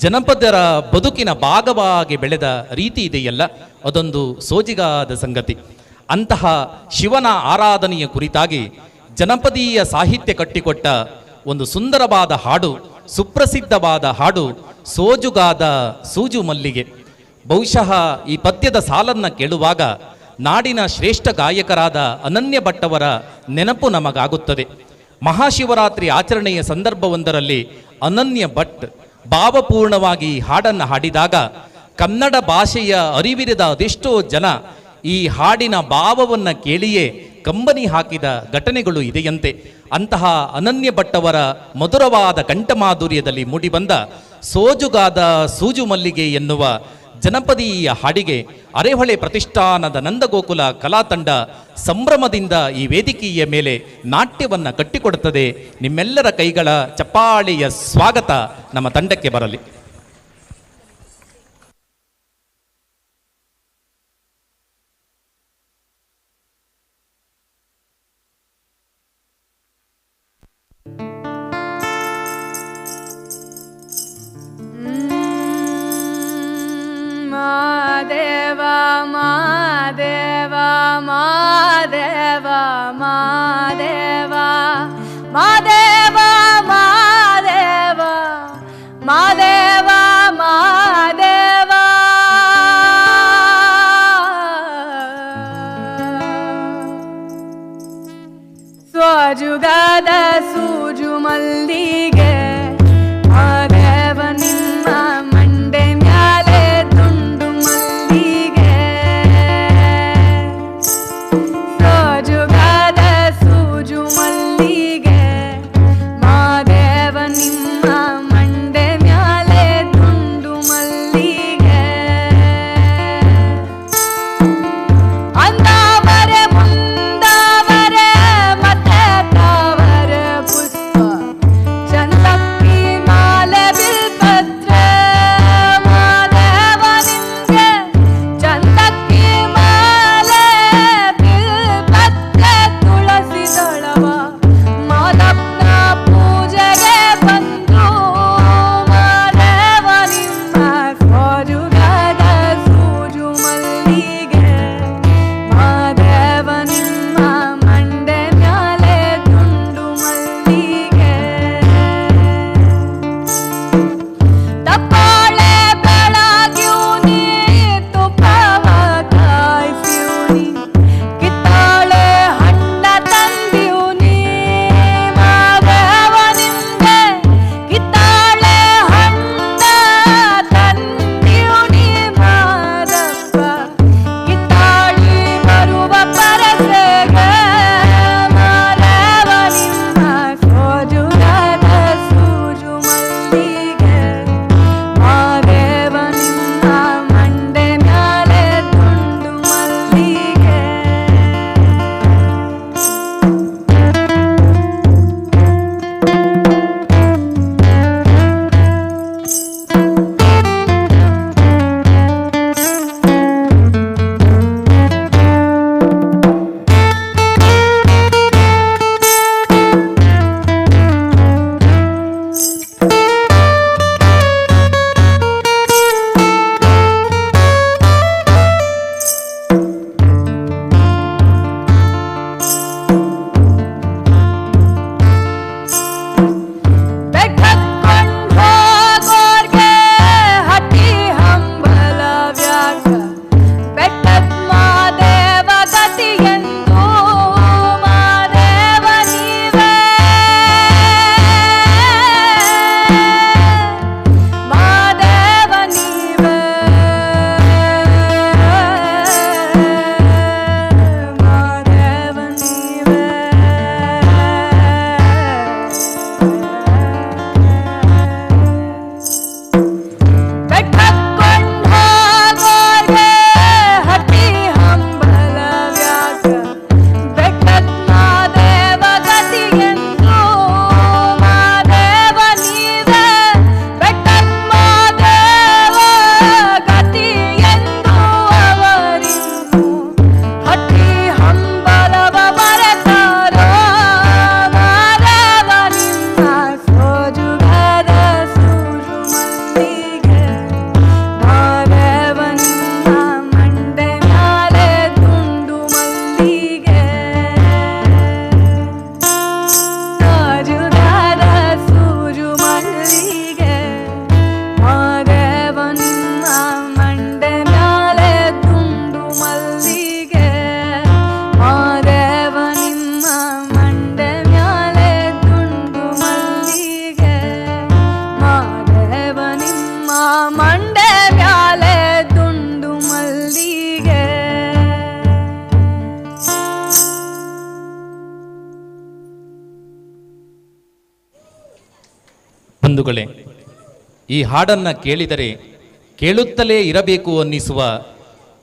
ಜನಪದರ ಬದುಕಿನ ಭಾಗವಾಗಿ ಬೆಳೆದ ರೀತಿ ಇದೆಯಲ್ಲ, ಅದೊಂದು ಸೋಜಿಗಾದ ಸಂಗತಿ. ಅಂತಹ ಶಿವನ ಆರಾಧನೆಯ ಕುರಿತಾಗಿ ಜನಪದೀಯ ಸಾಹಿತ್ಯ ಕಟ್ಟಿಕೊಟ್ಟ ಒಂದು ಸುಂದರವಾದ ಹಾಡು, ಸುಪ್ರಸಿದ್ಧವಾದ ಹಾಡು ಸೋಜುಗಾದ ಸೂಜು ಮಲ್ಲಿಗೆ. ಬಹುಶಃ ಈ ಪದ್ಯದ ಸಾಲನ್ನ ಕೇಳುವಾಗ ನಾಡಿನ ಶ್ರೇಷ್ಠ ಗಾಯಕರಾದ ಅನನ್ಯ ಭಟ್ಟವರ ನೆನಪು ನಮಗಾಗುತ್ತದೆ. ಮಹಾಶಿವರಾತ್ರಿ ಆಚರಣೆಯ ಸಂದರ್ಭವೊಂದರಲ್ಲಿ ಅನನ್ಯ ಭಟ್ ಭಾವಪೂರ್ಣವಾಗಿ ಹಾಡನ್ನು ಹಾಡಿದಾಗ ಕನ್ನಡ ಭಾಷೆಯ ಅರಿವಿರದ ಅದೆಷ್ಟೋ ಜನ ಈ ಹಾಡಿನ ಭಾವವನ್ನು ಕೇಳಿಯೇ ಕಂಬನಿ ಹಾಕಿದ ಘಟನೆಗಳು ಇದೆಯಂತೆ. ಅಂತಹ ಅನನ್ಯ ಭಟ್ಟವರ ಮಧುರವಾದ ಕಂಠಮಾಧುರ್ಯದಲ್ಲಿ ಮೂಡಿಬಂದ ಸೋಜುಗಾದ ಸೂಜು ಮಲ್ಲಿಗೆ ಎನ್ನುವ ಜನಪದೀಯ ಹಾಡಿಗೆ ಅರೆಹೊಳೆ ಪ್ರತಿಷ್ಠಾನದ ನಂದಗೋಕುಲ ಕಲಾತಂಡ ಸಂಭ್ರಮದಿಂದ ಈ ವೇದಿಕೆಯ ಮೇಲೆ ನಾಟ್ಯವನ್ನು ಕಟ್ಟಿಕೊಡುತ್ತದೆ. ನಿಮ್ಮೆಲ್ಲರ ಕೈಗಳ ಚಪ್ಪಾಳೆಯ ಸ್ವಾಗತ ನಮ್ಮ ತಂಡಕ್ಕೆ ಬರಲಿ. ಮಾದೇವ ಮಾದೇವ ಮಾದೇವ ಮಾದೇವ ಮಾದೇವ ಮಾದೇವ ಮಾದೇವ ಮಾದೇವ ಸ್ವಜುಗದ ಸೂಜು ಮಲ್ಲಿಗೆ ಮಾದೇವ ನಿಮ್ಮ ಮಂಡೆ ಮ್ಯಾಲೆ ತುಂಡು ಮಲ್ಲಿಗೆ ಸ್ವಜುಗದ ಸೂಜು ಮಲ್ಲಿಗೆ ಬಂಧುಗಳೇ, ಈ ಹಾಡನ್ನು ಕೇಳಿದರೆ ಕೇಳುತ್ತಲೇ ಇರಬೇಕು ಅನ್ನಿಸುವ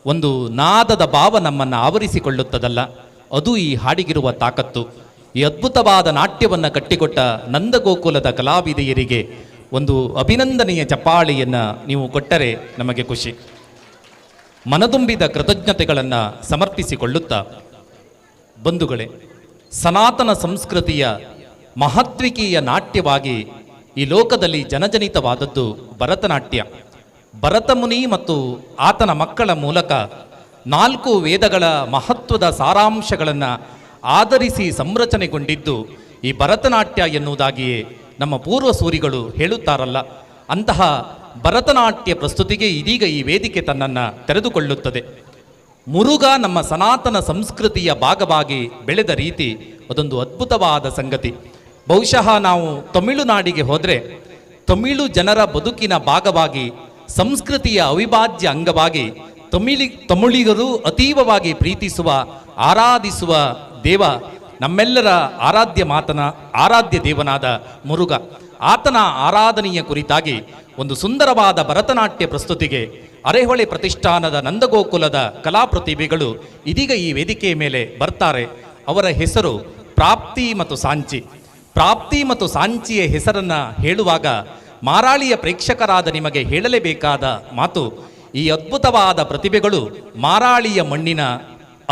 ಒಂದು ನಾದದ ಭಾವ ನಮ್ಮನ್ನು ಆವರಿಸಿಕೊಳ್ಳುತ್ತದಲ್ಲ, ಅದು ಈ ಹಾಡಿಗಿರುವ ತಾಕತ್ತು. ಈ ಅದ್ಭುತವಾದ ನಾಟ್ಯವನ್ನು ಕಟ್ಟಿಕೊಟ್ಟ ನಂದಗೋಕುಲದ ಕಲಾವಿದೆಯರಿಗೆ ಒಂದು ಅಭಿನಂದನೆಯ ಚಪ್ಪಾಳೆಯನ್ನು ನೀವು ಕೊಟ್ಟರೆ ನಮಗೆ ಖುಷಿ. ಮನದುಂಬಿದ ಕೃತಜ್ಞತೆಗಳನ್ನು ಸಮರ್ಪಿಸಿಕೊಳ್ಳುತ್ತಾ, ಬಂಧುಗಳೇ, ಸನಾತನ ಸಂಸ್ಕೃತಿಯ ಮಹತ್ವಿಕೀಯ ನಾಟ್ಯವಾಗಿ ಈ ಲೋಕದಲ್ಲಿ ಜನಜನಿತವಾದದ್ದು ಭರತನಾಟ್ಯ. ಭರತಮುನಿ ಮತ್ತು ಆತನ ಮಕ್ಕಳ ಮೂಲಕ 4 ವೇದಗಳ ಮಹತ್ವದ ಸಾರಾಂಶಗಳನ್ನು ಆಧರಿಸಿ ಸಂರಚನೆಗೊಂಡಿದ್ದು ಈ ಭರತನಾಟ್ಯ ಎನ್ನುವುದಾಗಿಯೇ ನಮ್ಮ ಪೂರ್ವಸೂರಿಗಳು ಹೇಳುತ್ತಾರಲ್ಲ. ಅಂತಹ ಭರತನಾಟ್ಯ ಪ್ರಸ್ತುತಿಗೆ ಇದೀಗ ಈ ವೇದಿಕೆ ತನ್ನನ್ನು ತೆರೆದುಕೊಳ್ಳುತ್ತದೆ. ಮುರುಘ ನಮ್ಮ ಸನಾತನ ಸಂಸ್ಕೃತಿಯ ಭಾಗವಾಗಿ ಬೆಳೆದ ರೀತಿ ಅದೊಂದು ಅದ್ಭುತವಾದ ಸಂಗತಿ. ಬಹುಶಃ ನಾವು ತಮಿಳುನಾಡಿಗೆ ಹೋದರೆ ತಮಿಳು ಜನರ ಬದುಕಿನ ಭಾಗವಾಗಿ, ಸಂಸ್ಕೃತಿಯ ಅವಿಭಾಜ್ಯ ಅಂಗವಾಗಿ ತಮಿಳಿಗರು ಅತೀವವಾಗಿ ಪ್ರೀತಿಸುವ, ಆರಾಧಿಸುವ ದೇವ ನಮ್ಮೆಲ್ಲರ ಆರಾಧ್ಯ ದೇವನಾದ ಮುರುಘ. ಆತನ ಆರಾಧನೆಯ ಕುರಿತಾಗಿ ಒಂದು ಸುಂದರವಾದ ಭರತನಾಟ್ಯ ಪ್ರಸ್ತುತಿಗೆ ಅರೆಹೊಳೆ ಪ್ರತಿಷ್ಠಾನದ ನಂದಗೋಕುಲದ ಕಲಾ ಪ್ರತಿಭೆಗಳು ಇದೀಗ ಈ ವೇದಿಕೆಯ ಮೇಲೆ ಬರ್ತಾರೆ. ಅವರ ಹೆಸರು ಪ್ರಾಪ್ತಿ ಮತ್ತು ಸಾಂಚಿ. ಪ್ರಾಪ್ತಿ ಮತ್ತು ಸಾಂಚಿಯ ಹೆಸರನ್ನು ಹೇಳುವಾಗ ಮಾರಾಳಿಯ ಪ್ರೇಕ್ಷಕರಾದ ನಿಮಗೆ ಹೇಳಲೇಬೇಕಾದ ಮಾತು, ಈ ಅದ್ಭುತವಾದ ಪ್ರತಿಭೆಗಳು ಮಾರಾಳಿಯ ಮಣ್ಣಿನ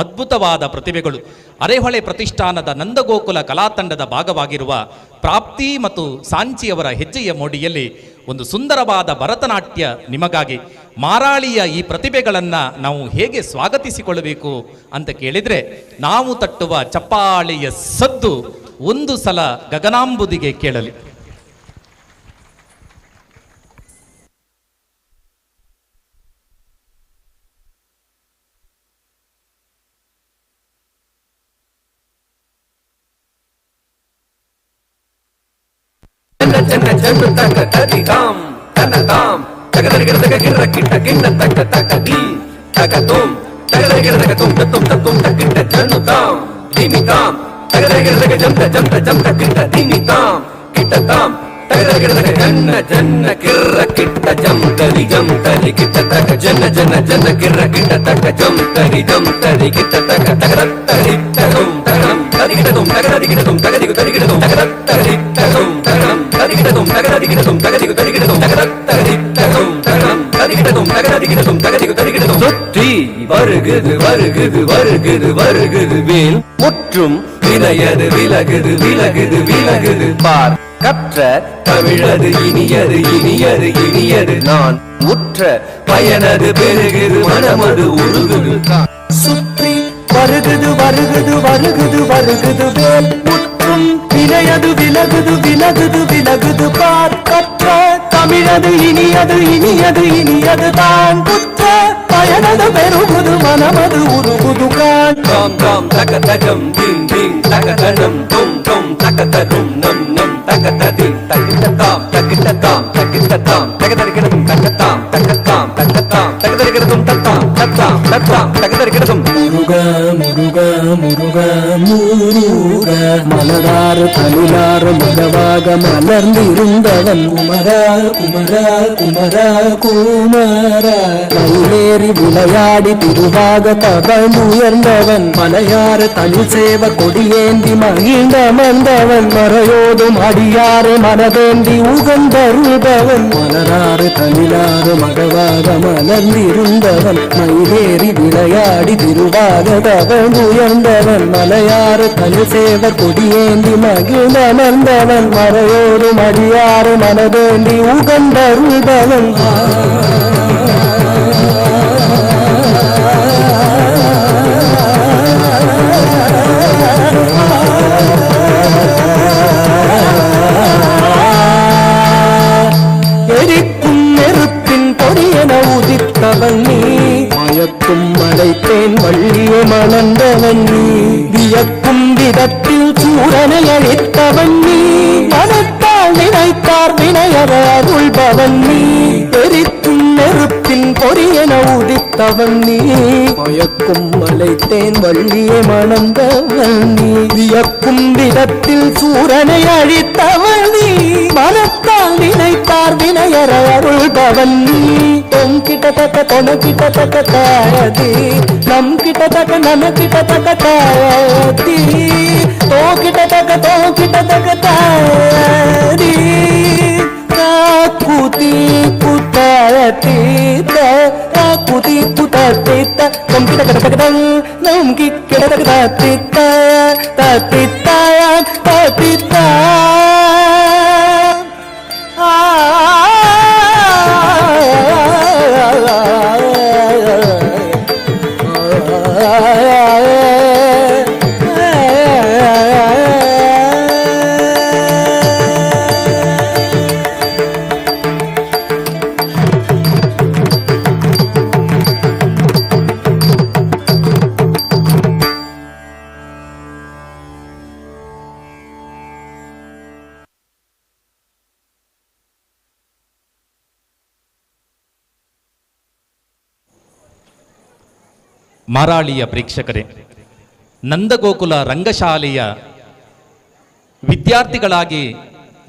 ಅದ್ಭುತವಾದ ಪ್ರತಿಭೆಗಳು. ಅರೆಹೊಳೆ ಪ್ರತಿಷ್ಠಾನದ ನಂದಗೋಕುಲ ಕಲಾತಂಡದ ಭಾಗವಾಗಿರುವ ಪ್ರಾಪ್ತಿ ಮತ್ತು ಸಾಂಚಿಯವರ ಹೆಜ್ಜೆಯ ಮೋಡಿಯಲ್ಲಿ ಒಂದು ಸುಂದರವಾದ ಭರತನಾಟ್ಯ ನಿಮಗಾಗಿ. ಮಾರಾಳಿಯ ಈ ಪ್ರತಿಭೆಗಳನ್ನು ನಾವು ಹೇಗೆ ಸ್ವಾಗತಿಸಿಕೊಳ್ಳಬೇಕು ಅಂತ ಕೇಳಿದರೆ, ನಾವು ತಟ್ಟುವ ಚಪ್ಪಾಳೆಯ ಸದ್ದು ಒಂದು ಸಲ ಗಗನಾಂಬುದಿಗೆ ಕೇಳಲಿ. ಜನ ಜನ ತಕ ತದಿ ತಾಂ ತನ ತಾಂ ತಗದರಿಗರ ತಗ ಗಿರ್ರ ಕಿಟ್ಟ ಗಿಣ್ಣ ತಕ ತಕ ದಿ ತಕ ತುಂ ತಗದರಿಗರ ತಗ ತುಂ ತುಂ ತುಂ ತಕಿಟ್ಟ ಜನು ತಾಂ ದಿಮಿ ತಾಂ ತಗದರಿಗರ ತಗ ಜಂತ ಜಂತ ಕಿಟ್ಟ ದಿಮಿ ತಾಂ ಕಿಟ್ಟ ತಾಂ ತಗದರಿಗರ ತಗ ಜನ್ನ ಜನ್ನ ಕಿರ್ರ ಕಿಟ್ಟ ಜಂತರಿ ಕಿಟ್ಟ ತಕ ಜನ ಜನ ಜನ ಕಿರ್ರ ಕಿಟ್ಟ ತಕ ಜಂತರಿ ಕಿಟ್ಟ ತಕ ತಗದರಿ ತಗಂ ತಗಂ ತರಿಗಿಡದುಂ ತಗದರಿಗಿಡದುಂ ತಗದಿಗು ತರಿಗಿಡದುಂ ತಗದರಿ ತಗಂ ತಗಂ ತರಿಗಿಡದುಂ ತಗದರಿಗಿಡದುಂ ತಗದಿಗು ತರಿಗಿಡದುಂ ತಗದರಿ ತಗಂ ತಗಂ ತರಿಗಿಡದುಂ ತಗದಿಗು ತರಿಗಿಡದುಂ சுற்றி வருகுது வருகுது வருகுது வருகுது வேல் முற்றும் வினையது விலகுது விலகுது விலகுது பார் கற்ற தமிழது இனியது இனியது இனியது நான் உற்ற பயனது பெருகுது மனமது உருகுது சுற்றி வருகுது வருகுது வருகுது வருகுது வேல் முற்றும் வினையது விலகுது விலகுது விலகுது பார் கற்ற தமிழது இனியது இனியது இனியது தான் உற்ற பயனது பெருகுது மனமது உருகுது கான் தாம் தாம் தக தகம் திங் திங் தக தடம் தும் தும் தக தடும் நம் நம் தக ததி தகிட்டதாம் தகிட்டதாம் தகிட்டதாம் தகதரிகிடதும் தகத்தாம் தகத்தாம் தகத்தாம் தகதரிகிடதும் தத்தாம் தத்தாம் தத்தாம் தகதரிகிடதும் முருகா முருகா முருகா முருகா மலராறு தமிழாறு மகவாக மலர்ந்திருந்தவன் குமரா குமரா குமரா குமரா மயிலேறி விளையாடி திருவாக தவழ்ந்துயர்ந்தவன் மலையாறு தனி சேவ கொடியேந்தி மகிழ்ந்த மந்தவன் மறையோதும் அடியாறு மனதேந்தி உகந்தருபவன் மலராறு தமிழாறு மகவாக மலர்ந்திருந்தவன் மயிலேறி விளையாடி திருவாக தவழ்ந்துயர்ந்தவன் மலையாறு தனி சேவ கொடியேந்தி மகிழ்ந்த மந்தவன் மறையோதும் அடியாறு மனதேந்தி உகந்தருபவன் எரிக்கும் நெருப்பின் பொடியென உதித்தவன் நீ மயக்கும் மலைத்தேன் வள்ளிய மணந்தவன் நீ வியக்கும் விதத்தில் சூரனை அழித்தவன் நீ மனத்தால் நினைத்தார் வினையற அருள்பவன் நீ எரிக்கும் நெருப்பின் பொரியன உதித்தவன் நீ மயக்கும் மலைத்தேன் வள்ளியை மணந்தவன் நீ வியக்கும் விதத்தில் சூரனை அழித்தவன் நீ மனத்தால் நினைத்தார் வினையற அருள்பவன் நீ தொம் கிட்டத்தக்க தொண கிட்டத்தக்க தாயதி நம் கிட்டத்தக்க நம கிட்டத்தக்க தாயதி தோ கிட்டத்தக்க தாயதி ಕೂತಿ ಕುತೀತ ಕೂತಿ ಕುತೀತ ನಮ್ಕಿ ತಗದ ನಮ್ಕಿ ಕೆಡದ ತಿತ್ತ ತಿತ್ತ ತಿತ್ತ ಮಾರಾಳಿಯ ಪ್ರೇಕ್ಷಕರೇ, ನಂದಗೋಕುಲ ರಂಗಶಾಲೆಯ ವಿದ್ಯಾರ್ಥಿಗಳಾಗಿ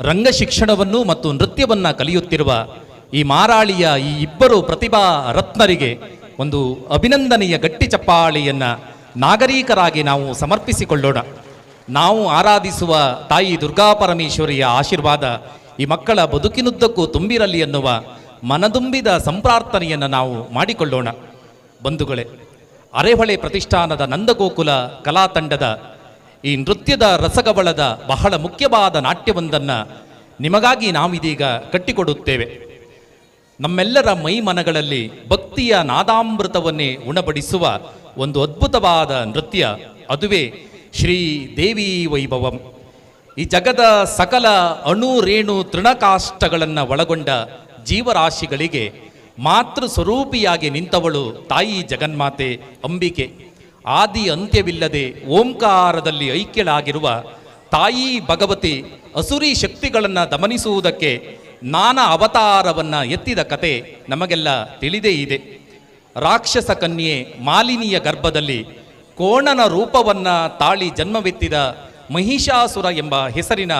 ರಂಗ ಶಿಕ್ಷಣವನ್ನು ಮತ್ತು ನೃತ್ಯವನ್ನು ಕಲಿಯುತ್ತಿರುವ ಈ ಮಾರಾಳಿಯ ಈ ಇಬ್ಬರು ಪ್ರತಿಭಾ ರತ್ನರಿಗೆ ಒಂದು ಅಭಿನಂದನೆಯ ಗಟ್ಟಿ ಚಪ್ಪಾಳೆಯನ್ನು ನಾಗರಿಕರಾಗಿ ನಾವು ಸಮರ್ಪಿಸಿಕೊಳ್ಳೋಣ. ನಾವು ಆರಾಧಿಸುವ ತಾಯಿ ದುರ್ಗಾ ಪರಮೇಶ್ವರಿಯ ಆಶೀರ್ವಾದ ಈ ಮಕ್ಕಳ ಬದುಕಿನುದ್ದಕ್ಕೂ ತುಂಬಿರಲಿ ಎನ್ನುವ ಮನದುಂಬಿದ ಸಂಪ್ರಾರ್ಥನೆಯನ್ನು ನಾವು ಮಾಡಿಕೊಳ್ಳೋಣ. ಬಂಧುಗಳೇ, ಅರೆಹೊಳೆ ಪ್ರತಿಷ್ಠಾನದ ನಂದಗೋಕುಲ ಕಲಾತಂಡದ ಈ ನೃತ್ಯದ ರಸಗವಳದ ಬಹಳ ಮುಖ್ಯವಾದ ನಾಟ್ಯವೊಂದನ್ನು ನಿಮಗಾಗಿ ನಾವಿದೀಗ ಕಟ್ಟಿಕೊಡುತ್ತೇವೆ. ನಮ್ಮೆಲ್ಲರ ಮೈ ಮನಗಳಲ್ಲಿ ಭಕ್ತಿಯ ನಾದಾಮೃತವನ್ನೇ ಉಣಬಡಿಸುವ ಒಂದು ಅದ್ಭುತವಾದ ನೃತ್ಯ, ಅದುವೇ ಶ್ರೀ ದೇವಿ ವೈಭವಂ. ಈ ಜಗದ ಸಕಲ ಅಣು ರೇಣು ತೃಣಕಾಷ್ಟಗಳನ್ನು ಒಳಗೊಂಡ ಜೀವರಾಶಿಗಳಿಗೆ ಮಾತೃ ಸ್ವರೂಪಿಯಾಗಿ ನಿಂತವಳು ತಾಯಿ ಜಗನ್ಮಾತೆ ಅಂಬಿಕೆ. ಆದಿ ಅಂತ್ಯವಿಲ್ಲದೆ ಓಂಕಾರದಲ್ಲಿ ಐಕ್ಯಳಾಗಿರುವ ತಾಯಿ ಭಗವತಿ ಅಸುರಿ ಶಕ್ತಿಗಳನ್ನು ದಮನಿಸುವುದಕ್ಕೆ ನಾನಾ ಅವತಾರವನ್ನು ಎತ್ತಿದ ಕತೆ ನಮಗೆಲ್ಲ ತಿಳಿದೇ ಇದೆ. ರಾಕ್ಷಸ ಕನ್ಯೆ ಮಾಲಿನಿಯ ಗರ್ಭದಲ್ಲಿ ಕೋಣನ ರೂಪವನ್ನು ತಾಳಿ ಜನ್ಮವೆತ್ತಿದ ಮಹಿಷಾಸುರ ಎಂಬ ಹೆಸರಿನ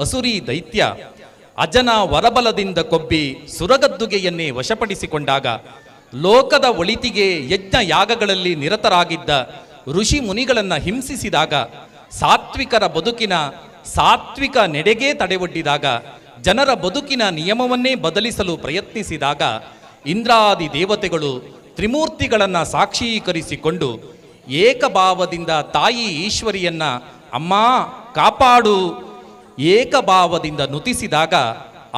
ಅಸುರಿ ದೈತ್ಯ ಅಜನ ವರಬಲದಿಂದ ಕೊಬ್ಬಿ ಸುರಗದ್ದುಗೆಯನ್ನೇ ವಶಪಡಿಸಿಕೊಂಡಾಗ ಲೋಕದ ಒಳಿತಿಗೆ ಯಜ್ಞ ಯಾಗಗಳಲ್ಲಿ ನಿರತರಾಗಿದ್ದ ಋಷಿ ಮುನಿಗಳನ್ನು ಹಿಂಸಿಸಿದಾಗ, ಸಾತ್ವಿಕರ ಬದುಕಿನ ಸಾತ್ವಿಕ ನೆಡೆಗೆ ತಡೆವೊಡ್ಡಿದಾಗ, ಜನರ ಬದುಕಿನ ನಿಯಮವನ್ನೇ ಬದಲಿಸಲು ಪ್ರಯತ್ನಿಸಿದಾಗ ಇಂದ್ರಾದಿ ದೇವತೆಗಳು ತ್ರಿಮೂರ್ತಿಗಳನ್ನು ಸಾಕ್ಷೀಕರಿಸಿಕೊಂಡು ಏಕಭಾವದಿಂದ ತಾಯಿ ಈಶ್ವರಿಯನ್ನ ಅಮ್ಮ ಕಾಪಾಡು ಏಕಭಾವದಿಂದ ನುತಿಸಿದಾಗ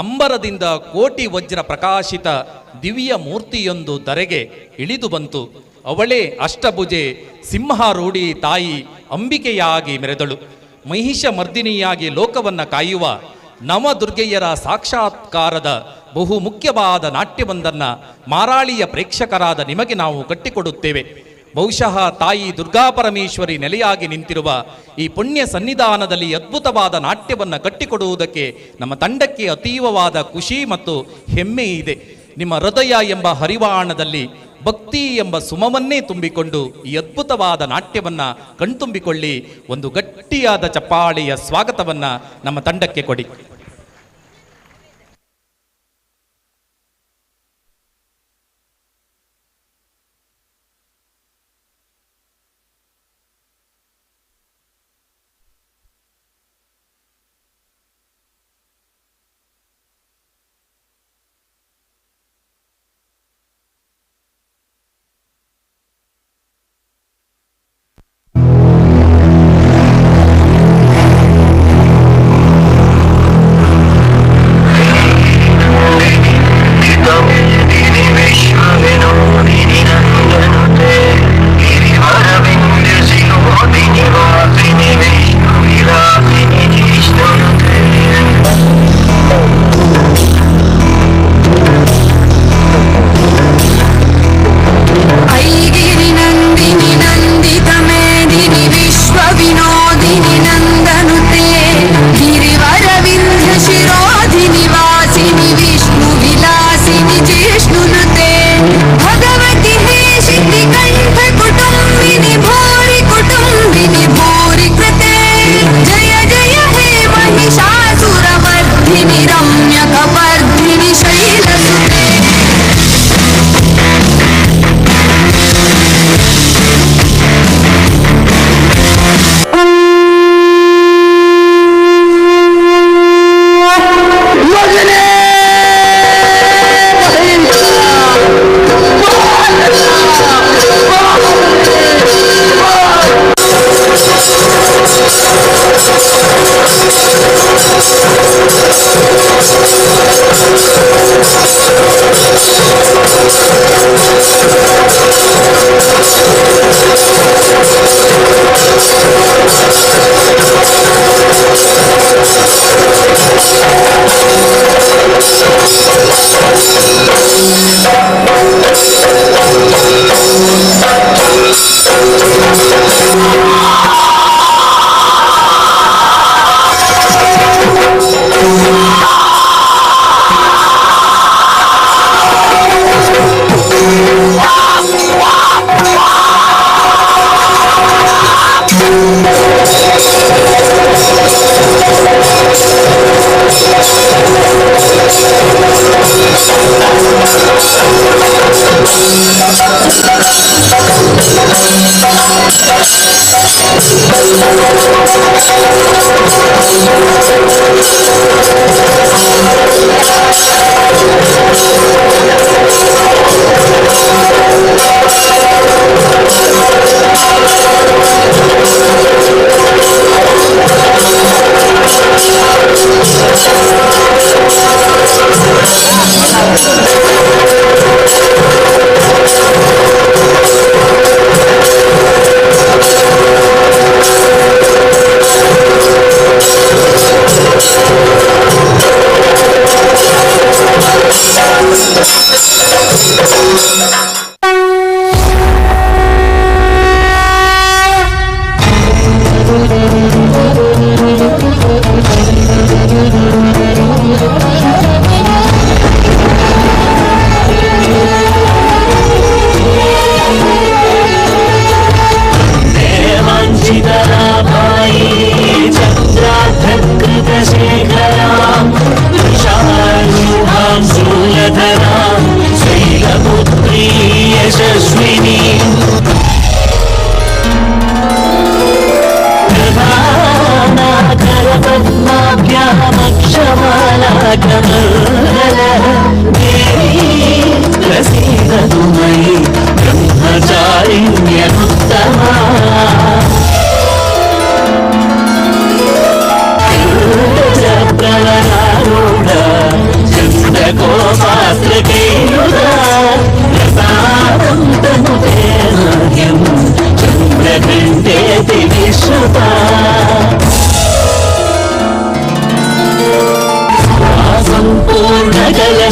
ಅಂಬರದಿಂದ ಕೋಟಿ ವಜ್ರ ಪ್ರಕಾಶಿತ ದಿವ್ಯ ಮೂರ್ತಿಯೊಂದು ಧರೆಗೆ ಇಳಿದು ಬಂತು. ಅವಳೇ ಅಷ್ಟಭುಜೆ ಸಿಂಹಾರೂಢಿ ತಾಯಿ ಅಂಬಿಕೆಯಾಗಿ ಮೆರೆದಳು. ಮಹಿಷ ಮರ್ದಿನಿಯಾಗಿ ಲೋಕವನ್ನು ಕಾಯುವ ನವದುರ್ಗೆಯರ ಸಾಕ್ಷಾತ್ಕಾರದ ಬಹು ಮುಖ್ಯವಾದ ನಾಟ್ಯವೊಂದನ್ನು ಮಾರಾಳಿಯ ಪ್ರೇಕ್ಷಕರಾದ ನಿಮಗೆ ನಾವು ಕಟ್ಟಿಕೊಡುತ್ತೇವೆ. ಬಹುಶಃ ತಾಯಿ ದುರ್ಗಾ ಪರಮೇಶ್ವರಿ ನೆಲೆಯಾಗಿ ನಿಂತಿರುವ ಈ ಪುಣ್ಯ ಸನ್ನಿಧಾನದಲ್ಲಿ ಅದ್ಭುತವಾದ ನಾಟ್ಯವನ್ನು ಕಟ್ಟಿಕೊಡುವುದಕ್ಕೆ ನಮ್ಮ ತಂಡಕ್ಕೆ ಅತೀವವಾದ ಖುಷಿ ಮತ್ತು ಹೆಮ್ಮೆ ಇದೆ. ನಿಮ್ಮ ಹೃದಯ ಎಂಬ ಹರಿವಾಣದಲ್ಲಿ ಭಕ್ತಿ ಎಂಬ ಸುಮವನ್ನೇ ತುಂಬಿಕೊಂಡು ಈ ಅದ್ಭುತವಾದ ನಾಟ್ಯವನ್ನು ಕಣ್ತುಂಬಿಕೊಳ್ಳಿ. ಒಂದು ಗಟ್ಟಿಯಾದ ಚಪ್ಪಾಳೆಯ ಸ್ವಾಗತವನ್ನು ನಮ್ಮ ತಂಡಕ್ಕೆ ಕೊಡಿ.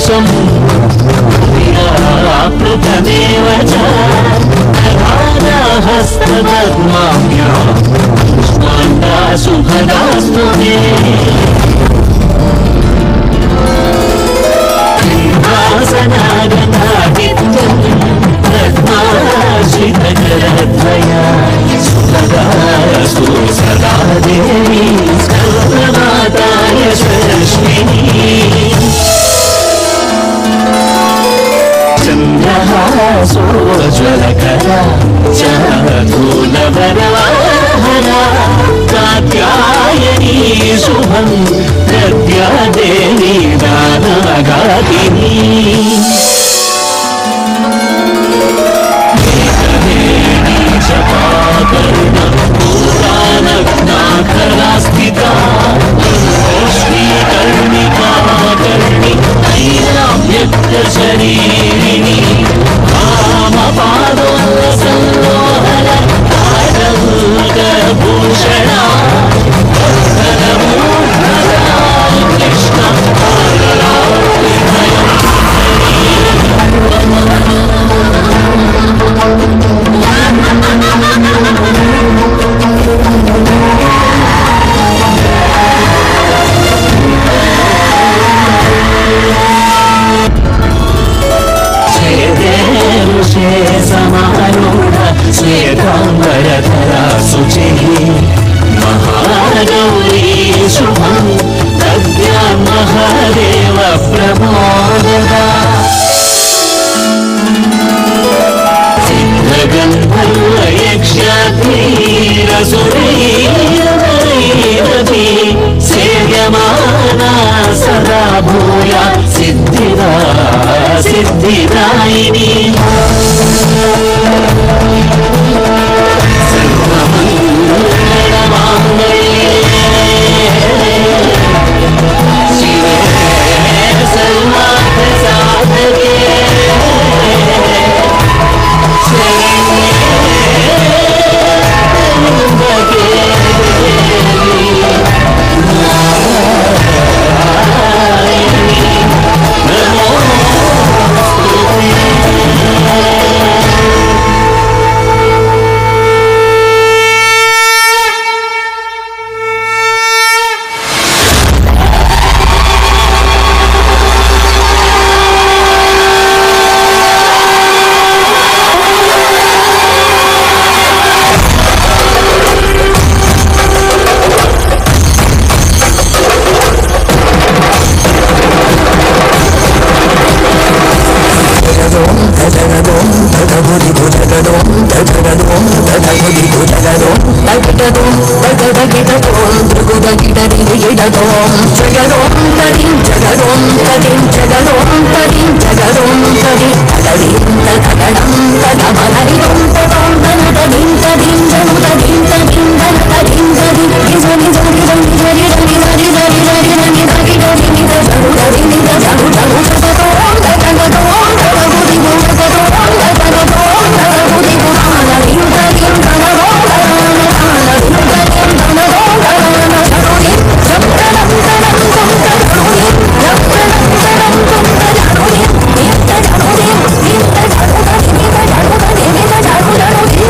Namo ಜಗದೋಂ ಜಗದೋಂ ತದಿಂ ಜಗದೋಂ ತದಿಂ ಜಗದೋಂ ತದಿಂ ಜಗದೋಂ ತದಿ ತದೀಂ ತದಡಂ ತದಮಲರಿದಂ ತದಂ ತನದದಿಂ ತದಿಂ ಜನು ತದಿಂ ತದಿಂ ಧನ ತದಿಂ ತದಿಂ ನಿಜನಿ ಜನಿ ಜನಿ ಜನಿ ಜನಿ ಜನಿ ಜನಿ ಜನಿ ಜನಿ ಜನಿ ಜನಿ ನಿಜ ಜನು ತದಿ ನಿಜ ಜನು ಜನು ಜಗದೋಂ ಜಗದೋಂ ಜಗದುದಿ ಜಗದೋಂ ಜಗದೋಂ ಜಗದುದಿ ಗುಣಾನದಿಂ ತದಿಂ ಧನದೋಂ ಧನದೋಂ ತದಿಂ ಧನದೋಂ ಧನದೋಂ ಜನುನಿ ಜಂತನಂ ತನಂ ಜಂತನುನಿ ಜಂತನಂ ತನಂ ಜಂತನುನಿ ನಿತ್ಯ ಜನುನಿ ನಿತ್ಯ ಜನುನಿ ನಿತ್ಯ ಜನುನಿ ನಿತ್ಯ ಜನುನಿ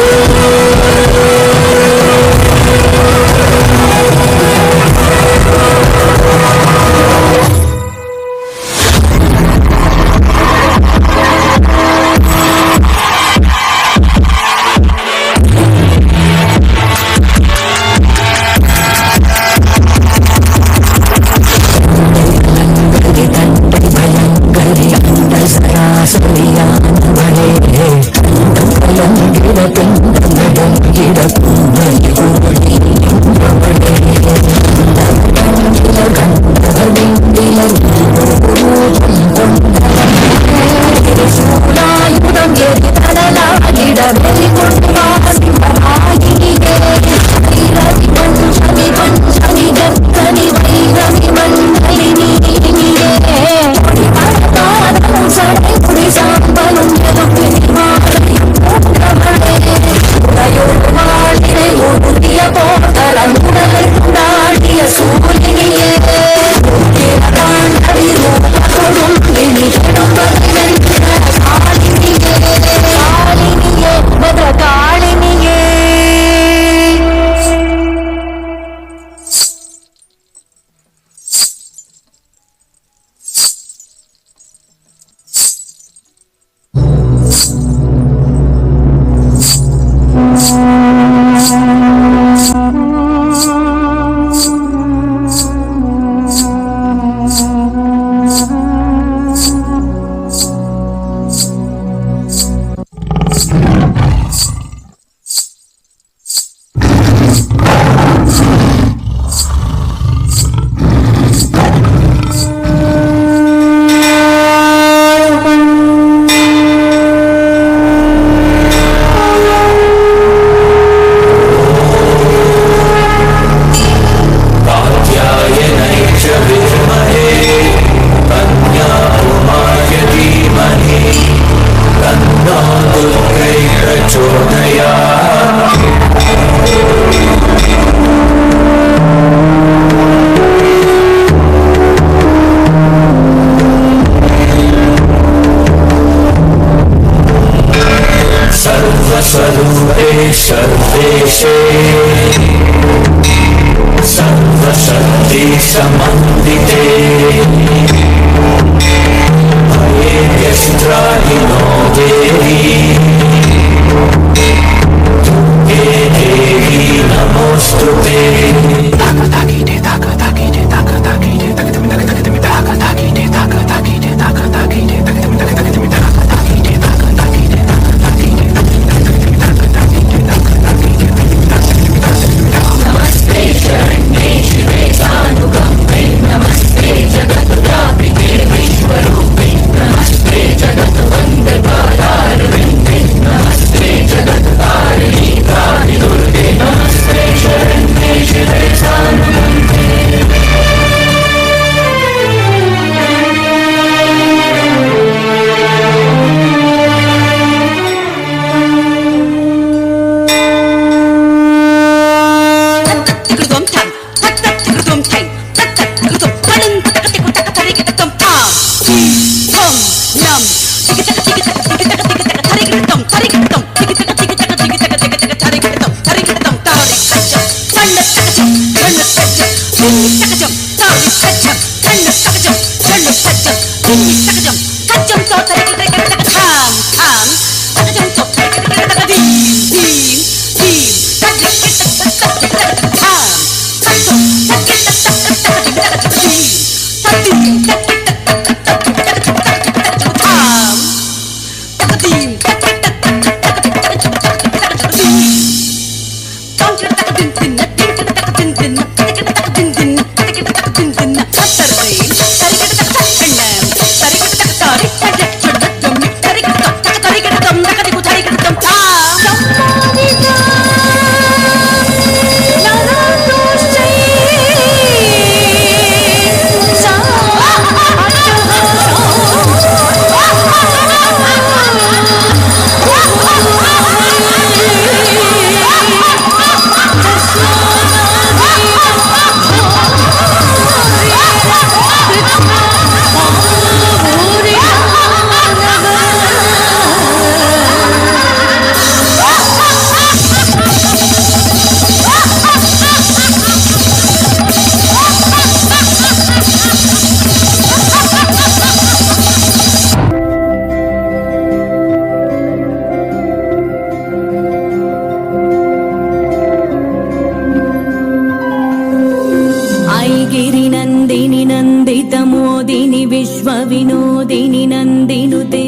ರೋಹಿಣಿ ನಂದಿನುತೆ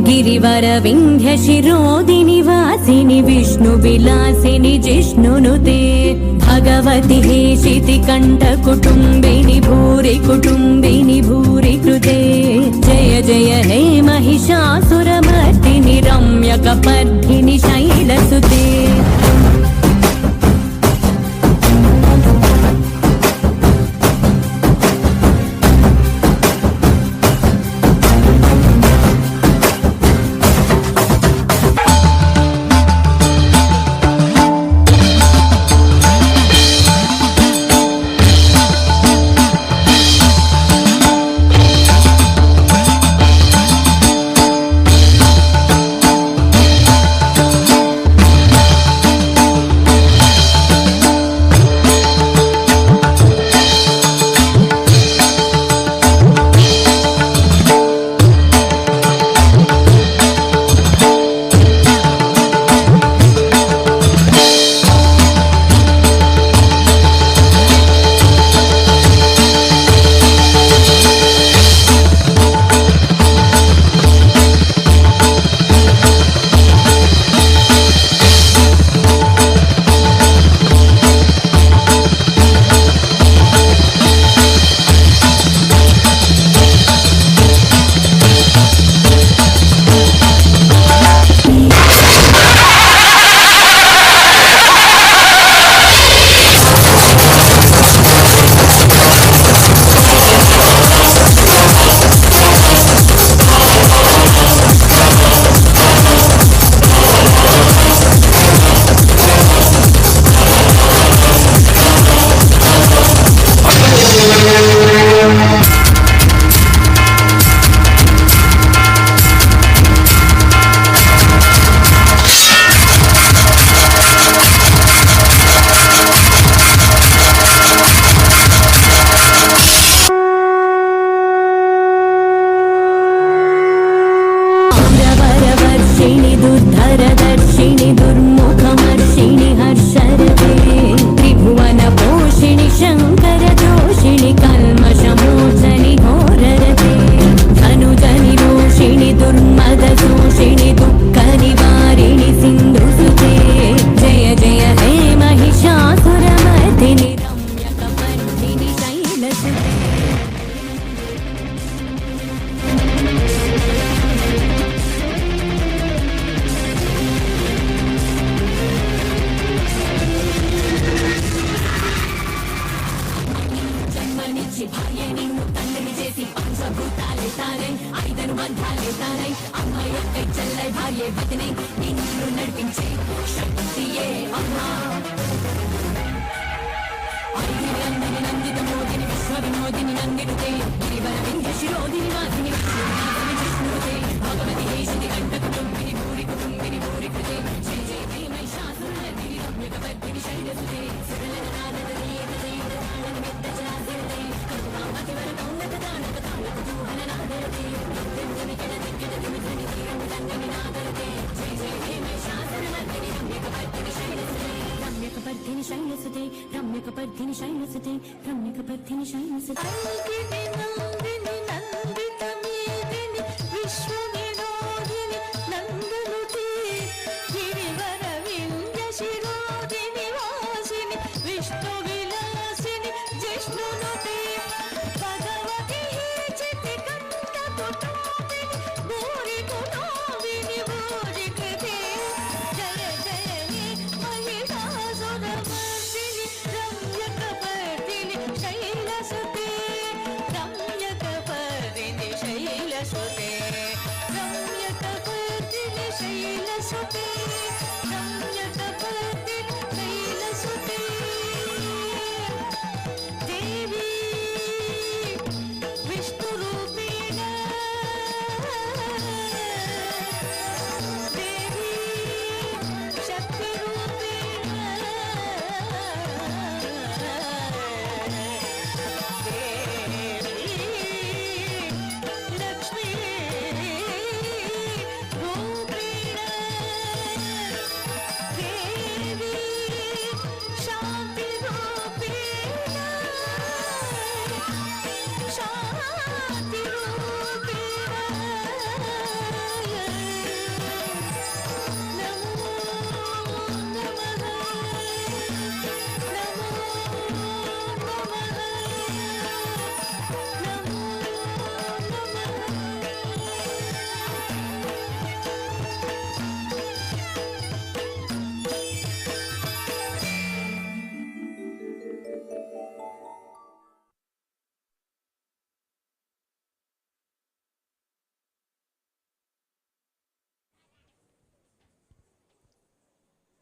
ಗಿರಿವರ ವಿಂಧ್ಯ ಶಿರೋದಿನಿ ವಾಸಿನಿ ವಿಷ್ಣು ವಿಲಾಸಿನಿ ಜಿಷ್ಣುನುತೆ ಭಗವತಿ ಹೇಷಿತಿ ಕಂಠ ಕುಟುಂಬಿನಿ ಭೂರಿ ಕೃತೆ ಜಯ ಜಯ ಹೇ महिषासुरमर्दिनि रम्यकपर्दिनि शैलसुते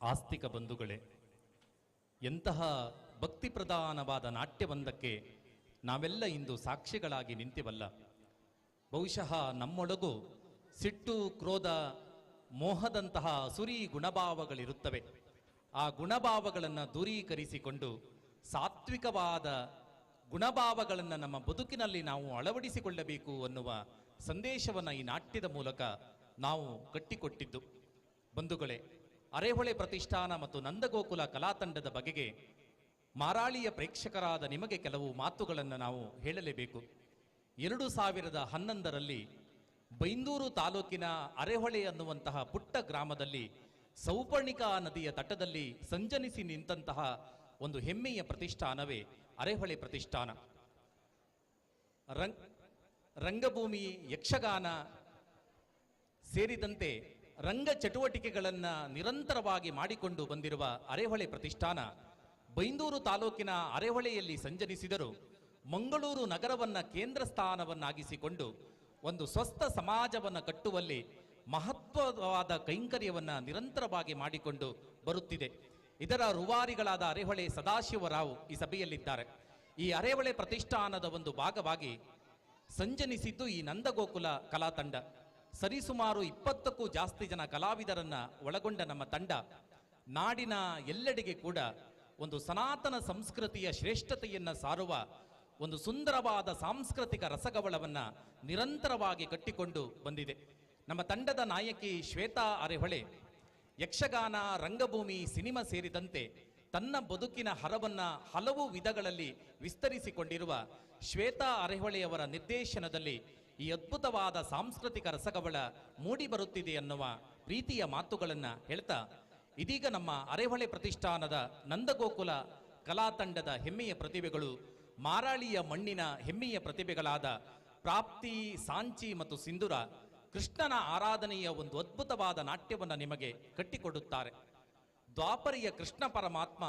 ಆಸ್ತಿಕ ಬಂಧುಗಳೇ, ಎಂತಹ ಭಕ್ತಿ ಪ್ರಧಾನವಾದ ನಾಟ್ಯವೊಂದಕ್ಕೆ ನಾವೆಲ್ಲ ಇಂದು ಸಾಕ್ಷಿಗಳಾಗಿ ನಿಂತಿವಲ್ಲ. ಬಹುಶಃ ನಮ್ಮೊಳಗೂ ಸಿಟ್ಟು, ಕ್ರೋಧ, ಮೋಹದಂತಹ ಅಸುರಿ ಗುಣಭಾವಗಳಿರುತ್ತವೆ. ಆ ಗುಣಭಾವಗಳನ್ನು ದೂರೀಕರಿಸಿಕೊಂಡು ಸಾತ್ವಿಕವಾದ ಗುಣಭಾವಗಳನ್ನು ನಮ್ಮ ಬದುಕಿನಲ್ಲಿ ನಾವು ಅಳವಡಿಸಿಕೊಳ್ಳಬೇಕು ಅನ್ನುವ ಸಂದೇಶವನ್ನು ಈ ನಾಟ್ಯದ ಮೂಲಕ ನಾವು ಕಟ್ಟಿಕೊಟ್ಟಿದ್ದು. ಬಂಧುಗಳೇ, ಅರೆಹೊಳೆ ಪ್ರತಿಷ್ಠಾನ ಮತ್ತು ನಂದಗೋಕುಲ ಕಲಾತಂಡದ ಬಗೆಗೆ ಮಾರಾಳಿಯ ಪ್ರೇಕ್ಷಕರಾದ ನಿಮಗೆ ಕೆಲವು ಮಾತುಗಳನ್ನು ನಾವು ಹೇಳಲೇಬೇಕು. 2011ರಲ್ಲಿ ಬೈಂದೂರು ತಾಲೂಕಿನ ಅರೆಹೊಳೆ ಅನ್ನುವಂತಹ ಪುಟ್ಟ ಗ್ರಾಮದಲ್ಲಿ ಸೌಪರ್ಣಿಕಾ ನದಿಯ ತಟದಲ್ಲಿ ಸಂಜನಿಸಿ ನಿಂತಹ ಒಂದು ಹೆಮ್ಮೆಯ ಪ್ರತಿಷ್ಠಾನವೇ ಅರೆಹೊಳೆ ಪ್ರತಿಷ್ಠಾನ. ರಂಗಭೂಮಿ, ಯಕ್ಷಗಾನ ಸೇರಿದಂತೆ ರಂಗ ಚಟುವಟಿಕೆಗಳನ್ನು ನಿರಂತರವಾಗಿ ಮಾಡಿಕೊಂಡು ಬಂದಿರುವ ಅರೆಹೊಳೆ ಪ್ರತಿಷ್ಠಾನ ಬೈಂದೂರು ತಾಲೂಕಿನ ಅರೆಹೊಳೆಯಲ್ಲಿ ಸಂಜನಿಸಿದರೂ ಮಂಗಳೂರು ನಗರವನ್ನು ಕೇಂದ್ರ ಸ್ಥಾನವನ್ನಾಗಿಸಿಕೊಂಡು ಒಂದು ಸ್ವಸ್ಥ ಸಮಾಜವನ್ನು ಕಟ್ಟುವಲ್ಲಿ ಮಹತ್ವವಾದ ಕೈಂಕರ್ಯವನ್ನು ನಿರಂತರವಾಗಿ ಮಾಡಿಕೊಂಡು ಬರುತ್ತಿದೆ. ಇದರ ರೂವಾರಿಗಳಾದ ಅರೆಹೊಳೆ ಸದಾಶಿವರಾವ್ ಈ ಸಭೆಯಲ್ಲಿದ್ದಾರೆ. ಈ ಅರೆಹೊಳೆ ಪ್ರತಿಷ್ಠಾನದ ಒಂದು ಭಾಗವಾಗಿ ಸಂಜನಿಸಿದ್ದು ಈ ನಂದಗೋಕುಲ ಕಲಾತಂಡ. ಸರಿಸುಮಾರು 20ಕ್ಕೂ ಜಾಸ್ತಿ ಜನ ಕಲಾವಿದರನ್ನ ಒಳಗೊಂಡ ನಮ್ಮ ತಂಡ ನಾಡಿನ ಎಲ್ಲೆಡೆಗೆ ಕೂಡ ಒಂದು ಸನಾತನ ಸಂಸ್ಕೃತಿಯ ಶ್ರೇಷ್ಠತೆಯನ್ನು ಸಾರುವ ಒಂದು ಸುಂದರವಾದ ಸಾಂಸ್ಕೃತಿಕ ರಸಗವಳವನ್ನು ನಿರಂತರವಾಗಿ ಕಟ್ಟಿಕೊಂಡು ಬಂದಿದೆ. ನಮ್ಮ ತಂಡದ ನಾಯಕಿ ಶ್ವೇತಾ ಅರೆಹೊಳೆ ಯಕ್ಷಗಾನ, ರಂಗಭೂಮಿ, ಸಿನಿಮಾ ಸೇರಿದಂತೆ ತನ್ನ ಬದುಕಿನ ಹರವನ್ನ ಹಲವು ವಿಧಗಳಲ್ಲಿ ವಿಸ್ತರಿಸಿಕೊಂಡಿರುವ ಶ್ವೇತಾ ಅರೆಹೊಳೆಯವರ ನಿರ್ದೇಶನದಲ್ಲಿ ಈ ಅದ್ಭುತವಾದ ಸಾಂಸ್ಕೃತಿಕ ರಸಗವಳ ಮೂಡಿ ಬರುತ್ತಿದೆ ಅನ್ನುವ ಪ್ರೀತಿಯ ಮಾತುಗಳನ್ನು ಹೇಳ್ತಾ, ಇದೀಗ ನಮ್ಮ ಅರೆಹೊಳೆ ಪ್ರತಿಷ್ಠಾನದ ನಂದಗೋಕುಲ ಕಲಾತಂಡದ ಹೆಮ್ಮೆಯ ಪ್ರತಿಭೆಗಳು, ಮಾರಾಳಿಯ ಮಣ್ಣಿನ ಹೆಮ್ಮೆಯ ಪ್ರತಿಭೆಗಳಾದ ಪ್ರಾಪ್ತಿ, ಸಾಂಚಿ ಮತ್ತು ಸಿಂಧೂರ ಕೃಷ್ಣನ ಆರಾಧನೆಯ ಒಂದು ಅದ್ಭುತವಾದ ನಾಟ್ಯವನ್ನು ನಿಮಗೆ ಕಟ್ಟಿಕೊಡುತ್ತಾರೆ. ದ್ವಾಪರಿಯ ಕೃಷ್ಣ ಪರಮಾತ್ಮ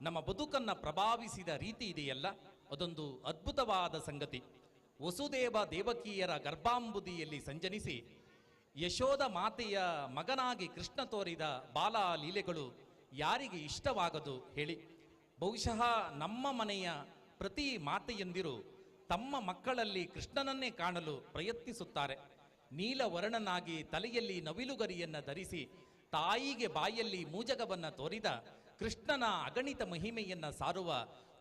ನಮ್ಮ ಬದುಕನ್ನ ಪ್ರಭಾವಿಸಿದ ರೀತಿ ಇದೆಯಲ್ಲ, ಅದೊಂದು ಅದ್ಭುತವಾದ ಸಂಗತಿ. ವಸುದೇವ ದೇವಕಿಯರ ಗರ್ಭಾಂಬುದಿಯಲ್ಲಿ ಸಂಜನಿಸಿ ಯಶೋಧ ಮಾತೆಯ ಮಗನಾಗಿ ಕೃಷ್ಣ ತೋರಿದ ಬಾಲ ಲೀಲೆಗಳು ಯಾರಿಗೆ ಇಷ್ಟವಾಗದು ಹೇಳಿ? ಬಹುಶಃ ನಮ್ಮ ಮನೆಯ ಪ್ರತಿ ಮಾತೆಯಂದಿರು ತಮ್ಮ ಮಕ್ಕಳಲ್ಲಿ ಕೃಷ್ಣನನ್ನೇ ಕಾಣಲು ಪ್ರಯತ್ನಿಸುತ್ತಾರೆ. ನೀಲವರ್ಣನಾಗಿ ತಲೆಯಲ್ಲಿ ನವಿಲುಗರಿಯನ್ನ ಧರಿಸಿ ತಾಯಿಗೆ ಬಾಯಲ್ಲಿ ಮೂಜಗವನ್ನ ತೋರಿದ ಕೃಷ್ಣನ ಅಗಣಿತ ಮಹಿಮೆಯನ್ನ ಸಾರುವ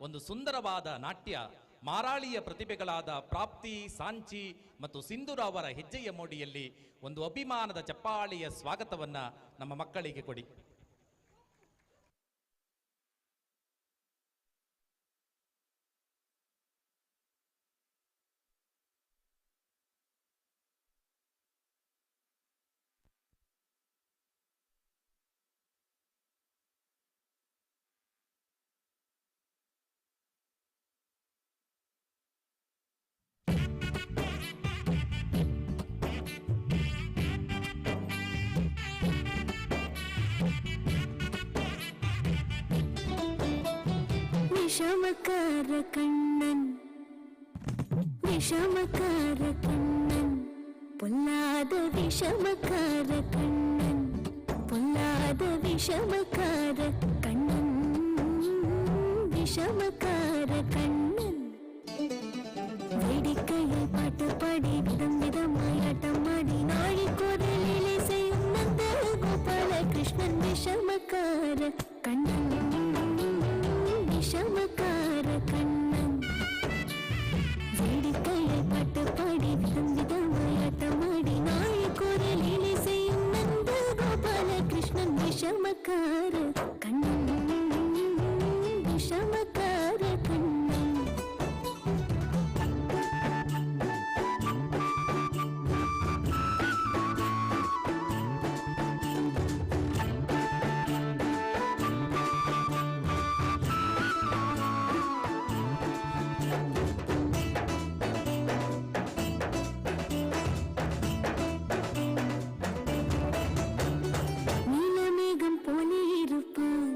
ಒಂದು ಸುಂದರವಾದ ನಾಟ್ಯ ಮಾರಾಳಿಯ ಪ್ರತಿಭೆಗಳಾದ ಪ್ರಾಪ್ತಿ, ಸಾಂಚಿ ಮತ್ತು ಸಿಂಧೂರ ಅವರ ಹೆಜ್ಜೆಯ ಮೋಡಿಯಲ್ಲಿ ಒಂದು ಅಭಿಮಾನದ ಚಪ್ಪಾಳೆಯ ಸ್ವಾಗತವನ್ನ ನಮ್ಮ ಮಕ್ಕಳಿಗೆ ಕೊಡಿ. விஷமக்கார கண்ணன், விஷமக்கார கண்ணன், பொல்லாத விஷமக்கார கண்ணன், பொல்லாத விஷமக்கார கண்ணன், விஷமக்கார கண்ணன். வேடிக்கையை பாட்டு பாடி விதம் விதமாய் ஆட்டமாடி நாழிக்கோரலிலே செய்யும் நந்த கோபால கிருஷ்ணன் விஷமக்கார கண்ணன், விஷமக்கார கண்ணன். வேடிக்கையை பாட்டு பாடி விதம் விதமாய் ஆட்டமாடி நாழிக்கோரலிலே செய்யும் நந்த கோபால கிருஷ்ணன் விஷமக்கார கண்ணன், விஷமக்கார கண்ணன். நீலமேகம் போலே இருப்பான்,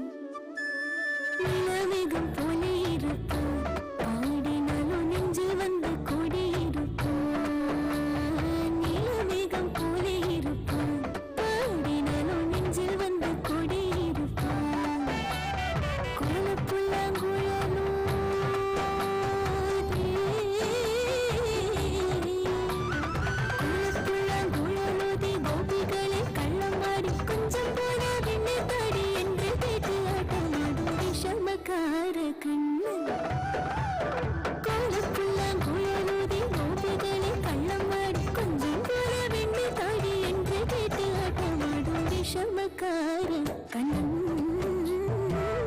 விஷமக்கார கண்ணன்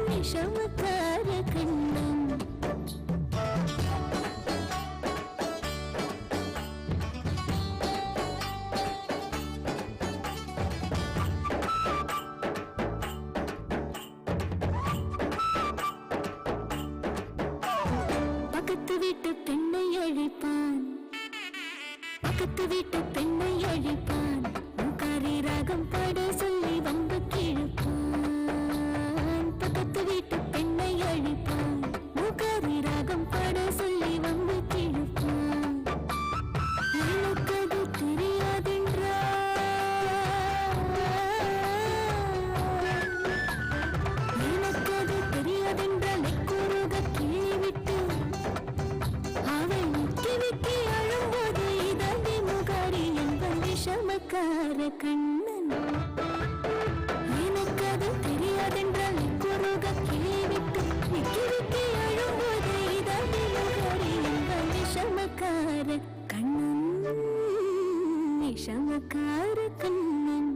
விஷமக்கார கண்ணன் பக்கத்து வீட்டு பெண்ணை அழிப்பான் பக்கத்து வீட்டு பெண்ணை அழிப்பான் மூக்காரி ராகம் பாட சொல்லி வம்பு கிழப்பான் பக்கத்து வீட்டு பெண்ணை அழிப்பான் மூக்காரி ராகம் பாட சொல்லி வம்பு கிழப்பான் எனக்கு அது தெரியாதென்றால் எக்கூறுக கிளி விட்டு அவள் நிக்கி விக்கி அழும்போது இதாண்டி முகாரி என்பன் விஷமக்கார கண்ணன் எனக்கு அது தெரியாதென்றால் எக்கூறுக கிளி விட்டு நிக்கி விக்கி அழும்போது இதாண்டி முகாரி என்பன் விஷமக்கார கண்ணன் விஷமக்கார கண்ணன்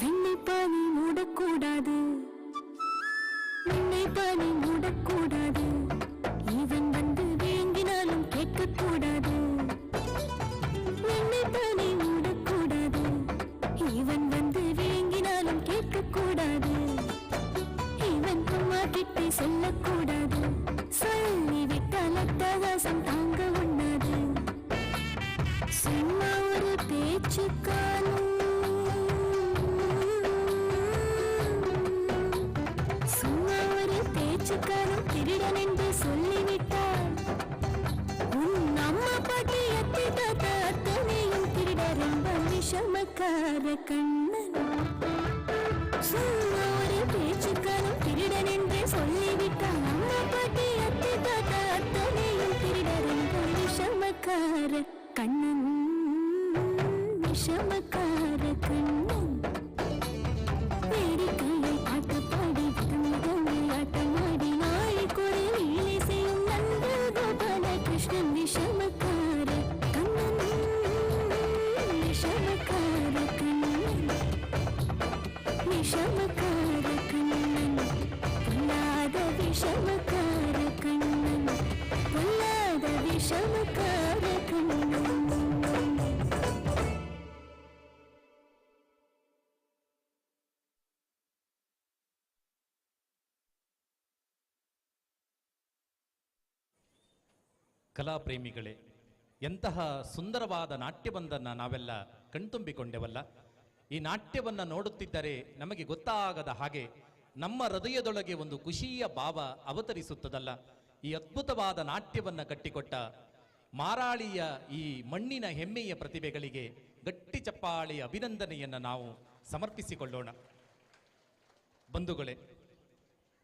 வெண்ணைப்பானி மூடக்கூடாது வெண்ணைப்பானி மூடக்கூடாது இவன் வந்து விழுங்கினாலும் கேட்கக்கூடாது வெண்ணைப்பானி மூடக்கூடாது இவன் வந்து விழுங்கினாலும் கேட்கக்கூடாது இவன் அம்மா கிட்ட சொல்லக்கூடாது சொல்லிவிட்டால் அட்டகாசம் தாங்க உண்ணாது சும்மா ஒரு பேச்சுக்காலும் சும்மா ஒரு பேச்சுக்காலும் திருடன் என்று சொல்லிவிட்டால் உன் அம்மா பாட்டி அத்தை தாத்தா அத்தனையும் திருடர் என்ப விஷமக்கார கண்ணன் சும்மா ஒரு பேச்சுக்காலும் திருடன் என்று சொல்லிவிட்டால் அம்மா பாட்டி அத்தை தாத்தா அத்தனையும் திருடர் என்ப விஷமக்கார கண்ணன் விஷமக்கார கண்ணன் வேடிக்கையை பாட்டு பாடி விதம் விதம் ஆட்டமாடி நாளைக்குறை லீலை செய்யும் நந்த கோபால கிருஷ்ணன் விஷமக்கார கண்ணன் விஷமக்கார கண்ணன் விஷமக்கார கண்ணன் பொல்லாத விஷமக்கார கண்ணன் பொல்லாத விஷமக்கார கண்ணன் ಕಲಾಪ್ರೇಮಿಗಳೇ, ಎಂತಹ ಸುಂದರವಾದ ನಾಟ್ಯವೊಂದನ್ನು ನಾವೆಲ್ಲ ಕಣ್ತುಂಬಿಕೊಂಡೆವಲ್ಲ. ಈ ನಾಟ್ಯವನ್ನು ನೋಡುತ್ತಿದ್ದರೆ ನಮಗೆ ಗೊತ್ತಾಗದ ಹಾಗೆ ನಮ್ಮ ಹೃದಯದೊಳಗೆ ಒಂದು ಖುಷಿಯ ಭಾವ ಅವತರಿಸುತ್ತದಲ್ಲ. ಈ ಅದ್ಭುತವಾದ ನಾಟ್ಯವನ್ನು ಕಟ್ಟಿಕೊಟ್ಟ ಮಾರಾಳಿಯ ಈ ಮಣ್ಣಿನ ಹೆಮ್ಮೆಯ ಪ್ರತಿಭೆಗಳಿಗೆ ಗಟ್ಟಿ ಚಪ್ಪಾಳೆಯ ಅಭಿನಂದನೆಯನ್ನು ನಾವು ಸಮರ್ಪಿಸಿಕೊಳ್ಳೋಣ. ಬಂಧುಗಳೇ,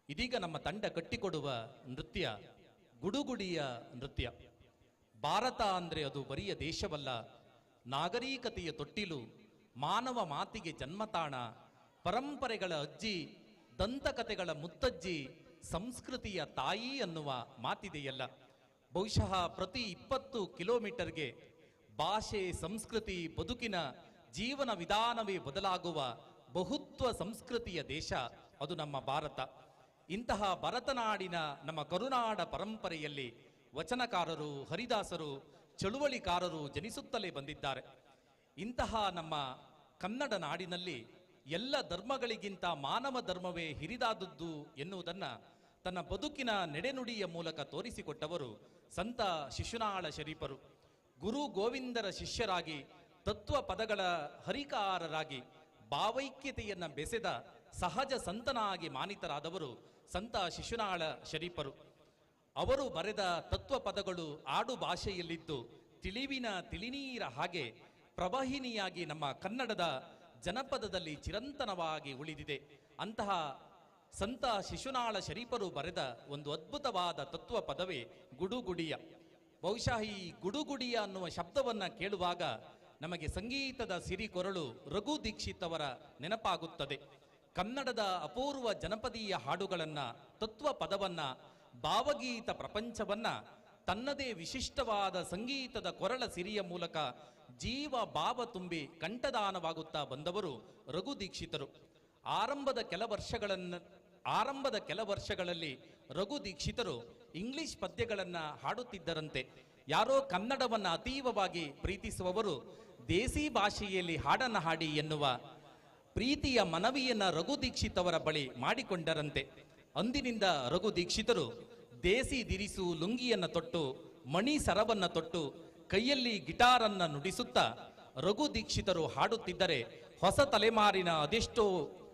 ಇದೀಗ ನಮ್ಮ ತಂಡ ಕಟ್ಟಿಕೊಡುವ ನೃತ್ಯ ಗುಡುಗುಡಿಯ ನೃತ್ಯ. ಭಾರತ ಅಂದರೆ ಅದು ಬರಿಯ ದೇಶವಲ್ಲ, ನಾಗರಿಕತೆಯ ತೊಟ್ಟಿಲು, ಮಾನವ ಮಾತಿಗೆ ಜನ್ಮತಾಣ, ಪರಂಪರೆಗಳ ಅಜ್ಜಿ, ದಂತಕಥೆಗಳ ಮುತ್ತಜ್ಜಿ, ಸಂಸ್ಕೃತಿಯ ತಾಯಿ ಅನ್ನುವ ಮಾತಿದೆಯಲ್ಲ. ಬಹುಶಃ ಪ್ರತಿ 20 ಕಿಲೋಮೀಟರ್ಗೆ ಭಾಷೆ, ಸಂಸ್ಕೃತಿ, ಬದುಕಿನ ಜೀವನ ವಿಧಾನವೇ ಬದಲಾಗುವ ಬಹುತ್ವ ಸಂಸ್ಕೃತಿಯ ದೇಶ ಅದು ನಮ್ಮ ಭಾರತ. ಇಂತಹ ಭರತನಾಡಿನ ನಮ್ಮ ಕರುನಾಡ ಪರಂಪರೆಯಲ್ಲಿ ವಚನಕಾರರು, ಹರಿದಾಸರು, ಚಳುವಳಿಕಾರರು ಜನಿಸುತ್ತಲೇ ಬಂದಿದ್ದಾರೆ. ಇಂತಹ ನಮ್ಮ ಕನ್ನಡ ನಾಡಿನಲ್ಲಿ ಎಲ್ಲ ಧರ್ಮಗಳಿಗಿಂತ ಮಾನವ ಧರ್ಮವೇ ಹಿರಿದಾದದ್ದು ಎನ್ನುವುದನ್ನು ತನ್ನ ಬದುಕಿನ ನಡೆನುಡಿಯ ಮೂಲಕ ತೋರಿಸಿಕೊಟ್ಟವರು ಸಂತ ಶಿಶುನಾಳ ಶರೀಫರು. ಗುರು ಗೋವಿಂದರ ಶಿಷ್ಯರಾಗಿ, ತತ್ವ ಪದಗಳ ಹರಿಕಾರರಾಗಿ, ಭಾವೈಕ್ಯತೆಯನ್ನು ಬೆಸೆದ ಸಹಜ ಸಂತನಾಗಿ ಮಾನಿತರಾದವರು ಸಂತ ಶಿಶುನಾಳ ಶರೀಫರು. ಅವರು ಬರೆದ ತತ್ವ ಪದಗಳು ಆಡು ಭಾಷೆಯಲ್ಲಿದ್ದು ತಿಳಿವಿನ ತಿಳಿನೀರ ಹಾಗೆ ಪ್ರವಾಹಿನಿಯಾಗಿ ನಮ್ಮ ಕನ್ನಡದ ಜನಪದದಲ್ಲಿ ಚಿರಂತನವಾಗಿ ಉಳಿದಿದೆ. ಅಂತಹ ಸಂತ ಶಿಶುನಾಳ ಶರೀಫರು ಬರೆದ ಒಂದು ಅದ್ಭುತವಾದ ತತ್ವ ಪದವೇ ಗುಡುಗುಡಿಯ. ಬಹುಶಃ ಈ ಗುಡುಗುಡಿಯ ಅನ್ನುವ ಶಬ್ದವನ್ನು ಕೇಳುವಾಗ ನಮಗೆ ಸಂಗೀತದ ಸಿರಿಕೊರಳು ರಘು ದೀಕ್ಷಿತ್ ಅವರ ನೆನಪಾಗುತ್ತದೆ. ಕನ್ನಡದ ಅಪೂರ್ವ ಜನಪದೀಯ ಹಾಡುಗಳನ್ನ, ತತ್ವ ಪದವನ್ನ, ಭಾವಗೀತ ಪ್ರಪಂಚವನ್ನ ತನ್ನದೇ ವಿಶಿಷ್ಟವಾದ ಸಂಗೀತದ ಕೊರಳ ಸಿರಿಯ ಮೂಲಕ ಜೀವ ಭಾವ ತುಂಬಿ ಕಂಠದಾನವಾಗುತ್ತಾ ಬಂದವರು ರಘು ದೀಕ್ಷಿತರು. ಆರಂಭದ ಕೆಲ ವರ್ಷಗಳಲ್ಲಿ ರಘು ದೀಕ್ಷಿತರು ಇಂಗ್ಲಿಷ್ ಪದ್ಯಗಳನ್ನ ಹಾಡುತ್ತಿದ್ದರಂತೆ. ಯಾರೋ ಕನ್ನಡವನ್ನ ಅತೀವವಾಗಿ ಪ್ರೀತಿಸುವವರು ದೇಸಿ ಭಾಷೆಯಲ್ಲಿ ಹಾಡನ್ನ ಹಾಡಿ ಎನ್ನುವ ಪ್ರೀತಿಯ ಮನವಿಯನ್ನ ರಘು ದೀಕ್ಷಿತ್ ಅವರ ಬಳಿ ಮಾಡಿಕೊಂಡರಂತೆ. ಅಂದಿನಿಂದ ರಘು ದೀಕ್ಷಿತರು ದೇಸಿ ದಿರಿಸು ಲುಂಗಿಯನ್ನ ತೊಟ್ಟು, ಮಣಿ ಸರವನ್ನ ತೊಟ್ಟು, ಕೈಯಲ್ಲಿ ಗಿಟಾರನ್ನ ನುಡಿಸುತ್ತಾ ರಘು ದೀಕ್ಷಿತರು ಹಾಡುತ್ತಿದ್ದರೆ ಹೊಸ ತಲೆಮಾರಿನ ಅದೆಷ್ಟೋ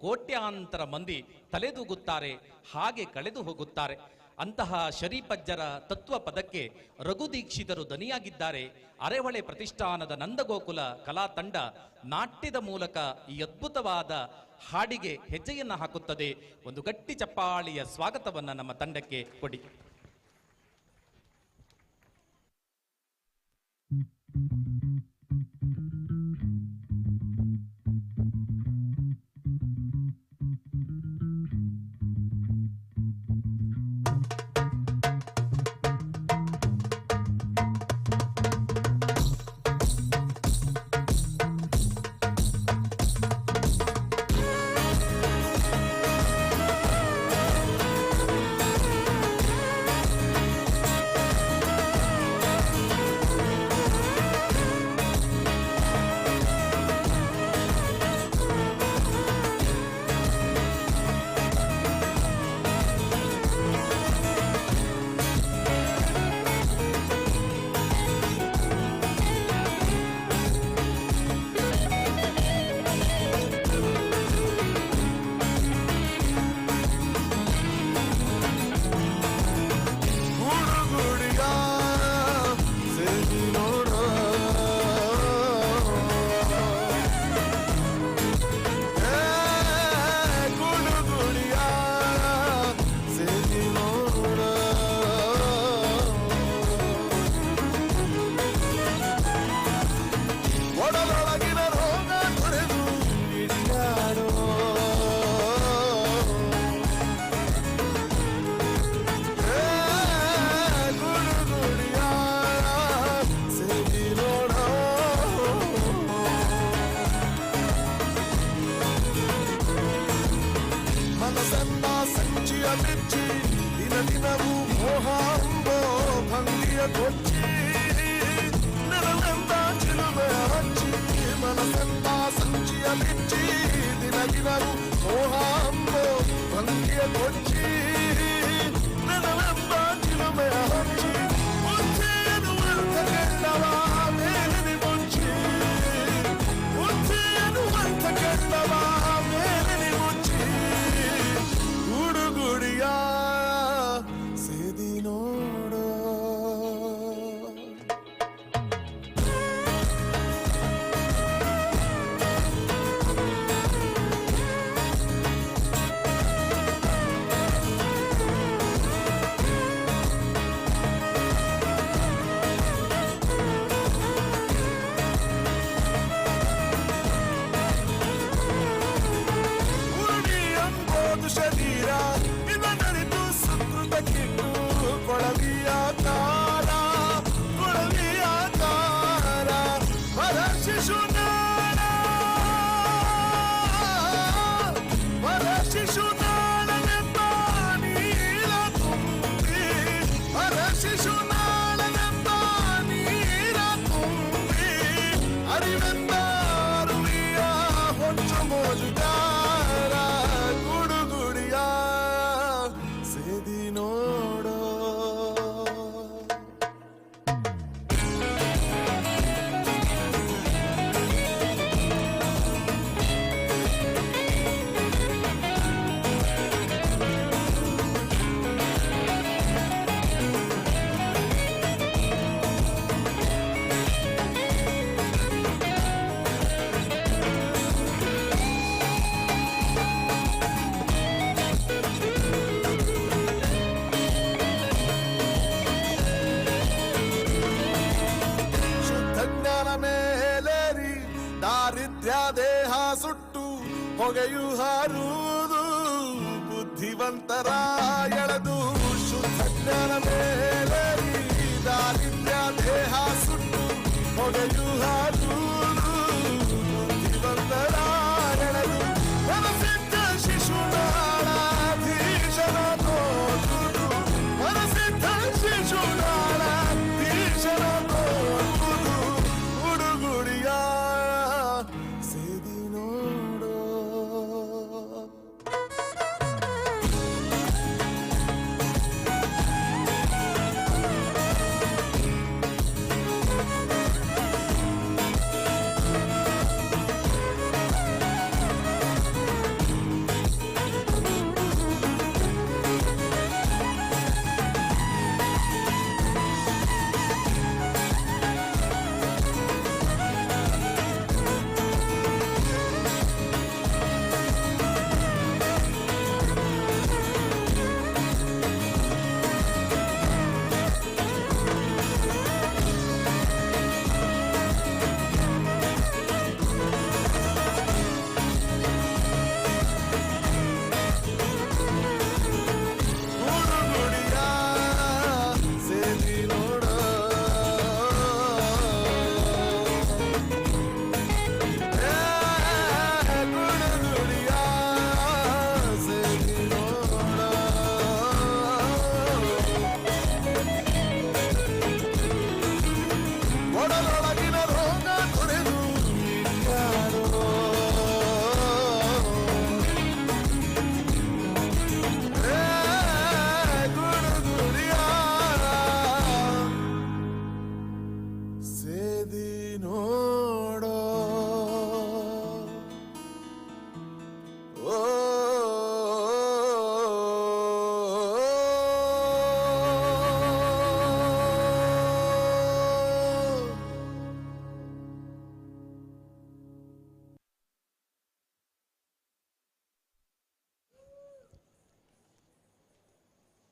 ಕೋಟ್ಯಾಂತರ ಮಂದಿ ತಲೆದೂಗುತ್ತಾರೆ, ಹಾಗೆ ಕಳೆದು ಹೋಗುತ್ತಾರೆ. ಅಂತಹ ಶರೀಪಜ್ಜರ ತತ್ವ ಪದಕ್ಕೆ ರಘು ದೀಕ್ಷಿತರು ದನಿಯಾಗಿದ್ದಾರೆ. ಅರೆಹೊಳೆ ಪ್ರತಿಷ್ಠಾನದ ನಂದಗೋಕುಲ ಕಲಾ ತಂಡ ನಾಟ್ಯದ ಮೂಲಕ ಈ ಅದ್ಭುತವಾದ ಹಾಡಿಗೆ ಹೆಜ್ಜೆಯನ್ನ ಹಾಕುತ್ತದೆ. ಒಂದು ಗಟ್ಟಿ ಚಪ್ಪಾಳಿಯ ಸ್ವಾಗತವನ್ನ ನಮ್ಮ ತಂಡಕ್ಕೆ ಕೊಡಿ. ದಾರಿದ್ರ್ಯ ದೇಹ ಸುಟ್ಟು ಹೊಗೆಯು ಹಾರುವುದು ಬುದ್ಧಿವಂತರ ಎಳೆದು ಶುದ್ಧ ಜ್ಞಾನ ಮೇಲೆ ದಾರಿದ್ರ್ಯ ದೇಹ ಸುಟ್ಟು ಹೊಗೆಯು ಹಾರುವುದು ಬುದ್ಧಿವಂತರ ಎಳೆದು ಮನಸಿದ್ದ ಶಿಶುನಾಳಾಧೀಶನ ನೋಡುವುದು ಮನಸಿದ್ದ ಶಿಶುನಾಳಾಧೀಶನ ನೋಡುವುದು ಹುಡುಗುಡಿಯ ಸೇದಿ ನೋಡೋ.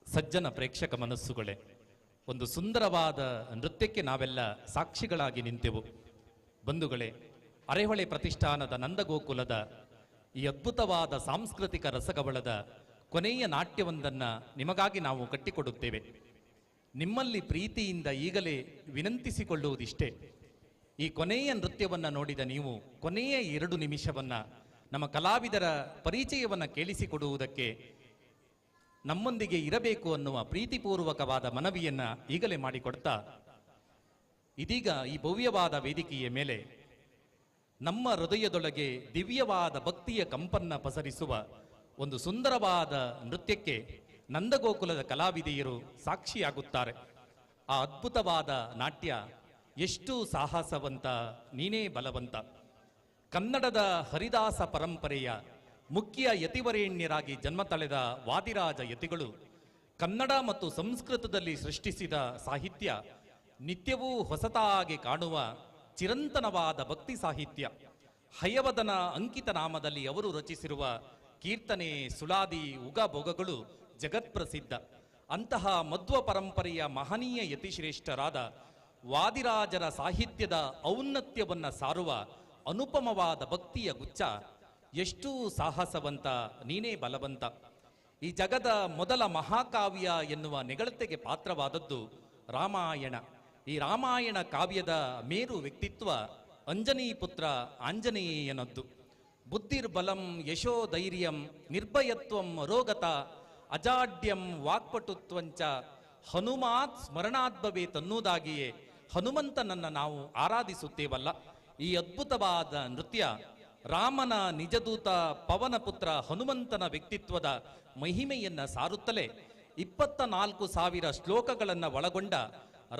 ಸಜ್ಜನ ಪ್ರೇಕ್ಷಕ ಮನಸ್ಸುಗಳೇ, ಒಂದು ಸುಂದರವಾದ ನೃತ್ಯಕ್ಕೆ ನಾವೆಲ್ಲ ಸಾಕ್ಷಿಗಳಾಗಿ ನಿಂತೆವು. ಬಂಧುಗಳೇ, ಅರೆಹೊಳೆ ಪ್ರತಿಷ್ಠಾನದ ನಂದಗೋಕುಲದ ಈ ಅದ್ಭುತವಾದ ಸಾಂಸ್ಕೃತಿಕ ರಸಗವಳದ ಕೊನೆಯ ನಾಟ್ಯವೊಂದನ್ನು ನಿಮಗಾಗಿ ನಾವು ಕಟ್ಟಿಕೊಡುತ್ತೇವೆ. ನಿಮ್ಮಲ್ಲಿ ಪ್ರೀತಿಯಿಂದ ಈಗಲೇ ವಿನಂತಿಸಿಕೊಳ್ಳುವುದಿಷ್ಟೇ, ಈ ಕೊನೆಯ ನೃತ್ಯವನ್ನು ನೋಡಿದ ನೀವು ಕೊನೆಯ 2 ನಿಮಿಷವನ್ನು ನಮ್ಮ ಕಲಾವಿದರ ಪರಿಚಯವನ್ನು ಕೇಳಿಸಿಕೊಡುವುದಕ್ಕೆ ನಮ್ಮೊಂದಿಗೆ ಇರಬೇಕು ಅನ್ನುವ ಪ್ರೀತಿಪೂರ್ವಕವಾದ ಮನವಿಯನ್ನು ಈಗಲೇ ಮಾಡಿಕೊಡ್ತಾ, ಇದೀಗ ಈ ಭವ್ಯವಾದ ವೇದಿಕೆಯ ಮೇಲೆ ನಮ್ಮ ಹೃದಯದೊಳಗೆ ದಿವ್ಯವಾದ ಭಕ್ತಿಯ ಕಂಪನ್ನ ಪಸರಿಸುವ ಒಂದು ಸುಂದರವಾದ ನೃತ್ಯಕ್ಕೆ ನಂದಗೋಕುಲದ ಕಲಾವಿದೆಯರು ಸಾಕ್ಷಿಯಾಗುತ್ತಾರೆ. ಆ ಅದ್ಭುತವಾದ ನಾಟ್ಯ ಎಷ್ಟು ಸಾಹಸವಂತ, ನೀನೇ ಬಲವಂತ. ಕನ್ನಡದ ಹರಿದಾಸ ಪರಂಪರೆಯ ಮುಖ್ಯ ಯತಿವರೇಣ್ಯರಾಗಿ ಜನ್ಮ ತಳೆದ ವಾದಿರಾಜ ಯತಿಗಳು ಕನ್ನಡ ಮತ್ತು ಸಂಸ್ಕೃತದಲ್ಲಿ ಸೃಷ್ಟಿಸಿದ ಸಾಹಿತ್ಯ ನಿತ್ಯವೂ ಹೊಸತಾಗಿ ಕಾಣುವ ಚಿರಂತನವಾದ ಭಕ್ತಿ ಸಾಹಿತ್ಯ. ಹಯವದನ ಅಂಕಿತ ನಾಮದಲ್ಲಿ ಅವರು ರಚಿಸಿರುವ ಕೀರ್ತನೆ, ಸುಳಾದಿ, ಉಗಭೋಗಗಳು ಜಗತ್ಪ್ರಸಿದ್ಧ. ಅಂತಹ ಮಧ್ವ ಪರಂಪರೆಯ ಮಹನೀಯ ಯತಿಶ್ರೇಷ್ಠರಾದ ವಾದಿರಾಜರ ಸಾಹಿತ್ಯದ ಔನ್ನತ್ಯವನ್ನು ಸಾರುವ ಅನುಪಮವಾದ ಭಕ್ತಿಯ ಗುಚ್ಛ ಎಷ್ಟು ಸಾಹಸವಂತ, ನೀನೇ ಬಲವಂತ. ಈ ಜಗದ ಮೊದಲ ಮಹಾಕಾವ್ಯ ಎನ್ನುವ ನೆಗಳತೆಗೆ ಪಾತ್ರವಾದದ್ದು ರಾಮಾಯಣ. ಈ ರಾಮಾಯಣ ಕಾವ್ಯದ ಮೇರು ವ್ಯಕ್ತಿತ್ವ ಅಂಜನಿ ಪುತ್ರ ಆಂಜನೇಯನದ್ದು. ಬುದ್ಧಿರ್ಬಲಂ ಯಶೋಧೈರ್ಯಂ ನಿರ್ಭಯತ್ವಂ ಅರೋಗತ ಅಜಾಡ್ಯಂ ವಾಕ್ಪಟುತ್ವಂಚ ಹನುಮಾತ್ ಸ್ಮರಣಾದ್ಭವೇ ತನ್ನುವುದಾಗಿಯೇ ಹನುಮಂತನನ್ನು ನಾವು ಆರಾಧಿಸುತ್ತೇವಲ್ಲ. ಈ ಅದ್ಭುತವಾದ ನೃತ್ಯ ರಾಮನ ನಿಜದೂತ ಪವನಪುತ್ರ ಹನುಮಂತನ ವ್ಯಕ್ತಿತ್ವದ ಮಹಿಮೆಯನ್ನ ಸಾರುತ್ತಲೇ 24,000 ಶ್ಲೋಕಗಳನ್ನು ಒಳಗೊಂಡ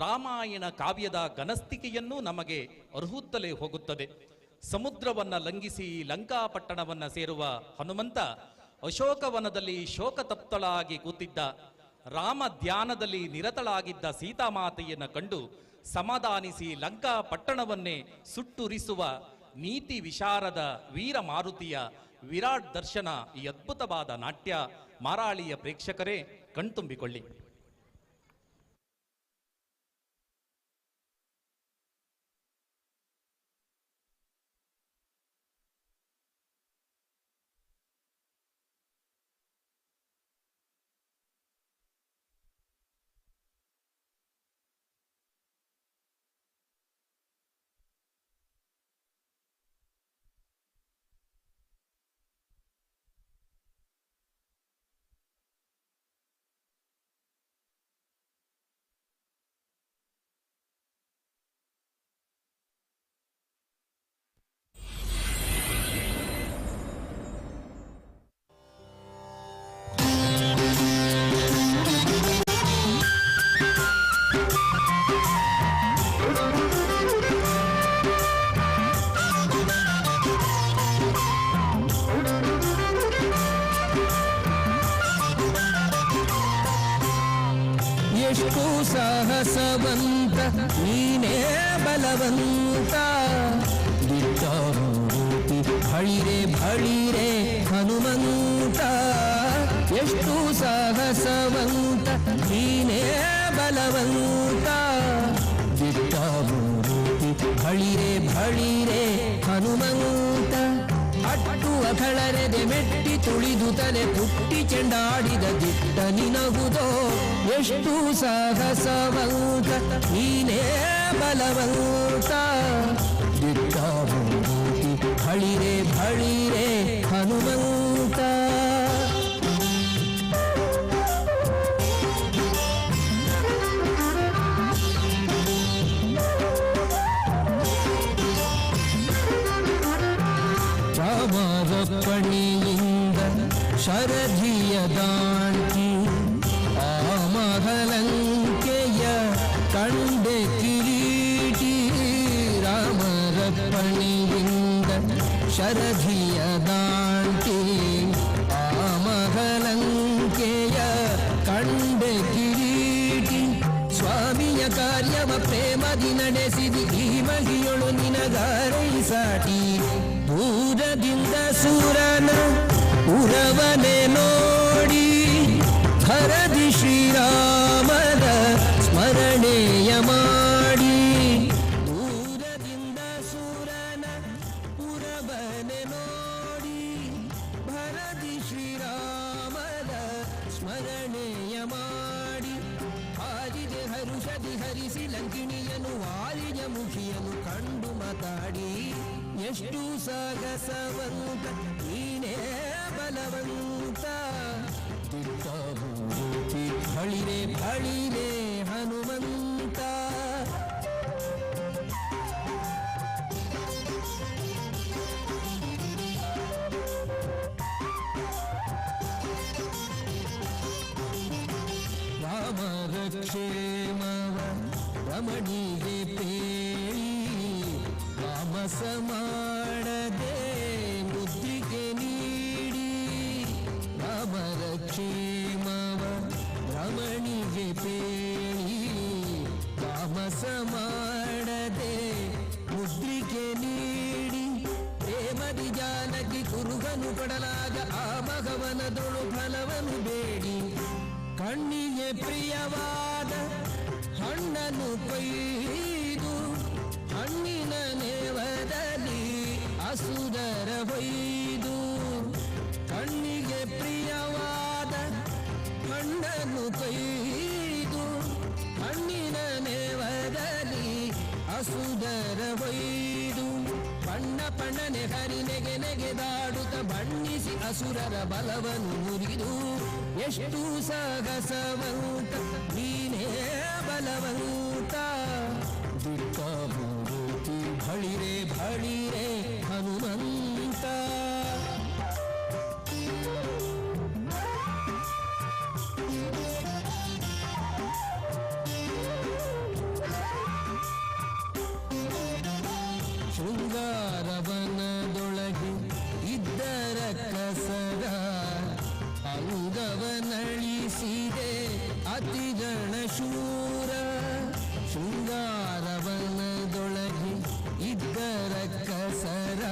ರಾಮಾಯಣ ಕಾವ್ಯದ ಘನಸ್ಥಿಕೆಯನ್ನು ನಮಗೆ ಅರ್ಹುತ್ತಲೇ ಹೋಗುತ್ತದೆ. ಸಮುದ್ರವನ್ನ ಲಂಘಿಸಿ ಲಂಕಾಪಟ್ಟಣವನ್ನ ಸೇರುವ ಹನುಮಂತ ಅಶೋಕವನದಲ್ಲಿ ಶೋಕತಪ್ತಳಾಗಿ ಕೂತಿದ್ದ ರಾಮ ಧ್ಯಾನದಲ್ಲಿ ನಿರತಳಾಗಿದ್ದ ಸೀತಾಮಾತೆಯನ್ನು ಕಂಡು ಸಮಾಧಾನಿಸಿ ಲಂಕಾ ಪಟ್ಟಣವನ್ನೇ ಸುಟ್ಟುರಿಸುವ ನೀತಿ ವಿಶಾರದ ವೀರ ಮಾರುತಿಯ ವಿರಾಟ್ ದರ್ಶನ. ಈ ಅದ್ಭುತವಾದ ನಾಟ್ಯ ಮಾರಾಳಿಯ ಪ್ರೇಕ್ಷಕರೇ ಕಣ್ತುಂಬಿಕೊಳ್ಳಿ. ಎಷ್ಟು ಸಾಹಸವಂತ ನೀನೇ ಬಲವಂತ ದಿಟ್ಟಮೂರ್ತಿ ಭಳಿರೆ ಭಳಿರೆ ಹನುಮಂತ ಎಷ್ಟು ಸಾಹಸವಂತ ನೀನೇ ಬಲವಂತ ದಿಟ್ಟಮೂರ್ತಿ ಭಳಿರೆ ಭಳಿರೆ ಹನುಮಂತ ಅಟ್ಟುವ ಕಳರೆದೆ ಮೆಟ್ಟಿ ತುಳಿದು ತಲೆ ಪುಟ್ಟಿ ಚೆಂಡಾಡಿದ ದಿಟ್ಟ ನಿನಗುದೋ ಎಷ್ಟು ಸಾಹಸವಂತ ನೀನೇ ಬಲವಂತ ದಿಟ್ಟಮೂರ್ತಿ ಭಳಿರೆ ಭಳಿರೆ ಹನುಮಂತ ರಾಮರಪ್ಪಣಿಯಿಂದ ಶರಧಿಯ ದಾಂಟಿ ಆ ಮಹಲಂಕೆಯ ಕಂಡೆ ಕಿರೀಟಿ ರಾಮರಪ್ಪಣಿಯಿಂದ ಶರಧಿಯ ದಾಂಟಿ ಆ ಮಹಲಂಕೆಯ ಕಂಡೆ ಕಿರೀಟಿ ಸ್ವಾಮಿಯ ಕಾರ್ಯವ ಪ್ರೇಮದಿ ನಡೆಸಿದಿ ಈ ಮಹಿಯೊಳು ನಿನಗಾರೈಸಾಟಿ ದೂರದಿಂದ ಸೂರನ ಉರವನೆ ನೋಡಿ ಹರದಿ ಶ್ರೀರಾಮದ ಸ್ಮರಣೆಯ ಮಾಡಿ ದೂರದಿಂದ ಸೂರನ ಉರವನೆ ನೋಡಿ ಭರದಿ ಶ್ರೀರಾಮದ ಸ್ಮರಣೆಯ ಮಾಡಿ ಹಾರಿದೆ ಹರುಷದಿ ಹರಿಸಿ ಲಂಕಿಣಿಯನು ವಾಲಿಯ ಮುಖಿಯನು ಕಂಡು ಮಾತಾಡಿ ಎಷ್ಟು ಸಾಗಸವಂತ ನೀನೇ ಬಲವಂತ ದಿಟ್ಟಮೂರ್ತಿ ಭಳಿರೆ ಭಳಿರೆ ಹನುಮಂತ ರಾಮರ ಕ್ಷೇಮವ ರಮಣಿಗೆ ಪೇಳಿ ವಾಮಸ ಮಾಡದೆ ಮುದ್ರಿಕೆ ನೀಡಿ ರಾಮರ ಕ್ಷೇಮವ ರಮಣಿಗೆ ಪೇಳಿ ವಾಮಸ ಮಾಡದೆ ಮುದ್ರಿಕೆ ನೀಡಿ ಪ್ರೇಮದಿ ಜಾನಕಿ ಕುರುಗನು ಕೊಡಲಾಗ ಆ ಮಗವನದೊಳು ಫಲವನ್ನು ಬೇಡಿ ಕಣ್ಣಿಗೆ ಪ್ರಿಯವಾದ ಹಣ್ಣನ್ನು ಕೊಯ್ದು ಹಣ್ಣಿನ ನೇವದಲ್ಲಿ ಅಸುರರ ಹೊಯ್ದು ಕಣ್ಣಿಗೆ ಪ್ರಿಯವಾದ ಹಣ್ಣನ್ನು ಕೊಯ್ದು ಹಣ್ಣಿನ ನೇವದಲ್ಲಿ ಅಸುರರ ಹೊಯ್ದು ಬಣ್ಣ ಬಣ್ಣನೆ ಹರಿ ನೆಗೆ ನೆಗೆದಾಡುತ್ತ ಬಣ್ಣಿಸಿ ಅಸುರರ ಬಲವನ್ನು ಮುರಿದು ಎಷ್ಟು ಸಾಗಸವಂತ ನೀನೇ ಬಲವಂತ ದಿಟ್ಟಮೂರ್ತಿ ಭಳಿರೆ ಭಳಿರೆ ಹನುಮಂತ ಶೃಂಗಾರವನದೊಳಗೆ ಇದ್ದರ ಕಸರ ಅಂಗವನಳಿಸಿದೆ ಅತಿಗಣ ಶೂರ ಶೃಂಗಾರವನದೊಳಗೆ ಇದ್ದರ ಕಸರ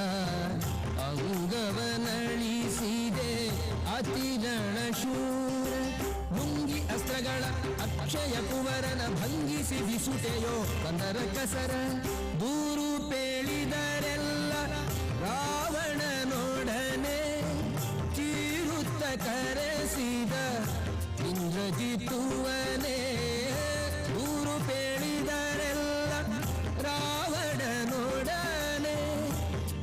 ಅಂಗವನಳಿಸಿದೆ ಅತಿಗಣ ಶೂರ ಮುಂಗಿ ಅಸ್ತ್ರಗಳ ಅಕ್ಷಯ ಕುವರನ ಭಂಗಿಸಿ ಬಿಸುಟೆಯೋ ಕಂದರ ಕಸರ ದೂರು ಪೇಳಿದರೆಲ್ಲ ರಾವಣನೊಡನೆ ಚೀರುತ್ತ ಕರೆಸಿದ ಇಂದ್ರಜಿತುವನೇ ದೂರು ಪೇಳಿದರೆಲ್ಲ ರಾವಣನೊಡನೆ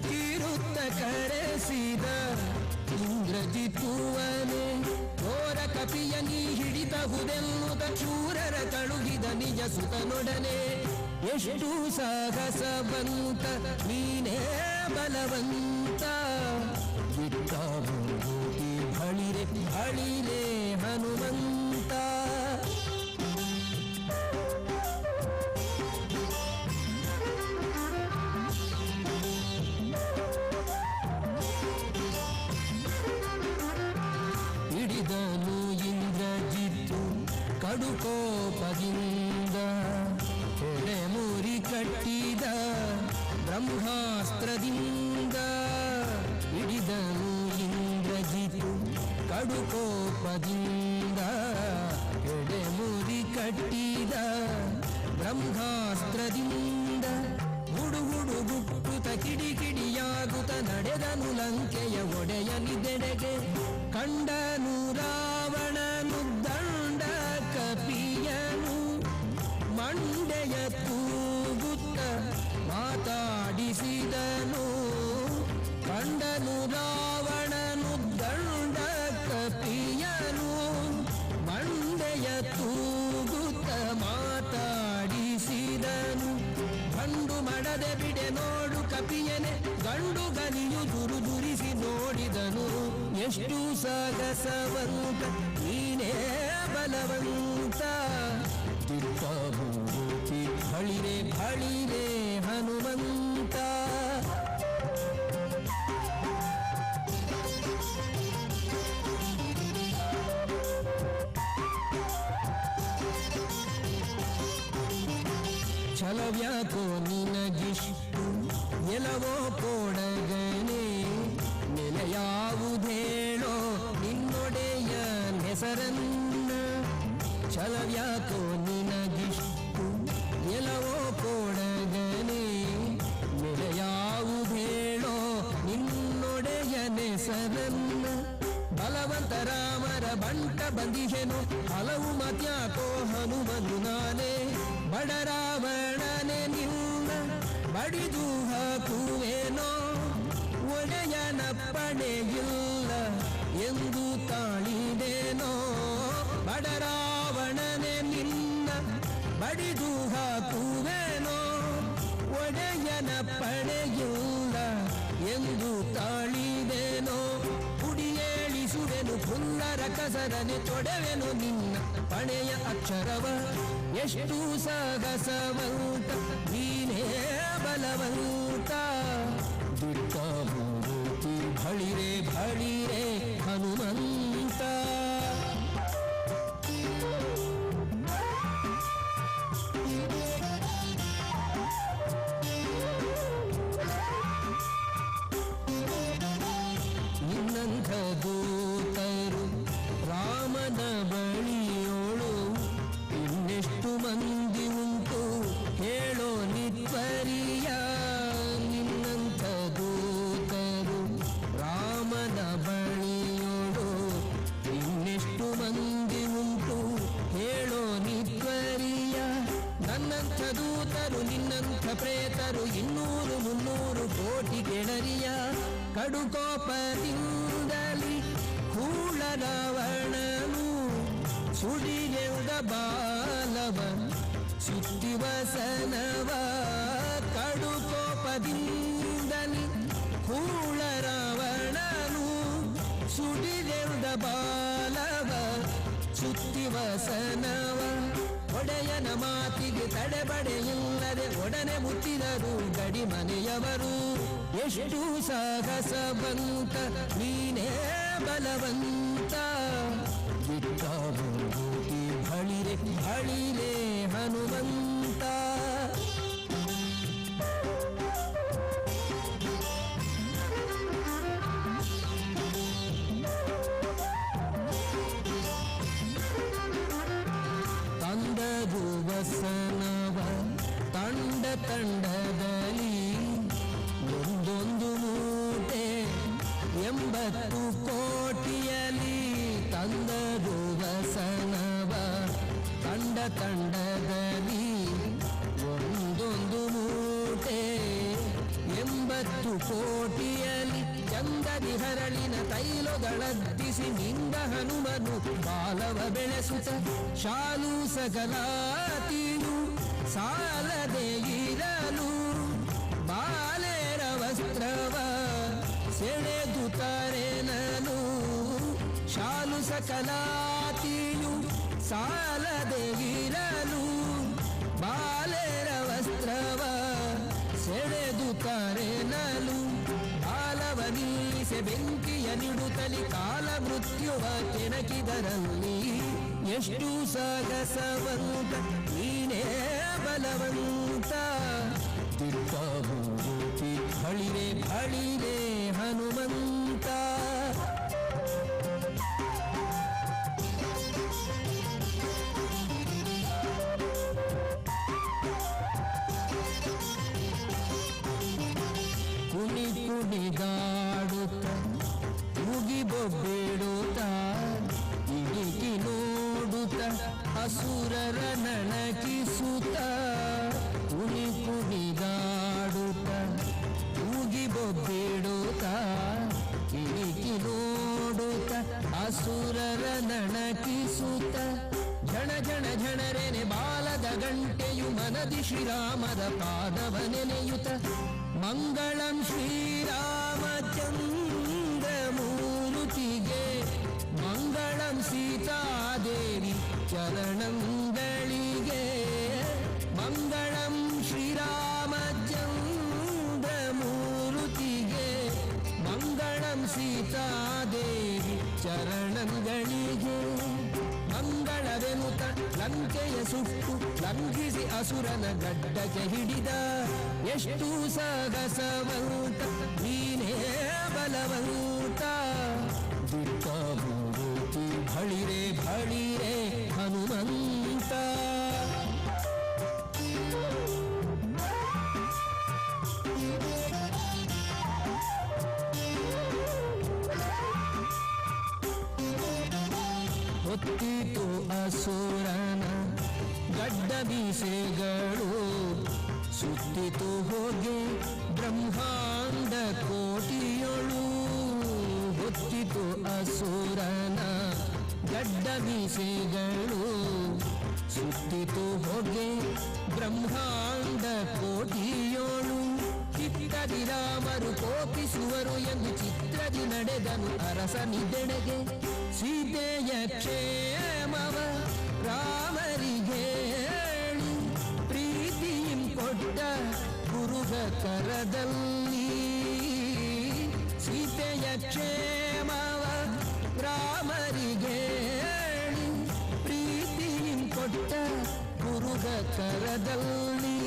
ಚೀರುತ್ತ ಕರೆಸಿದ ಇಂದ್ರಜಿತುವನೇ ಘೋರ ಕಪಿಯ ನೀ ಹಿಡಿತಹುದೆನ್ನುತ್ತ ಶೂರರ ಕಳುಹಿದ ನಿಜ ಸುತನೊಡನೆ ಎಷ್ಟು ಸಾಹಸವಂತ ನೀನೇ ಬಲವಂತ ದಿಟ್ಟಮೂರ್ತಿ ಭಳಿರೆ ಭಳಿರೆ ಹನುಮಂತ ಹಿಡಿದನು ಇಂದ್ರಜಿತ್ತು ಕಡುಕೋಪದಿಂದ ಕಡುಕೋಪದಿಂದ ಎಡೆಮುರಿ ಕಟ್ಟಿದ ಬ್ರಹ್ಮಾಸ್ತ್ರದಿಂದ ಗುಡುಗುಡುಗುಟ್ಟುತ ಕಿಡಿಕಿಡಿಯಾಗುತ್ತ ನಡೆದನು ಲಂಕೆಯ ಒಡೆಯನಿದೆಡೆಗೆ ಕಂಡನು ರಾವಣನು ದಂಡ ಕಪಿಯನು ಮಂಡೆಯ ತೂಗುತ್ತ ಮಾತಾಡಿಸಿದನು ಕಂಡನು ರಾವಣನು ದಂಡ ಕಪಿಯನು ಮಂಡೆಯ ತೂಗುತ್ತ ಮಾತಾಡಿಸಿದನು ಗಂಡು ಮಡದೆ ಬಿಡೆ ನೋಡು ಕಪಿಯನೆ ಗಂಡು ಗನಿಯು ದುರಿಸಿ ನೋಡಿದನು ಎಷ್ಟು ಸಾಗಸವಂತ ನೀನೇ ಬಲವಂತ ದಿಟ್ಟಮೂರ್ತಿ ಬಳಿರೆ ಬಳಿರೆ ಹನುಮಂತ ಛಲವ್ಯಾಕೋ ನಿನಗಿಷ್ಟು ಎಲವೋ ಕೊಡಗನೆ ನೆಲೆಯಾವುದೇಳೋ ನಿನ್ನೊಡೆಯ ಹೆಸರನ್ನ ಛಲವ್ಯಾಕೋ ನಿನಗಿಷ್ಟು ಎಲವೋ ಕೊಡಗನೆ ನೆಲೆಯಾವುದೇಳೋ ನಿನ್ನೊಡೆಯ ಹೆಸರನ್ನ ಬಲವಂತ ರಾಮರ ಬಂಟ ಬಂದಿಹೆನು ಹಲವು ಮತ್ಯಾಕೋ ಹನುಮನು ನಾನೇ ಬಡ ರಾವಣನೆ ನಿನ್ನ ಬಡಿದು ಹಾಕುವೇನೋ ಒಡೆಯನ ಪಡೆಯಿಲ್ಲ ಎಂದು ತಾಳಿದೇನೋ ಬಡ ರಾವಣನೆ ನಿನ್ನ ಬಡಿದು ಹಾಕುವೇನೋ ಒಡೆಯನ ಪಡೆಯಿಲ್ಲ ಎಂದು ತಾಳಿದೇನೋ ಕುಡಿಯೇಳಿಸುವೆನು ಪುಲ್ಲರ ಕಸರನೆ ತೊಡೆವೆನು ನಿನ್ನ ಪಣೆಯ ಅಕ್ಷರವ ಎಷ್ಟು ಸಾಗಸವಂತ ನೀನೇ ಬಲವಂತ ದಿಟ್ಟಮೂರ್ತಿ ಬಳಿರೆ ಬಳಿರೆ ಹನುಮಂತ ನಿನ್ನಂಥ ದೂತರು ರಾಮನ ಬಳಿಯೋಳು ಇನ್ನೆಷ್ಟು ಮಂದಿ ಉಂಟು ಹೇಳೋ ನಿತ್ವರಿಯ ನಿನ್ನಂಥ ದೂತರು ರಾಮನ ಬಳಿಯೋಳು ಇನ್ನೆಷ್ಟು ಮಂದಿ ಉಂಟು ಹೇಳೋ ನಿತ್ವರಿಯ ನನ್ನಂಥ ದೂತರು ನಿನ್ನಂಥ ಪ್ರೇತರು 200-300 ಕೋಟಿ ಗೆಳರಿಯ ಕಡುಕೋಪದಿಂದಲಿ ಕೂಳ ರಾವಣನು ಸುಡಿಗೆದ ಬಾಲವ ಸುತ್ತಿವಸನವ ಕಡುಕೋಪದಿಂದಲಿ ಕೂಳ ರಾವಣನು ಸುಡಿಗೆದ ಬಾಲವ ಸುತ್ತಿವಸನವ ಒಡೆಯನ ಮಾತಿಗೆ ತಡೆಬಡೆಯಿಲ್ಲದೆ ಒಡನೆ ಮುಟ್ಟಿದರು ಗಡಿ ಮನೆಯವರು ಎಷ್ಟು ಸಾಹಸವಂತ ನೀನೇ ಬಲವಂತ ದಿಟ್ಟಮೂರ್ತಿ ಬಳಿರೆ ಬಳಿರೆ ಹನುಮಂತ ತಂದದು ವಸನವ ತಂಡ ತಂಡದಲ್ಲಿ ಒಂದೊಂದು ಮೂಟೆ 80 ಕೋಟಿಯಲ್ಲಿ ತಂದದು ವಸನವ ತಂಡ ತಂಡದಲ್ಲಿ ಒಂದೊಂದು ಮೂಟೆ 80 ಕೋಟಿಯಲ್ಲಿ ಚಂದದಿ ಹರಳಿನ ತೈಲಗಳದ್ದಿಸಿ ನಿಂದ ಹನುಮನು ಬಾಲವ ಬೆಳೆಸುತ್ತ ಶಾಲು ಸಕಲಾತಿಯು ಸಾಲದೆ ಇರಲು ಬಾಲೆರ ವಸ್ತ್ರವ ಸೆಳೆದು ತರೆನನು ಶಾಲು ಸಕಲಾತಿಯು ಸಾಲದೆ ಇರಲು ಬಾಲೆರ ವಸ್ತ್ರವ ಸೆಳೆದು ತರೆನಲು ಬಾಲವ ನಿಲ್ಲಿಸೆ ಬೆಂಕಿಯ ನಿಡುತ್ತಲಿ ಕಾಲ ಮೃತ್ಯುವ ಕೆಣಕಿದರಲ್ಲಿ ಎಷ್ಟು ಸಾಗಸವಂತ ನೀನೇ ಬಲವಂತ ದಿಟ್ಟಮೂರ್ತಿ ಬಳಿರೆ ಬಳಿರೆ ಹನುಮಂತ ಕುಣಿದಾಡುತ್ತ ಮುಗಿಬೊಬ್ಬಿಡುತ್ತ ಇಣಿಕಿ ನೋಡುತ್ತ ಅಸುರರ ನಣಕಿಸುತ್ತ ಕುಣಿದಾಡುತ್ತ ಮುಗಿಬೊಬ್ಬಿಡುತ್ತ ಇಣಿಕಿ ನೋಡುತ್ತ ಅಸುರರ ನಣಕಿಸುತ್ತ ಝಣ ಝಣ ಝಣರೆನೆ ಬಾಲದ ಗಂಟೆಯು ಮನದಿ ಶ್ರೀರಾಮದ ಪಾದವ ನೆನೆಯುತ್ತ ಮಂಗಳಂ ಶ್ರೀರಾಮಚಂದ್ರ ಮೂರುತಿಗೆ ಮಂಗಳಂ ಸೀತಾದೇವಿ ಚರಣಂಗಳಿಗೆ ಮಂಗಳಂ ಶ್ರೀರಾಮಚಂದ್ರ ಮೂರುತಿಗೆ ಮಂಗಳಂ ಸೀತಾದೇವಿ ಚರಣಂಗಳಿಗೆ ಮಂಗಳವೆನುತ ಲಂಕೆಯ ಸುಟ್ಟು ಲಂಘಿಸಿ ಅಸುರನ ಗಡ್ಡಕ್ಕೆ ಹಿಡಿದ ಎಷ್ಟು ಸಾಹಸವಂತ ನೀನೇ ಬಲವಂತ ದಿಟ್ಟ ಮೂರ್ತಿ ಭಳಿರೆ ಭಳಿರೆ ಹನುಮಂತ ಹೊತ್ತಿತು ಅಸುರನ ಗಡ್ಡ ಬೀಸೆಗಳು ಸುತ್ತಿತು ಹೋಗಿ ಬ್ರಹ್ಮಾಂಡ ಕೋಟಿಯೊಳು ಹೊತ್ತಿತು ಅಸುರನ ಗಡ್ಡ ಬೀಸೆಗಳು ಸುತ್ತಿತು ಹೋಗಿ ಬ್ರಹ್ಮಾಂಡ ಕೋಟಿಯೋಳು ಚಿತ್ತದಿ ರಾಮರು ಕೋಪಿಸುವರು ಎಂದು ಚಿತ್ರದಿ ನಡೆದನು ಅರಸನಿದೆಡೆಗೆ ಸೀತೆಯ ಕ್ಷೇಮವ ರಾಮರಿಗೆ ಹೇಳಿ ಪ್ರೀತಿಯಿಂ ಕೊಟ್ಟ ಗುರುಗ ಕರದಲ್ಲಿ ಸೀತೆಯ ಕ್ಷೇಮವ ರಾಮರಿಗೆ ಹೇಳಿ ಪ್ರೀತಿಯಿಂ ಕೊಟ್ಟ ಗುರುಗ ಕರದಲ್ಲಿ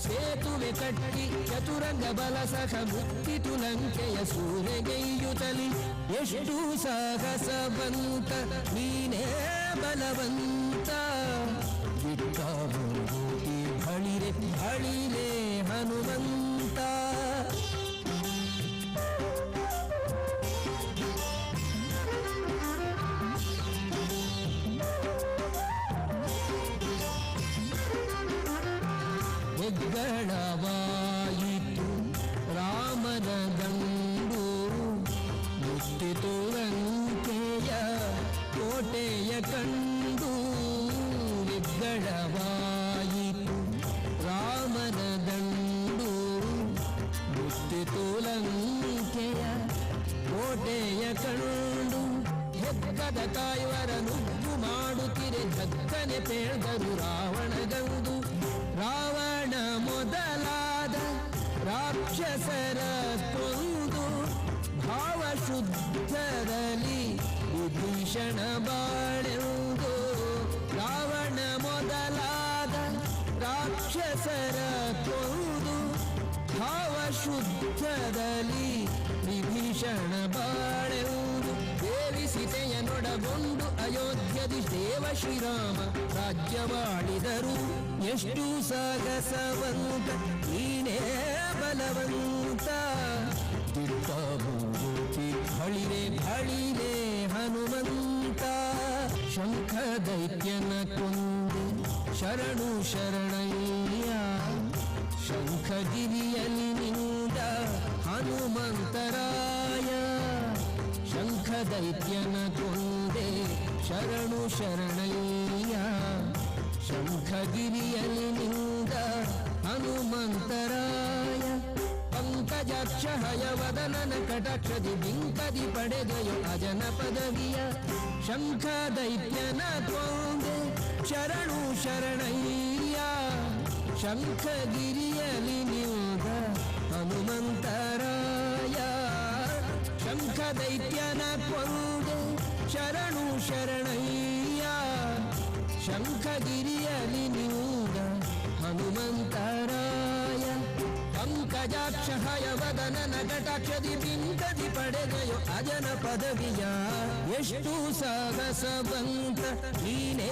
ಸೇತುವೆ ಕಟ್ಟಿ ಚತುರಂಗ ಬಲ ಸಹ ಮುತ್ತಿತು ಲಂಕೆಯ ಸೂರೆಗೈಯುತ್ತಲಿ ಎಷ್ಟು ಸಾಹಸವಂತ ನೀನೇ ಬಲವಂತ ಬಿಟ್ಟ ಮೂರ್ತಿ ಭಳಿರೆ ಭಳಿರೆ ಹನುಮಂತ ಹೆಗ್ಗಳವಾಯಿತು ರಾಮನ ಗಂಡು ಮುತ್ತಿತು ಲಂಕೆಯ ಕೋಟೆಯ ಕಂಡು ಹೆಗ್ಗಳವಾಯಿತು ರಾಮನ ದಂಡು ಮುತ್ತಿತು ಲಂಕೆಯ ಕೋಟೆಯ ಕಂಡು ಹೆಗ್ಗದ ಕಾಯುವರ ನುಗ್ಗು ಮಾಡುತ್ತಿರೆ ಧಕ್ಕನೆ ಪೇಳ್ದರು ರಾವಣಗಂದು ರಾವಣ ಮೊದಲಾದ ರಾಕ್ಷಸರ ಕೊಂದು ಭಾವಶುದ್ಧರಲ್ಲಿ ವಿಭೀಷಣ ಬಾಳೆಂದು ರಾವಣ ಮೊದಲಾದ ರಾಕ್ಷಸರ ಕೊಂದು ಭಾವಶುದ್ಧದಲ್ಲಿ ವಿಭೀಷಣ ಬಾಳೆಂದು ದೇವಿ ಸೀತೆಯ ನೊಡಗೊಂಡು ಅಯೋಧ್ಯದಿ ದೇವ ಶ್ರೀರಾಮ ರಾಜ್ಯವಾಳಿದರು ಎಷ್ಟು ಸಾಗಸವಂತ ನೀನೇ ಬಲವಂತ ದಿಟ್ಟ ಮೂರ್ತಿ ಭಳಿರೆ ಭಳಿರೆ ಹನುಮಂತ ಶಂಖ ದೈತ್ಯನ ಕೊಂದು ಶರಣು ಶರಣಯ್ಯ ಶಂಖಗಿರಿಯಲ್ಲಿ ನಿಂದ ಹನುಮಂತರಾಯ ಶಂಖ ದೈತ್ಯನ ಕೊಂದೆ ಶರಣು ಶರಣಯ್ಯ ಶಂಖಗಿರಿಯಲ್ಲಿ ನಿಂದ ಹನುಮಂತರಾಯ ಪಂಕಜಾಕ್ಷ ಹಯವದನನ ಕಟಾಕ್ಷದಿ ಬಿಂಕದಿ ಪಡೆದೆಯೋ ಅಜನ ಪದವಿಯ ಶಂಖ ದೈತ್ಯನ ಕೊಂದೆ ಶರಣು ಶರಣಯ್ಯ ಶಂಖಗಿರಿಯಲ್ಲಿ ನಿಂದ ಹನುಮಂತರಾಯ ಶಂಖ ದೈತ್ಯನ ಕೊಂದೆ ಶರಣು ಶರಣಯ್ಯ ಶಂಖಗಿರಿಯಲ್ಲಿ ನಿಂದ ಹನುಮಂತರಾಯ ಪಂಕಜಾಕ್ಷ ಹಯವದನನ ಕಟಾಕ್ಷದಿ ಬಿಂಕದಿ ಪಡೆದೆಯೋ ಅಜನ ಪದವಿಯ ಎಷ್ಟು ಸಾಹಸವಂತ ನೀನೇ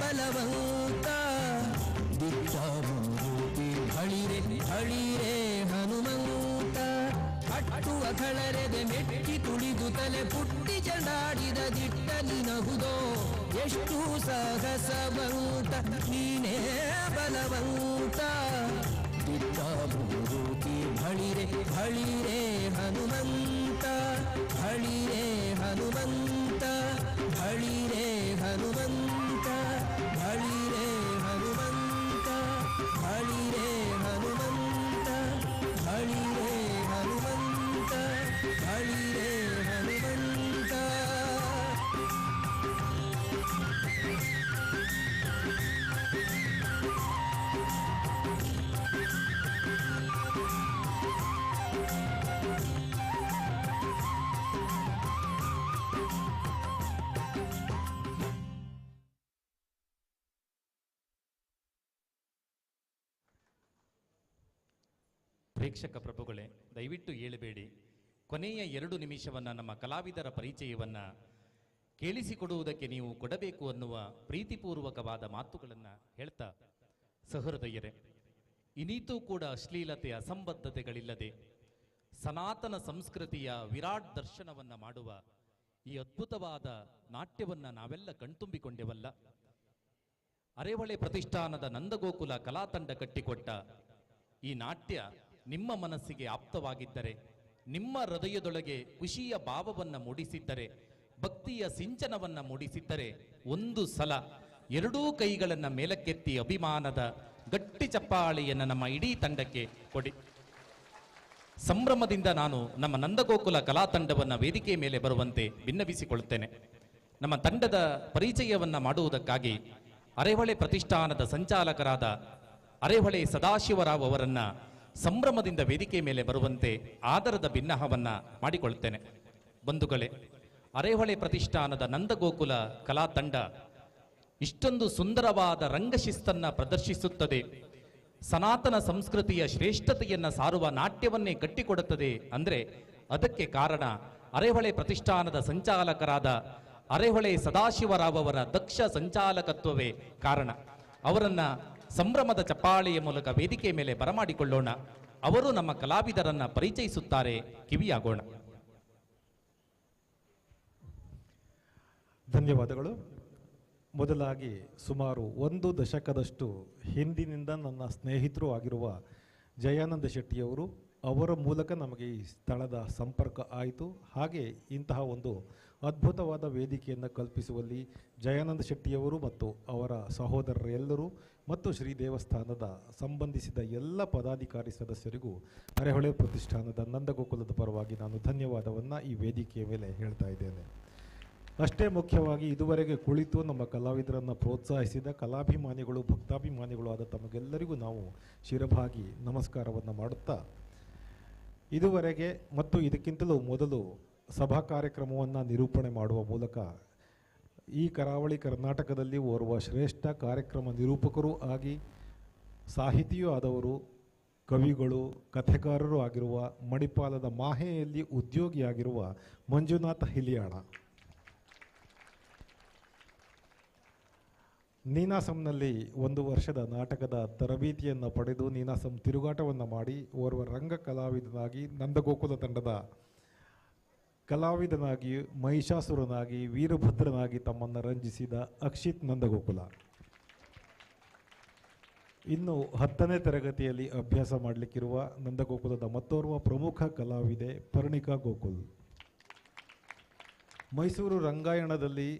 ಬಲವಂತ ದಿಟ್ಟ ಮೂರ್ತಿ ಭಳಿರೆ ಭಳಿರೆ ಹನುಮಂತ ಕಳರೆದೆ ಮೆಟ್ಟಿ ತುಳಿದು ತಲೆ ಪುಟ್ಟಿ ಚಂಡಾಡಿದ ದಿಟ್ಟ ನಿನಹುದೋ ಎಷ್ಟು ಸಾಹಸವಂತ ನೀನೇ ಬಲವಂತ ದಿಟ್ಟ ಮೂರುತಿ ಬಳಿರೆ ಬಳಿರೆ ಹನುಮಂತ ಬಳಿರೆ ಹನುಮಂತ ಬಳಿರೆ ಹನುಮಂತ ಬಳಿರೆ ಹನುಮಂತ ಬಳಿರೆ ಹನುಮಂತ ಬಳಿರೆ ಹನುಮಂತ ಬಳಿರೆ ಹನುಮಂತ. ಪ್ರೇಕ್ಷಕ ಪ್ರಭುಗಳೇ, ದಯವಿಟ್ಟು ಏಳಬೇಡಿ. ಕೊನೆಯ 2 ನಿಮಿಷವನ್ನು ನಮ್ಮ ಕಲಾವಿದರ ಪರಿಚಯವನ್ನು ಕೇಳಿಸಿಕೊಡುವುದಕ್ಕೆ ನೀವು ಕೊಡಬೇಕು ಅನ್ನುವ ಪ್ರೀತಿಪೂರ್ವಕವಾದ ಮಾತುಗಳನ್ನು ಹೇಳ್ತಾ, ಸಹೃದಯರೇ, ಇನ್ನೀತೂ ಕೂಡ ಅಶ್ಲೀಲತೆ ಅಸಂಬದ್ಧತೆಗಳಿಲ್ಲದೆ ಸನಾತನ ಸಂಸ್ಕೃತಿಯ ವಿರಾಟ್ ದರ್ಶನವನ್ನು ಮಾಡುವ ಈ ಅದ್ಭುತವಾದ ನಾಟ್ಯವನ್ನು ನಾವೆಲ್ಲ ಕಣ್ತುಂಬಿಕೊಂಡೆವಲ್ಲ. ಅರೆಹೊಳೆ ಪ್ರತಿಷ್ಠಾನದ ನಂದಗೋಕುಲ ಕಲಾತಂಡ ಕಟ್ಟಿಕೊಟ್ಟ ಈ ನಾಟ್ಯ ನಿಮ್ಮ ಮನಸ್ಸಿಗೆ ಆಪ್ತವಾಗಿದ್ದರೆ, ನಿಮ್ಮ ಹೃದಯದೊಳಗೆ ಖುಷಿಯ ಭಾವವನ್ನು ಮೂಡಿಸಿದ್ದರೆ, ಭಕ್ತಿಯ ಸಿಂಚನವನ್ನು ಮೂಡಿಸಿದ್ದರೆ, ಒಂದು ಸಲ 2 ಕೈಗಳನ್ನು ಮೇಲಕ್ಕೆತ್ತಿ ಅಭಿಮಾನದ ಗಟ್ಟಿ ಚಪ್ಪಾಳೆಯನ್ನು ನಮ್ಮ ಇಡೀ ತಂಡಕ್ಕೆ ಕೊಡಿ. ಸಂಭ್ರಮದಿಂದ ನಾನು ನಮ್ಮ ನಂದಗೋಕುಲ ಕಲಾತಂಡವನ್ನು ವೇದಿಕೆ ಮೇಲೆ ಬರುವಂತೆ ಭಿನ್ನವಿಸಿಕೊಳ್ಳುತ್ತೇನೆ. ನಮ್ಮ ತಂಡದ ಪರಿಚಯವನ್ನು ಮಾಡುವುದಕ್ಕಾಗಿ ಅರೆಹೊಳೆ ಪ್ರತಿಷ್ಠಾನದ ಸಂಚಾಲಕರಾದ ಅರೆಹೊಳೆ ಸದಾಶಿವರಾವ್ ಅವರನ್ನ ಸಂಭ್ರಮದಿಂದ ವೇದಿಕೆ ಮೇಲೆ ಬರುವಂತೆ ಆದರದ ಭಿನ್ನಹವನ್ನ ಮಾಡಿಕೊಳ್ಳುತ್ತೇನೆ. ಬಂಧುಗಳೇ, ಅರೆಹೊಳೆ ಪ್ರತಿಷ್ಠಾನದ ನಂದಗೋಕುಲ ಕಲಾ ತಂಡ ಇಷ್ಟೊಂದು ಸುಂದರವಾದ ರಂಗಶಿಸ್ತನ್ನ ಪ್ರದರ್ಶಿಸುತ್ತದೆ, ಸನಾತನ ಸಂಸ್ಕೃತಿಯ ಶ್ರೇಷ್ಠತೆಯನ್ನ ಸಾರುವ ನಾಟ್ಯವನ್ನೇ ಕಟ್ಟಿಕೊಡುತ್ತದೆ ಅಂದ್ರೆ ಅದಕ್ಕೆ ಕಾರಣ ಅರೆಹೊಳೆ ಪ್ರತಿಷ್ಠಾನದ ಸಂಚಾಲಕರಾದ ಅರೆಹೊಳೆ ಸದಾಶಿವರಾವ್ ಅವರ ದಕ್ಷ ಸಂಚಾಲಕತ್ವವೇ ಕಾರಣ. ಅವರನ್ನ ಸಂಭ್ರಮದ ಚಪ್ಪಾಳೆಯ ಮೂಲಕ ವೇದಿಕೆ ಮೇಲೆ ಬರಮಾಡಿಕೊಳ್ಳೋಣ. ಅವರು ನಮ್ಮ ಕಲಾವಿದರನ್ನ ಪರಿಚಯಿಸುತ್ತಾರೆ, ಕಿವಿಯಾಗೋಣ. ಧನ್ಯವಾದಗಳು. ಮೊದಲಾಗಿ ಸುಮಾರು 1 ದಶಕದಷ್ಟು ಹಿಂದಿನಿಂದ ನನ್ನ ಸ್ನೇಹಿತರು ಆಗಿರುವ ಜಯಾನಂದ ಶೆಟ್ಟಿಯವರು, ಅವರ ಮೂಲಕ ನಮಗೆ ಈ ಸ್ಥಳದ ಸಂಪರ್ಕ ಆಯಿತು. ಹಾಗೆ ಇಂತಹ ಒಂದು ಅದ್ಭುತವಾದ ವೇದಿಕೆಯನ್ನು ಕಲ್ಪಿಸುವಲ್ಲಿ ಜಯಾನಂದ ಶೆಟ್ಟಿಯವರು ಮತ್ತು ಅವರ ಸಹೋದರರೆಲ್ಲರೂ ಮತ್ತು ಶ್ರೀ ದೇವಸ್ಥಾನದ ಸಂಬಂಧಿಸಿದ ಎಲ್ಲ ಪದಾಧಿಕಾರಿ ಸದಸ್ಯರಿಗೂ ಅರೆಹೊಳೆ ಪ್ರತಿಷ್ಠಾನದ ನಂದಗೋಕುಲದ ಪರವಾಗಿ ನಾನು ಧನ್ಯವಾದವನ್ನು ಈ ವೇದಿಕೆಯ ಮೇಲೆ ಹೇಳ್ತಾ ಇದ್ದೇನೆ. ಅಷ್ಟೇ ಮುಖ್ಯವಾಗಿ ಇದುವರೆಗೆ ಕುಳಿತು ನಮ್ಮ ಕಲಾವಿದರನ್ನು ಪ್ರೋತ್ಸಾಹಿಸಿದ ಕಲಾಭಿಮಾನಿಗಳು, ಭಕ್ತಾಭಿಮಾನಿಗಳು ಆದ ತಮಗೆಲ್ಲರಿಗೂ ನಾವು ಶಿರಭಾಗಿ ನಮಸ್ಕಾರವನ್ನು ಮಾಡುತ್ತಾ, ಇದುವರೆಗೆ ಮತ್ತು ಇದಕ್ಕಿಂತಲೂ ಮೊದಲು ಸಭಾ ಕಾರ್ಯಕ್ರಮವನ್ನು ನಿರೂಪಣೆ ಮಾಡುವ ಮೂಲಕ ಈ ಕರಾವಳಿ ಕರ್ನಾಟಕದಲ್ಲಿ ಓರ್ವ ಶ್ರೇಷ್ಠ ಕಾರ್ಯಕ್ರಮ ನಿರೂಪಕರೂ ಆಗಿ ಸಾಹಿತಿಯೂ ಆದವರು, ಕವಿಗಳು, ಕಥೆಗಾರರು ಆಗಿರುವ, ಮಣಿಪಾಲದ ಮಾಹೆಯಲ್ಲಿ ಉದ್ಯೋಗಿಯಾಗಿರುವ ಮಂಜುನಾಥ ಹಿಲಿಯಾಣ, ನೀನಾಸಂನಲ್ಲಿ 1 ವರ್ಷದ ನಾಟಕದ ತರಬೇತಿಯನ್ನು ಪಡೆದು ನೀನಾಸಂ ತಿರುಗಾಟವನ್ನು ಮಾಡಿ ಓರ್ವ ರಂಗ ಕಲಾವಿದನಾಗಿ ನಂದಗೋಕುಲ ತಂಡದ ಕಲಾವಿದನಾಗಿ, ಮಹಿಷಾಸುರನಾಗಿ, ವೀರಭದ್ರನಾಗಿ ತಮ್ಮನ್ನು ರಂಜಿಸಿದ ಅಕ್ಷಿತ್ ನಂದಗೋಕುಲ. ಇನ್ನು 10ನೇ ತರಗತಿಯಲ್ಲಿ ಅಭ್ಯಾಸ ಮಾಡಲಿಕ್ಕಿರುವ ನಂದಗೋಕುಲದ ಮತ್ತೋರ್ವ ಪ್ರಮುಖ ಕಲಾವಿದೆ ಪರ್ಣಿಕಾ ಗೋಕುಲ್. ಮೈಸೂರು ರಂಗಾಯಣದಲ್ಲಿ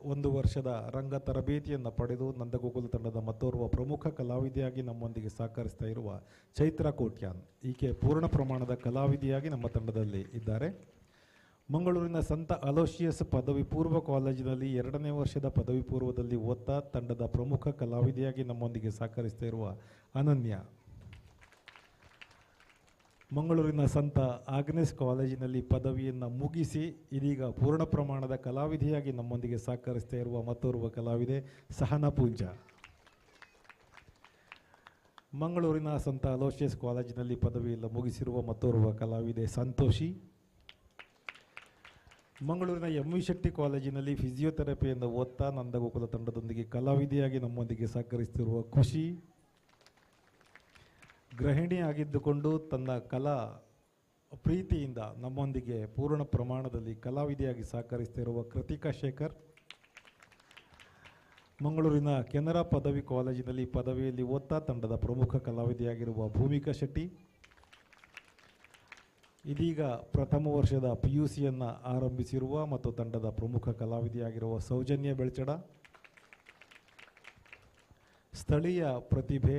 1 ವರ್ಷದ ರಂಗ ತರಬೇತಿಯನ್ನು ಪಡೆದು ನಂದಗೋಕುಲ ತಂಡದ ಮತ್ತೋರ್ವ ಪ್ರಮುಖ ಕಲಾವಿದೆಯಾಗಿ ನಮ್ಮೊಂದಿಗೆ ಸಹಕರಿಸ್ತಾ ಇರುವ ಚೈತ್ರಾ ಕೋಟ್ಯಾನ್, ಈಕೆ ಪೂರ್ಣ ಪ್ರಮಾಣದ ಕಲಾವಿದೆಯಾಗಿ ನಮ್ಮ ತಂಡದಲ್ಲಿ ಇದ್ದಾರೆ. ಮಂಗಳೂರಿನ ಸಂತ ಅಲೋಶಿಯಸ್ ಪದವಿ ಪೂರ್ವ ಕಾಲೇಜಿನಲ್ಲಿ 2ನೇ ವರ್ಷದ ಪದವಿ ಪೂರ್ವದಲ್ಲಿ ಓದ್ತಾ ತಂಡದ ಪ್ರಮುಖ ಕಲಾವಿದೆಯಾಗಿ ನಮ್ಮೊಂದಿಗೆ ಸಹಕರಿಸ್ತಾ ಇರುವ ಅನನ್ಯ, ಮಂಗಳೂರಿನ ಸಂತ ಆಗ್ನೆಸ್ ಕಾಲೇಜಿನಲ್ಲಿ ಪದವಿಯನ್ನು ಮುಗಿಸಿ ಇದೀಗ ಪೂರ್ಣ ಪ್ರಮಾಣದ ಕಲಾವಿದೆಯಾಗಿ ನಮ್ಮೊಂದಿಗೆ ಸಹಕರಿಸ್ತಾ ಇರುವ ಮತ್ತೋರ್ವ ಕಲಾವಿದೆ ಸಹನಾ ಪೂಂಜಾ, ಮಂಗಳೂರಿನ ಸಂತ ಅಲೋಶಿಯಸ್ ಕಾಲೇಜಿನಲ್ಲಿ ಪದವಿಯನ್ನು ಮುಗಿಸಿರುವ ಮತ್ತೋರ್ವ ಕಲಾವಿದೆ ಸಂತೋಷಿ, ಮಂಗಳೂರಿನ MV ಶೆಟ್ಟಿ ಕಾಲೇಜಿನಲ್ಲಿ ಫಿಸಿಯೋಥೆರಪಿಯನ್ನು ಓದ್ತಾ ನಂದಗೋಕುಲ ತಂಡದೊಂದಿಗೆ ಕಲಾವಿದೆಯಾಗಿ ನಮ್ಮೊಂದಿಗೆ ಸಹಕರಿಸುತ್ತಿರುವ ಖುಷಿ, ಗೃಹಿಣಿಯಾಗಿದ್ದುಕೊಂಡು ತನ್ನ ಕಲಾ ಪ್ರೀತಿಯಿಂದ ನಮ್ಮೊಂದಿಗೆ ಪೂರ್ಣ ಪ್ರಮಾಣದಲ್ಲಿ ಕಲಾವಿದೆಯಾಗಿ ಸಹಕರಿಸ್ತಿರುವ ಕೃತಿಕಾ ಶೇಖರ್, ಮಂಗಳೂರಿನ ಕೆನರಾ ಪದವಿ ಕಾಲೇಜಿನಲ್ಲಿ ಪದವಿಯಲ್ಲಿ ಓದ್ತಾ ತಂಡದ ಪ್ರಮುಖ ಕಲಾವಿದೆಯಾಗಿರುವ ಭೂಮಿಕಾ ಶೆಟ್ಟಿ, ಇದೀಗ ಪ್ರಥಮ ವರ್ಷದ PUCಯನ್ನು ಆರಂಭಿಸಿರುವ ಮತ್ತು ತಂಡದ ಪ್ರಮುಖ ಕಲಾವಿದೆಯಾಗಿರುವ ಸೌಜನ್ಯ ಬೆಳ್ಚಡ, ಸ್ಥಳೀಯ ಪ್ರತಿಭೆ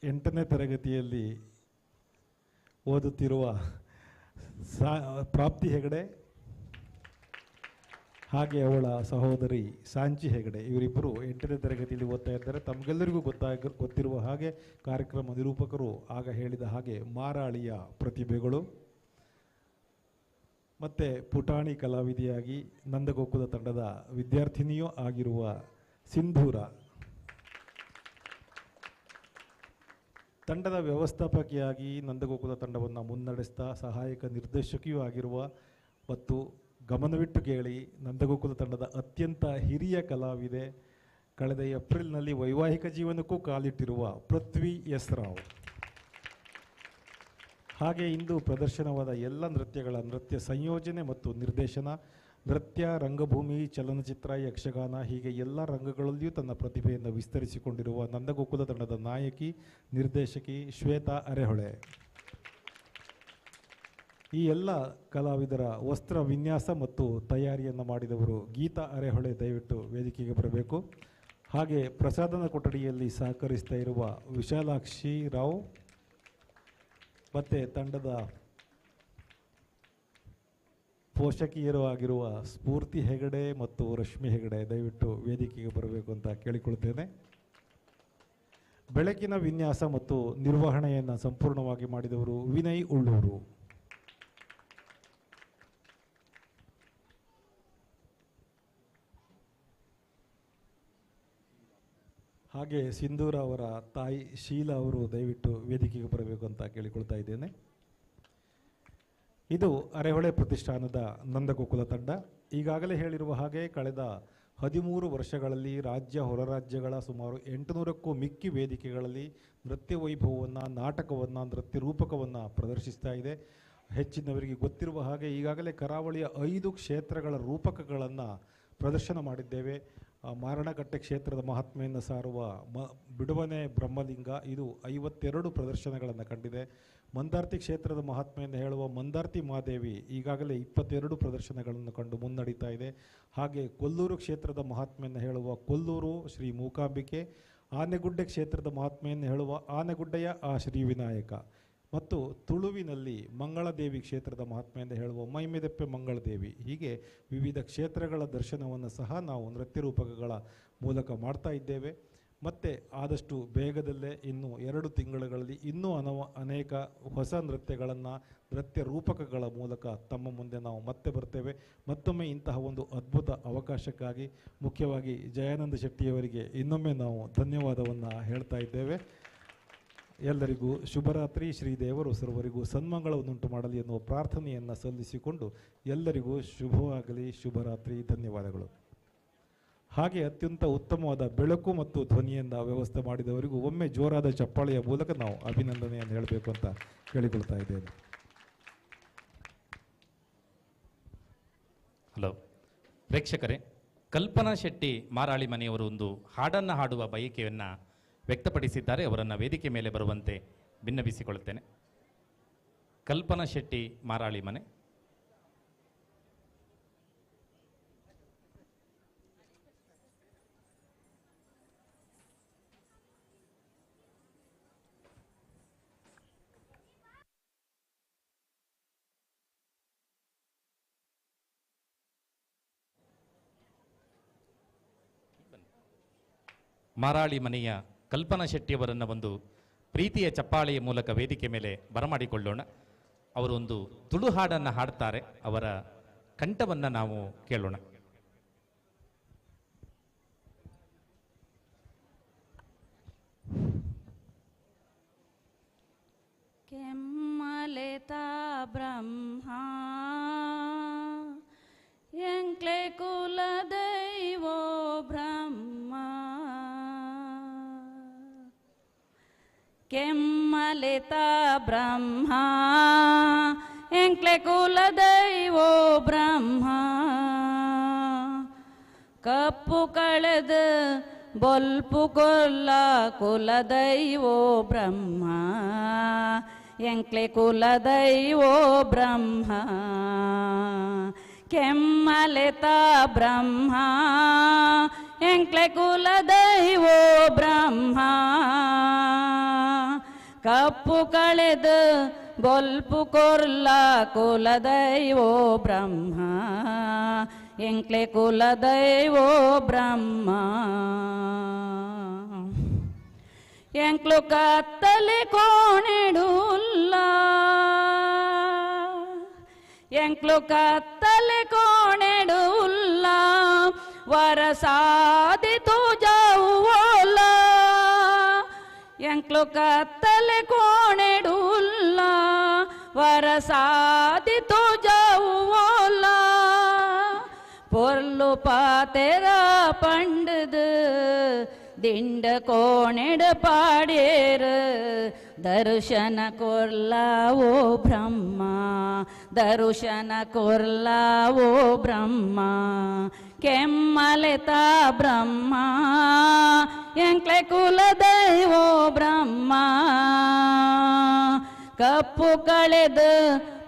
8ನೇ ತರಗತಿಯಲ್ಲಿ ಓದುತ್ತಿರುವ ಪ್ರಾಪ್ತಿ ಹೆಗಡೆ, ಹಾಗೆ ಅವಳ ಸಹೋದರಿ ಸಾಂಚಿ ಹೆಗಡೆ, ಇವರಿಬ್ಬರು 8ನೇ ತರಗತಿಯಲ್ಲಿ ಓದ್ತಾ ಇದ್ದಾರೆ. ತಮಗೆಲ್ಲರಿಗೂ ಗೊತ್ತಿರುವ ಹಾಗೆ ಕಾರ್ಯಕ್ರಮ ನಿರೂಪಕರು ಆಗ ಹೇಳಿದ ಹಾಗೆ ಮಾರಾಳಿಯ ಪ್ರತಿಭೆಗಳು. ಮತ್ತು ಪುಟಾಣಿ ಕಲಾವಿದೆಯಾಗಿ ನಂದಗೋಕುಲ ತಂಡದ ವಿದ್ಯಾರ್ಥಿನಿಯೂ ಆಗಿರುವ ಸಿಂಧೂರ, ತಂಡದ ವ್ಯವಸ್ಥಾಪಕಿಯಾಗಿ ನಂದಗೋಕುಲ ತಂಡವನ್ನು ಮುನ್ನಡೆಸ್ತಾ ಸಹಾಯಕ ನಿರ್ದೇಶಕಿಯೂ ಆಗಿರುವ ಮತ್ತು ಗಮನವಿಟ್ಟು ಕೇಳಿ ನಂದಗೋಕುಲ ತಂಡದ ಅತ್ಯಂತ ಹಿರಿಯ ಕಲಾವಿದೆ, ಕಳೆದ ಏಪ್ರಿಲ್ನಲ್ಲಿ ವೈವಾಹಿಕ ಜೀವನಕ್ಕೂ ಕಾಲಿಟ್ಟಿರುವ ಪೃಥ್ವಿ ಎಸ್ ರಾವ್. ಹಾಗೆ ಇಂದು ಪ್ರದರ್ಶನವಾದ ಎಲ್ಲ ನೃತ್ಯಗಳ ನೃತ್ಯ ಸಂಯೋಜನೆ ಮತ್ತು ನಿರ್ದೇಶನ, ನೃತ್ಯ, ರಂಗಭೂಮಿ, ಚಲನಚಿತ್ರ, ಯಕ್ಷಗಾನ ಹೀಗೆ ಎಲ್ಲ ರಂಗಗಳಲ್ಲಿಯೂ ತನ್ನ ಪ್ರತಿಭೆಯನ್ನು ವಿಸ್ತರಿಸಿಕೊಂಡಿರುವ ನಂದಗೋಕುಲ ತಂಡದ ನಾಯಕಿ, ನಿರ್ದೇಶಕಿ ಶ್ವೇತಾ ಅರೆಹೊಳೆ. ಈ ಎಲ್ಲ ಕಲಾವಿದರ ವಸ್ತ್ರ ವಿನ್ಯಾಸ ಮತ್ತು ತಯಾರಿಯನ್ನು ಮಾಡಿದವರು ಗೀತಾ ಅರೆಹೊಳೆ, ದಯವಿಟ್ಟು ವೇದಿಕೆಗೆ ಬರಬೇಕು. ಹಾಗೆ ಪ್ರಸಾದನ ಕೊಠಡಿಯಲ್ಲಿ ಸಹಕರಿಸ್ತಾ ಇರುವ ವಿಶಾಲಾಕ್ಷಿ ರಾವ್ ಮತ್ತು ತಂಡದ ಪೋಷಕಿಯರು ಆಗಿರುವ ಸ್ಫೂರ್ತಿ ಹೆಗಡೆ ಮತ್ತು ರಶ್ಮಿ ಹೆಗಡೆ, ದಯವಿಟ್ಟು ವೇದಿಕೆಗೆ ಬರಬೇಕು ಅಂತ ಕೇಳಿಕೊಳ್ತೇನೆ. ಬೆಳಕಿನ ವಿನ್ಯಾಸ ಮತ್ತು ನಿರ್ವಹಣೆಯನ್ನು ಸಂಪೂರ್ಣವಾಗಿ ಮಾಡಿದವರು ವಿನಯ್ ಉಳ್ಳೂರು. ಹಾಗೆ ಸಿಂಧೂರ ಅವರ ತಾಯಿ ಶೀಲಾ ಅವರು ದಯವಿಟ್ಟು ವೇದಿಕೆಗೆ ಬರಬೇಕು ಅಂತ ಕೇಳಿಕೊಳ್ತಾ ಇದ್ದೇನೆ. ಇದು ಅರೆಹೊಳೆ ಪ್ರತಿಷ್ಠಾನದ ನಂದಗೋಕುಲ ತಂಡ. ಈಗಾಗಲೇ ಹೇಳಿರುವ ಹಾಗೆ ಕಳೆದ 13 ವರ್ಷಗಳಲ್ಲಿ ರಾಜ್ಯ ಹೊರ ರಾಜ್ಯಗಳ ಸುಮಾರು 800ಕ್ಕೂ ಮಿಕ್ಕಿ ವೇದಿಕೆಗಳಲ್ಲಿ ನೃತ್ಯ ವೈಭವವನ್ನು, ನಾಟಕವನ್ನು, ನೃತ್ಯ ರೂಪಕವನ್ನು ಪ್ರದರ್ಶಿಸ್ತಾ ಇದೆ. ಹೆಚ್ಚಿನವರಿಗೆ ಗೊತ್ತಿರುವ ಹಾಗೆ ಈಗಾಗಲೇ ಕರಾವಳಿಯ 5 ಕ್ಷೇತ್ರಗಳ ರೂಪಕಗಳನ್ನು ಪ್ರದರ್ಶನ ಮಾಡಿದ್ದೇವೆ. ಮಾರಣಕಟ್ಟೆ ಕ್ಷೇತ್ರದ ಮಹಾತ್ಮೆಯನ್ನು ಸಾರುವ ಬಿಡುವನೆ ಬ್ರಹ್ಮಲಿಂಗ, ಇದು 52 ಪ್ರದರ್ಶನಗಳನ್ನು ಕಂಡಿದೆ. ಮಂದಾರ್ತಿ ಕ್ಷೇತ್ರದ ಮಹಾತ್ಮೆಯನ್ನು ಹೇಳುವ ಮಂದಾರ್ತಿ ಮಾದೇವಿ ಈಗಾಗಲೇ 22 ಪ್ರದರ್ಶನಗಳನ್ನು ಕಂಡು ಮುನ್ನಡೀತಾ ಇದೆ. ಹಾಗೆ ಕೊಲ್ಲೂರು ಕ್ಷೇತ್ರದ ಮಹಾತ್ಮೆಯನ್ನು ಹೇಳುವ ಕೊಲ್ಲೂರು ಶ್ರೀ ಮೂಕಾಂಬಿಕೆ, ಆನೆಗುಡ್ಡೆ ಕ್ಷೇತ್ರದ ಮಹಾತ್ಮೆಯನ್ನು ಹೇಳುವ ಆನೆಗುಡ್ಡೆಯ ಆ ಶ್ರೀ ವಿನಾಯಕ, ಮತ್ತು ತುಳುವಿನಲ್ಲಿ ಮಂಗಳದೇವಿ ಕ್ಷೇತ್ರದ ಮಹಾತ್ಮೆಯನ್ನು ಹೇಳುವ ಮೈಮೆದೆಪ್ಪೆ ಮಂಗಳದೇವಿ, ಹೀಗೆ ವಿವಿಧ ಕ್ಷೇತ್ರಗಳ ದರ್ಶನವನ್ನು ಸಹ ನಾವು ನೃತ್ಯ ರೂಪಕಗಳ ಮೂಲಕ ಮಾಡ್ತಾ ಇದ್ದೇವೆ. ಮತ್ತು ಆದಷ್ಟು ಬೇಗದಲ್ಲೇ ಇನ್ನು 2 ತಿಂಗಳುಗಳಲ್ಲಿ ಇನ್ನೂ ಅನೇಕ ಹೊಸ ನೃತ್ಯಗಳನ್ನು, ನೃತ್ಯ ರೂಪಕಗಳ ಮೂಲಕ ತಮ್ಮ ಮುಂದೆ ನಾವು ಮತ್ತೆ ಬರ್ತೇವೆ. ಮತ್ತೊಮ್ಮೆ ಇಂತಹ ಒಂದು ಅದ್ಭುತ ಅವಕಾಶಕ್ಕಾಗಿ ಮುಖ್ಯವಾಗಿ ಜಯಾನಂದ ಶೆಟ್ಟಿಯವರಿಗೆ ಇನ್ನೊಮ್ಮೆ ನಾವು ಧನ್ಯವಾದವನ್ನು ಹೇಳ್ತಾ ಇದ್ದೇವೆ. ಎಲ್ಲರಿಗೂ ಶುಭರಾತ್ರಿ. ಶ್ರೀದೇವರು ಸರ್ವರಿಗೂ ಸನ್ಮಂಗಳವನ್ನುಂಟು ಮಾಡಲಿ ಎನ್ನುವ ಪ್ರಾರ್ಥನೆಯನ್ನು ಸಲ್ಲಿಸಿಕೊಂಡು ಎಲ್ಲರಿಗೂ ಶುಭವಾಗಲಿ. ಶುಭರಾತ್ರಿ. ಧನ್ಯವಾದಗಳು. ಹಾಗೆ ಅತ್ಯಂತ ಉತ್ತಮವಾದ ಬೆಳಕು ಮತ್ತು ಧ್ವನಿಯಿಂದ ವ್ಯವಸ್ಥೆ ಮಾಡಿದವರಿಗೂ ಒಮ್ಮೆ ಜೋರಾದ ಚಪ್ಪಾಳೆಯ ಮೂಲಕ ನಾವು ಅಭಿನಂದನೆಯನ್ನು ಹೇಳಬೇಕು ಅಂತ ಕೇಳಿಕೊಳ್ತಾ ಇದ್ದೇನೆ. ಹಲೋ ಪ್ರೇಕ್ಷಕರೇ, ಕಲ್ಪನಾ ಶೆಟ್ಟಿ ಮಾರಾಳಿ ಮನೆಯವರು ಒಂದು ಹಾಡನ್ನು ಹಾಡುವ ಬಯಕೆಯನ್ನು ವ್ಯಕ್ತಪಡಿಸಿದ್ದಾರೆ. ಅವರನ್ನು ವೇದಿಕೆ ಮೇಲೆ ಬರುವಂತೆ ಭಿನ್ನವಿಸಿಕೊಳ್ಳುತ್ತೇನೆ. ಕಲ್ಪನಾ ಶೆಟ್ಟಿ ಮಾರಾಳಿ ಮನೆ. ಮಾರಾಳಿ ಮನೆಯ ಕಲ್ಪನಾ ಶೆಟ್ಟಿಯವರನ್ನು ಒಂದು ಪ್ರೀತಿಯ ಚಪ್ಪಾಳೆಯ ಮೂಲಕ ವೇದಿಕೆ ಮೇಲೆ ಬರಮಾಡಿಕೊಳ್ಳೋಣ. ಅವರು ಒಂದು ತುಳು ಹಾಡನ್ನು ಹಾಡ್ತಾರೆ. ಅವರ ಕಂಠವನ್ನು ನಾವು ಕೇಳೋಣ. ಕೆಮ್ಮಲೆತಾ ಬ್ರಹ್ಮ ಎಂಕ್ಲೆ ಕುಲ ದೈವೋ ಬ್ರಹ್ಮ ಕೆಮ್ಮ ಕೆಮ್ಮಲಿತ ಬ್ರಹ್ಮ ಎಂಕ್ಲೆ ಕುಲದೈವೋ ಬ್ರಹ್ಮ ಕಪ್ಪು ಕಳೆದು ಬೊಲ್ಪು ಕೊಲ್ಲ ಕುಲದೈವೋ ಬ್ರಹ್ಮ ಎಂಕ್ಲೆ ಕುಲದೈವೋ ಬ್ರಹ್ಮ ಕೆಮ್ಮಲಿತ ಬ್ರಹ್ಮ ಎಂಕ್ಲೆ ಕುಲದೈವೋ ಬ್ರಹ್ಮ ಕಪ್ಪು ಕಳೆದು ಬೊಲ್ಪು ಕೊರ್ಲ ಕುಲದೈವೋ ಬ್ರಹ್ಮ ಎಂಕ್ಲೆ ಕುಲದೈವೋ ಬ್ರಹ್ಮ ಎಂಕ್ಲು ಕತ್ತಲೆ ಕೋಣೆಡುಲ್ಲ ಎಂಕ್ಲು ಕತ್ತಲೆ ಕೋಣೆಡುಲ್ಲ ವರಸಾದಿತು ಜಾವುವೋಲ ಎಂಕ್ಲು ಕತ್ತಲೆ ಕೋಣೆಡುಲ್ಲ ವರಸಾದಿತು ಜಾವುವೋಲ பொருளு பாத்தேரா பண்டுது ದಿಂಡ ಕೋಣೆಡ ಪಾಡೇರು ದರ್ಶನ ಕೊರ್ಲಾವೋ ಬ್ರಹ್ಮ ದರ್ಶನ ಕೊರ್ಲಾವೋ ಬ್ರಹ್ಮ ಕೆಮ್ಮಲೆತ ಬ್ರಹ್ಮ ಎಂಕ್ಲೆ ಕುಲದೈವೋ ಬ್ರಹ್ಮ ಕಪ್ಪು ಕಳೆದು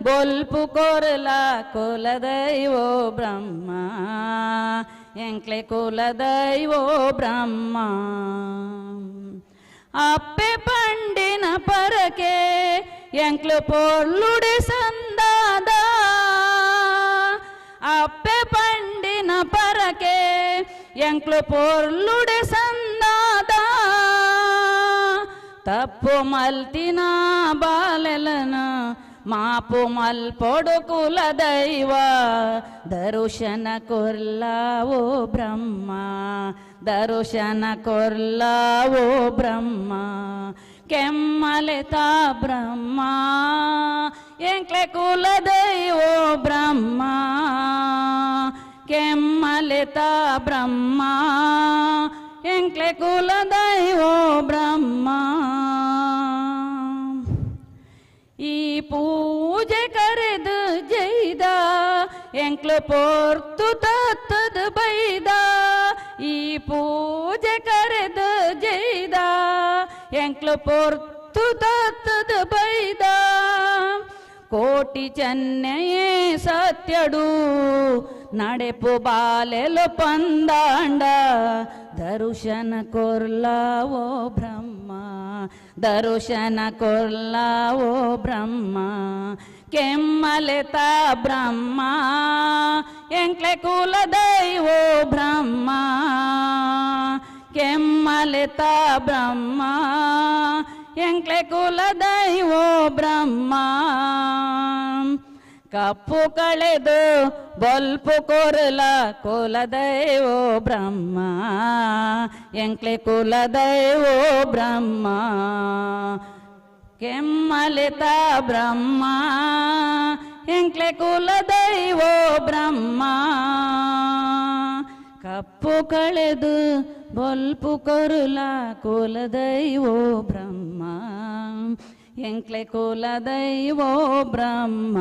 ಬೊಲ್ಪು ಕೊರಲ ಕುಲದೈವೋ ಬ್ರಹ್ಮ ಎಂಕ್ಲೆ ಕುಲದೈವೋ ಬ್ರಹ್ಮ ಅಪ್ಪೆ ಪಂಡಿನ ಪರಕೆ ಎಂಕ್ಲು ಪೊರ್ಲುಡೆ ಸಂದಾದ ಅಪ್ಪೆ ಪಂಡಿನ ಪರಕೆ ಎಂಕ್ಲು ಪೊರ್ಲುಡೆ ಸಂದಾದ ತಪ್ಪು ಮಲ್ತಿನ ಬಾಲೆಲನ ಮಾಪು ಮಲ್ಪೊಡು ಕುಲದೈವ ದರುಶನ ಕೊರ್ಲಾವೋ ಬ್ರಹ್ಮ ದರುಶನ ಕೊರ್ಲಾವೋ ಬ್ರಹ್ಮ ಕೆಮ್ಮಲೆತ ಬ್ರಹ್ಮ ಎಂಕ್ಲೆ ಕುಲದೈವೋ ಬ್ರಹ್ಮ ಕೆಮ್ಮಲೆತ ಬ್ರಹ್ಮ ಎಂಕ್ಲೆ ಕುಲದೈವೋ ಬ್ರಹ್ಮ ಈ ಪೂಜೆ ಕರೆದು ಜೈದ ಎಂಕ್ಲು ಪೋರ್ತು ತತ್ತದ ಬೈದ ಈ ಪೂಜೆ ಕರೆದು ಜೈದ ಎಂಕ್ಲು ಪೋರ್ತು ತತ್ತದ ಬೈದ ಕೋಟಿ ಚೆನ್ನಯೇ ಸತ್ಯಡು ನಡೆಪು ಬಾಲೆಲು ಪಂದಾಂಡ ದರುಶನ ಕೊರ್ಲಾವೋ ಬ್ರಹ್ಮ ದರುಶನ ಕೊರ್ಲಾವೋ ಬ್ರಹ್ಮ ಕೆಮ್ಮಲೆತ ಬ್ರಹ್ಮ ಎಂಕ್ಲೆ ಕುಲದೈವೋ ಬ್ರಹ್ಮ ಕೆಮ್ಮಲೆತ ಬ್ರಹ್ಮ ಎಂಕ್ಲೆ ಕುಲದೈವೋ ಬ್ರಹ್ಮ ಕಪ್ಪು ಕಳೆದು ಬೊಲ್ಪು ಕೊರಲ ಕುಲದೈವೋ ಬ್ರಹ್ಮ ಎಂಕ್ಲೆ ಕುಲದೈವೋ ಬ್ರಹ್ಮ ಕೆಮ್ಮಲಿತ ಬ್ರಹ್ಮ ಎಂಕ್ಲೆ ಕುಲದೈವೋ ಬ್ರಹ್ಮ ಕಪ್ಪು ಕಳೆದು ಬೊಲ್ಪು ಕೊರುಲ ಕುಲದೈವೋ ಬ್ರಹ್ಮ ಎಂಕ್ಲೆ ಕುಲದೈವೋ ಬ್ರಹ್ಮ